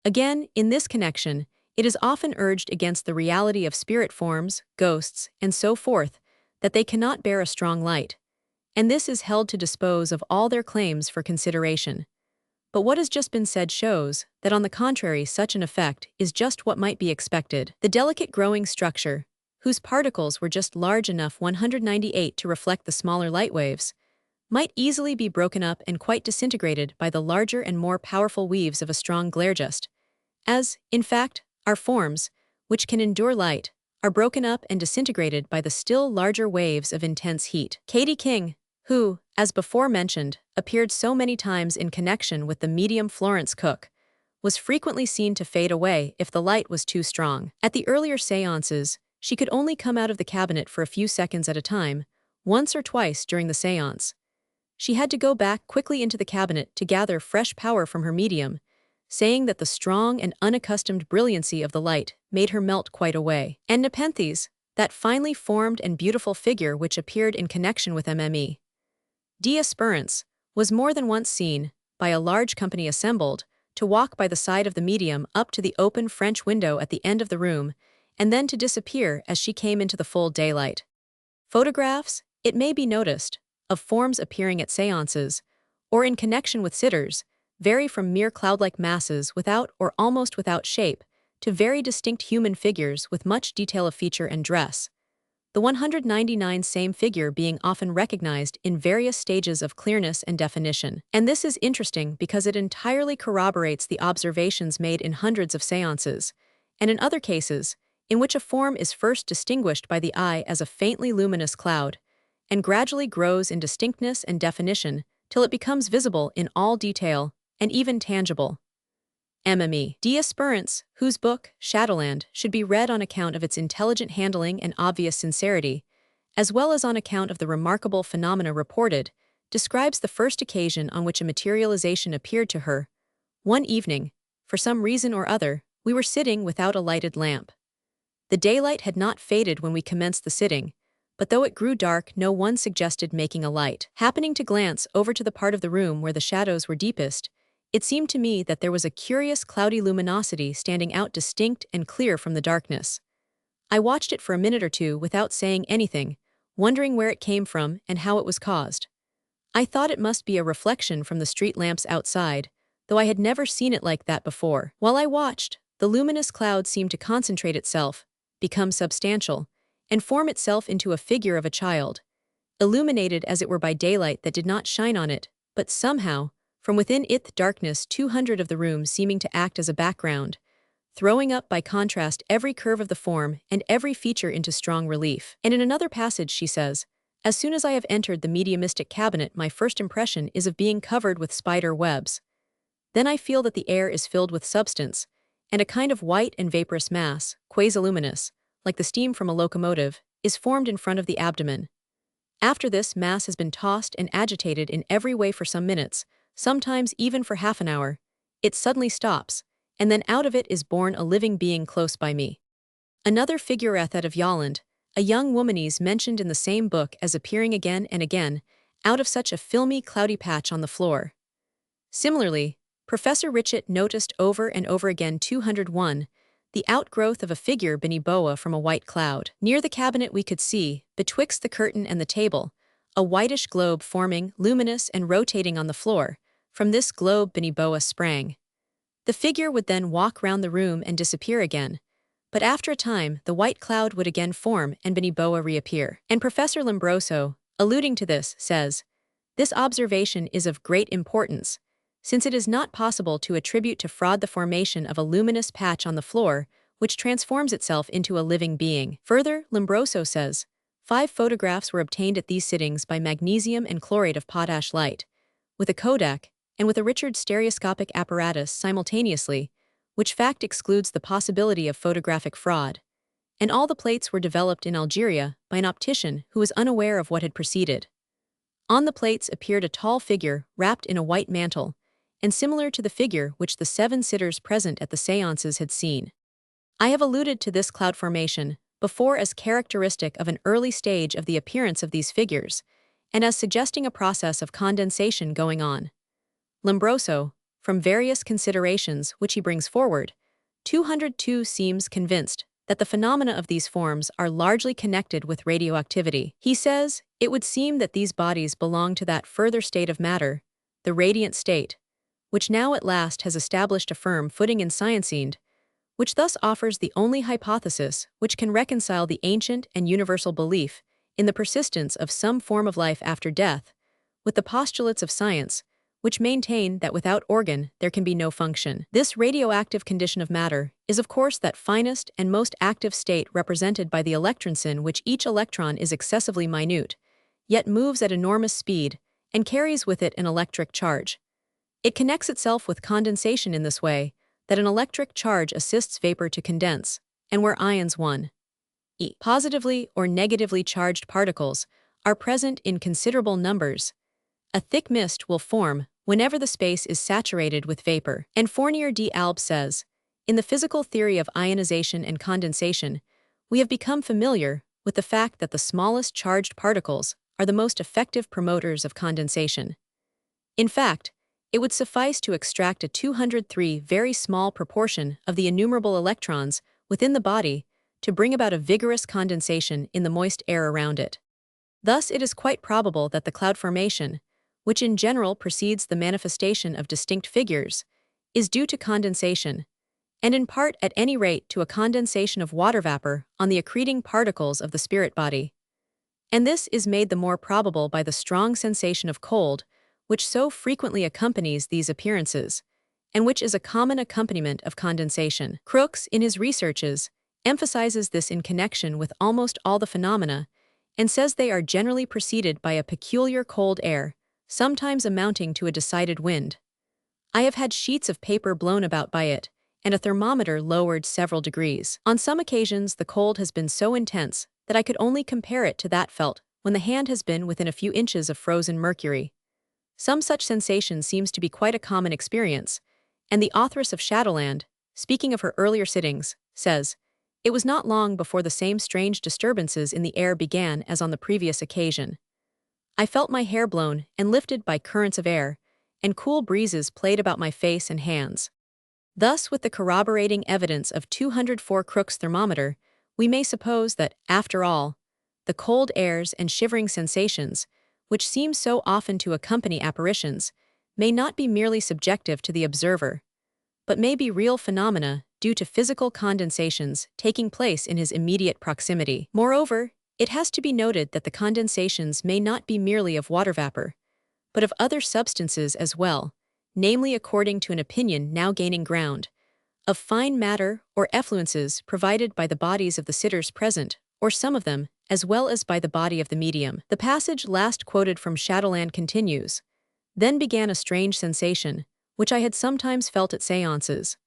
Again, in this connection, it is often urged against the reality of spirit forms, ghosts, and so forth, that they cannot bear a strong light, and this is held to dispose of all their claims for consideration. But what has just been said shows that, on the contrary, such an effect is just what might be expected. The delicate growing structure, whose particles were just large enough 198 to reflect the smaller light waves, might easily be broken up and quite disintegrated by the larger and more powerful weaves of a strong glare just, as, in fact, our forms, which can endure light, are broken up and disintegrated by the still larger waves of intense heat. Katie King, who, as before mentioned, appeared so many times in connection with the medium Florence Cook, was frequently seen to fade away if the light was too strong. At the earlier seances, she could only come out of the cabinet for a few seconds at a time, once or twice during the seance. She had to go back quickly into the cabinet to gather fresh power from her medium, saying that the strong and unaccustomed brilliancy of the light made her melt quite away. And Nepenthes, that finely formed and beautiful figure which appeared in connection with MME. Diaspirance, was more than once seen, by a large company assembled, to walk by the side of the medium up to the open French window at the end of the room, and then to disappear as she came into the full daylight. Photographs, it may be noticed, of forms appearing at seances, or in connection with sitters, vary from mere cloud-like masses without or almost without shape, to very distinct human figures with much detail of feature and dress. The 199 same figure being often recognized in various stages of clearness and definition. And this is interesting because it entirely corroborates the observations made in hundreds of seances, and in other cases, in which a form is first distinguished by the eye as a faintly luminous cloud, and gradually grows in distinctness and definition till it becomes visible in all detail and even tangible. MME. Diaspirance, whose book, Shadowland, should be read on account of its intelligent handling and obvious sincerity, as well as on account of the remarkable phenomena reported, describes the first occasion on which a materialization appeared to her. One evening, for some reason or other, we were sitting without a lighted lamp. The daylight had not faded when we commenced the sitting, but though it grew dark, no one suggested making a light. Happening to glance over to the part of the room where the shadows were deepest, it seemed to me that there was a curious cloudy luminosity standing out distinct and clear from the darkness. I watched it for a minute or two without saying anything, wondering where it came from and how it was caused. I thought it must be a reflection from the street lamps outside, though I had never seen it like that before. While I watched, the luminous cloud seemed to concentrate itself, become substantial, and form itself into a figure of a child, illuminated as it were by daylight that did not shine on it, but somehow, from within it darkness 200 of the room seeming to act as a background, throwing up by contrast every curve of the form and every feature into strong relief. And in another passage she says, "As soon as I have entered the mediumistic cabinet, my first impression is of being covered with spider webs. Then I feel that the air is filled with substance, and a kind of white and vaporous mass, quasi-luminous, like the steam from a locomotive, is formed in front of the abdomen. After this mass has been tossed and agitated in every way for some minutes, sometimes even for half an hour, it suddenly stops, and then out of it is born a living being close by me." Another figurette of Yolland, a young womanese mentioned in the same book as appearing again and again, out of such a filmy cloudy patch on the floor. Similarly, Professor Richet noticed over and over again 201, the outgrowth of a figure Beniboa from a white cloud. Near the cabinet we could see, betwixt the curtain and the table, a whitish globe forming, luminous and rotating on the floor. From this globe Beniboa sprang. The figure would then walk round the room and disappear again, but after a time the white cloud would again form and Beniboa reappear. And Professor Lombroso, alluding to this, says, "This observation is of great importance, since it is not possible to attribute to fraud the formation of a luminous patch on the floor, which transforms itself into a living being." Further, Lombroso says, 5 photographs were obtained at these sittings by magnesium and chlorate of potash light, with a Kodak, and with a Richard stereoscopic apparatus simultaneously, which fact excludes the possibility of photographic fraud. And all the plates were developed in Algeria by an optician who was unaware of what had preceded. On the plates appeared a tall figure wrapped in a white mantle, and similar to the figure which the 7 sitters present at the seances had seen. I have alluded to this cloud formation before as characteristic of an early stage of the appearance of these figures, and as suggesting a process of condensation going on. Lombroso, from various considerations which he brings forward, 202 seems convinced that the phenomena of these forms are largely connected with radioactivity. He says, "It would seem that these bodies belong to that further state of matter, the radiant state, which now at last has established a firm footing in science, which thus offers the only hypothesis which can reconcile the ancient and universal belief in the persistence of some form of life after death with the postulates of science, which maintain that without organ there can be no function. This radioactive condition of matter is of course that finest and most active state represented by the electrons in which each electron is excessively minute, yet moves at enormous speed and carries with it an electric charge. It connects itself with condensation in this way, that an electric charge assists vapor to condense, and where ions 1 e positively or negatively charged particles are present in considerable numbers, a thick mist will form whenever the space is saturated with vapor. And Fournier d'Albe says, in the physical theory of ionization and condensation, we have become familiar with the fact that the smallest charged particles are the most effective promoters of condensation. In fact, it would suffice to extract a 203 very small proportion of the innumerable electrons within the body to bring about a vigorous condensation in the moist air around it. Thus, it is quite probable that the cloud formation, which in general precedes the manifestation of distinct figures, is due to condensation, and in part at any rate to a condensation of water vapor on the accreting particles of the spirit body. And this is made the more probable by the strong sensation of cold, which so frequently accompanies these appearances, and which is a common accompaniment of condensation. Crookes, in his researches, emphasizes this in connection with almost all the phenomena, and says they are generally preceded by a peculiar cold air, sometimes amounting to a decided wind. I have had sheets of paper blown about by it, and a thermometer lowered several degrees. On some occasions the cold has been so intense that I could only compare it to that felt when the hand has been within a few inches of frozen mercury. Some such sensation seems to be quite a common experience, and the authoress of Shadowland, speaking of her earlier sittings, says, "It was not long before the same strange disturbances in the air began as on the previous occasion. I felt my hair blown and lifted by currents of air, and cool breezes played about my face and hands." Thus, with the corroborating evidence of 204 Crookes' thermometer, we may suppose that, after all, the cold airs and shivering sensations, which seem so often to accompany apparitions, may not be merely subjective to the observer, but may be real phenomena due to physical condensations taking place in his immediate proximity. Moreover, it has to be noted that the condensations may not be merely of water vapor, but of other substances as well, namely, according to an opinion now gaining ground, of fine matter or effluences provided by the bodies of the sitters present, or some of them, as well as by the body of the medium. The passage last quoted from Shadowland continues, "Then began a strange sensation, which I had sometimes felt at seances.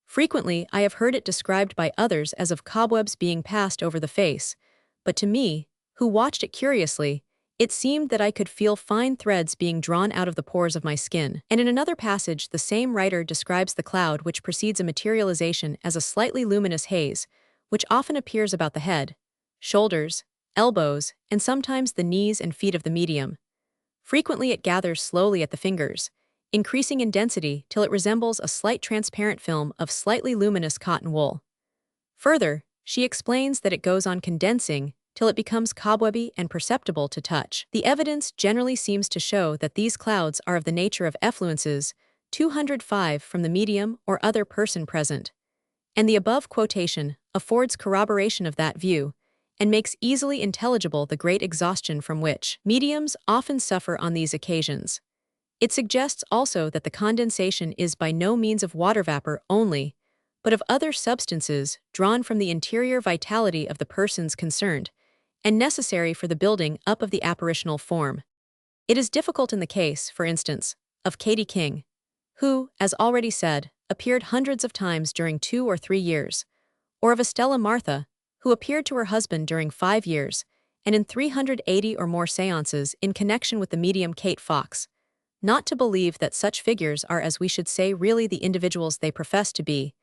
Frequently I have heard it described by others as of cobwebs being passed over the face, but to me, who watched it curiously, it seemed that I could feel fine threads being drawn out of the pores of my skin." And in another passage the same writer describes the cloud which precedes a materialization as a slightly luminous haze, which often appears about the head, shoulders, elbows, and sometimes the knees and feet of the medium. Frequently it gathers slowly at the fingers, increasing in density till it resembles a slight transparent film of slightly luminous cotton wool. Further, she explains that it goes on condensing till it becomes cobwebby and perceptible to touch. The evidence generally seems to show that these clouds are of the nature of effluences, 205 from the medium or other person present, and the above quotation affords corroboration of that view, and makes easily intelligible the great exhaustion from which mediums often suffer on these occasions. It suggests also that the condensation is by no means of water vapor only, but of other substances drawn from the interior vitality of the persons concerned, and necessary for the building up of the apparitional form. It is difficult in the case, for instance, of Katie King, who, as already said, appeared hundreds of times during 2 or 3 years, or of Estella Martha, who appeared to her husband during 5 years, and in 380 or more seances in connection with the medium Kate Fox, not to believe that such figures are, as we should say, really the individuals they profess to be,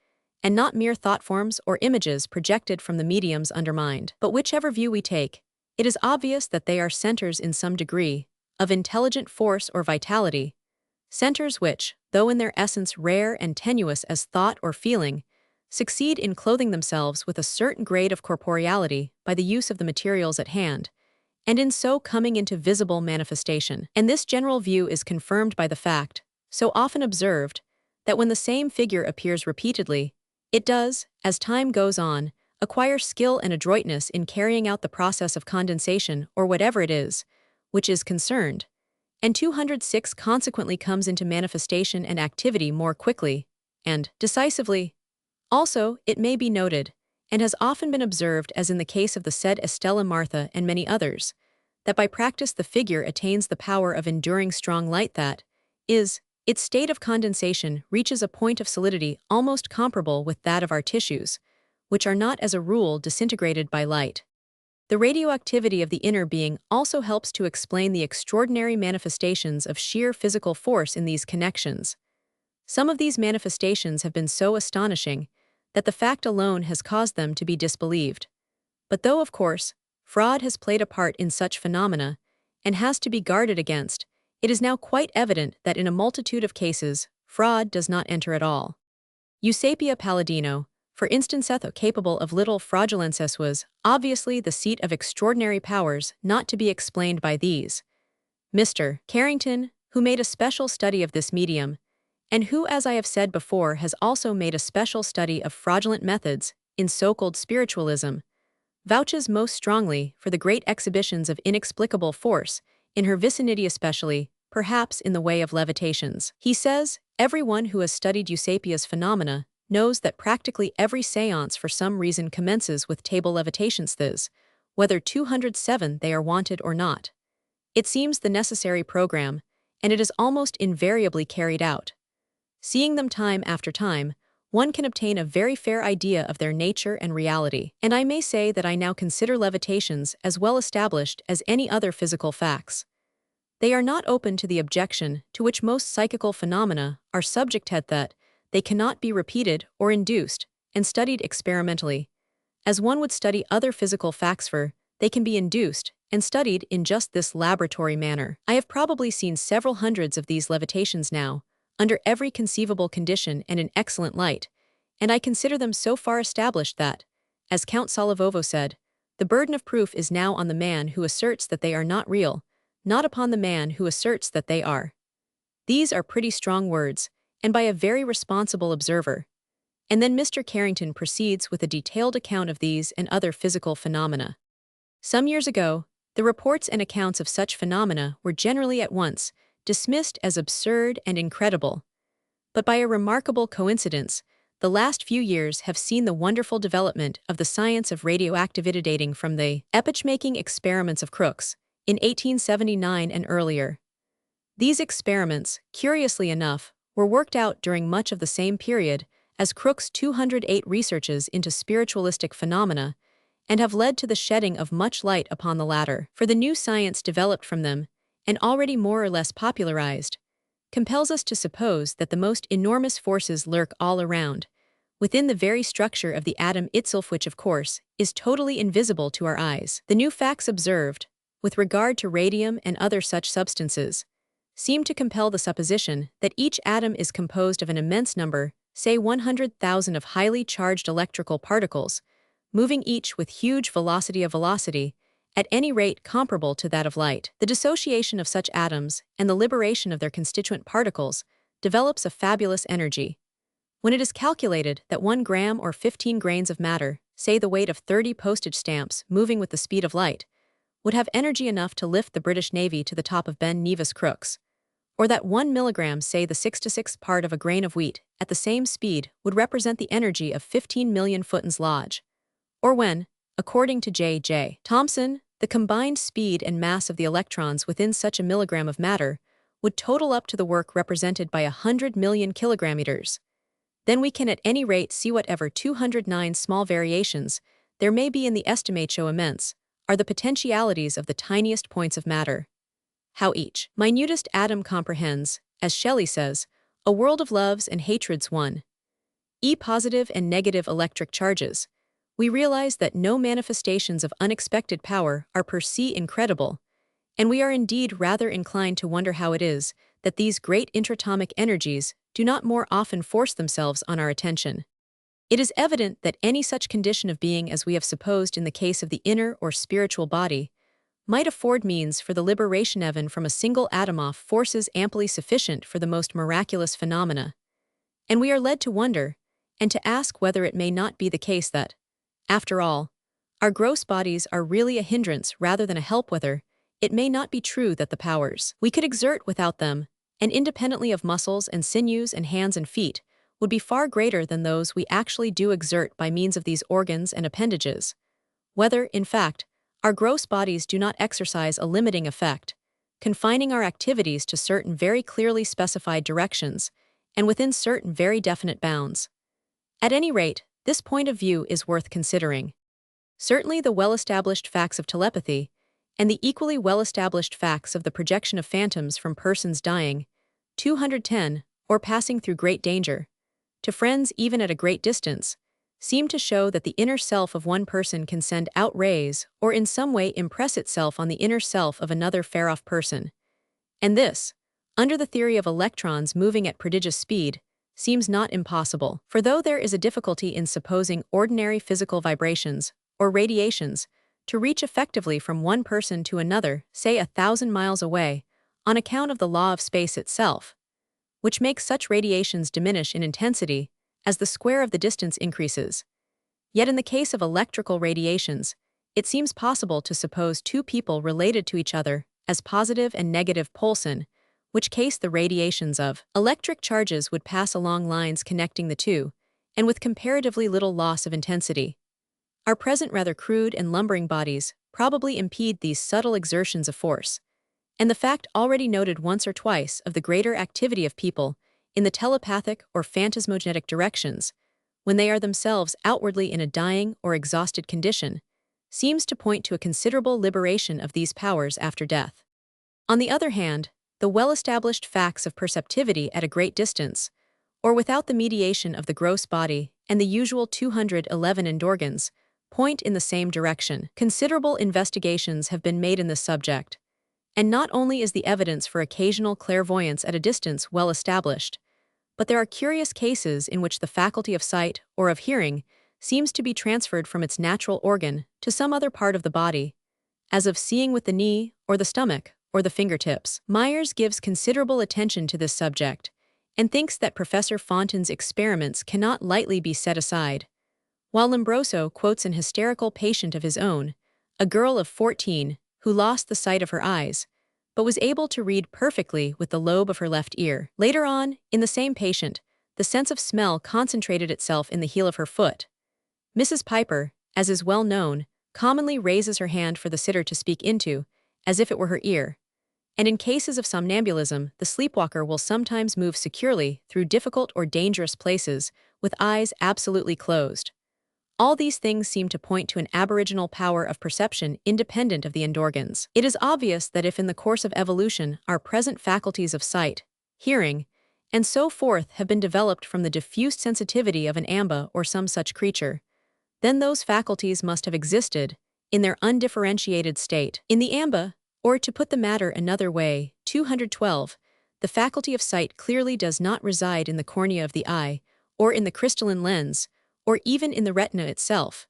and not mere thought forms or images projected from the medium's undermind. But whichever view we take, it is obvious that they are centers in some degree of intelligent force or vitality, centers which, though in their essence rare and tenuous as thought or feeling, succeed in clothing themselves with a certain grade of corporeality by the use of the materials at hand, and in so coming into visible manifestation. And this general view is confirmed by the fact, so often observed, that when the same figure appears repeatedly, It does, as time goes on, acquire skill and adroitness in carrying out the process of condensation or whatever it is, which is concerned, and 206 consequently comes into manifestation and activity more quickly and decisively. Also, it may be noted, and has often been observed as in the case of the said Estella Martha and many others, that by practice the figure attains the power of enduring strong light that is, its state of condensation reaches a point of solidity almost comparable with that of our tissues, which are not as a rule disintegrated by light. The radioactivity of the inner being also helps to explain the extraordinary manifestations of sheer physical force in these connections. Some of these manifestations have been so astonishing that the fact alone has caused them to be disbelieved. But though, of course, fraud has played a part in such phenomena and has to be guarded against, it is now quite evident that in a multitude of cases, fraud does not enter at all. Eusapia Palladino, for instance, capable of little fraudulence, was obviously the seat of extraordinary powers not to be explained by these. Mr. Carrington, who made a special study of this medium, and who, as I have said before, has also made a special study of fraudulent methods in so-called spiritualism, vouches most strongly for the great exhibitions of inexplicable force in her vicinity, especially, perhaps, in the way of levitations. He says, everyone who has studied Eusapia's phenomena knows that practically every séance for some reason commences with table levitations, whether 207 they are wanted or not. It seems the necessary program, and it is almost invariably carried out. Seeing them time after time, one can obtain a very fair idea of their nature and reality. And I may say that I now consider levitations as well established as any other physical facts. They are not open to the objection to which most psychical phenomena are subject that they cannot be repeated or induced and studied experimentally. As one would study other physical facts, for they can be induced and studied in just this laboratory manner. I have probably seen several hundreds of these levitations now, under every conceivable condition and in excellent light, and I consider them so far established that, as Count Salivovo said, the burden of proof is now on the man who asserts that they are not real, not upon the man who asserts that they are. These are pretty strong words, and by a very responsible observer. And then Mr. Carrington proceeds with a detailed account of these and other physical phenomena. Some years ago, the reports and accounts of such phenomena were generally at once dismissed as absurd and incredible. But by a remarkable coincidence, the last few years have seen the wonderful development of the science of radioactivity dating from the epoch-making experiments of Crookes in 1879 and earlier. These experiments, curiously enough, were worked out during much of the same period as Crookes' 208 researches into spiritualistic phenomena, and have led to the shedding of much light upon the latter. For the new science developed from them, and already more or less popularized, compels us to suppose that the most enormous forces lurk all around, within the very structure of the atom itself, which, of course, is totally invisible to our eyes. The new facts observed, with regard to radium and other such substances, seem to compel the supposition that each atom is composed of an immense number, say 100,000 of highly charged electrical particles, moving each with huge velocity, at any rate comparable to that of light. The dissociation of such atoms and the liberation of their constituent particles develops a fabulous energy. When it is calculated that 1 gram or 15 grains of matter, say the weight of 30 postage stamps moving with the speed of light, would have energy enough to lift the British Navy to the top of Ben Nevis Crookes, or that 1 milligram, say the 66th part of a grain of wheat, at the same speed would represent the energy of 15 million Fulton's Lodge, or when, according to J.J. Thomson, the combined speed and mass of the electrons within such a milligram of matter would total up to the work represented by 100 million kilogrammeters. Then we can at any rate see whatever 209 small variations there may be in the estimatio immense are the potentialities of the tiniest points of matter. How each minutest atom comprehends, as Shelley says, a world of loves and hatreds one. Positive and negative electric charges. We realize that no manifestations of unexpected power are per se incredible, and we are indeed rather inclined to wonder how it is that these great intratomic energies do not more often force themselves on our attention. It is evident that any such condition of being as we have supposed in the case of the inner or spiritual body might afford means for the liberation even from a single atom of forces amply sufficient for the most miraculous phenomena. And we are led to wonder, and to ask whether it may not be the case that, after all, our gross bodies are really a hindrance rather than a help, whether it may not be true that the powers we could exert without them, and independently of muscles and sinews and hands and feet, would be far greater than those we actually do exert by means of these organs and appendages. Whether, in fact, our gross bodies do not exercise a limiting effect, confining our activities to certain very clearly specified directions, and within certain very definite bounds. At any rate, this point of view is worth considering. Certainly the well-established facts of telepathy, and the equally well-established facts of the projection of phantoms from persons dying, 210, or passing through great danger, to friends even at a great distance, seem to show that the inner self of one person can send out rays or in some way impress itself on the inner self of another far-off person. And this, under the theory of electrons moving at prodigious speed, seems not impossible. For though there is a difficulty in supposing ordinary physical vibrations, or radiations, to reach effectively from one person to another, say 1,000 miles away, on account of the law of space itself, which makes such radiations diminish in intensity as the square of the distance increases. Yet in the case of electrical radiations, it seems possible to suppose two people related to each other as positive and negative polson, which case the radiations of electric charges would pass along lines connecting the two, and with comparatively little loss of intensity. Our present rather crude and lumbering bodies probably impede these subtle exertions of force, and the fact already noted once or twice of the greater activity of people in the telepathic or phantasmogenic directions, when they are themselves outwardly in a dying or exhausted condition, seems to point to a considerable liberation of these powers after death. On the other hand, the well-established facts of perceptivity at a great distance, or without the mediation of the gross body and the usual 211 endorgans, point in the same direction. Considerable investigations have been made in this subject, and not only is the evidence for occasional clairvoyance at a distance well established, but there are curious cases in which the faculty of sight or of hearing seems to be transferred from its natural organ to some other part of the body, as of seeing with the knee or the stomach or the fingertips. Myers gives considerable attention to this subject and thinks that Professor Fontane's experiments cannot lightly be set aside, while Lombroso quotes an hysterical patient of his own, a girl of 14, who lost the sight of her eyes, but was able to read perfectly with the lobe of her left ear. Later on, in the same patient, the sense of smell concentrated itself in the heel of her foot. Mrs. Piper, as is well known, commonly raises her hand for the sitter to speak into, as if it were her ear. And in cases of somnambulism, the sleepwalker will sometimes move securely through difficult or dangerous places with eyes absolutely closed. All these things seem to point to an aboriginal power of perception independent of the endorgans. It is obvious that if in the course of evolution our present faculties of sight, hearing, and so forth have been developed from the diffused sensitivity of an amba or some such creature, then those faculties must have existed, in their undifferentiated state, in the amba, or to put the matter another way, 212, the faculty of sight clearly does not reside in the cornea of the eye, or in the crystalline lens, or even in the retina itself,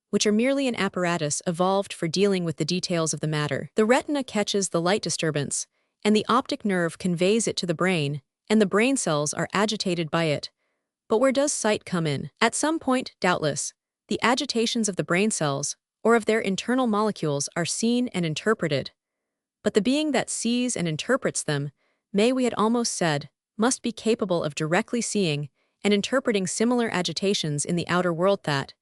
which are merely an apparatus evolved for dealing with the details of the matter. The retina catches the light disturbance, and the optic nerve conveys it to the brain, and the brain cells are agitated by it. But where does sight come in? At some point, doubtless, the agitations of the brain cells, or of their internal molecules, are seen and interpreted. But the being that sees and interprets them, we had almost said, must be capable of directly seeing and interpreting similar agitations in the outer world that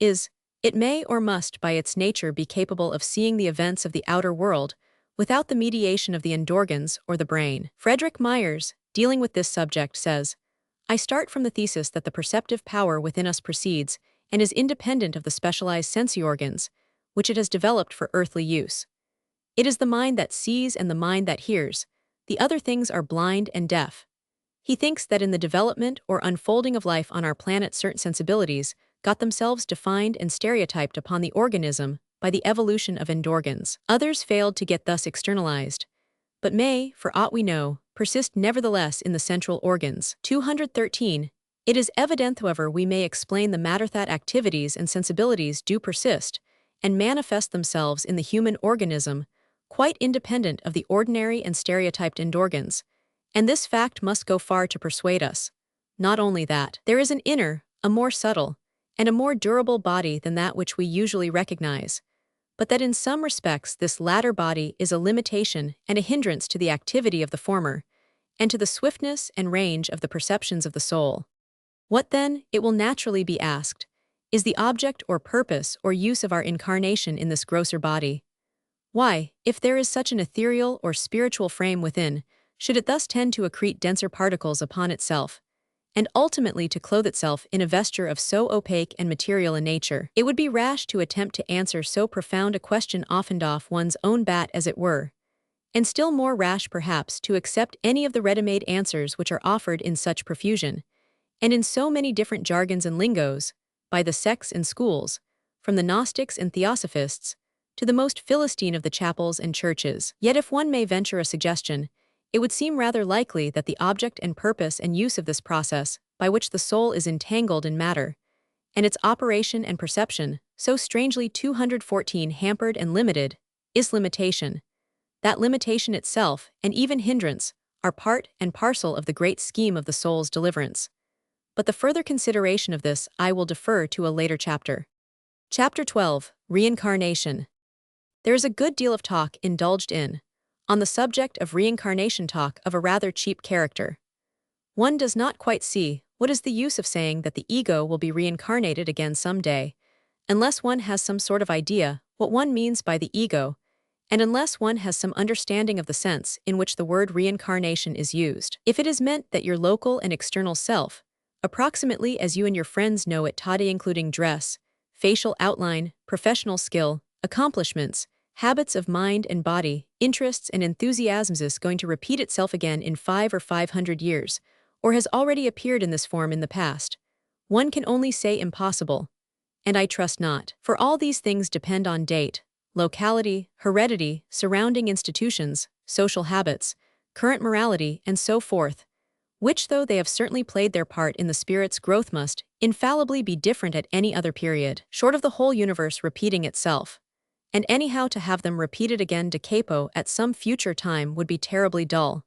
is, it may or must by its nature be capable of seeing the events of the outer world without the mediation of the endorgans or the brain. Frederick Myers, dealing with this subject, says, I start from the thesis that the perceptive power within us proceeds and is independent of the specialized sensory organs, which it has developed for earthly use. It is the mind that sees and the mind that hears. The other things are blind and deaf. He thinks that in the development or unfolding of life on our planet certain sensibilities got themselves defined and stereotyped upon the organism by the evolution of endorgans. Others failed to get thus externalized, but may, for aught we know, persist nevertheless in the central organs. 213. It is evident, however, we may explain the matter that activities and sensibilities do persist and manifest themselves in the human organism, quite independent of the ordinary and stereotyped endorgans. And this fact must go far to persuade us, not only that there is an inner, a more subtle, and a more durable body than that which we usually recognize, but that in some respects this latter body is a limitation and a hindrance to the activity of the former, and to the swiftness and range of the perceptions of the soul. What then, it will naturally be asked, is the object or purpose or use of our incarnation in this grosser body? Why, if there is such an ethereal or spiritual frame within, should it thus tend to accrete denser particles upon itself, and ultimately to clothe itself in a vesture of so opaque and material a nature? It would be rash to attempt to answer so profound a question often off one's own bat as it were, and still more rash perhaps to accept any of the ready-made answers which are offered in such profusion, and in so many different jargons and lingos, by the sects and schools, from the Gnostics and Theosophists, to the most Philistine of the chapels and churches. Yet if one may venture a suggestion, it would seem rather likely that the object and purpose and use of this process, by which the soul is entangled in matter, and its operation and perception, so strangely 214 hampered and limited, is limitation. That limitation itself, and even hindrance, are part and parcel of the great scheme of the soul's deliverance. But the further consideration of this I will defer to a later chapter. Chapter 12, Reincarnation. There is a good deal of talk indulged in, on the subject of reincarnation, talk of a rather cheap character. One does not quite see what is the use of saying that the ego will be reincarnated again some day, unless one has some sort of idea what one means by the ego, and unless one has some understanding of the sense in which the word reincarnation is used. If it is meant that your local and external self, approximately as you and your friends know it toddy, including dress, facial outline, professional skill, accomplishments, habits of mind and body, interests and enthusiasms, is going to repeat itself again in 5 or 500 years, or has already appeared in this form in the past, one can only say impossible, and I trust not. For all these things depend on date, locality, heredity, surrounding institutions, social habits, current morality, and so forth, which, though they have certainly played their part in the spirit's growth, must infallibly be different at any other period, short of the whole universe repeating itself. And anyhow to have them repeated again de capo at some future time would be terribly dull.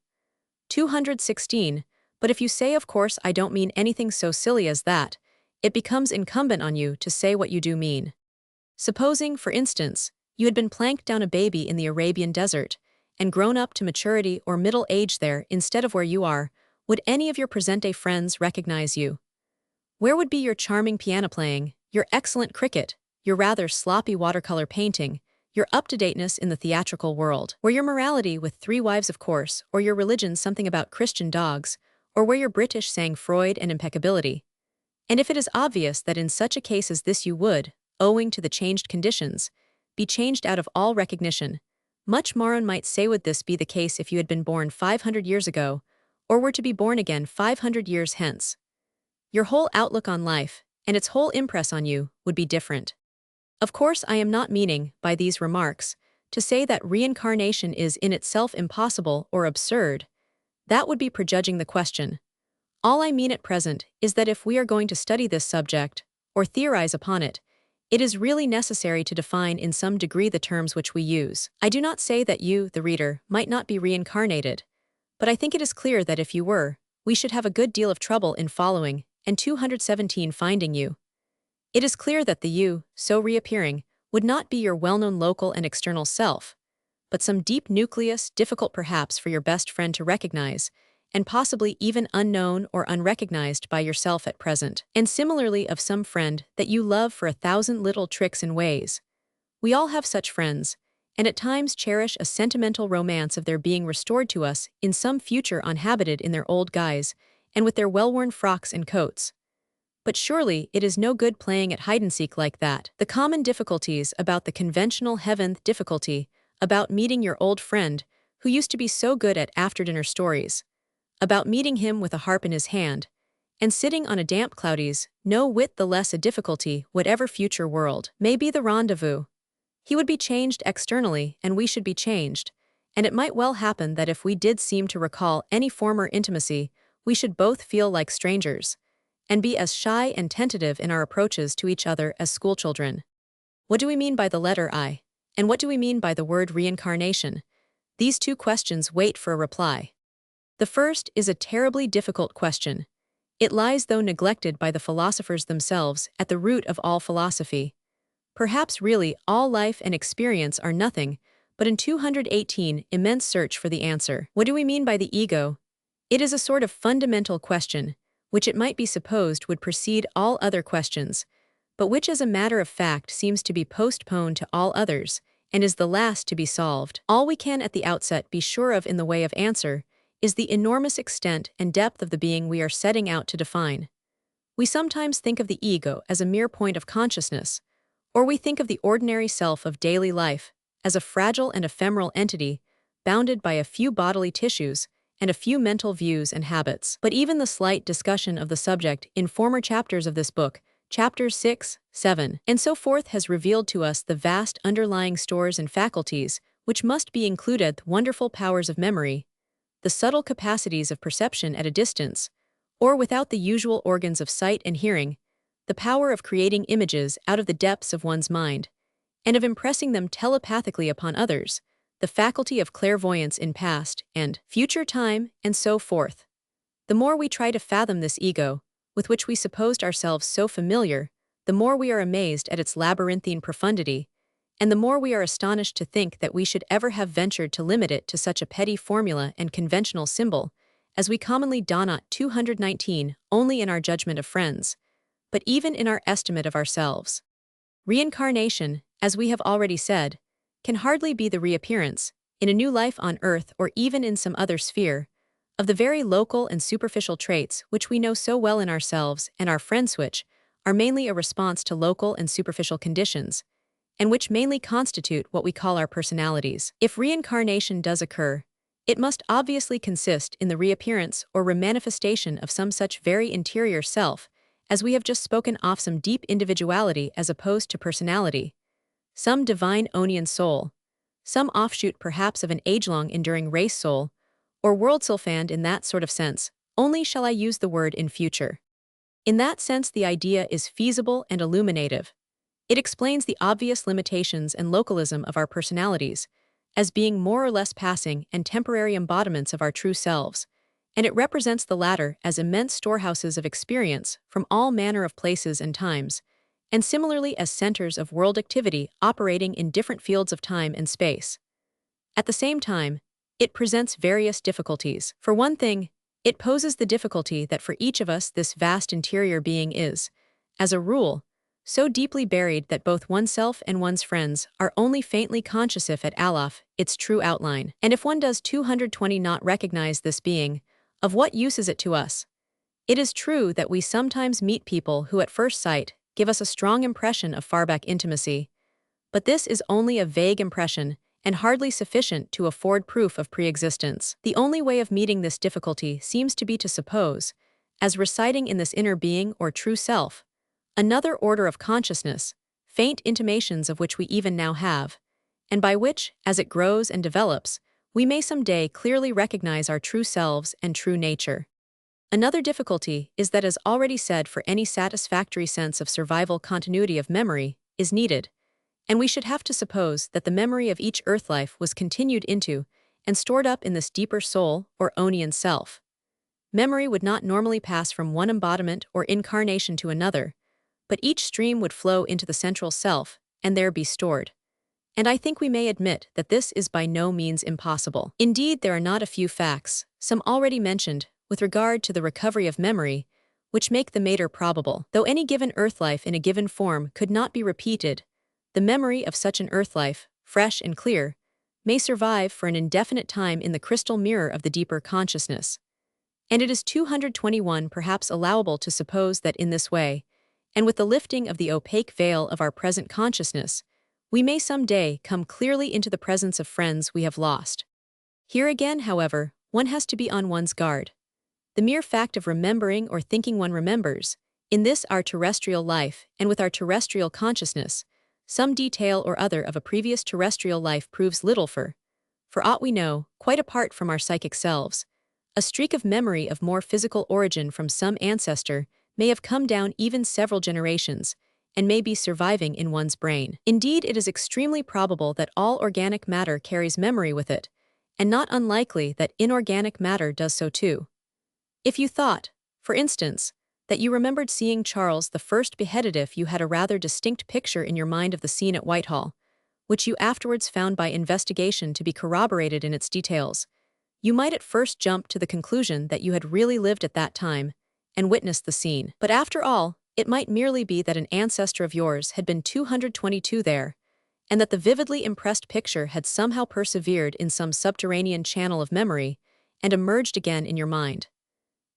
216. But if you say, of course I don't mean anything so silly as that, it becomes incumbent on you to say what you do mean. Supposing, for instance, you had been planked down a baby in the Arabian desert, and grown up to maturity or middle age there instead of where you are, would any of your present-day friends recognize you? Where would be your charming piano playing, your excellent cricket, your rather sloppy watercolor painting, your up-to-dateness in the theatrical world? Were your morality with 3 wives, of course, or your religion something about Christian dogs, or were your British sang Freud and impeccability? And if it is obvious that in such a case as this you would, owing to the changed conditions, be changed out of all recognition, much more one might say would this be the case if you had been born 500 years ago, or were to be born again 500 years hence. Your whole outlook on life, and its whole impress on you, would be different. Of course, I am not meaning, by these remarks, to say that reincarnation is in itself impossible or absurd. That would be prejudging the question. All I mean at present is that if we are going to study this subject, or theorize upon it, it is really necessary to define in some degree the terms which we use. I do not say that you, the reader, might not be reincarnated, but I think it is clear that if you were, we should have a good deal of trouble in following, and 217 finding you. It is clear that the you, so reappearing, would not be your well-known local and external self, but some deep nucleus, difficult perhaps for your best friend to recognize, and possibly even unknown or unrecognized by yourself at present, and similarly of some friend that you love for 1,000 little tricks and ways. We all have such friends, and at times cherish a sentimental romance of their being restored to us in some future uninhabited in their old guise, and with their well-worn frocks and coats. But surely it is no good playing at hide-and-seek like that. The common difficulties about the conventional heaventh difficulty, about meeting your old friend, who used to be so good at after-dinner stories, about meeting him with a harp in his hand, and sitting on a damp cloudies, no whit the less a difficulty whatever future world may be the rendezvous. He would be changed externally, and we should be changed, and it might well happen that if we did seem to recall any former intimacy, we should both feel like strangers, and be as shy and tentative in our approaches to each other as schoolchildren. What do we mean by the letter I? And what do we mean by the word reincarnation? These 2 questions wait for a reply. The first is a terribly difficult question. It lies, though neglected by the philosophers themselves, at the root of all philosophy. Perhaps really all life and experience are nothing, but in 218 immense search for the answer. What do we mean by the ego? It is a sort of fundamental question, which it might be supposed would precede all other questions, but which as a matter of fact seems to be postponed to all others, and is the last to be solved. All we can at the outset be sure of in the way of answer is the enormous extent and depth of the being we are setting out to define. We sometimes think of the ego as a mere point of consciousness, or we think of the ordinary self of daily life as a fragile and ephemeral entity bounded by a few bodily tissues and a few mental views and habits. But even the slight discussion of the subject in former chapters of this book, chapters 6, 7, and so forth, has revealed to us the vast underlying stores and faculties which must be included: the wonderful powers of memory, the subtle capacities of perception at a distance, or without the usual organs of sight and hearing, the power of creating images out of the depths of one's mind, and of impressing them telepathically upon others, the faculty of clairvoyance in past and future time, and so forth. The more we try to fathom this ego, with which we supposed ourselves so familiar, the more we are amazed at its labyrinthine profundity, and the more we are astonished to think that we should ever have ventured to limit it to such a petty formula and conventional symbol, as we commonly do. Not 219 only in our judgment of friends, but even in our estimate of ourselves. Reincarnation, as we have already said, can hardly be the reappearance, in a new life on earth or even in some other sphere, of the very local and superficial traits which we know so well in ourselves and our friends, which are mainly a response to local and superficial conditions, and which mainly constitute what we call our personalities. If reincarnation does occur, it must obviously consist in the reappearance or remanifestation of some such very interior self, as we have just spoken of, some deep individuality as opposed to personality, some divine onion soul, some offshoot perhaps of an age-long enduring race soul, or world sylphand in that sort of sense, only shall I use the word in future. In that sense the idea is feasible and illuminative. It explains the obvious limitations and localism of our personalities, as being more or less passing and temporary embodiments of our true selves, and it represents the latter as immense storehouses of experience from all manner of places and times, and similarly as centers of world activity operating in different fields of time and space. At the same time, it presents various difficulties. For one thing, it poses the difficulty that for each of us this vast interior being is, as a rule, so deeply buried that both oneself and one's friends are only faintly conscious if at all its true outline. And if one does 220 not recognize this being, of what use is it to us? It is true that we sometimes meet people who at first sight give us a strong impression of far-back intimacy, but this is only a vague impression and hardly sufficient to afford proof of pre-existence. The only way of meeting this difficulty seems to be to suppose, as residing in this inner being or true self, another order of consciousness, faint intimations of which we even now have, and by which, as it grows and develops, we may some day clearly recognize our true selves and true nature. Another difficulty is that, as already said, for any satisfactory sense of survival continuity of memory is needed, and we should have to suppose that the memory of each earth life was continued into and stored up in this deeper soul or onion self. Memory would not normally pass from one embodiment or incarnation to another, but each stream would flow into the central self and there be stored. And I think we may admit that this is by no means impossible. Indeed, there are not a few facts, some already mentioned, with regard to the recovery of memory, which make the matter probable. Though any given earth life in a given form could not be repeated, the memory of such an earth life, fresh and clear, may survive for an indefinite time in the crystal mirror of the deeper consciousness. And it is 221 perhaps allowable to suppose that in this way, and with the lifting of the opaque veil of our present consciousness, we may some day come clearly into the presence of friends we have lost. Here again, however, one has to be on one's guard. The mere fact of remembering or thinking one remembers, in this our terrestrial life and with our terrestrial consciousness, some detail or other of a previous terrestrial life proves little for aught we know, quite apart from our psychic selves. A streak of memory of more physical origin from some ancestor may have come down even several generations, and may be surviving in one's brain. Indeed, it is extremely probable that all organic matter carries memory with it, and not unlikely that inorganic matter does so too. If you thought, For instance, that you remembered seeing Charles I beheaded if you had a rather distinct picture in your mind of the scene at Whitehall, which you afterwards found by investigation to be corroborated in its details. You might at first jump to the conclusion that you had really lived at that time and witnessed the scene. But after all, it might merely be that an ancestor of yours had been 222 there, and that the vividly impressed picture had somehow persevered in some subterranean channel of memory and emerged again in your mind.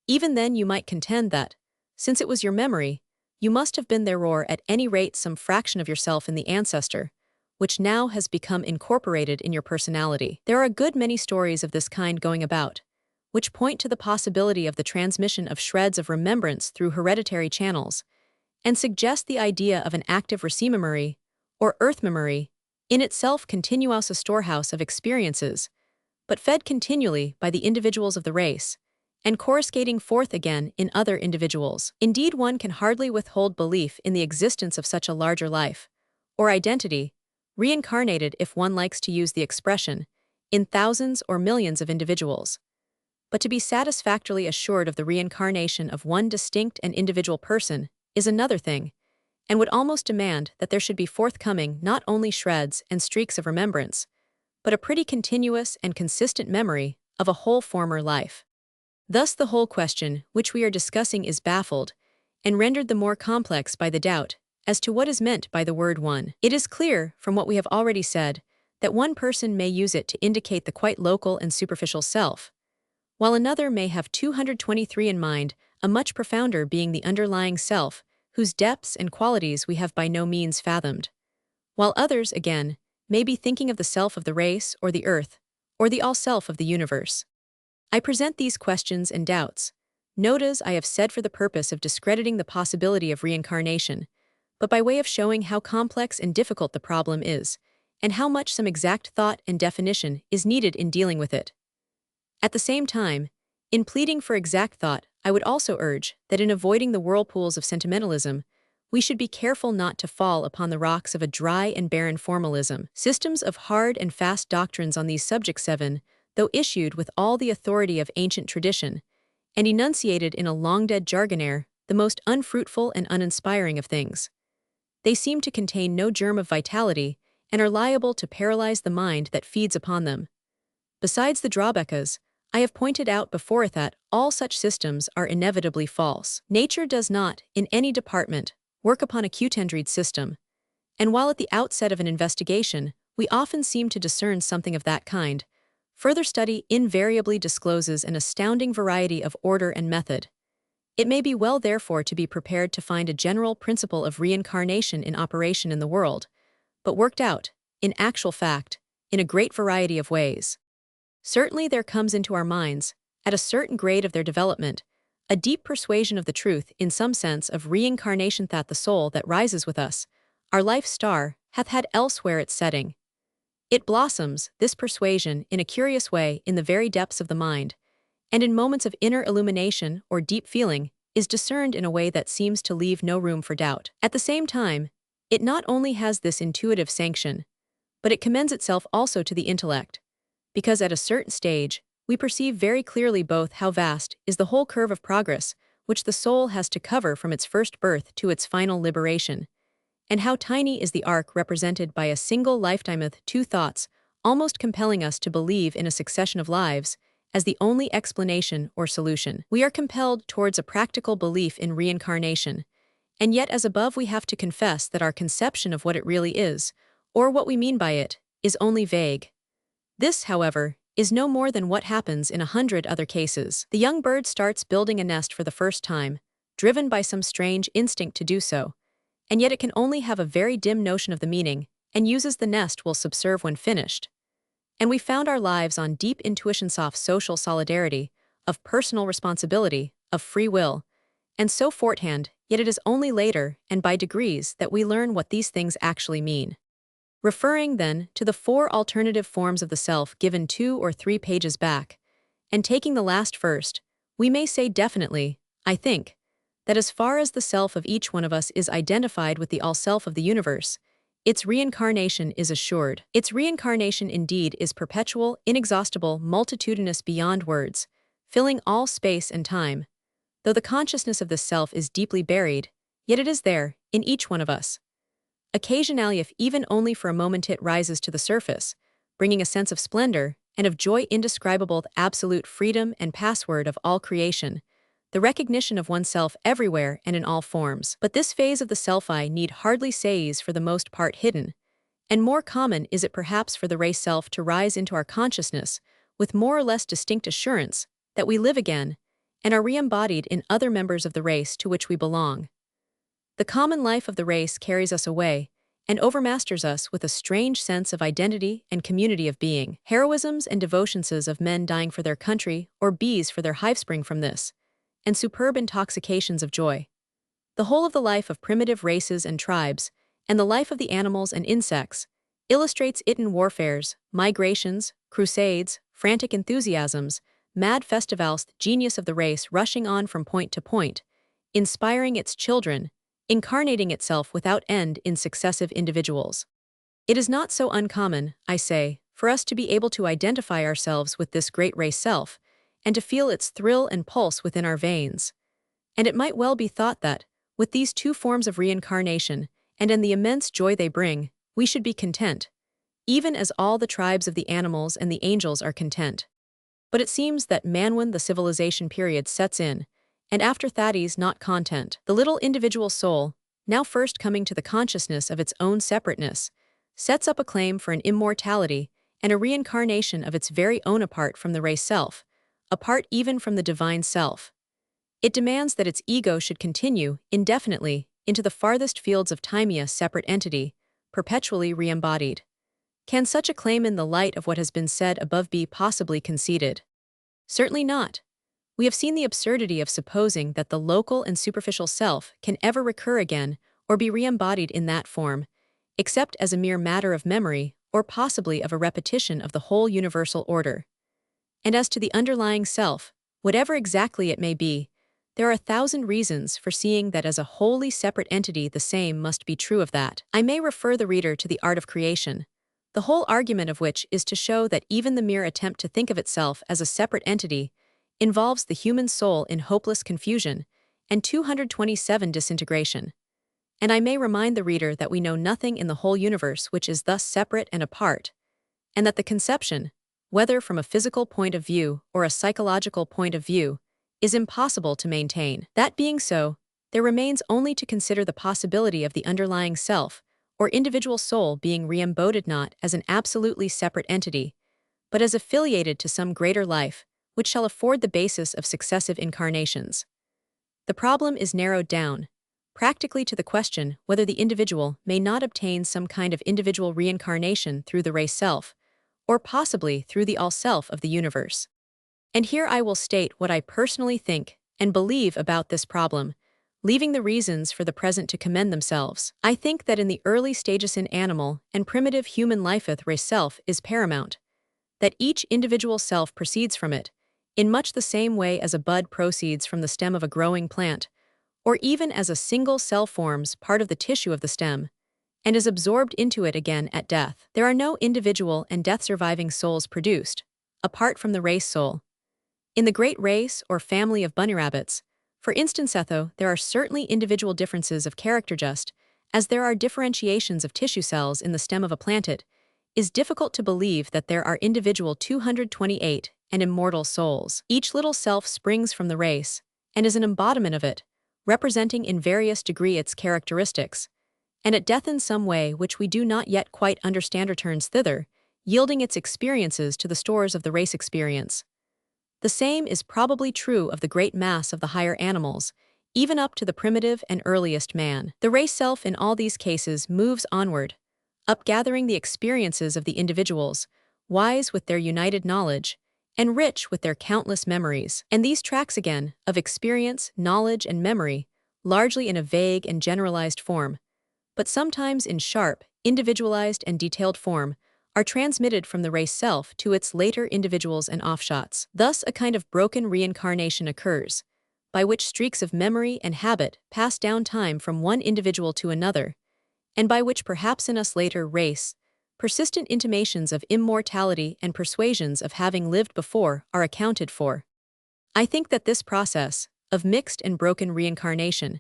Even then you might contend that, since it was your memory, you must have been there or at any rate some fraction of yourself in the ancestor, which now has become incorporated in your personality. There are a good many stories of this kind going about, which point to the possibility of the transmission of shreds of remembrance through hereditary channels, and suggest the idea of an active recememory, or earth memory, in itself continuous a storehouse of experiences, but fed continually by the individuals of the race, and coruscating forth again in other individuals. Indeed, one can hardly withhold belief in the existence of such a larger life, or identity, reincarnated if one likes to use the expression, in thousands or millions of individuals. But to be satisfactorily assured of the reincarnation of one distinct and individual person is another thing, and would almost demand that there should be forthcoming not only shreds and streaks of remembrance, but a pretty continuous and consistent memory of a whole former life. Thus the whole question which we are discussing is baffled, and rendered the more complex by the doubt as to what is meant by the word one. It is clear, from what we have already said, that one person may use it to indicate the quite local and superficial self, while another may have 223 in mind, a much profounder being the underlying self, whose depths and qualities we have by no means fathomed, while others, again, may be thinking of the self of the race or the earth, or the all-self of the universe. I present these questions and doubts, not as I have said for the purpose of discrediting the possibility of reincarnation, but by way of showing how complex and difficult the problem is, and how much some exact thought and definition is needed in dealing with it. At the same time, in pleading for exact thought, I would also urge that in avoiding the whirlpools of sentimentalism, we should be careful not to fall upon the rocks of a dry and barren formalism. Systems of hard and fast doctrines on these subjects, though issued with all the authority of ancient tradition, and enunciated in a long-dead jargonaire, the most unfruitful and uninspiring of things. They seem to contain no germ of vitality, and are liable to paralyze the mind that feeds upon them. Besides the drawbacks, I have pointed out before that all such systems are inevitably false. Nature does not, in any department, work upon a Gutenberg system, and while at the outset of an investigation, we often seem to discern something of that kind, further study invariably discloses an astounding variety of order and method. It may be well, therefore, to be prepared to find a general principle of reincarnation in operation in the world, but worked out, in actual fact, in a great variety of ways. Certainly there comes into our minds, at a certain grade of their development, a deep persuasion of the truth in some sense of reincarnation, that the soul that rises with us, our life star, hath had elsewhere its setting. It blossoms, this persuasion, in a curious way in the very depths of the mind, and in moments of inner illumination or deep feeling, is discerned in a way that seems to leave no room for doubt. At the same time, it not only has this intuitive sanction, but it commends itself also to the intellect, because at a certain stage, we perceive very clearly both how vast is the whole curve of progress which the soul has to cover from its first birth to its final liberation, and how tiny is the arc represented by a single lifetime of two thoughts, almost compelling us to believe in a succession of lives as the only explanation or solution. We are compelled towards a practical belief in reincarnation, and yet as above we have to confess that our conception of what it really is, or what we mean by it, is only vague. This, however, is no more than what happens in 100 other cases. The young bird starts building a nest for the first time, driven by some strange instinct to do so, and yet it can only have a very dim notion of the meaning, and uses the nest will subserve when finished. And we found our lives on deep intuitions of social solidarity, of personal responsibility, of free will, and so forthand, yet it is only later, and by degrees, that we learn what these things actually mean. Referring, then, to the 4 alternative forms of the self given 2 or 3 pages back, and taking the last first, we may say definitely, I think, that as far as the self of each one of us is identified with the all-self of the universe, its reincarnation is assured. Its reincarnation indeed is perpetual, inexhaustible, multitudinous beyond words, filling all space and time, Though the consciousness of this self is deeply buried, yet it is there, in each one of us. Occasionally, if even only for a moment, it rises to the surface, bringing a sense of splendor and of joy indescribable, the absolute freedom and password of all creation, the recognition of oneself everywhere and in all forms. But this phase of the self-I need hardly say is for the most part hidden, and more common is it perhaps for the race self to rise into our consciousness with more or less distinct assurance that we live again and are re-embodied in other members of the race to which we belong. The common life of the race carries us away and overmasters us with a strange sense of identity and community of being. Heroisms and devotions of men dying for their country or bees for their hive spring from this, and superb intoxications of joy. The whole of the life of primitive races and tribes, and the life of the animals and insects, illustrates it in warfares, migrations, crusades, frantic enthusiasms, mad festivals, the genius of the race rushing on from point to point, inspiring its children, incarnating itself without end in successive individuals. It is not so uncommon, I say, for us to be able to identify ourselves with this great race self, and to feel its thrill and pulse within our veins. And it might well be thought that, with these two forms of reincarnation, and in the immense joy they bring, we should be content, even as all the tribes of the animals and the angels are content. But it seems that when the civilization period sets in, and after that is not content, the little individual soul, now first coming to the consciousness of its own separateness, sets up a claim for an immortality and a reincarnation of its very own apart from the race self, apart even from the divine self. It demands that its ego should continue, indefinitely, into the farthest fields of time a separate entity, perpetually re-embodied. Can such a claim in the light of what has been said above be possibly conceded? Certainly not. We have seen the absurdity of supposing that the local and superficial self can ever recur again or be re-embodied in that form, except as a mere matter of memory or possibly of a repetition of the whole universal order. And as to the underlying self, whatever exactly it may be, there are 1,000 reasons for seeing that as a wholly separate entity the same must be true of that. I may refer the reader to the art of creation, the whole argument of which is to show that even the mere attempt to think of itself as a separate entity involves the human soul in hopeless confusion and 227 disintegration. And I may remind the reader that we know nothing in the whole universe which is thus separate and apart, and that the conception, whether from a physical point of view or a psychological point of view, is impossible to maintain. That being so, there remains only to consider the possibility of the underlying self or individual soul being re-embodied not as an absolutely separate entity, but as affiliated to some greater life, which shall afford the basis of successive incarnations. The problem is narrowed down, practically to the question whether the individual may not obtain some kind of individual reincarnation through the race self, or possibly through the all-self of the universe. And here I will state what I personally think and believe about this problem, leaving the reasons for the present to commend themselves. I think that in the early stages in animal and primitive human life, the race self is paramount, that each individual self proceeds from it, in much the same way as a bud proceeds from the stem of a growing plant, or even as a single cell forms part of the tissue of the stem, and is absorbed into it again at death. There are no individual and death-surviving souls produced, apart from the race soul. In the great race or family of bunny rabbits, for instance, though there are certainly individual differences of character just as there are differentiations of tissue cells in the stem of a plant, it is difficult to believe that there are individual 228 and immortal souls. Each little self springs from the race, and is an embodiment of it, representing in various degree its characteristics, and at death in some way which we do not yet quite understand returns thither, yielding its experiences to the stores of the race experience. The same is probably true of the great mass of the higher animals, even up to the primitive and earliest man. The race self in all these cases moves onward, upgathering the experiences of the individuals, wise with their united knowledge, and rich with their countless memories. And these tracks again, of experience, knowledge, and memory, largely in a vague and generalized form, but sometimes in sharp, individualized and detailed form, are transmitted from the race self to its later individuals and offshoots. Thus a kind of broken reincarnation occurs, by which streaks of memory and habit pass down time from one individual to another, and by which perhaps in us later race, persistent intimations of immortality and persuasions of having lived before are accounted for. I think that this process, of mixed and broken reincarnation,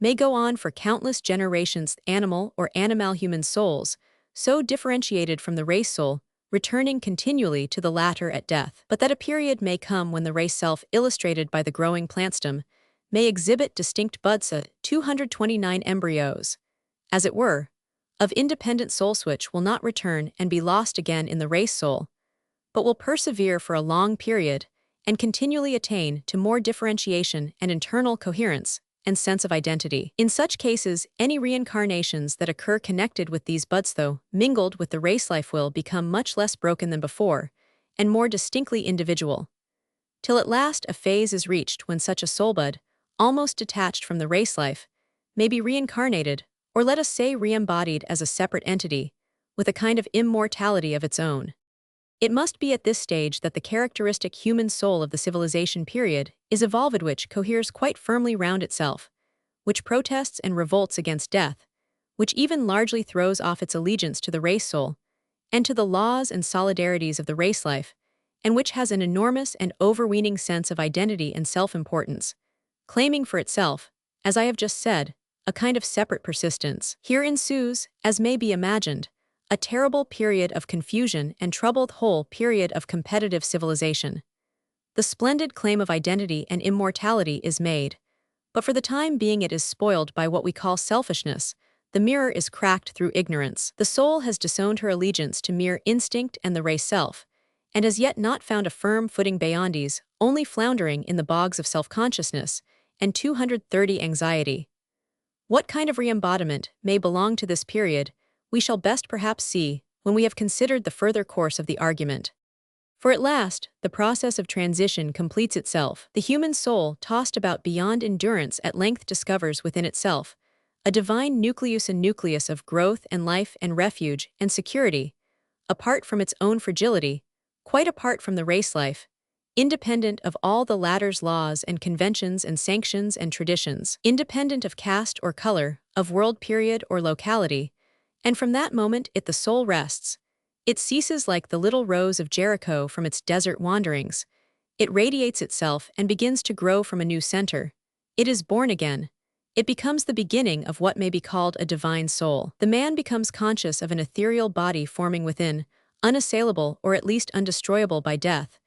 may go on for countless generations, animal or animal human souls, so differentiated from the race soul, returning continually to the latter at death. But that a period may come when the race self, illustrated by the growing plant stem, may exhibit distinct buds, 229 embryos, as it were, of independent soul switch will not return and be lost again in the race soul, but will persevere for a long period and continually attain to more differentiation and internal coherence and sense of identity. In such cases, any reincarnations that occur connected with these buds, though mingled with the race life, will become much less broken than before and more distinctly individual, till at last a phase is reached when such a soul bud, almost detached from the race life, may be reincarnated, or let us say re-embodied as a separate entity, with a kind of immortality of its own. It must be at this stage that the characteristic human soul of the civilization period is evolved, which coheres quite firmly round itself, which protests and revolts against death, which even largely throws off its allegiance to the race soul, and to the laws and solidarities of the race life, and which has an enormous and overweening sense of identity and self-importance, claiming for itself, as I have just said, a kind of separate persistence. Here ensues, as may be imagined, a terrible period of confusion and troubled whole period of competitive civilization. The splendid claim of identity and immortality is made, but for the time being it is spoiled by what we call selfishness. The mirror is cracked through ignorance. The soul has disowned her allegiance to mere instinct and the race self, and has yet not found a firm footing beyond these, only floundering in the bogs of self-consciousness and 230 anxiety. What kind of re-embodiment may belong to this period, we shall best perhaps see when we have considered the further course of the argument. For at last, the process of transition completes itself. The human soul, tossed about beyond endurance, at length discovers within itself a divine nucleus, a nucleus of growth and life and refuge and security, apart from its own fragility, quite apart from the race life, independent of all the latter's laws and conventions and sanctions and traditions, independent of caste or color, of world period or locality, and from that moment the soul rests. It ceases like the little rose of Jericho from its desert wanderings. It radiates itself and begins to grow from a new center. It is born again. It becomes the beginning of what may be called a divine soul. The man becomes conscious of an ethereal body forming within, unassailable or at least undestroyable by death,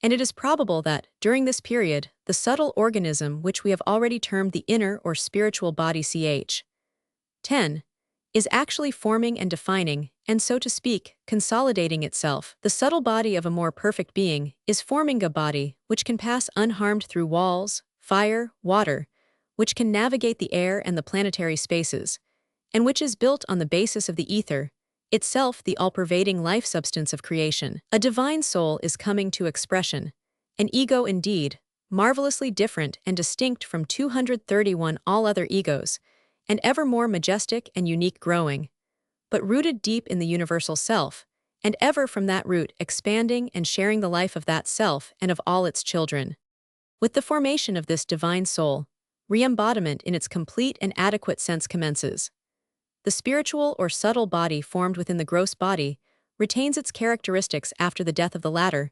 and it is probable that, during this period, the subtle organism which we have already termed the inner or spiritual body ch. 10, is actually forming and defining, and so to speak, consolidating itself. The subtle body of a more perfect being is forming a body which can pass unharmed through walls, fire, water, which can navigate the air and the planetary spaces, and which is built on the basis of the ether, itself the all-pervading life substance of creation. A divine soul is coming to expression, an ego indeed, marvelously different and distinct from 231 all other egos, and ever more majestic and unique growing, but rooted deep in the universal self, and ever from that root expanding and sharing the life of that self and of all its children. With the formation of this divine soul, re-embodiment in its complete and adequate sense commences. The spiritual or subtle body formed within the gross body retains its characteristics after the death of the latter,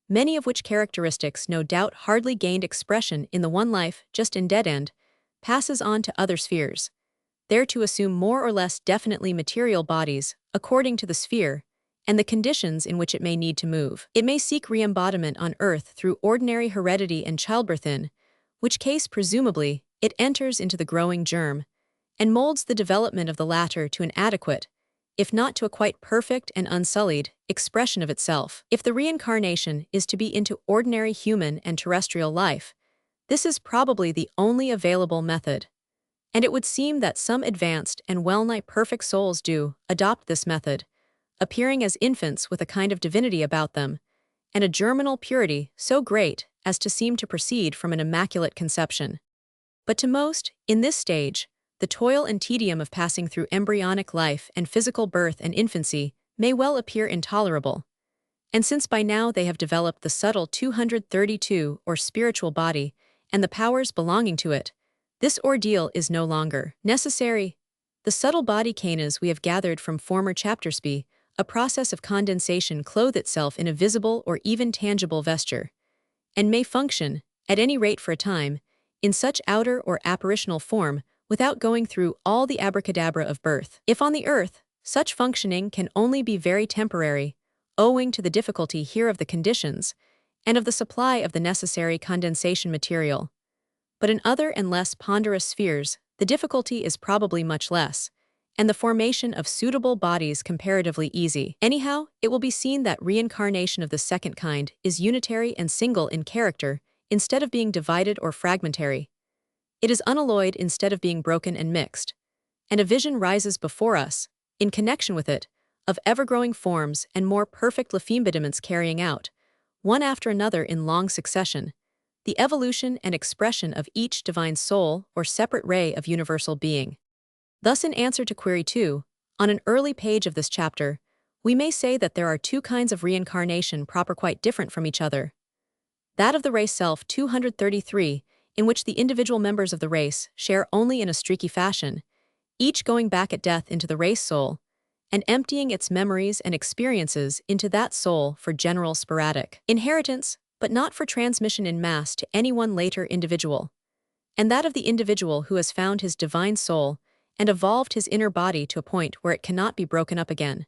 many of which characteristics no doubt hardly gained expression in the one life just in dead end, passes on to other spheres, there to assume more or less definitely material bodies, according to the sphere, and the conditions in which it may need to move. It may seek re-embodiment on earth through ordinary heredity and childbirth, in which case, presumably, it enters into the growing germ, and molds the development of the latter to an adequate, if not to a quite perfect and unsullied, expression of itself. If the reincarnation is to be into ordinary human and terrestrial life, this is probably the only available method, and it would seem that some advanced and well-nigh perfect souls do adopt this method, appearing as infants with a kind of divinity about them, and a germinal purity so great as to seem to proceed from an immaculate conception. But to most, in this stage, the toil and tedium of passing through embryonic life and physical birth and infancy may well appear intolerable, and since by now they have developed the subtle 232 or spiritual body and the powers belonging to it, this ordeal is no longer necessary. The subtle body canas we have gathered from former chapters be a process of condensation clothe itself in a visible or even tangible vesture, and may function, at any rate for a time, in such outer or apparitional form without going through all the abracadabra of birth. If on the earth, such functioning can only be very temporary, owing to the difficulty here of the conditions, and of the supply of the necessary condensation material. But in other and less ponderous spheres, the difficulty is probably much less, and the formation of suitable bodies comparatively easy. Anyhow, it will be seen that reincarnation of the second kind is unitary and single in character, instead of being divided or fragmentary. It is unalloyed instead of being broken and mixed, and a vision rises before us, in connection with it, of ever-growing forms and more perfect embodiments carrying out, one after another in long succession, the evolution and expression of each divine soul or separate ray of universal being. Thus, in answer to query 2, on an early page of this chapter, we may say that there are two kinds of reincarnation proper quite different from each other. That of the race self 233, in which the individual members of the race share only in a streaky fashion, each going back at death into the race soul, and emptying its memories and experiences into that soul for general sporadic inheritance, but not for transmission in mass to any one later individual. And that of the individual who has found his divine soul and evolved his inner body to a point where it cannot be broken up again,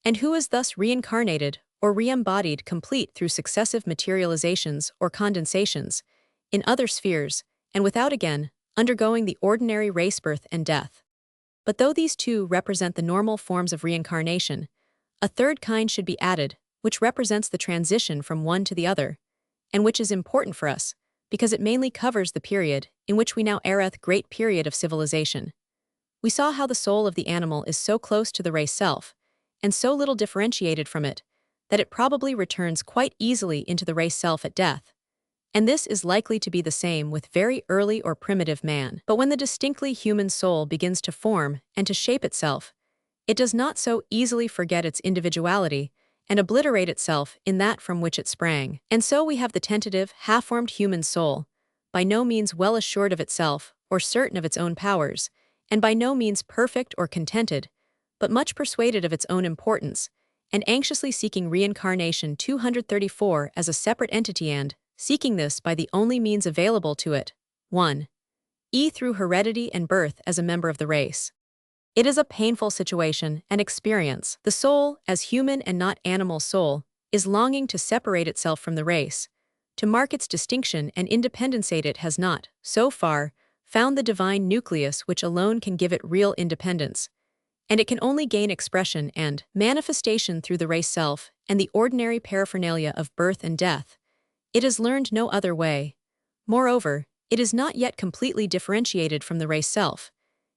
and who is thus reincarnated or re-embodied complete through successive materializations or condensations in other spheres, and without again undergoing the ordinary race birth and death. But though these two represent the normal forms of reincarnation, a third kind should be added, which represents the transition from one to the other, and which is important for us, because it mainly covers the period in which we now ereth great period of civilization. We saw how the soul of the animal is so close to the race self, and so little differentiated from it, that it probably returns quite easily into the race self at death. And this is likely to be the same with very early or primitive man. But when the distinctly human soul begins to form and to shape itself, it does not so easily forget its individuality and obliterate itself in that from which it sprang. And so we have the tentative, half-formed human soul, by no means well assured of itself or certain of its own powers, and by no means perfect or contented, but much persuaded of its own importance, and anxiously seeking reincarnation 234 as a separate entity and, seeking this by the only means available to it, 1. Through heredity and birth as a member of the race. It is a painful situation and experience. The soul, as human and not animal soul, is longing to separate itself from the race, to mark its distinction and independencate. It has not, so far, found the divine nucleus which alone can give it real independence, and it can only gain expression and manifestation through the race self and the ordinary paraphernalia of birth and death. It has learned no other way. Moreover, it is not yet completely differentiated from the race self.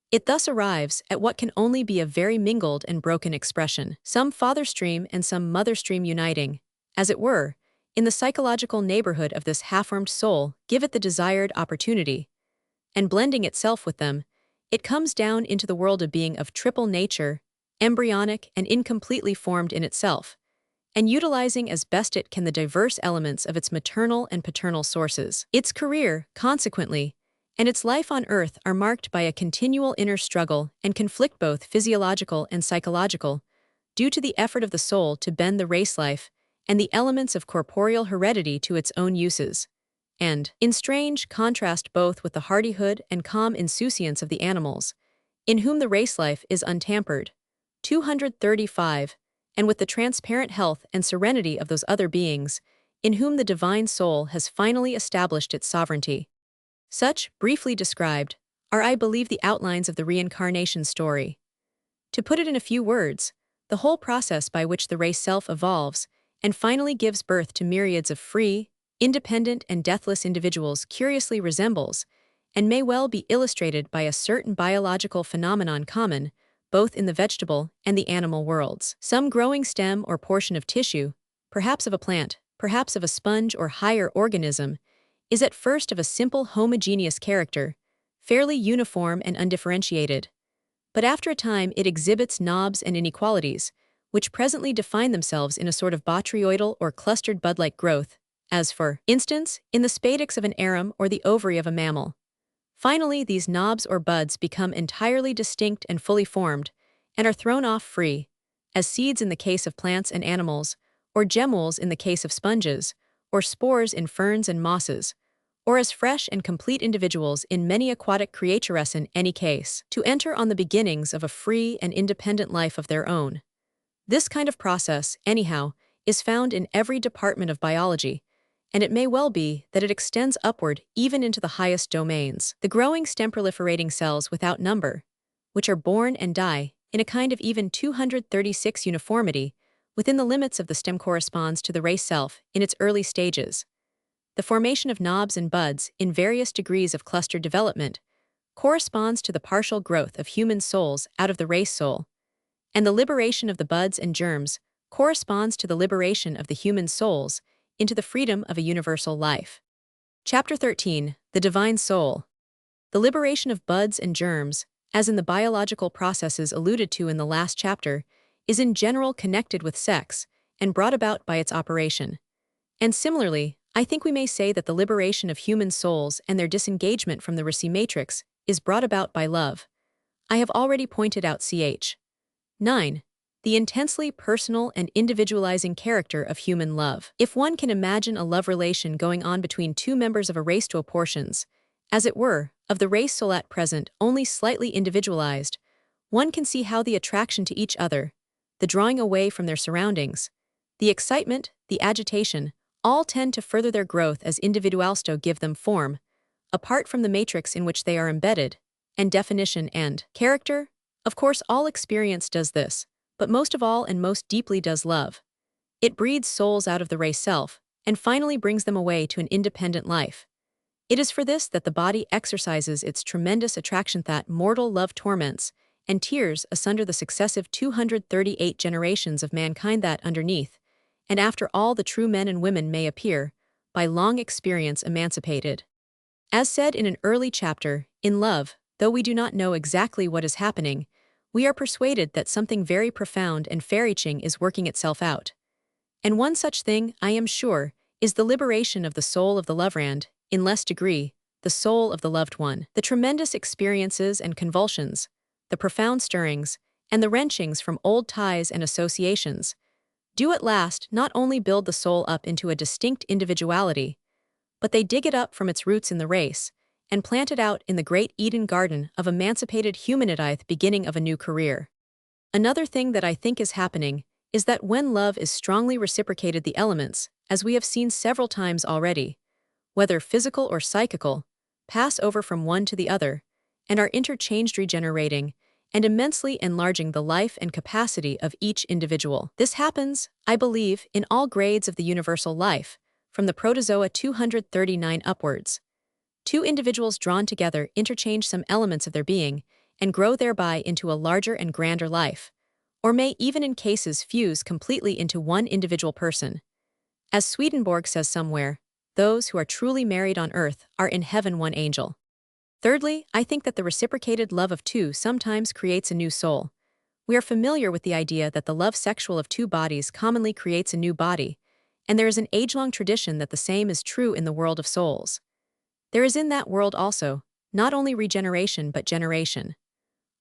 It thus arrives at what can only be a very mingled and broken expression, some father stream and some mother stream uniting, as it were, in the psychological neighborhood of this half-formed soul, give it the desired opportunity, and blending itself with them, it comes down into the world of being of triple nature, embryonic and incompletely formed in itself, and utilizing as best it can the diverse elements of its maternal and paternal sources. Its career, consequently, and its life on earth are marked by a continual inner struggle and conflict, both physiological and psychological, due to the effort of the soul to bend the race life and the elements of corporeal heredity to its own uses, and, in strange contrast both with the hardihood and calm insouciance of the animals, in whom the race life is untampered, 235, and with the transparent health and serenity of those other beings, in whom the divine soul has finally established its sovereignty. Such, briefly described, are, I believe, the outlines of the reincarnation story. To put it in a few words, the whole process by which the race self evolves and finally gives birth to myriads of free, independent, and deathless individuals curiously resembles, and may well be illustrated by a certain biological phenomenon common both in the vegetable and the animal worlds. Some growing stem or portion of tissue, perhaps of a plant, perhaps of a sponge or higher organism, is at first of a simple homogeneous character, fairly uniform and undifferentiated. But after a time it exhibits knobs and inequalities, which presently define themselves in a sort of botryoidal or clustered bud-like growth, as for instance, in the spadix of an arum or the ovary of a mammal. Finally, these knobs or buds become entirely distinct and fully formed, and are thrown off free, as seeds in the case of plants and animals, or gemmules in the case of sponges, or spores in ferns and mosses, or as fresh and complete individuals in many aquatic creatures in any case, to enter on the beginnings of a free and independent life of their own. This kind of process, anyhow, is found in every department of biology, and it may well be that it extends upward even into the highest domains. The growing stem proliferating cells without number, which are born and die in a kind of even 236 uniformity within the limits of the stem, corresponds to the ray self in its early stages. The formation of knobs and buds in various degrees of clustered development corresponds to the partial growth of human souls out of the race soul, and the liberation of the buds and germs corresponds to the liberation of the human souls into the freedom of a universal life. Chapter 13, The Divine Soul. The liberation of buds and germs, as in the biological processes alluded to in the last chapter, is in general connected with sex and brought about by its operation. And similarly, I think we may say that the liberation of human souls and their disengagement from the Ricci matrix is brought about by love. I have already pointed out ch. 9. The intensely personal and individualizing character of human love. If one can imagine a love relation going on between two members of a race to portions, as it were, of the race soul at present only slightly individualized, one can see how the attraction to each other, the drawing away from their surroundings, the excitement, the agitation, all tend to further their growth as individualsto give them form, apart from the matrix in which they are embedded, and definition and character. Of course, all experience does this, but most of all and most deeply does love. It breeds souls out of the race self, and finally brings them away to an independent life. It is for this that the body exercises its tremendous attraction, that mortal love torments and tears asunder the successive 238 generations of mankind, that underneath, and after all the true men and women may appear, by long experience emancipated. As said in an early chapter, in love, though we do not know exactly what is happening, we are persuaded that something very profound and far-reaching is working itself out. And one such thing, I am sure, is the liberation of the soul of the loverand, in less degree, the soul of the loved one. The tremendous experiences and convulsions, the profound stirrings, and the wrenchings from old ties and associations, do at last not only build the soul up into a distinct individuality, but they dig it up from its roots in the race, and plant it out in the great Eden garden of emancipated humanity, beginning of a new career. Another thing that I think is happening is that when love is strongly reciprocated, the elements, as we have seen several times already, whether physical or psychical, pass over from one to the other, and are interchanged, regenerating and immensely enlarging the life and capacity of each individual. This happens, I believe, in all grades of the universal life, from the protozoa 239 upwards. Two individuals drawn together interchange some elements of their being and grow thereby into a larger and grander life, or may even in cases fuse completely into one individual person. As Swedenborg says somewhere, those who are truly married on earth are in heaven one angel. Thirdly, I think that the reciprocated love of two sometimes creates a new soul. We are familiar with the idea that the love sexual of two bodies commonly creates a new body, and there is an age-long tradition that the same is true in the world of souls. There is in that world also, not only regeneration but generation.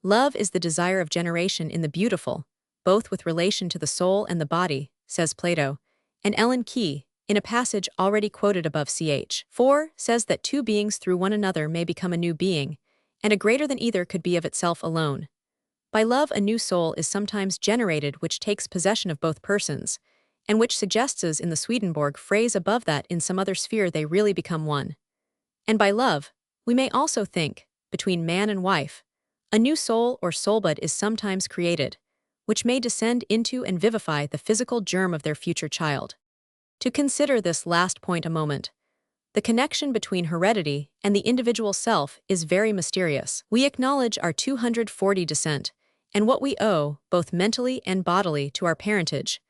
Love is the desire of generation in the beautiful, both with relation to the soul and the body, says Plato, and Ellen Key, in a passage already quoted above ch. 4, says that two beings through one another may become a new being, and a greater than either could be of itself alone. By love a new soul is sometimes generated which takes possession of both persons, and which suggests as in the Swedenborg phrase above that in some other sphere they really become one. And by love, we may also think, between man and wife, a new soul or soulbud is sometimes created, which may descend into and vivify the physical germ of their future child. To consider this last point a moment, the connection between heredity and the individual self is very mysterious. We acknowledge our 240 descent, and what we owe, both mentally and bodily, to our parentage,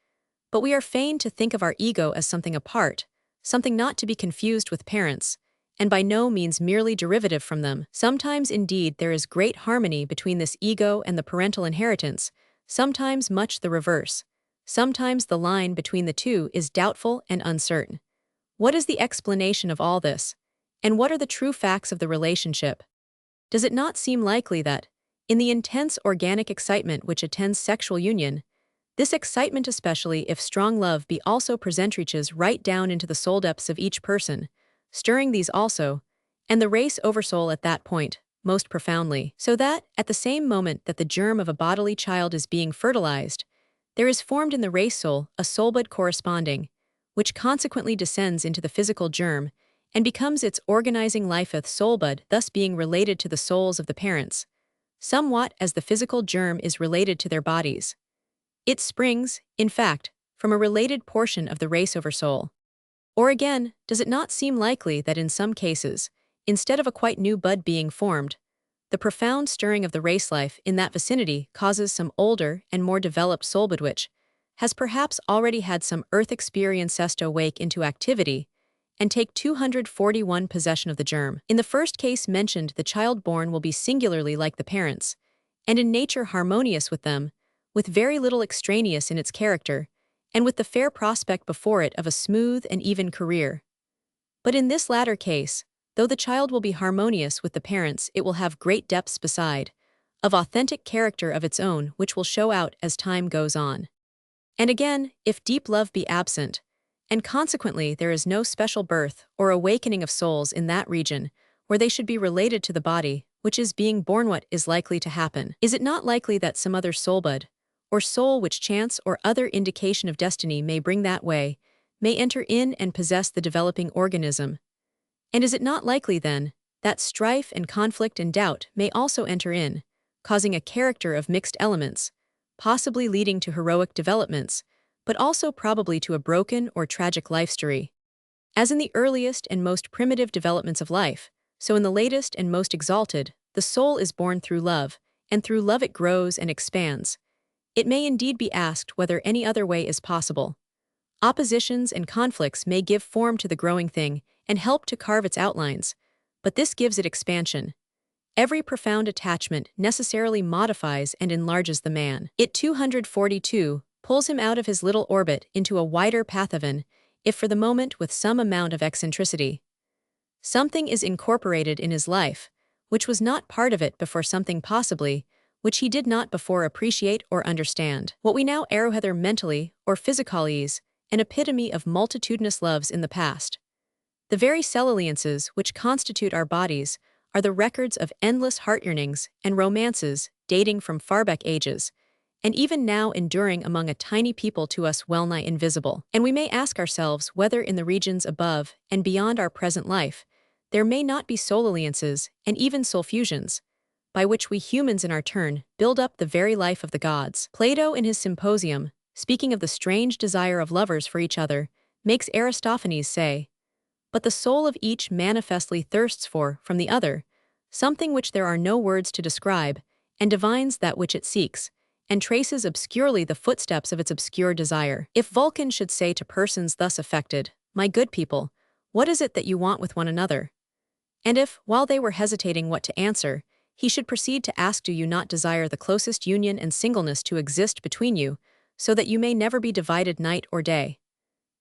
but we are fain to think of our ego as something apart, something not to be confused with parents, and by no means merely derivative from them. Sometimes indeed there is great harmony between this ego and the parental inheritance, sometimes much the reverse. Sometimes the line between the two is doubtful and uncertain. What is the explanation of all this? And what are the true facts of the relationship? Does it not seem likely that, in the intense organic excitement which attends sexual union, this excitement, especially if strong love be also present, reaches right down into the soul depths of each person, stirring these also, and the race oversoul at that point, most profoundly. So that, at the same moment that the germ of a bodily child is being fertilized, there is formed in the race soul a soulbud corresponding, which consequently descends into the physical germ and becomes its organizing lifeth soulbud, thus being related to the souls of the parents, somewhat as the physical germ is related to their bodies. It springs, in fact, from a related portion of the race over soul. Or again, does it not seem likely that in some cases, instead of a quite new bud being formed, the profound stirring of the race life in that vicinity causes some older and more developed soulbud which has perhaps already had some earth experienced wake into activity and take 241 possession of the germ. In the first case mentioned, the child born will be singularly like the parents, and in nature harmonious with them, with very little extraneous in its character, and with the fair prospect before it of a smooth and even career. But in this latter case, though the child will be harmonious with the parents, it will have great depths beside, of authentic character of its own which will show out as time goes on. And again, if deep love be absent, and consequently there is no special birth or awakening of souls in that region where they should be related to the body, which is being born, what is likely to happen? Is it not likely that some other soulbud, or soul which chance or other indication of destiny may bring that way, may enter in and possess the developing organism? And is it not likely, then, that strife and conflict and doubt may also enter in, causing a character of mixed elements, possibly leading to heroic developments, but also probably to a broken or tragic life story? As in the earliest and most primitive developments of life, so in the latest and most exalted, the soul is born through love, and through love it grows and expands. It may indeed be asked whether any other way is possible. Oppositions and conflicts may give form to the growing thing and help to carve its outlines, but this gives it expansion. Every profound attachment necessarily modifies and enlarges the man. It 242 pulls him out of his little orbit into a wider path of an, if for the moment with some amount of eccentricity. Something is incorporated in his life, which was not part of it before, something possibly, which he did not before appreciate or understand. What we now arrowheather mentally or physically is an epitome of multitudinous loves in the past. The very celluliances which constitute our bodies are the records of endless heart yearnings and romances dating from far back ages, and even now enduring among a tiny people to us well-nigh invisible. And we may ask ourselves whether in the regions above and beyond our present life, there may not be soul alliances and even soul fusions, by which we humans in our turn build up the very life of the gods. Plato in his Symposium, speaking of the strange desire of lovers for each other, makes Aristophanes say, "But the soul of each manifestly thirsts for, from the other, something which there are no words to describe, and divines that which it seeks, and traces obscurely the footsteps of its obscure desire." If Vulcan should say to persons thus affected, "My good people, what is it that you want with one another?" And if, while they were hesitating what to answer, he should proceed to ask, "Do you not desire the closest union and singleness to exist between you, so that you may never be divided night or day?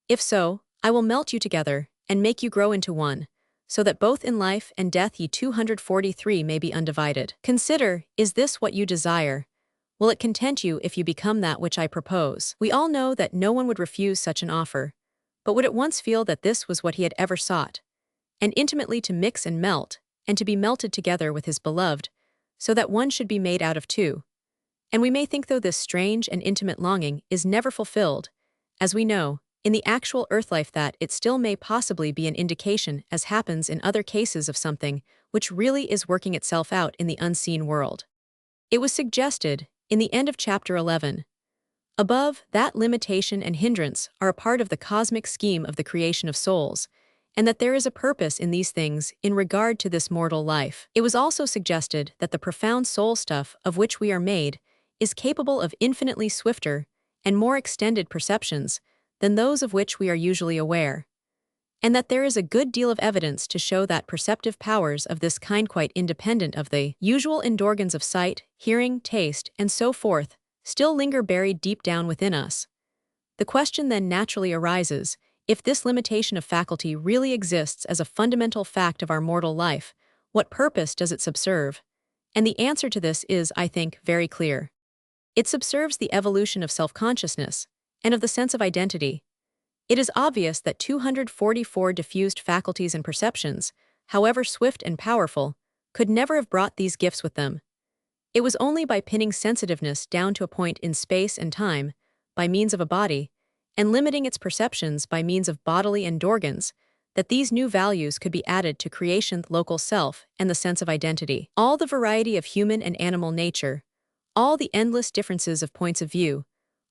If so, I will melt you together, and make you grow into one, so that both in life and death ye 243 may be undivided. Consider, is this what you desire? Will it content you if you become that which I propose?" We all know that no one would refuse such an offer, but would at once feel that this was what he had ever sought, and intimately to mix and melt, and to be melted together with his beloved, so that one should be made out of two. And we may think, though this strange and intimate longing is never fulfilled, as we know, in the actual earth life, that it still may possibly be an indication, as happens in other cases, of something which really is working itself out in the unseen world. It was suggested, in the end of chapter 11, above, that limitation and hindrance are a part of the cosmic scheme of the creation of souls, and that there is a purpose in these things in regard to this mortal life. It was also suggested that the profound soul stuff of which we are made is capable of infinitely swifter and more extended perceptions than those of which we are usually aware, and that there is a good deal of evidence to show that perceptive powers of this kind, quite independent of the usual endorgans of sight, hearing, taste, and so forth, still linger buried deep down within us. The question then naturally arises, if this limitation of faculty really exists as a fundamental fact of our mortal life, what purpose does it subserve? And the answer to this is, I think, very clear. It subserves the evolution of self-consciousness and of the sense of identity. It is obvious that 244 diffused faculties and perceptions, however swift and powerful, could never have brought these gifts with them. It was only by pinning sensitiveness down to a point in space and time, by means of a body, and limiting its perceptions by means of bodily and organs, that these new values could be added to creation's local self and the sense of identity. All the variety of human and animal nature, all the endless differences of points of view,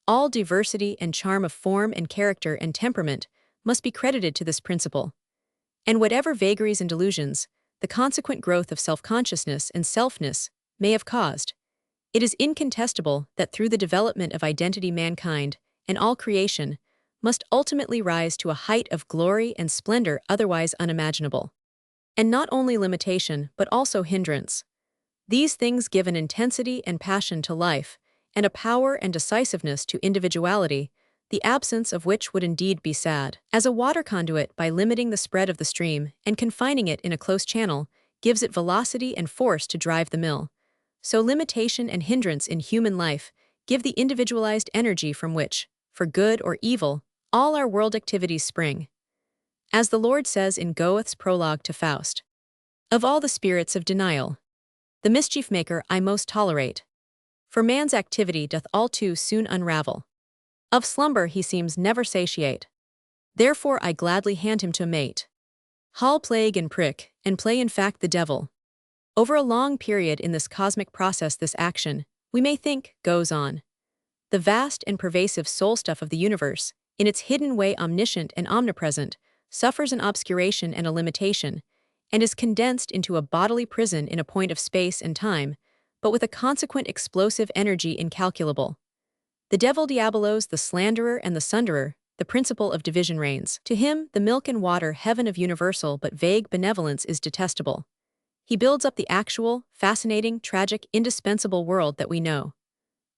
all diversity and charm of form and character and temperament must be credited to this principle. And whatever vagaries and delusions, the consequent growth of self-consciousness and selfness may have caused, it is incontestable that through the development of identity mankind and all creation must ultimately rise to a height of glory and splendor otherwise unimaginable. And not only limitation, but also hindrance. These things give an intensity and passion to life, and a power and decisiveness to individuality, the absence of which would indeed be sad. As a water conduit, by limiting the spread of the stream and confining it in a close channel, gives it velocity and force to drive the mill, so limitation and hindrance in human life give the individualized energy from which, for good or evil, all our world activities spring. As the Lord says in Goethe's prologue to Faust, "Of all the spirits of denial, the mischief maker I most tolerate, for man's activity doth all too soon unravel. Of slumber he seems never satiate, therefore I gladly hand him to a mate. Hall plague and prick, and play in fact the devil. Over a long period in this cosmic process this action, we may think, goes on. The vast and pervasive soul stuff of the universe, in its hidden way omniscient and omnipresent, suffers an obscuration and a limitation, and is condensed into a bodily prison in a point of space and time, but with a consequent explosive energy incalculable. The devil diabolos, the slanderer and the sunderer, the principle of division reigns. To him, the milk and water heaven of universal but vague benevolence is detestable. He builds up the actual, fascinating, tragic, indispensable world that we know.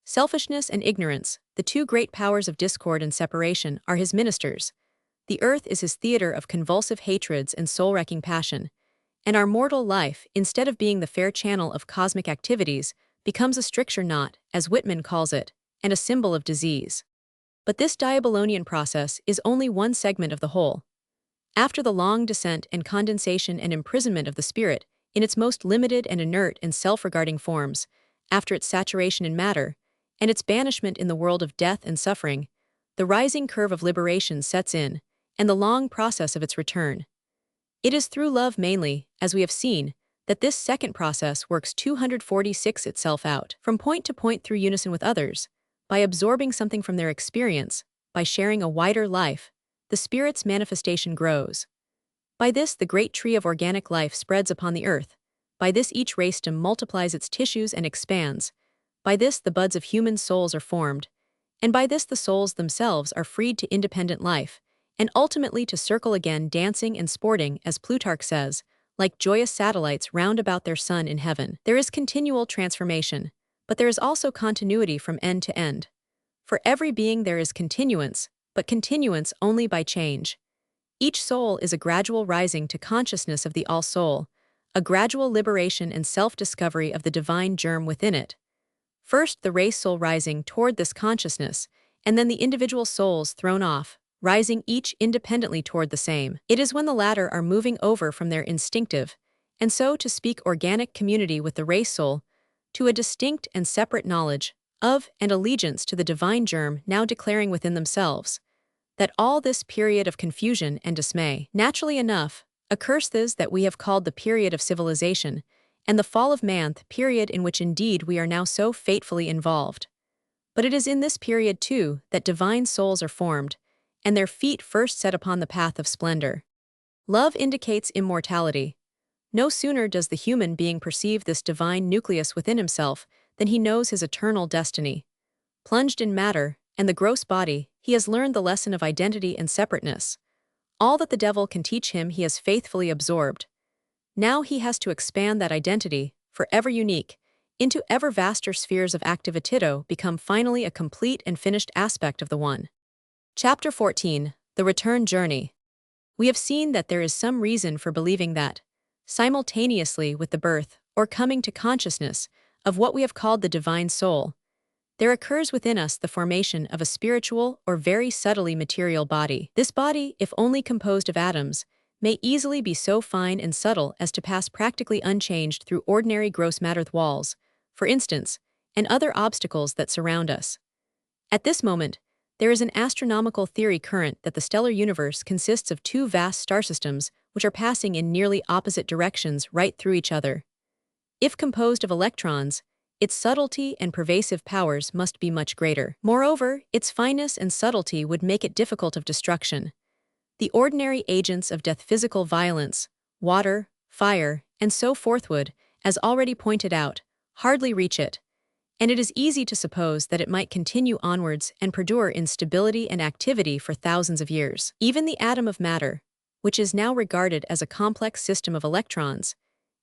Selfishness and ignorance, the two great powers of discord and separation, are his ministers. The earth is his theater of convulsive hatreds and soul-wrecking passion, and our mortal life, instead of being the fair channel of cosmic activities, becomes a stricture knot, as Whitman calls it, and a symbol of disease. But this diabolonian process is only one segment of the whole. After the long descent and condensation and imprisonment of the spirit, in its most limited and inert and self-regarding forms, after its saturation in matter, and its banishment in the world of death and suffering, the rising curve of liberation sets in, and the long process of its return. It is through love mainly, as we have seen, that this second process works 246 itself out, from point to point through unison with others, by absorbing something from their experience, by sharing a wider life, the spirit's manifestation grows. By this the great tree of organic life spreads upon the earth, by this each racem multiplies its tissues and expands, by this the buds of human souls are formed, and by this the souls themselves are freed to independent life, and ultimately to circle again dancing and sporting, as Plutarch says, like joyous satellites round about their sun in heaven. There is continual transformation, but there is also continuity from end to end. For every being there is continuance, but continuance only by change. Each soul is a gradual rising to consciousness of the all-soul, a gradual liberation and self-discovery of the divine germ within it. First the race soul rising toward this consciousness, and then the individual souls thrown off, rising each independently toward the same. It is when the latter are moving over from their instinctive, and so to speak organic community with the race soul, to a distinct and separate knowledge of and allegiance to the divine germ now declaring within themselves, that all this period of confusion and dismay, naturally enough, occurs this that we have called the period of civilization, and the fall of man the period in which indeed we are now so fatefully involved. But it is in this period too that divine souls are formed, and their feet first set upon the path of splendor. Love indicates immortality. No sooner does the human being perceive this divine nucleus within himself than he knows his eternal destiny. Plunged in matter, and the gross body, he has learned the lesson of identity and separateness. All that the devil can teach him he has faithfully absorbed. Now he has to expand that identity, forever unique, into ever vaster spheres of activitito become finally a complete and finished aspect of the one. Chapter 14, The Return Journey. We have seen that there is some reason for believing that, simultaneously with the birth, or coming to consciousness, of what we have called the divine soul, there occurs within us the formation of a spiritual or very subtly material body. This body, if only composed of atoms, may easily be so fine and subtle as to pass practically unchanged through ordinary gross matter walls, for instance, and other obstacles that surround us. At this moment, there is an astronomical theory current that the stellar universe consists of two vast star systems which are passing in nearly opposite directions right through each other. If composed of electrons, its subtlety and pervasive powers must be much greater. Moreover, its fineness and subtlety would make it difficult of destruction. The ordinary agents of death, physical violence, water, fire, and so forth would, as already pointed out, hardly reach it, and it is easy to suppose that it might continue onwards and perdure in stability and activity for thousands of years. Even the atom of matter, which is now regarded as a complex system of electrons,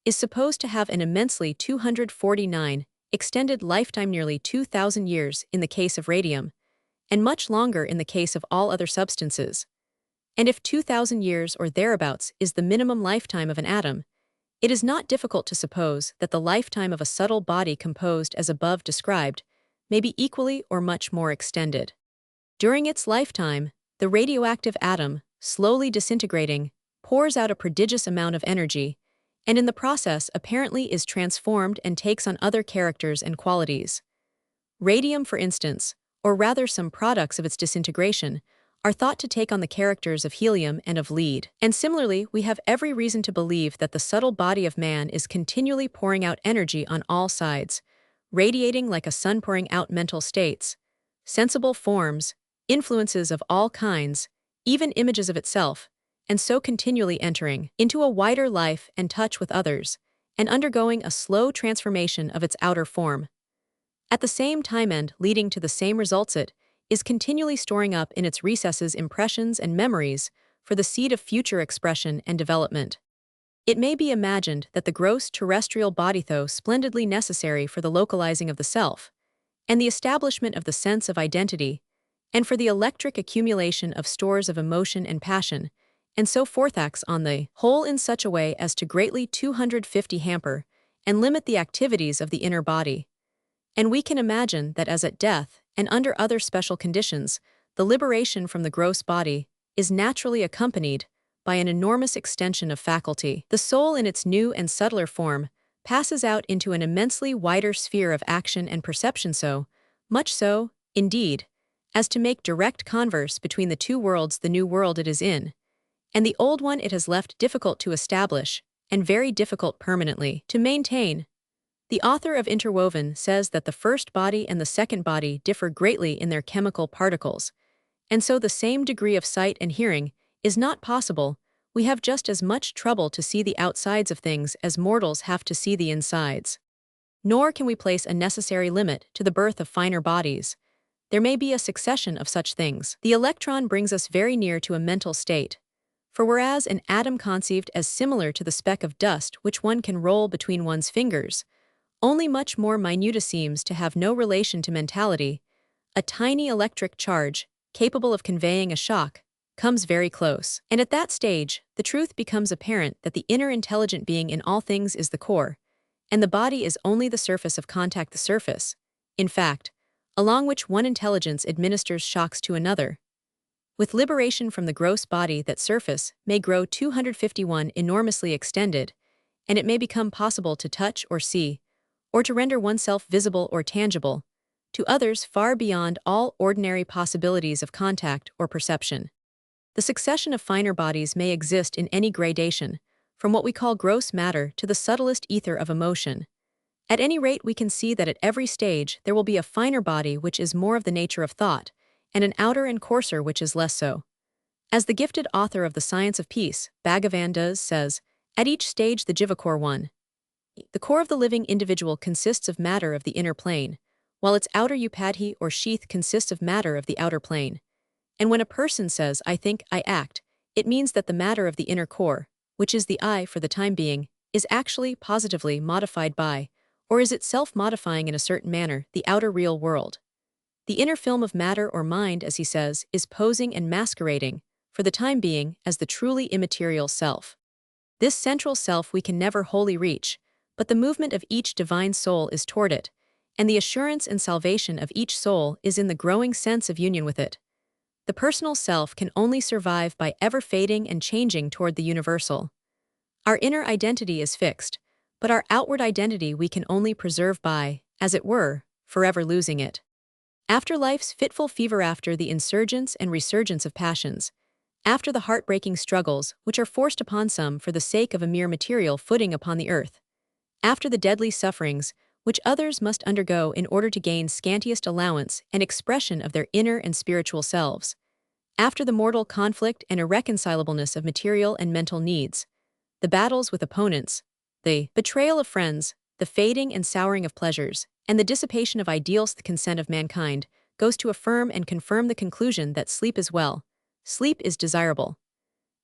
is supposed to have an immensely 249 extended lifetime, nearly 2,000 years in the case of radium, and much longer in the case of all other substances. And if 2,000 years or thereabouts is the minimum lifetime of an atom, it is not difficult to suppose that the lifetime of a subtle body composed as above described may be equally or much more extended. During its lifetime, the radioactive atom, slowly disintegrating, pours out a prodigious amount of energy, and in the process apparently is transformed and takes on other characters and qualities. Radium, for instance, or rather some products of its disintegration, are thought to take on the characters of helium and of lead. And similarly, we have every reason to believe that the subtle body of man is continually pouring out energy on all sides, radiating like a sun pouring out mental states, sensible forms, influences of all kinds, even images of itself, and so continually entering into a wider life and touch with others, and undergoing a slow transformation of its outer form. At the same time and leading to the same results, it is continually storing up in its recesses impressions and memories for the seed of future expression and development. It may be imagined that the gross terrestrial body, though splendidly necessary for the localizing of the self, and the establishment of the sense of identity, and for the electric accumulation of stores of emotion and passion, and so forth, acts on the whole in such a way as to greatly 250 hamper and limit the activities of the inner body. And we can imagine that as at death, and under other special conditions, the liberation from the gross body is naturally accompanied by an enormous extension of faculty. The soul in its new and subtler form passes out into an immensely wider sphere of action and perception, so much so, indeed, as to make direct converse between the two worlds, the new world it is in, and the old one it has left, difficult to establish, and very difficult permanently to maintain. The author of Interwoven says that the first body and the second body differ greatly in their chemical particles, and so the same degree of sight and hearing is not possible. We have just as much trouble to see the outsides of things as mortals have to see the insides. Nor can we place a necessary limit to the birth of finer bodies. There may be a succession of such things. The electron brings us very near to a mental state. For whereas an atom conceived as similar to the speck of dust which one can roll between one's fingers, only much more minute seems to have no relation to mentality, a tiny electric charge, capable of conveying a shock, comes very close. And at that stage, the truth becomes apparent that the inner intelligent being in all things is the core, and the body is only the surface of contact, the surface, in fact, along which one intelligence administers shocks to another. With liberation from the gross body, that surface may grow 251 enormously extended, and it may become possible to touch or see, or to render oneself visible or tangible, to others far beyond all ordinary possibilities of contact or perception. The succession of finer bodies may exist in any gradation, from what we call gross matter to the subtlest ether of emotion. At any rate, we can see that at every stage there will be a finer body which is more of the nature of thought, and an outer and coarser which is less so. As the gifted author of The Science of Peace, Bhagavan Das says, at each stage the Jiva-core one. The core of the living individual consists of matter of the inner plane, while its outer upadhi or sheath consists of matter of the outer plane. And when a person says, I think, I act, it means that the matter of the inner core, which is the I for the time being, is actually positively modified by, or is itself modifying in a certain manner, the outer real world. The inner film of matter or mind, as he says, is posing and masquerading, for the time being, as the truly immaterial self. This central self we can never wholly reach, but the movement of each divine soul is toward it, and the assurance and salvation of each soul is in the growing sense of union with it. The personal self can only survive by ever fading and changing toward the universal. Our inner identity is fixed, but our outward identity we can only preserve by, as it were, forever losing it. After life's fitful fever, after the insurgence and resurgence of passions, after the heartbreaking struggles which are forced upon some for the sake of a mere material footing upon the earth, after the deadly sufferings which others must undergo in order to gain scantiest allowance and expression of their inner and spiritual selves, after the mortal conflict and irreconcilableness of material and mental needs, the battles with opponents, the betrayal of friends, the fading and souring of pleasures, and the dissipation of ideals, the consent of mankind goes to affirm and confirm the conclusion that sleep is well, sleep is desirable.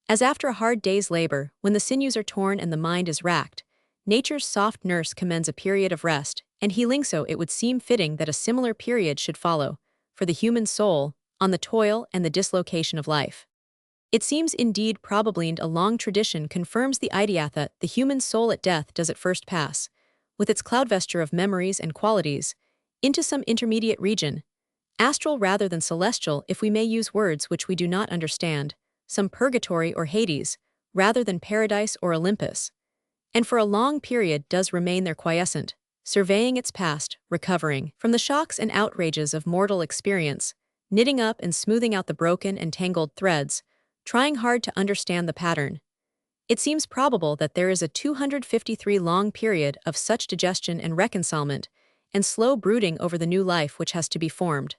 As after a hard day's labor, when the sinews are torn and the mind is racked, nature's soft nurse commends a period of rest and healing, so it would seem fitting that a similar period should follow, for the human soul, on the toil and the dislocation of life. It seems indeed probably, and a long tradition confirms the idea that the human soul at death does at first pass, with its cloud vesture of memories and qualities, into some intermediate region, astral rather than celestial if we may use words which we do not understand, some purgatory or Hades, rather than paradise or Olympus, and for a long period does remain there quiescent, surveying its past, recovering from the shocks and outrages of mortal experience, knitting up and smoothing out the broken and tangled threads, trying hard to understand the pattern. It seems probable that there is a 253 long period of such digestion and reconcilement, and slow brooding over the new life which has to be formed.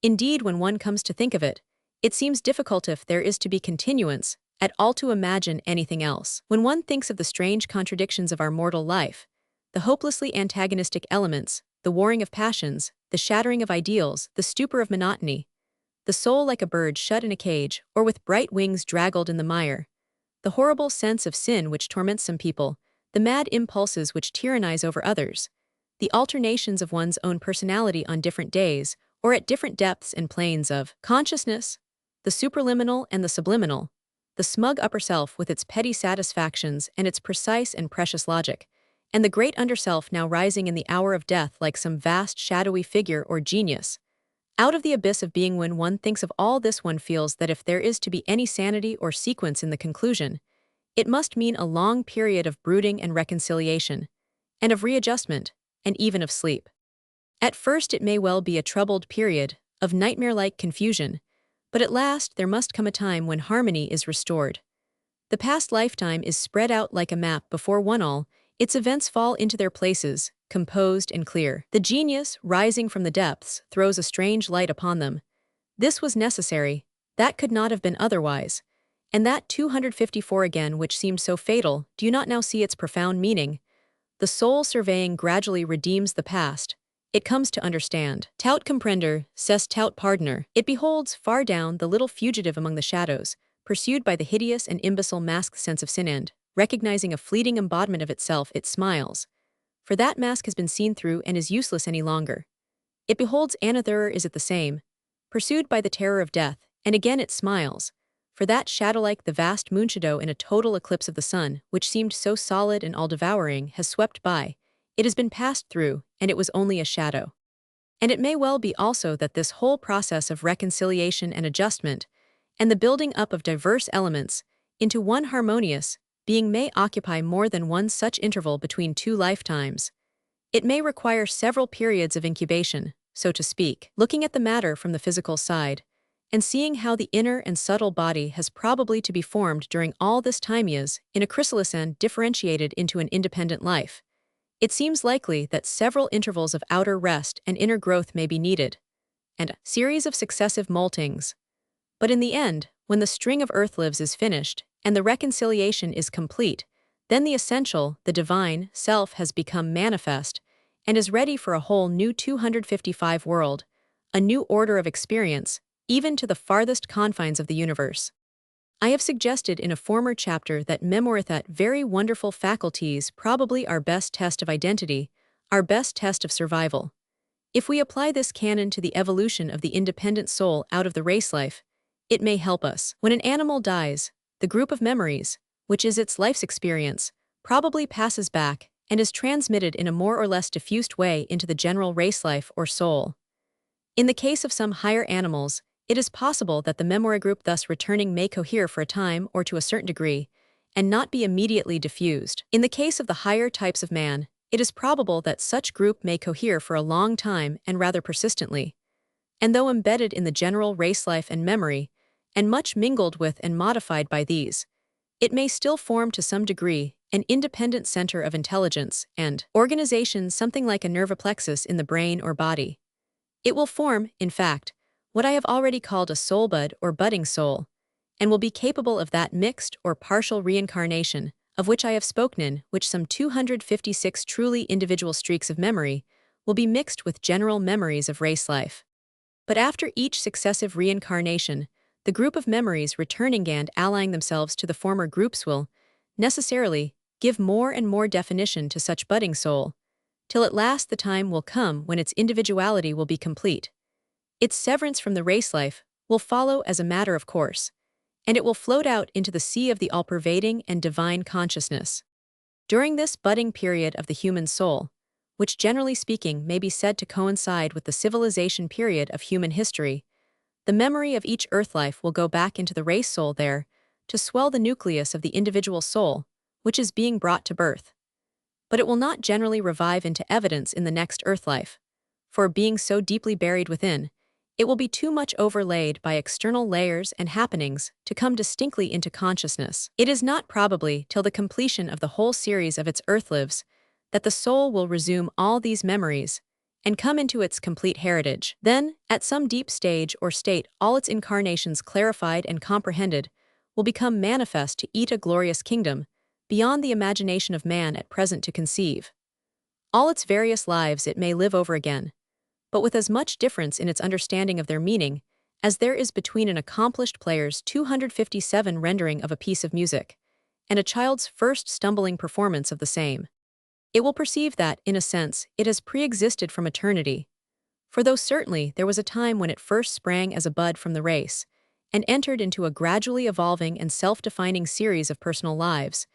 Indeed, when one comes to think of it, it seems difficult, if there is to be continuance, at all to imagine anything else. When one thinks of the strange contradictions of our mortal life, the hopelessly antagonistic elements, the warring of passions, the shattering of ideals, the stupor of monotony, the soul like a bird shut in a cage, or with bright wings draggled in the mire, the horrible sense of sin which torments some people, the mad impulses which tyrannize over others, the alternations of one's own personality on different days, or at different depths and planes of consciousness, the supraliminal and the subliminal, the smug upper self with its petty satisfactions and its precise and precious logic, and the great underself now rising in the hour of death like some vast shadowy figure or genius. Out of the abyss of being, when one thinks of all this, one feels that if there is to be any sanity or sequence in the conclusion, it must mean a long period of brooding and reconciliation, and of readjustment, and even of sleep. At first it may well be a troubled period, of nightmare-like confusion, but at last there must come a time when harmony is restored. The past lifetime is spread out like a map before one, all its events fall into their places, composed and clear. The genius, rising from the depths, throws a strange light upon them. This was necessary, that could not have been otherwise. And that 254 again which seemed so fatal, do you not now see its profound meaning? The soul surveying gradually redeems the past. It comes to understand. Tout comprender, c'est tout pardonner. It beholds, far down, the little fugitive among the shadows, pursued by the hideous and imbecile masked sense of sin, and, recognizing a fleeting embodiment of itself, it smiles. For that mask has been seen through and is useless any longer. It beholds another, is it the same, pursued by the terror of death, and again it smiles. For that shadow-like the vast moonshadow in a total eclipse of the sun, which seemed so solid and all-devouring, has swept by. It has been passed through, and it was only a shadow. And it may well be also that this whole process of reconciliation and adjustment, and the building up of diverse elements into one harmonious being may occupy more than one such interval between two lifetimes. It may require several periods of incubation, so to speak. Looking at the matter from the physical side, and seeing how the inner and subtle body has probably to be formed during all this time is, in a chrysalis and differentiated into an independent life, it seems likely that several intervals of outer rest and inner growth may be needed, and a series of successive moltings. But in the end, when the string of earth lives is finished, and the reconciliation is complete, then the essential, the divine, self has become manifest, and is ready for a whole new 255 world, a new order of experience, even to the farthest confines of the universe. I have suggested in a former chapter that memoir, that very wonderful faculties, probably our best test of identity, our best test of survival. If we apply this canon to the evolution of the independent soul out of the race life, it may help us. When an animal dies, the group of memories, which is its life's experience, probably passes back, and is transmitted in a more or less diffused way into the general race life or soul. In the case of some higher animals, it is possible that the memory group thus returning may cohere for a time or to a certain degree, and not be immediately diffused. In the case of the higher types of man, it is probable that such group may cohere for a long time and rather persistently, and though embedded in the general race life and memory, and much mingled with and modified by these, it may still form to some degree an independent center of intelligence and organization, something like a nerve plexus in the brain or body. It will form, in fact, what I have already called a soul bud or budding soul, and will be capable of that mixed or partial reincarnation of which I have spoken, in which some 256 truly individual streaks of memory will be mixed with general memories of race life. But after each successive reincarnation, the group of memories returning and allying themselves to the former groups will necessarily give more and more definition to such budding soul, till at last the time will come when its individuality will be complete. Its severance from the race life will follow as a matter of course, and it will float out into the sea of the all-pervading and divine consciousness. During this budding period of the human soul, which generally speaking may be said to coincide with the civilization period of human history, the memory of each earth life will go back into the race soul there to swell the nucleus of the individual soul, which is being brought to birth. But it will not generally revive into evidence in the next earth life, for being so deeply buried within, it will be too much overlaid by external layers and happenings to come distinctly into consciousness. It is not probably till the completion of the whole series of its earth lives that the soul will resume all these memories and come into its complete heritage. Then, at some deep stage or state, all its incarnations clarified and comprehended will become manifest to eat a glorious kingdom, beyond the imagination of man at present to conceive. All its various lives it may live over again, but with as much difference in its understanding of their meaning as there is between an accomplished player's 257 rendering of a piece of music and a child's first stumbling performance of the same. It will perceive that, in a sense, it has pre-existed from eternity. For though certainly there was a time when it first sprang as a bud from the race, and entered into a gradually evolving and self-defining series of personal lives,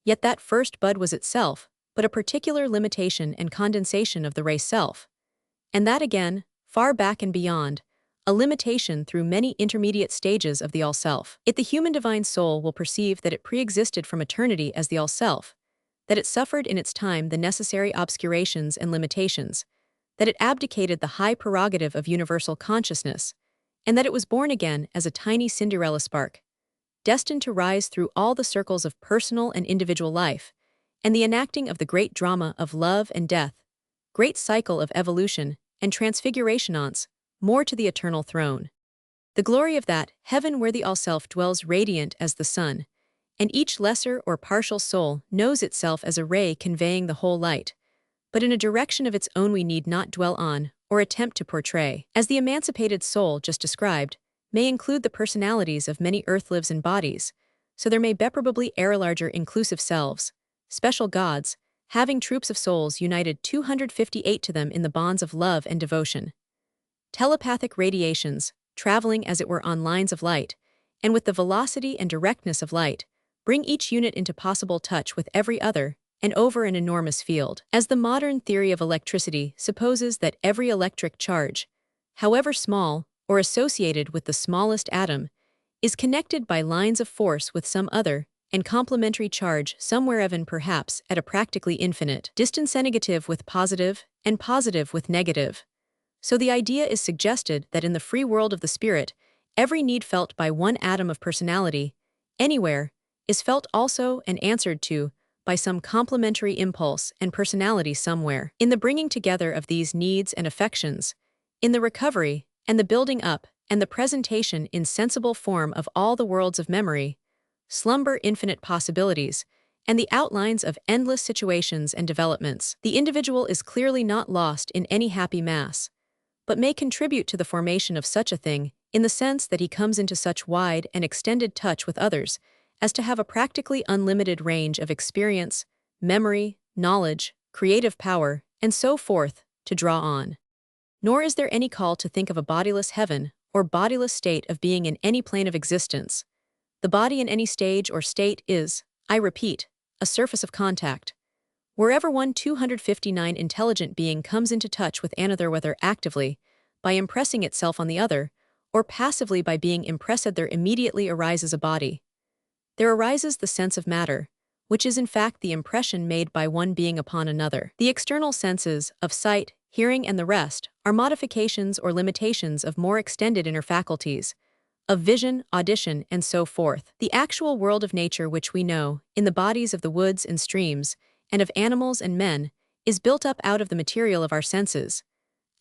yet that first bud was itself but a particular limitation and condensation of the race self. And that again, far back and beyond, a limitation through many intermediate stages of the all-self. The human divine soul will perceive that it pre-existed from eternity as the all-self, that it suffered in its time the necessary obscurations and limitations, that it abdicated the high prerogative of universal consciousness, and that it was born again as a tiny Cinderella spark, destined to rise through all the circles of personal and individual life, and the enacting of the great drama of love and death, great cycle of evolution and transfiguration once more to the eternal throne. The glory of that heaven where the all-self dwells radiant as the sun, and each lesser or partial soul knows itself as a ray conveying the whole light, but in a direction of its own we need not dwell on or attempt to portray. As the emancipated soul just described may include the personalities of many earth lives and bodies, so there may probably err larger inclusive selves, special gods, having troops of souls united 258 to them in the bonds of love and devotion. Telepathic radiations, traveling as it were on lines of light, and with the velocity and directness of light, bring each unit into possible touch with every other, and over an enormous field. As the modern theory of electricity supposes that every electric charge, however small, or associated with the smallest atom, is connected by lines of force with some other, and complementary charge somewhere even perhaps at a practically infinite distance, negative with positive, and positive with negative. So the idea is suggested that in the free world of the spirit, every need felt by one atom of personality, anywhere, is felt also and answered to by some complementary impulse and personality somewhere. In the bringing together of these needs and affections, in the recovery and the building up and the presentation in sensible form of all the worlds of memory, slumber infinite possibilities, and the outlines of endless situations and developments, the individual is clearly not lost in any happy mass, but may contribute to the formation of such a thing in the sense that he comes into such wide and extended touch with others as to have a practically unlimited range of experience, memory, knowledge, creative power, and so forth to draw on. Nor is there any call to think of a bodiless heaven or bodiless state of being in any plane of existence. The body in any stage or state is, I repeat, a surface of contact, Wherever one 259 intelligent being comes into touch with another, whether actively, by impressing itself on the other, or passively by being impressed, there immediately arises a body. There arises the sense of matter, which is in fact the impression made by one being upon another. The external senses, of sight, hearing, and the rest, are modifications or limitations of more extended inner faculties, of vision, audition, and so forth. The actual world of nature which we know, in the bodies of the woods and streams, and of animals and men, is built up out of the material of our senses,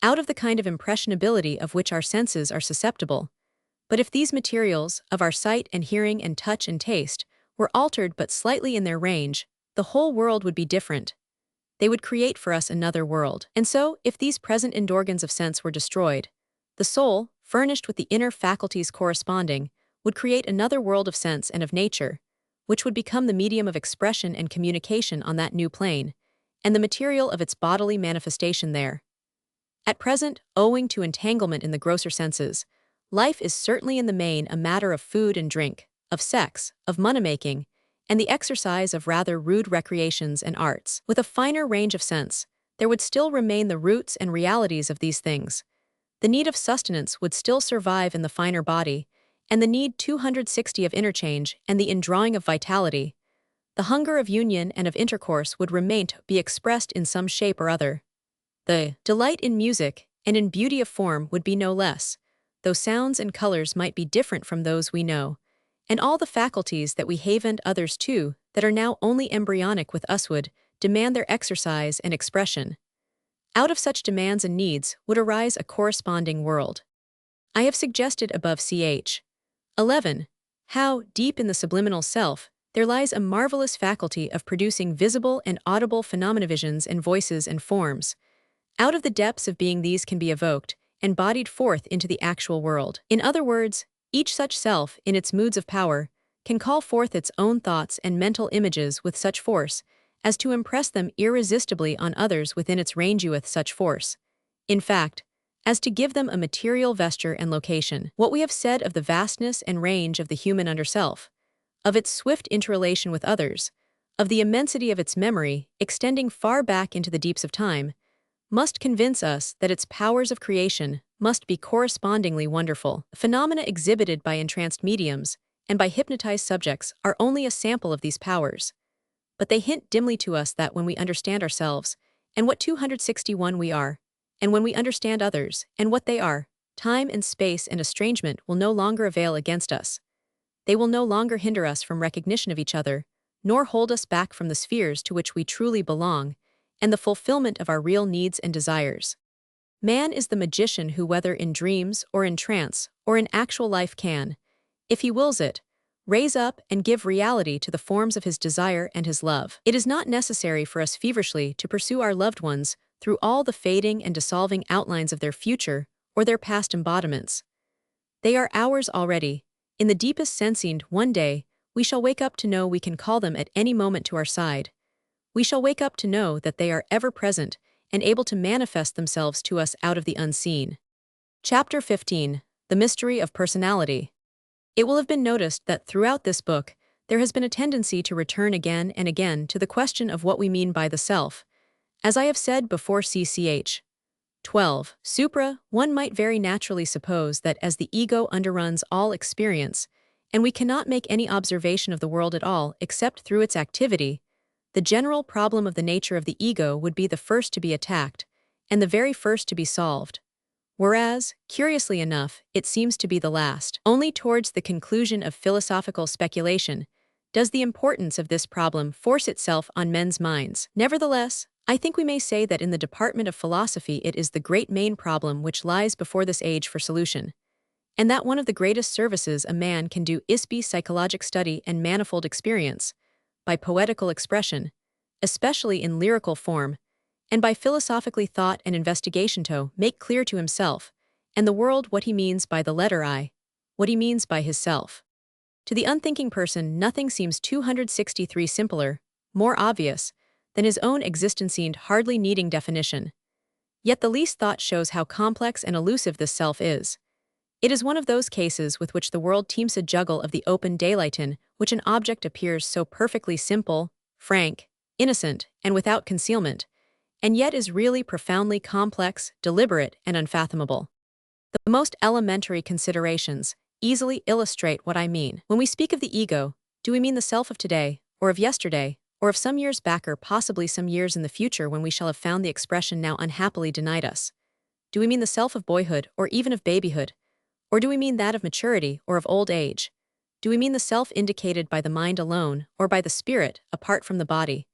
out of the kind of impressionability of which our senses are susceptible. But if these materials, of our sight and hearing and touch and taste, were altered but slightly in their range, the whole world would be different. They would create for us another world. And so, if these present end organs of sense were destroyed, the soul, furnished with the inner faculties corresponding, would create another world of sense and of nature, which would become the medium of expression and communication on that new plane, and the material of its bodily manifestation there. At present, owing to entanglement in the grosser senses, life is certainly in the main a matter of food and drink, of sex, of money-making, and the exercise of rather rude recreations and arts. With a finer range of sense, there would still remain the roots and realities of these things. The need of sustenance would still survive in the finer body, and the need 260 of interchange and the indrawing of vitality. The hunger of union and of intercourse would remain to be expressed in some shape or other. The delight in music and in beauty of form would be no less, though sounds and colors might be different from those we know, and all the faculties that we have and others too, that are now only embryonic with us, would demand their exercise and expression. Out of such demands and needs would arise a corresponding world. I have suggested above ch. 11. How, deep in the subliminal self, there lies a marvelous faculty of producing visible and audible phenomenavisions and voices and forms. Out of the depths of being these can be evoked and bodied forth into the actual world. In other words, each such self, in its moods of power, can call forth its own thoughts and mental images with such force as to impress them irresistibly on others within its range with such force, in fact, as to give them a material vesture and location. What we have said of the vastness and range of the human under self, of its swift interrelation with others, of the immensity of its memory extending far back into the deeps of time, must convince us that its powers of creation must be correspondingly wonderful. Phenomena exhibited by entranced mediums and by hypnotized subjects are only a sample of these powers, but they hint dimly to us that when we understand ourselves, and what 261 we are, and when we understand others, and what they are, time and space and estrangement will no longer avail against us. They will no longer hinder us from recognition of each other, nor hold us back from the spheres to which we truly belong, and the fulfillment of our real needs and desires. Man is the magician who, whether in dreams or in trance or in actual life, can, if he wills it, raise up and give reality to the forms of his desire and his love. It is not necessary for us feverishly to pursue our loved ones through all the fading and dissolving outlines of their future or their past embodiments. They are ours already. In the deepest sensing, one day, we shall wake up to know we can call them at any moment to our side. We shall wake up to know that they are ever present and able to manifest themselves to us out of the unseen. Chapter 15. The Mystery of Personality. It will have been noticed that throughout this book, there has been a tendency to return again and again to the question of what we mean by the self. As I have said before, ch. 12. Supra, one might very naturally suppose that as the ego underruns all experience, and we cannot make any observation of the world at all except through its activity, the general problem of the nature of the ego would be the first to be attacked, and the very first to be solved. Whereas, curiously enough, it seems to be the last. Only towards the conclusion of philosophical speculation does the importance of this problem force itself on men's minds. Nevertheless, I think we may say that in the department of philosophy it is the great main problem which lies before this age for solution, and that one of the greatest services a man can do is by psychologic study and manifold experience, by poetical expression, especially in lyrical form, and by philosophically thought and investigation to make clear to himself and the world what he means by the letter I, what he means by his self. To the unthinking person nothing seems 263 simpler, more obvious, than his own existence seemed hardly needing definition. Yet the least thought shows how complex and elusive this self is. It is one of those cases with which the world teems a juggle of the open daylight in which an object appears so perfectly simple, frank, innocent, and without concealment, and yet is really profoundly complex, deliberate, and unfathomable. The most elementary considerations easily illustrate what I mean. When we speak of the ego, do we mean the self of today, or of yesterday, or of some years back, or possibly some years in the future when we shall have found the expression now unhappily denied us? Do we mean the self of boyhood, or even of babyhood? Or do we mean that of maturity, or of old age? Do we mean the self indicated by the mind alone, or by the spirit, apart from the body?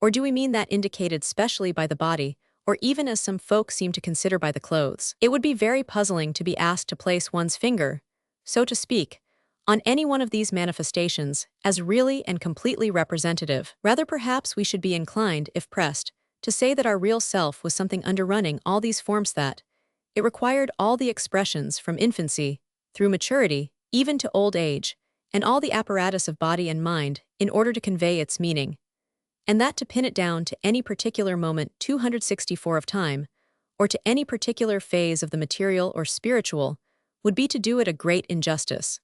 Or do we mean that indicated specially by the body, or even as some folk seem to consider by the clothes? It would be very puzzling to be asked to place one's finger, so to speak, on any one of these manifestations as really and completely representative. Rather, perhaps we should be inclined, if pressed, to say that our real self was something underrunning all these forms, that it required all the expressions from infancy, through maturity, even to old age, and all the apparatus of body and mind in order to convey its meaning, and that to pin it down to any particular moment 264 of time, or to any particular phase of the material or spiritual, would be to do it a great injustice.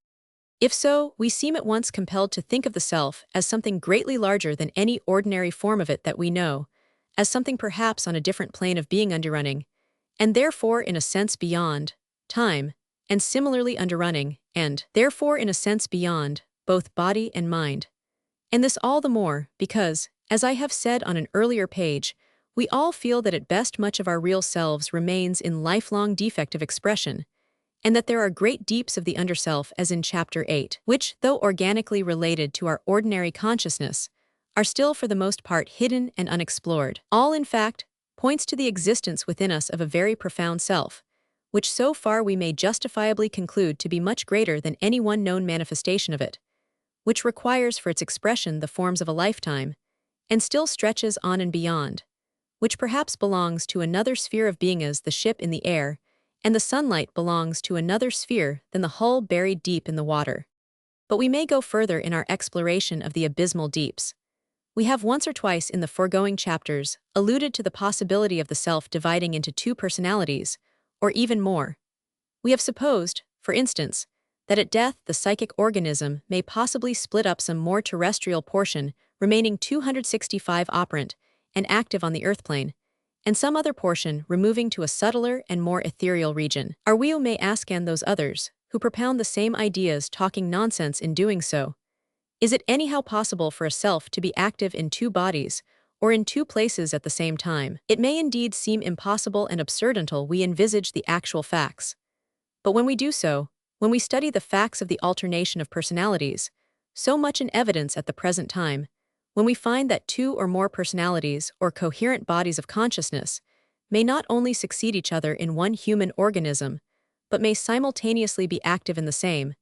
If so, we seem at once compelled to think of the self as something greatly larger than any ordinary form of it that we know, as something perhaps on a different plane of being underrunning, and therefore in a sense beyond time, and similarly underrunning, and therefore in a sense beyond both body and mind. And this all the more because, as I have said on an earlier page, we all feel that at best much of our real selves remains in lifelong defect of expression, and that there are great deeps of the underself, as in Chapter 8, which, though organically related to our ordinary consciousness, are still for the most part hidden and unexplored. All, in fact, points to the existence within us of a very profound self, which so far we may justifiably conclude to be much greater than any one known manifestation of it, which requires for its expression the forms of a lifetime, and still stretches on and beyond, which perhaps belongs to another sphere of being as the ship in the air, and the sunlight belongs to another sphere than the hull buried deep in the water. But we may go further in our exploration of the abysmal deeps. We have once or twice in the foregoing chapters alluded to the possibility of the self dividing into two personalities, or even more. We have supposed, for instance, that at death the psychic organism may possibly split up some more terrestrial portion, remaining 265 operant and active on the earth plane, and some other portion removing to a subtler and more ethereal region. Are we, who may ask, and those others, who propound the same ideas, talking nonsense in doing so? Is it anyhow possible for a self to be active in two bodies, or in two places at the same time? It may indeed seem impossible and absurd until we envisage the actual facts. But when we do so, when we study the facts of the alternation of personalities, so much in evidence at the present time, when we find that two or more personalities or coherent bodies of consciousness may not only succeed each other in one human organism, but may simultaneously be active in the same,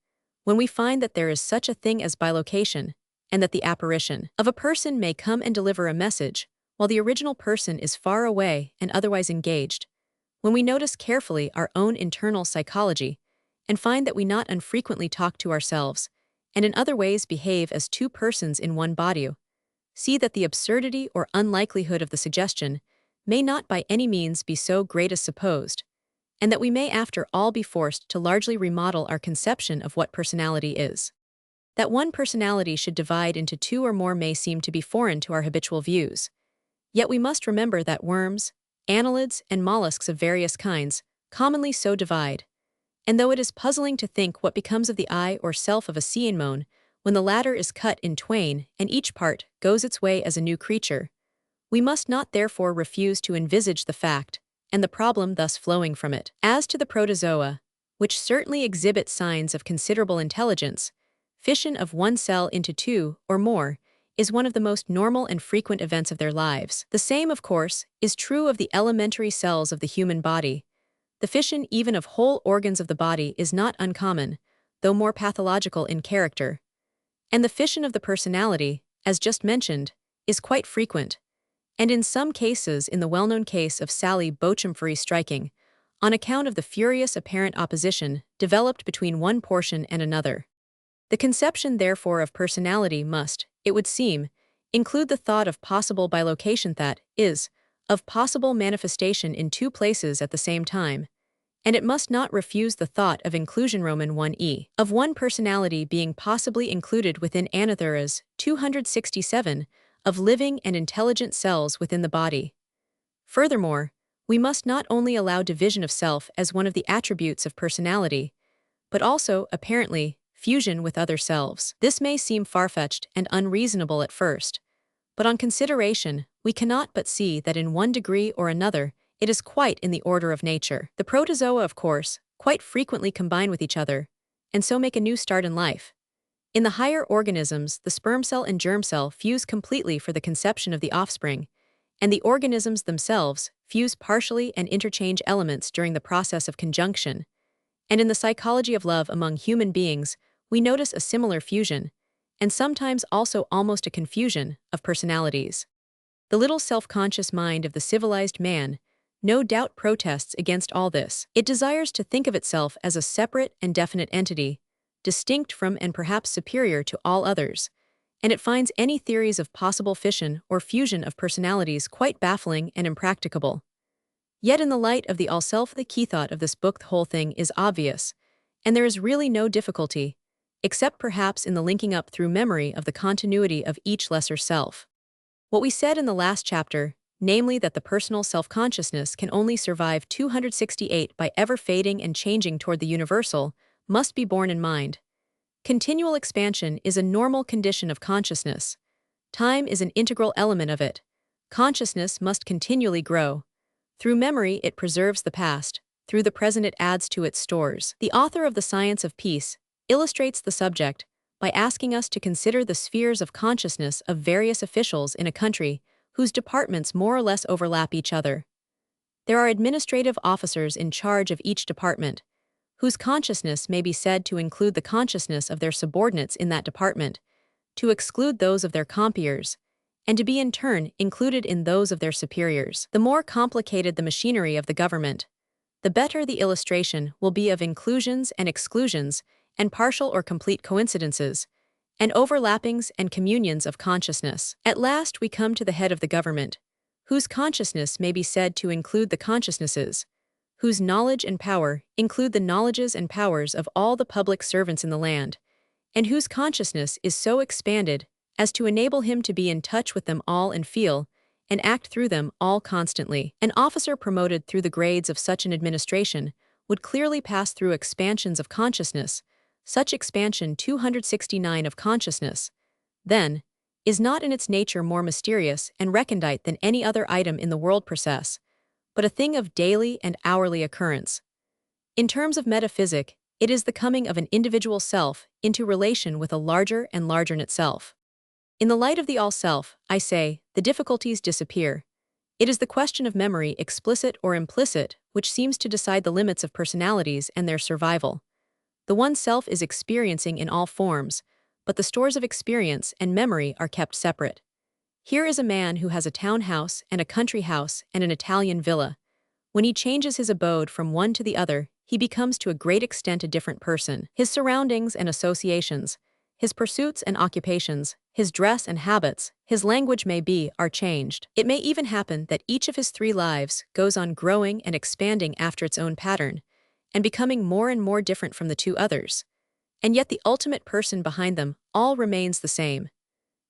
when we find that there is such a thing as bilocation, and that the apparition of a person may come and deliver a message, while the original person is far away and otherwise engaged, when we notice carefully our own internal psychology, and find that we not unfrequently talk to ourselves, and in other ways behave as two persons in one body, see that the absurdity or unlikelihood of the suggestion may not by any means be so great as supposed, and that we may after all be forced to largely remodel our conception of what personality is. That one personality should divide into two or more may seem to be foreign to our habitual views. Yet we must remember that worms, annelids, and mollusks of various kinds commonly so divide, and though it is puzzling to think what becomes of the I or self of a sea anemone when the latter is cut in twain and each part goes its way as a new creature, we must not therefore refuse to envisage the fact, and the problem thus flowing from it. As to the protozoa, which certainly exhibit signs of considerable intelligence, fission of one cell into two or more is one of the most normal and frequent events of their lives. The same, of course, is true of the elementary cells of the human body. The fission even of whole organs of the body is not uncommon, though more pathological in character. And the fission of the personality, as just mentioned, is quite frequent, and in some cases, in the well-known case of Sally Beauchampfrey, striking, on account of the furious apparent opposition developed between one portion and another. The conception, therefore, of personality must, it would seem, include the thought of possible bilocation, that is, of possible manifestation in two places at the same time, and it must not refuse the thought of inclusion Roman 1e, of one personality being possibly included within Anathura's 267 of living and intelligent cells within the body. Furthermore, we must not only allow division of self as one of the attributes of personality, but also, apparently, fusion with other selves. This may seem far-fetched and unreasonable at first, but on consideration, we cannot but see that in one degree or another, it is quite in the order of nature. The protozoa, of course, quite frequently combine with each other, and so make a new start in life. In the higher organisms, the sperm cell and germ cell fuse completely for the conception of the offspring, and the organisms themselves fuse partially and interchange elements during the process of conjunction. And in the psychology of love among human beings, we notice a similar fusion, and sometimes also almost a confusion, of personalities. The little self-conscious mind of the civilized man no doubt protests against all this. It desires to think of itself as a separate and definite entity, distinct from and perhaps superior to all others, and it finds any theories of possible fission or fusion of personalities quite baffling and impracticable. Yet in the light of the all-self, the key thought of this book, the whole thing is obvious, and there is really no difficulty, except perhaps in the linking up through memory of the continuity of each lesser self. What we said in the last chapter, namely that the personal self-consciousness can only survive 268 by ever fading and changing toward the universal, must be borne in mind. Continual expansion is a normal condition of consciousness. Time is an integral element of it. Consciousness must continually grow. Through memory it preserves the past, through the present it adds to its stores. The author of The Science of Peace illustrates the subject by asking us to consider the spheres of consciousness of various officials in a country whose departments more or less overlap each other. There are administrative officers in charge of each department, whose consciousness may be said to include the consciousness of their subordinates in that department, to exclude those of their compeers, and to be in turn included in those of their superiors. The more complicated the machinery of the government, the better the illustration will be of inclusions and exclusions, and partial or complete coincidences, and overlappings and communions of consciousness. At last we come to the head of the government, whose consciousness may be said to include the consciousnesses, whose knowledge and power include the knowledges and powers of all the public servants in the land, and whose consciousness is so expanded as to enable him to be in touch with them all and feel, and act through them all constantly. An officer promoted through the grades of such an administration would clearly pass through expansions of consciousness. Such expansion 269 of consciousness, then, is not in its nature more mysterious and recondite than any other item in the world process, but a thing of daily and hourly occurrence. In terms of metaphysic, it is the coming of an individual self into relation with a larger and larger in itself. In the light of the all-self, I say, the difficulties disappear. It is the question of memory, explicit or implicit, which seems to decide the limits of personalities and their survival. The one self is experiencing in all forms, but the stores of experience and memory are kept separate. Here is a man who has a town house and a country house and an Italian villa. When he changes his abode from one to the other, he becomes to a great extent a different person. His surroundings and associations, his pursuits and occupations, his dress and habits, his language may be, are changed. It may even happen that each of his three lives goes on growing and expanding after its own pattern, and becoming more and more different from the two others. And yet the ultimate person behind them all remains the same.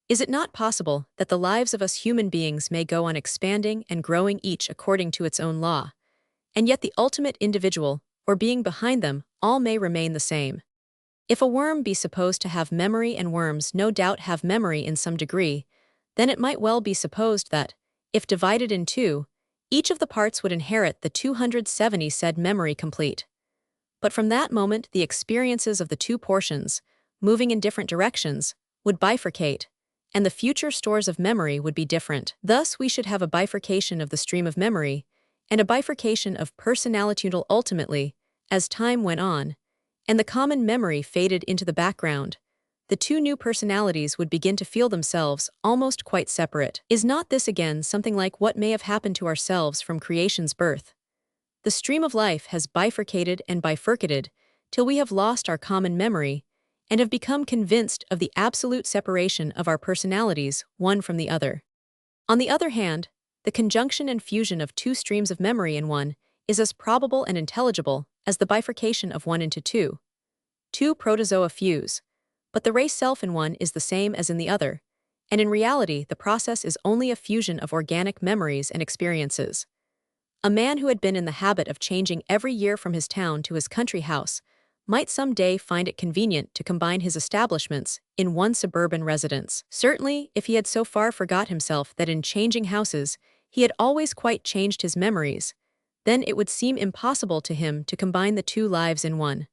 Is it not possible that the lives of us human beings may go on expanding and growing each according to its own law, and yet the ultimate individual, or being behind them, all may remain the same? If a worm be supposed to have memory, and worms no doubt have memory in some degree, then it might well be supposed that, if divided in two, each of the parts would inherit the 270 said memory complete. But from that moment the experiences of the two portions, moving in different directions, would bifurcate, and the future stores of memory would be different. Thus we should have a bifurcation of the stream of memory, and a bifurcation of personality ultimately, as time went on, and the common memory faded into the background. The two new personalities would begin to feel themselves almost quite separate. Is not this again something like what may have happened to ourselves from creation's birth? The stream of life has bifurcated and bifurcated till we have lost our common memory and have become convinced of the absolute separation of our personalities one from the other. On the other hand, the conjunction and fusion of two streams of memory in one is as probable and intelligible as the bifurcation of one into two. Two protozoa fuse, but the race self in one is the same as in the other, and in reality, the process is only a fusion of organic memories and experiences. A man who had been in the habit of changing every year from his town to his country house might someday find it convenient to combine his establishments in one suburban residence. Certainly, if he had so far forgot himself that in changing houses he had always quite changed his memories, then it would seem impossible to him to combine the two lives in one.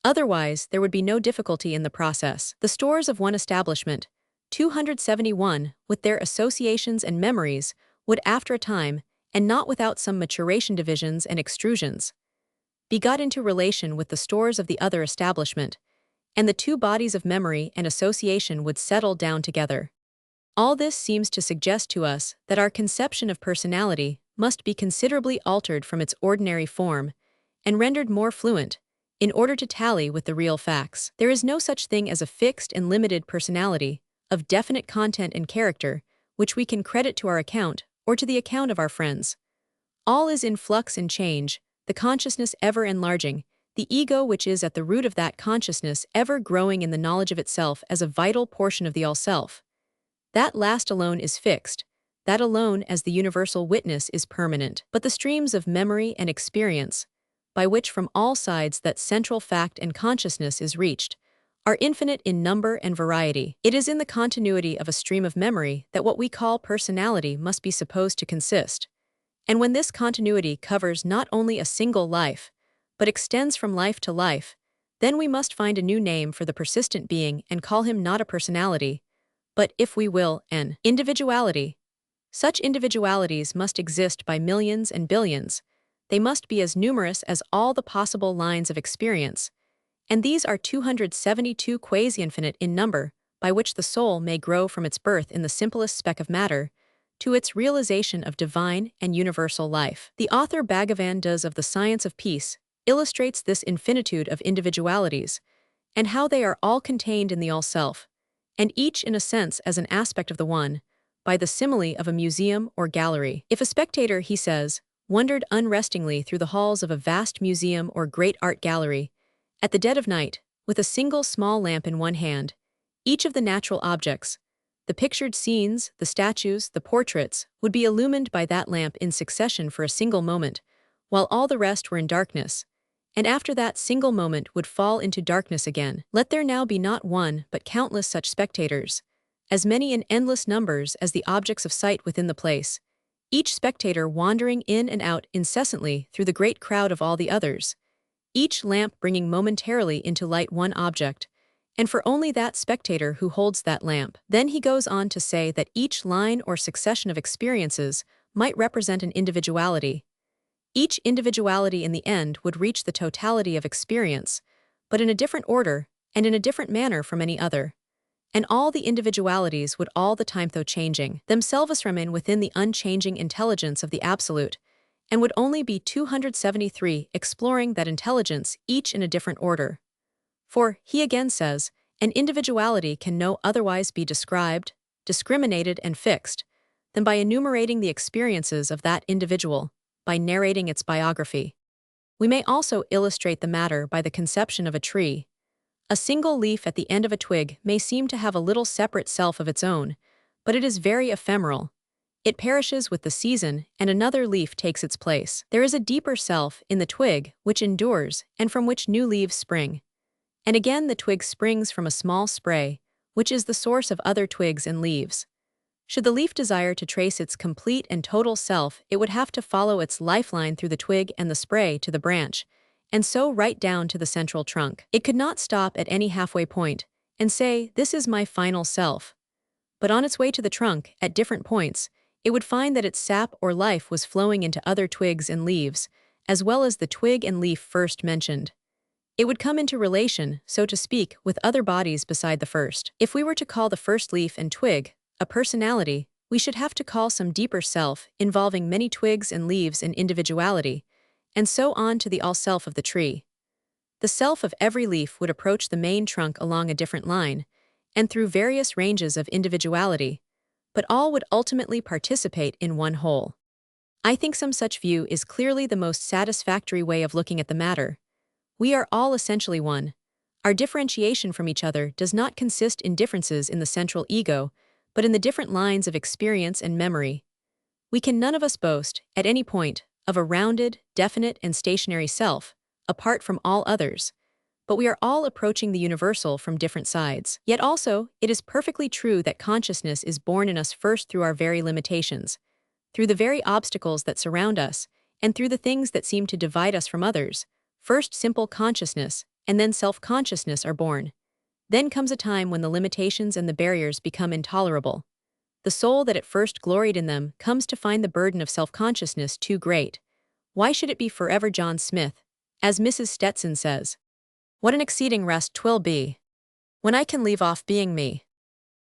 Otherwise, there would be no difficulty in the process. The stores of one establishment, 271, with their associations and memories, would after a time, and not without some maturation divisions and extrusions, be got into relation with the stores of the other establishment, and the two bodies of memory and association would settle down together. All this seems to suggest to us that our conception of personality must be considerably altered from its ordinary form and rendered more fluent in order to tally with the real facts. There is no such thing as a fixed and limited personality of definite content and character which we can credit to our account or to the account of our friends. All is in flux and change, the consciousness ever enlarging, the ego which is at the root of that consciousness ever growing in the knowledge of itself as a vital portion of the all-self. That last alone is fixed, that alone as the universal witness is permanent. But the streams of memory and experience, by which from all sides that central fact and consciousness is reached, are infinite in number and variety. It is in the continuity of a stream of memory that what we call personality must be supposed to consist. And when this continuity covers not only a single life, but extends from life to life, then we must find a new name for the persistent being and call him not a personality, but, if we will, an individuality. Such individualities must exist by millions and billions. They must be as numerous as all the possible lines of experience, and these are 272 quasi-infinite in number, by which the soul may grow from its birth in the simplest speck of matter to its realization of divine and universal life. The author Bhagavan Das of the Science of Peace illustrates this infinitude of individualities, and how they are all contained in the all-self, and each in a sense as an aspect of the one, by the simile of a museum or gallery. If a spectator, he says, wandered unrestingly through the halls of a vast museum or great art gallery, at the dead of night, with a single small lamp in one hand, each of the natural objects, the pictured scenes, the statues, the portraits, would be illumined by that lamp in succession for a single moment, while all the rest were in darkness, and after that single moment would fall into darkness again. Let there now be not one but countless such spectators, as many in endless numbers as the objects of sight within the place, each spectator wandering in and out incessantly through the great crowd of all the others, each lamp bringing momentarily into light one object, and for only that spectator who holds that lamp. Then he goes on to say that each line or succession of experiences might represent an individuality. Each individuality in the end would reach the totality of experience, but in a different order and in a different manner from any other. And all the individualities would all the time, though changing, themselves remain within the unchanging intelligence of the Absolute, and would only be 273 exploring that intelligence, each in a different order. For, he again says, an individuality can no otherwise be described, discriminated and fixed, than by enumerating the experiences of that individual, by narrating its biography. We may also illustrate the matter by the conception of a tree. A single leaf at the end of a twig may seem to have a little separate self of its own, but it is very ephemeral. It perishes with the season, and another leaf takes its place. There is a deeper self in the twig which endures and from which new leaves spring. And again the twig springs from a small spray, which is the source of other twigs and leaves. Should the leaf desire to trace its complete and total self, it would have to follow its lifeline through the twig and the spray to the branch, and so right down to the central trunk. It could not stop at any halfway point and say, "This is my final self." But on its way to the trunk, at different points, it would find that its sap or life was flowing into other twigs and leaves, as well as the twig and leaf first mentioned. It would come into relation, so to speak, with other bodies beside the first. If we were to call the first leaf and twig a personality, we should have to call some deeper self, involving many twigs and leaves an individuality, and so on to the all-self of the tree. The self of every leaf would approach the main trunk along a different line, and through various ranges of individuality, but all would ultimately participate in one whole. I think some such view is clearly the most satisfactory way of looking at the matter. We are all essentially one. Our differentiation from each other does not consist in differences in the central ego, but in the different lines of experience and memory. We can none of us boast, at any point, of a rounded, definite, and stationary self, apart from all others, but we are all approaching the universal from different sides. Yet also, it is perfectly true that consciousness is born in us first through our very limitations, through the very obstacles that surround us, and through the things that seem to divide us from others. First simple consciousness, and then self-consciousness are born. Then comes a time when the limitations and the barriers become intolerable. The soul that at first gloried in them comes to find the burden of self-consciousness too great. Why should it be forever John Smith? As Mrs. Stetson says, "What an exceeding rest 'twill be, when I can leave off being me."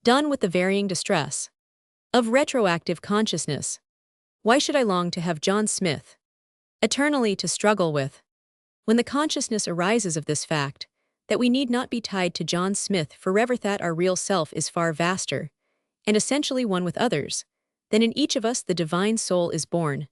Done with the varying distress of retroactive consciousness. Why should I long to have John Smith eternally to struggle with? When the consciousness arises of this fact, that we need not be tied to John Smith forever, that our real self is far vaster, and essentially one with others, then in each of us the divine soul is born.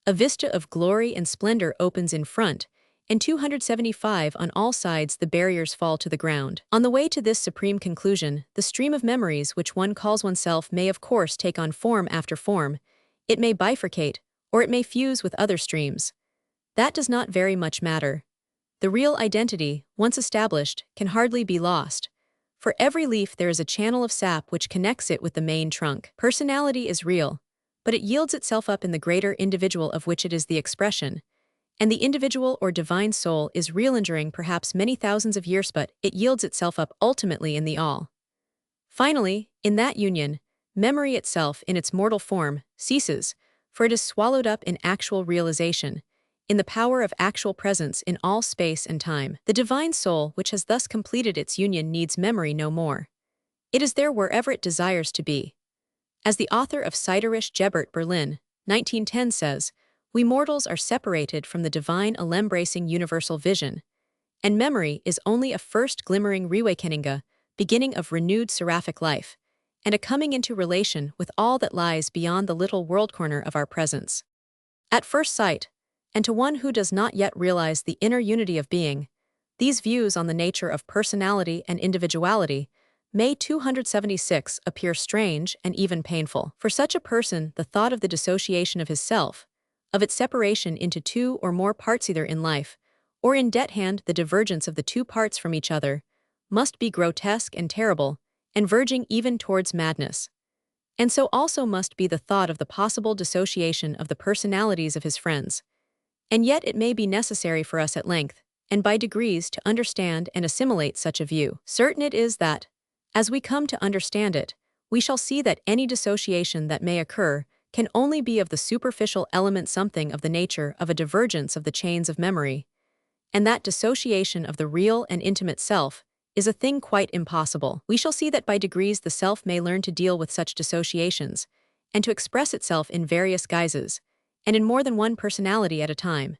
A vista of glory and splendor opens in front, and 275 on all sides the barriers fall to the ground. On the way to this supreme conclusion, the stream of memories which one calls oneself may of course take on form after form. It may bifurcate, or it may fuse with other streams. That does not very much matter. The real identity, once established, can hardly be lost. For every leaf there is a channel of sap which connects it with the main trunk. Personality is real, but it yields itself up in the greater individual of which it is the expression. And the individual or divine soul is real, enduring perhaps many thousands of years, but it yields itself up ultimately in the all. Finally, in that union, memory itself in its mortal form ceases, for it is swallowed up in actual realization, in the power of actual presence in all space and time. The divine soul which has thus completed its union needs memory no more. It is there wherever it desires to be. As the author of Siderische Geburt Berlin, 1910 says, we mortals are separated from the divine all-embracing universal vision, and memory is only a first glimmering reawakening, beginning of renewed seraphic life, and a coming into relation with all that lies beyond the little world corner of our presence. At first sight, and to one who does not yet realize the inner unity of being, these views on the nature of personality and individuality may 276 appear strange and even painful. For such a person, the thought of the dissociation of his self, of its separation into two or more parts either in life, or in death hand the divergence of the two parts from each other, must be grotesque and terrible, and verging even towards madness. And so also must be the thought of the possible dissociation of the personalities of his friends. And yet it may be necessary for us at length, and by degrees, to understand and assimilate such a view. Certain it is that, as we come to understand it, we shall see that any dissociation that may occur can only be of the superficial element, something of the nature of a divergence of the chains of memory, and that dissociation of the real and intimate self is a thing quite impossible. We shall see that by degrees the self may learn to deal with such dissociations, and to express itself in various guises, and in more than one personality at a time.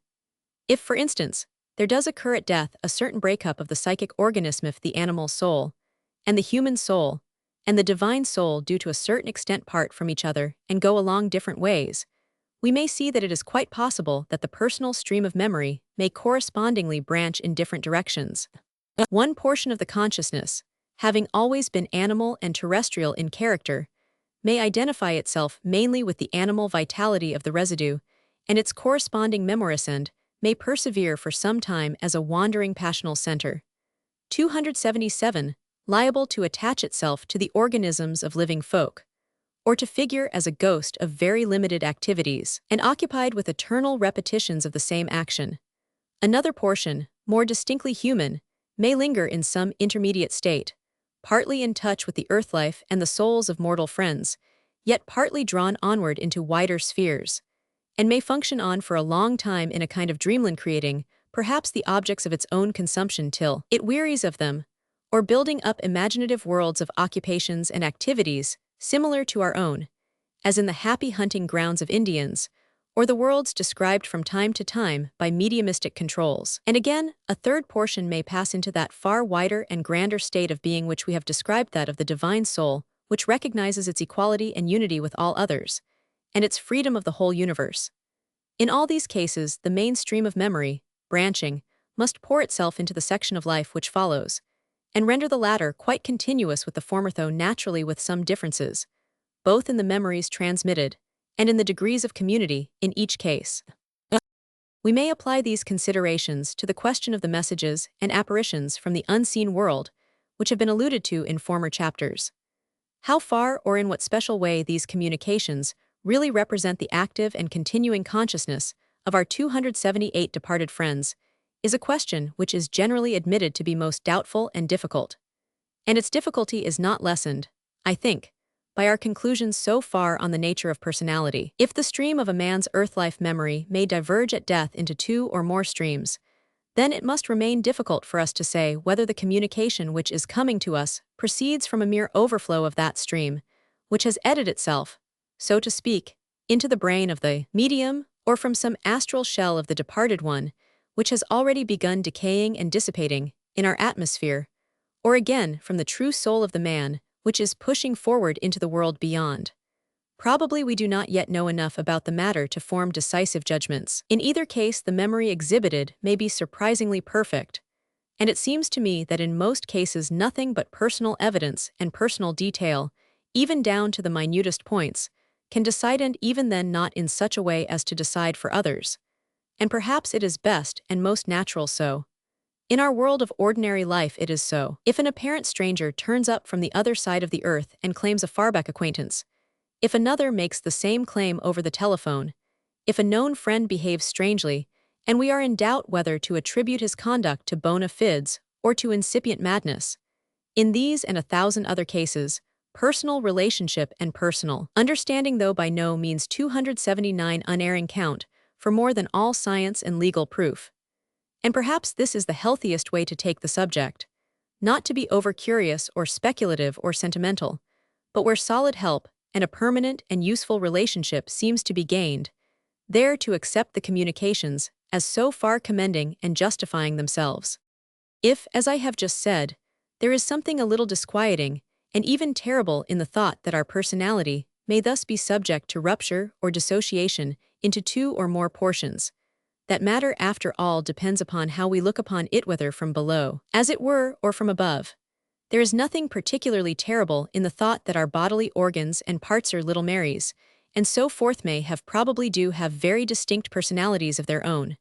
If, for instance, there does occur at death a certain breakup of the psychic organism, if the animal soul, and the human soul, and the divine soul do to a certain extent part from each other and go along different ways, we may see that it is quite possible that the personal stream of memory may correspondingly branch in different directions. One portion of the consciousness, having always been animal and terrestrial in character, may identify itself mainly with the animal vitality of the residue, and its corresponding memorisend may persevere for some time as a wandering passional center. 277, liable to attach itself to the organisms of living folk, or to figure as a ghost of very limited activities, and occupied with eternal repetitions of the same action. Another portion, more distinctly human, may linger in some intermediate state, partly in touch with the earth life and the souls of mortal friends, yet partly drawn onward into wider spheres, and may function on for a long time in a kind of dreamland, creating, perhaps, the objects of its own consumption till it wearies of them, or building up imaginative worlds of occupations and activities similar to our own, as in the happy hunting grounds of Indians, or the worlds described from time to time by mediumistic controls. And again, a third portion may pass into that far wider and grander state of being which we have described, that of the divine soul, which recognizes its equality and unity with all others, and its freedom of the whole universe. In all these cases, the main stream of memory, branching, must pour itself into the section of life which follows, and render the latter quite continuous with the former, though naturally with some differences, both in the memories transmitted and in the degrees of community in each case. We may apply these considerations to the question of the messages and apparitions from the unseen world, which have been alluded to in former chapters. How far or in what special way these communications really represent the active and continuing consciousness of our 278 departed friends is a question which is generally admitted to be most doubtful and difficult. And its difficulty is not lessened, I think, by our conclusions so far on the nature of personality. If the stream of a man's earth-life memory may diverge at death into two or more streams, then it must remain difficult for us to say whether the communication which is coming to us proceeds from a mere overflow of that stream, which has edited itself, so to speak, into the brain of the medium, or from some astral shell of the departed one, which has already begun decaying and dissipating in our atmosphere, or again from the true soul of the man, which is pushing forward into the world beyond. Probably we do not yet know enough about the matter to form decisive judgments. In either case, the memory exhibited may be surprisingly perfect, and it seems to me that in most cases nothing but personal evidence and personal detail, even down to the minutest points, can decide, and even then not in such a way as to decide for others. And perhaps it is best and most natural so. In our world of ordinary life it is so. If an apparent stranger turns up from the other side of the earth and claims a far-back acquaintance, if another makes the same claim over the telephone, if a known friend behaves strangely, and we are in doubt whether to attribute his conduct to bona fides or to incipient madness, in these and 1,000 other cases, personal relationship and personal understanding, though by no means 279 unerring, count for more than all science and legal proof. And perhaps this is the healthiest way to take the subject, not to be over-curious or speculative or sentimental, but where solid help and a permanent and useful relationship seems to be gained, there to accept the communications as so far commending and justifying themselves. If, as I have just said, there is something a little disquieting and even terrible in the thought that our personality may thus be subject to rupture or dissociation into two or more portions, that matter after all depends upon how we look upon it, whether from below, as it were, or from above. There is nothing particularly terrible in the thought that our bodily organs and parts are little Marys, and so forth may probably do have very distinct personalities of their own.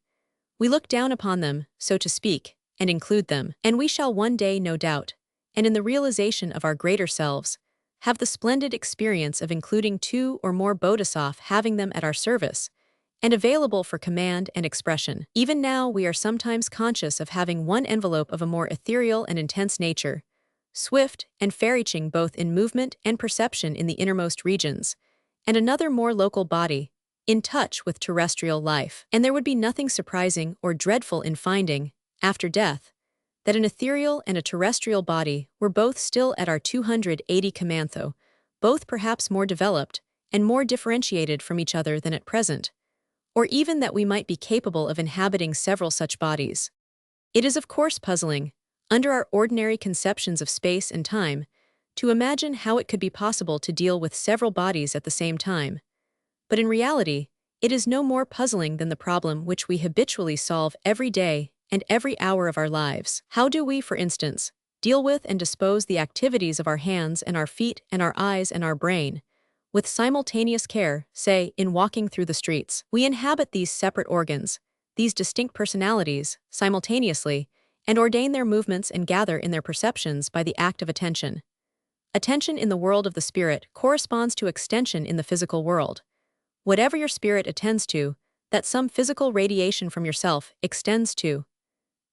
We look down upon them, so to speak, and include them, and we shall one day, no doubt, and in the realization of our greater selves, have the splendid experience of including two or more bodhisattvas, having them at our service, and available for command and expression. Even now we are sometimes conscious of having one envelope of a more ethereal and intense nature, swift and far-reaching both in movement and perception in the innermost regions, and another more local body, in touch with terrestrial life. And there would be nothing surprising or dreadful in finding, after death, that an ethereal and a terrestrial body were both still at our 280 command, though both perhaps more developed and more differentiated from each other than at present, or even that we might be capable of inhabiting several such bodies. It is of course puzzling, under our ordinary conceptions of space and time, to imagine how it could be possible to deal with several bodies at the same time. But in reality, it is no more puzzling than the problem which we habitually solve every day and every hour of our lives. How do we, for instance, deal with and dispose the activities of our hands and our feet and our eyes and our brain, with simultaneous care, say, in walking through the streets? We inhabit these separate organs, these distinct personalities, simultaneously, and ordain their movements and gather in their perceptions by the act of attention. Attention in the world of the spirit corresponds to extension in the physical world. Whatever your spirit attends to, that some physical radiation from yourself extends to.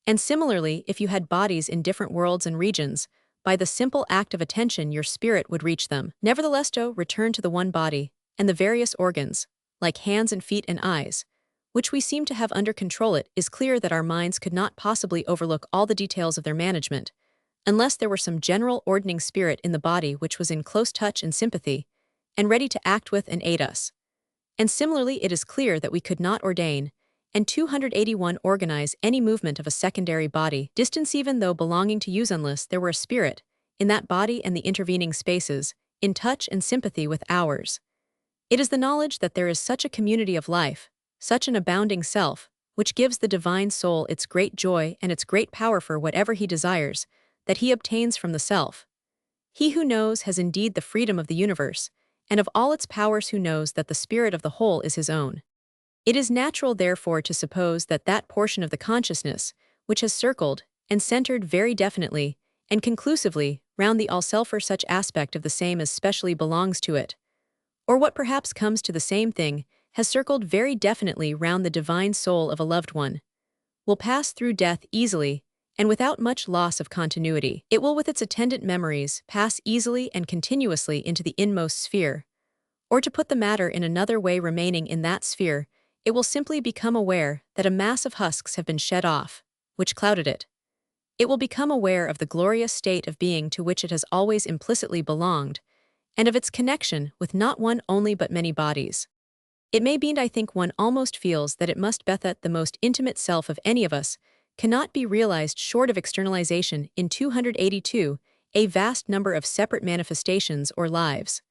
And similarly, if you had bodies in different worlds and regions, by the simple act of attention your spirit would reach them. Nevertheless, to return to the one body, and the various organs, like hands and feet and eyes, which we seem to have under control, it is clear that our minds could not possibly overlook all the details of their management, unless there were some general ordaining spirit in the body which was in close touch and sympathy, and ready to act with and aid us. And similarly it is clear that we could not ordain, and 281 organize any movement of a secondary body, distant even though belonging to us, unless there were a spirit, in that body and the intervening spaces, in touch and sympathy with ours. It is the knowledge that there is such a community of life, such an abounding self, which gives the divine soul its great joy and its great power for whatever he desires, that he obtains from the self. He who knows has indeed the freedom of the universe, and of all its powers who knows that the spirit of the whole is his own. It is natural therefore to suppose that that portion of the consciousness, which has circled and centered very definitely and conclusively round the all-selfer such aspect of the same as specially belongs to it, or what perhaps comes to the same thing, has circled very definitely round the divine soul of a loved one, will pass through death easily and without much loss of continuity. It will with its attendant memories pass easily and continuously into the inmost sphere, or to put the matter in another way, remaining in that sphere, it will simply become aware that a mass of husks have been shed off, which clouded it. It will become aware of the glorious state of being to which it has always implicitly belonged, and of its connection with not one only but many bodies. It may be, and I think one almost feels that it must be that the most intimate self of any of us cannot be realized short of externalization in 282, a vast number of separate manifestations or lives.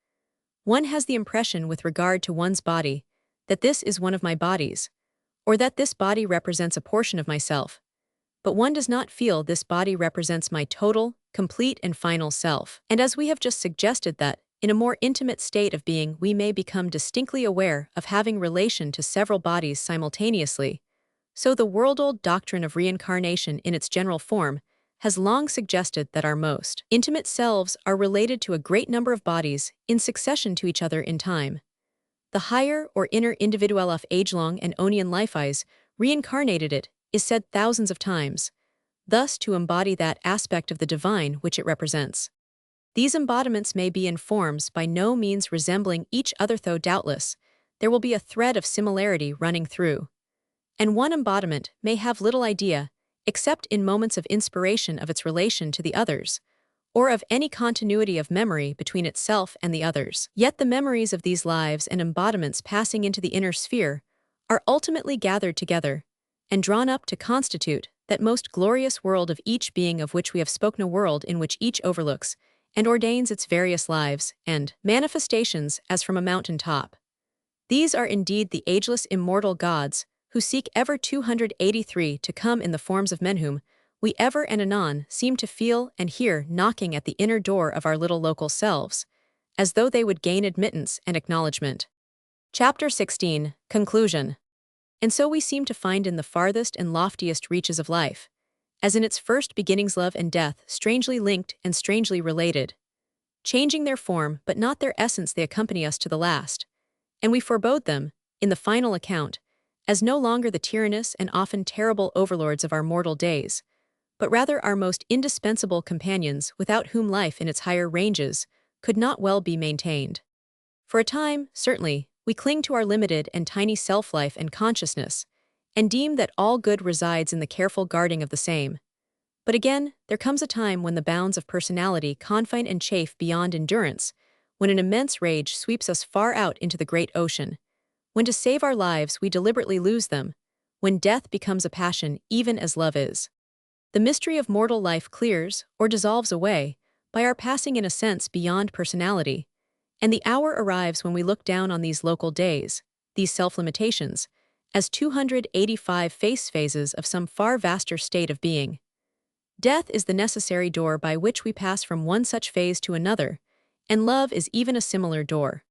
One has the impression with regard to one's body that this is one of my bodies, or that this body represents a portion of myself, but one does not feel this body represents my total, complete and final self. And as we have just suggested that, in a more intimate state of being we may become distinctly aware of having relation to several bodies simultaneously, so the world-old doctrine of reincarnation in its general form has long suggested that our most intimate selves are related to a great number of bodies in succession to each other in time. The higher or inner individual of age-long and onion life-eyes reincarnated it, is said thousands of times, thus to embody that aspect of the divine which it represents. These embodiments may be in forms by no means resembling each other, though doubtless there will be a thread of similarity running through. And one embodiment may have little idea, except in moments of inspiration, of its relation to the others, or of any continuity of memory between itself and the others. Yet the memories of these lives and embodiments passing into the inner sphere are ultimately gathered together and drawn up to constitute that most glorious world of each being of which we have spoken, a world in which each overlooks and ordains its various lives and manifestations as from a mountain top. These are indeed the ageless immortal gods who seek ever 283 to come in the forms of men whom we ever and anon seem to feel and hear knocking at the inner door of our little local selves, as though they would gain admittance and acknowledgement. Chapter 16, Conclusion. And so we seem to find in the farthest and loftiest reaches of life, as in its first beginnings, love and death strangely linked and strangely related. Changing their form but not their essence, they accompany us to the last, and we forebode them, in the final account, as no longer the tyrannous and often terrible overlords of our mortal days, but rather our most indispensable companions, without whom life in its higher ranges could not well be maintained. For a time, certainly, we cling to our limited and tiny self-life and consciousness, and deem that all good resides in the careful guarding of the same. But again, there comes a time when the bounds of personality confine and chafe beyond endurance, when an immense rage sweeps us far out into the great ocean, when to save our lives we deliberately lose them, when death becomes a passion even as love is. The mystery of mortal life clears or dissolves away by our passing in a sense beyond personality, and the hour arrives when we look down on these local days, these self-limitations, as 285 phases of some far vaster state of being. Death is the necessary door by which we pass from one such phase to another, and love is even a similar door.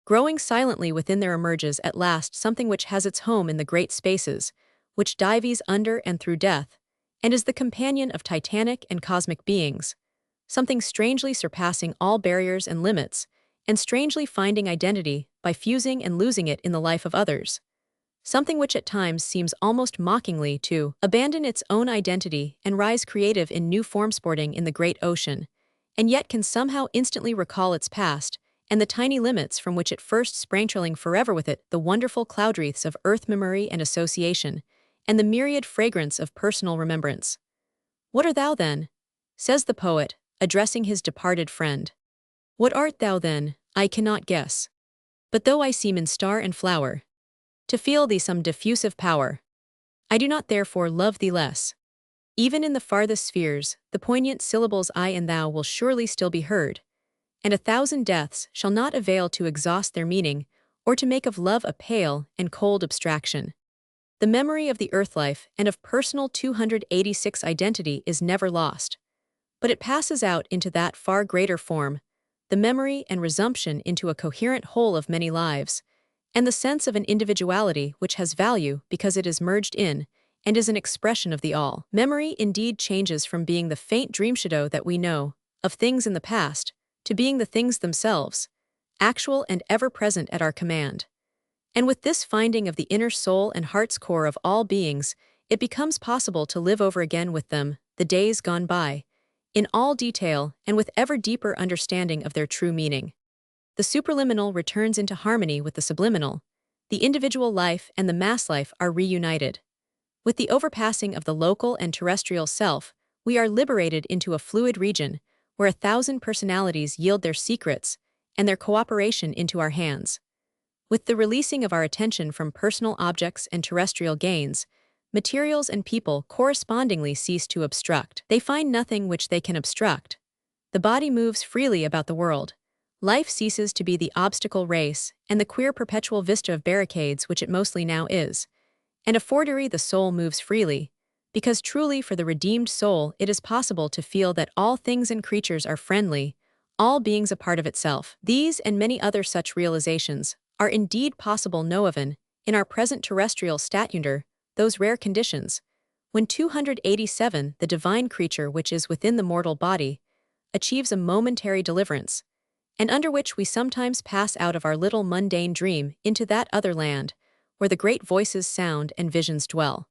Growing silently within there emerges at last something which has its home in the great spaces, which dives under and through death, and is the companion of titanic and cosmic beings, something strangely surpassing all barriers and limits, and strangely finding identity by fusing and losing it in the life of others. Something which at times seems almost mockingly to abandon its own identity and rise creative in new form, sporting in the great ocean, and yet can somehow instantly recall its past and the tiny limits from which it first sprang, trailing forever with it the wonderful cloud wreaths of earth memory and association, and the myriad fragrance of personal remembrance. What art thou then? Says the poet, addressing his departed friend. What art thou then? I cannot guess. But though I seem in star and flower, to feel thee some diffusive power, I do not therefore love thee less. Even in the farthest spheres, the poignant syllables I and thou will surely still be heard, and 1,000 deaths shall not avail to exhaust their meaning or to make of love a pale and cold abstraction. The memory of the earth life and of personal 286 identity is never lost, but it passes out into that far greater form, the memory and resumption into a coherent whole of many lives, and the sense of an individuality which has value because it is merged in and is an expression of the all. Memory indeed changes from being the faint dream shadow that we know of things in the past to being the things themselves, actual and ever-present at our command. And with this finding of the inner soul and heart's core of all beings, it becomes possible to live over again with them the days gone by, in all detail and with ever deeper understanding of their true meaning. The supraliminal returns into harmony with the subliminal. The individual life and the mass life are reunited. With the overpassing of the local and terrestrial self, we are liberated into a fluid region where 1,000 personalities yield their secrets and their cooperation into our hands. With the releasing of our attention from personal objects and terrestrial gains, materials and people correspondingly cease to obstruct. They find nothing which they can obstruct. The body moves freely about the world. Life ceases to be the obstacle race and the queer perpetual vista of barricades which it mostly now is. And a fortiori the soul moves freely, because truly for the redeemed soul it is possible to feel that all things and creatures are friendly, all beings a part of itself. These and many other such realizations are indeed possible known in our present terrestrial stature, those rare conditions, when 287, the divine creature which is within the mortal body, achieves a momentary deliverance, and under which we sometimes pass out of our little mundane dream into that other land, where the great voices sound and visions dwell.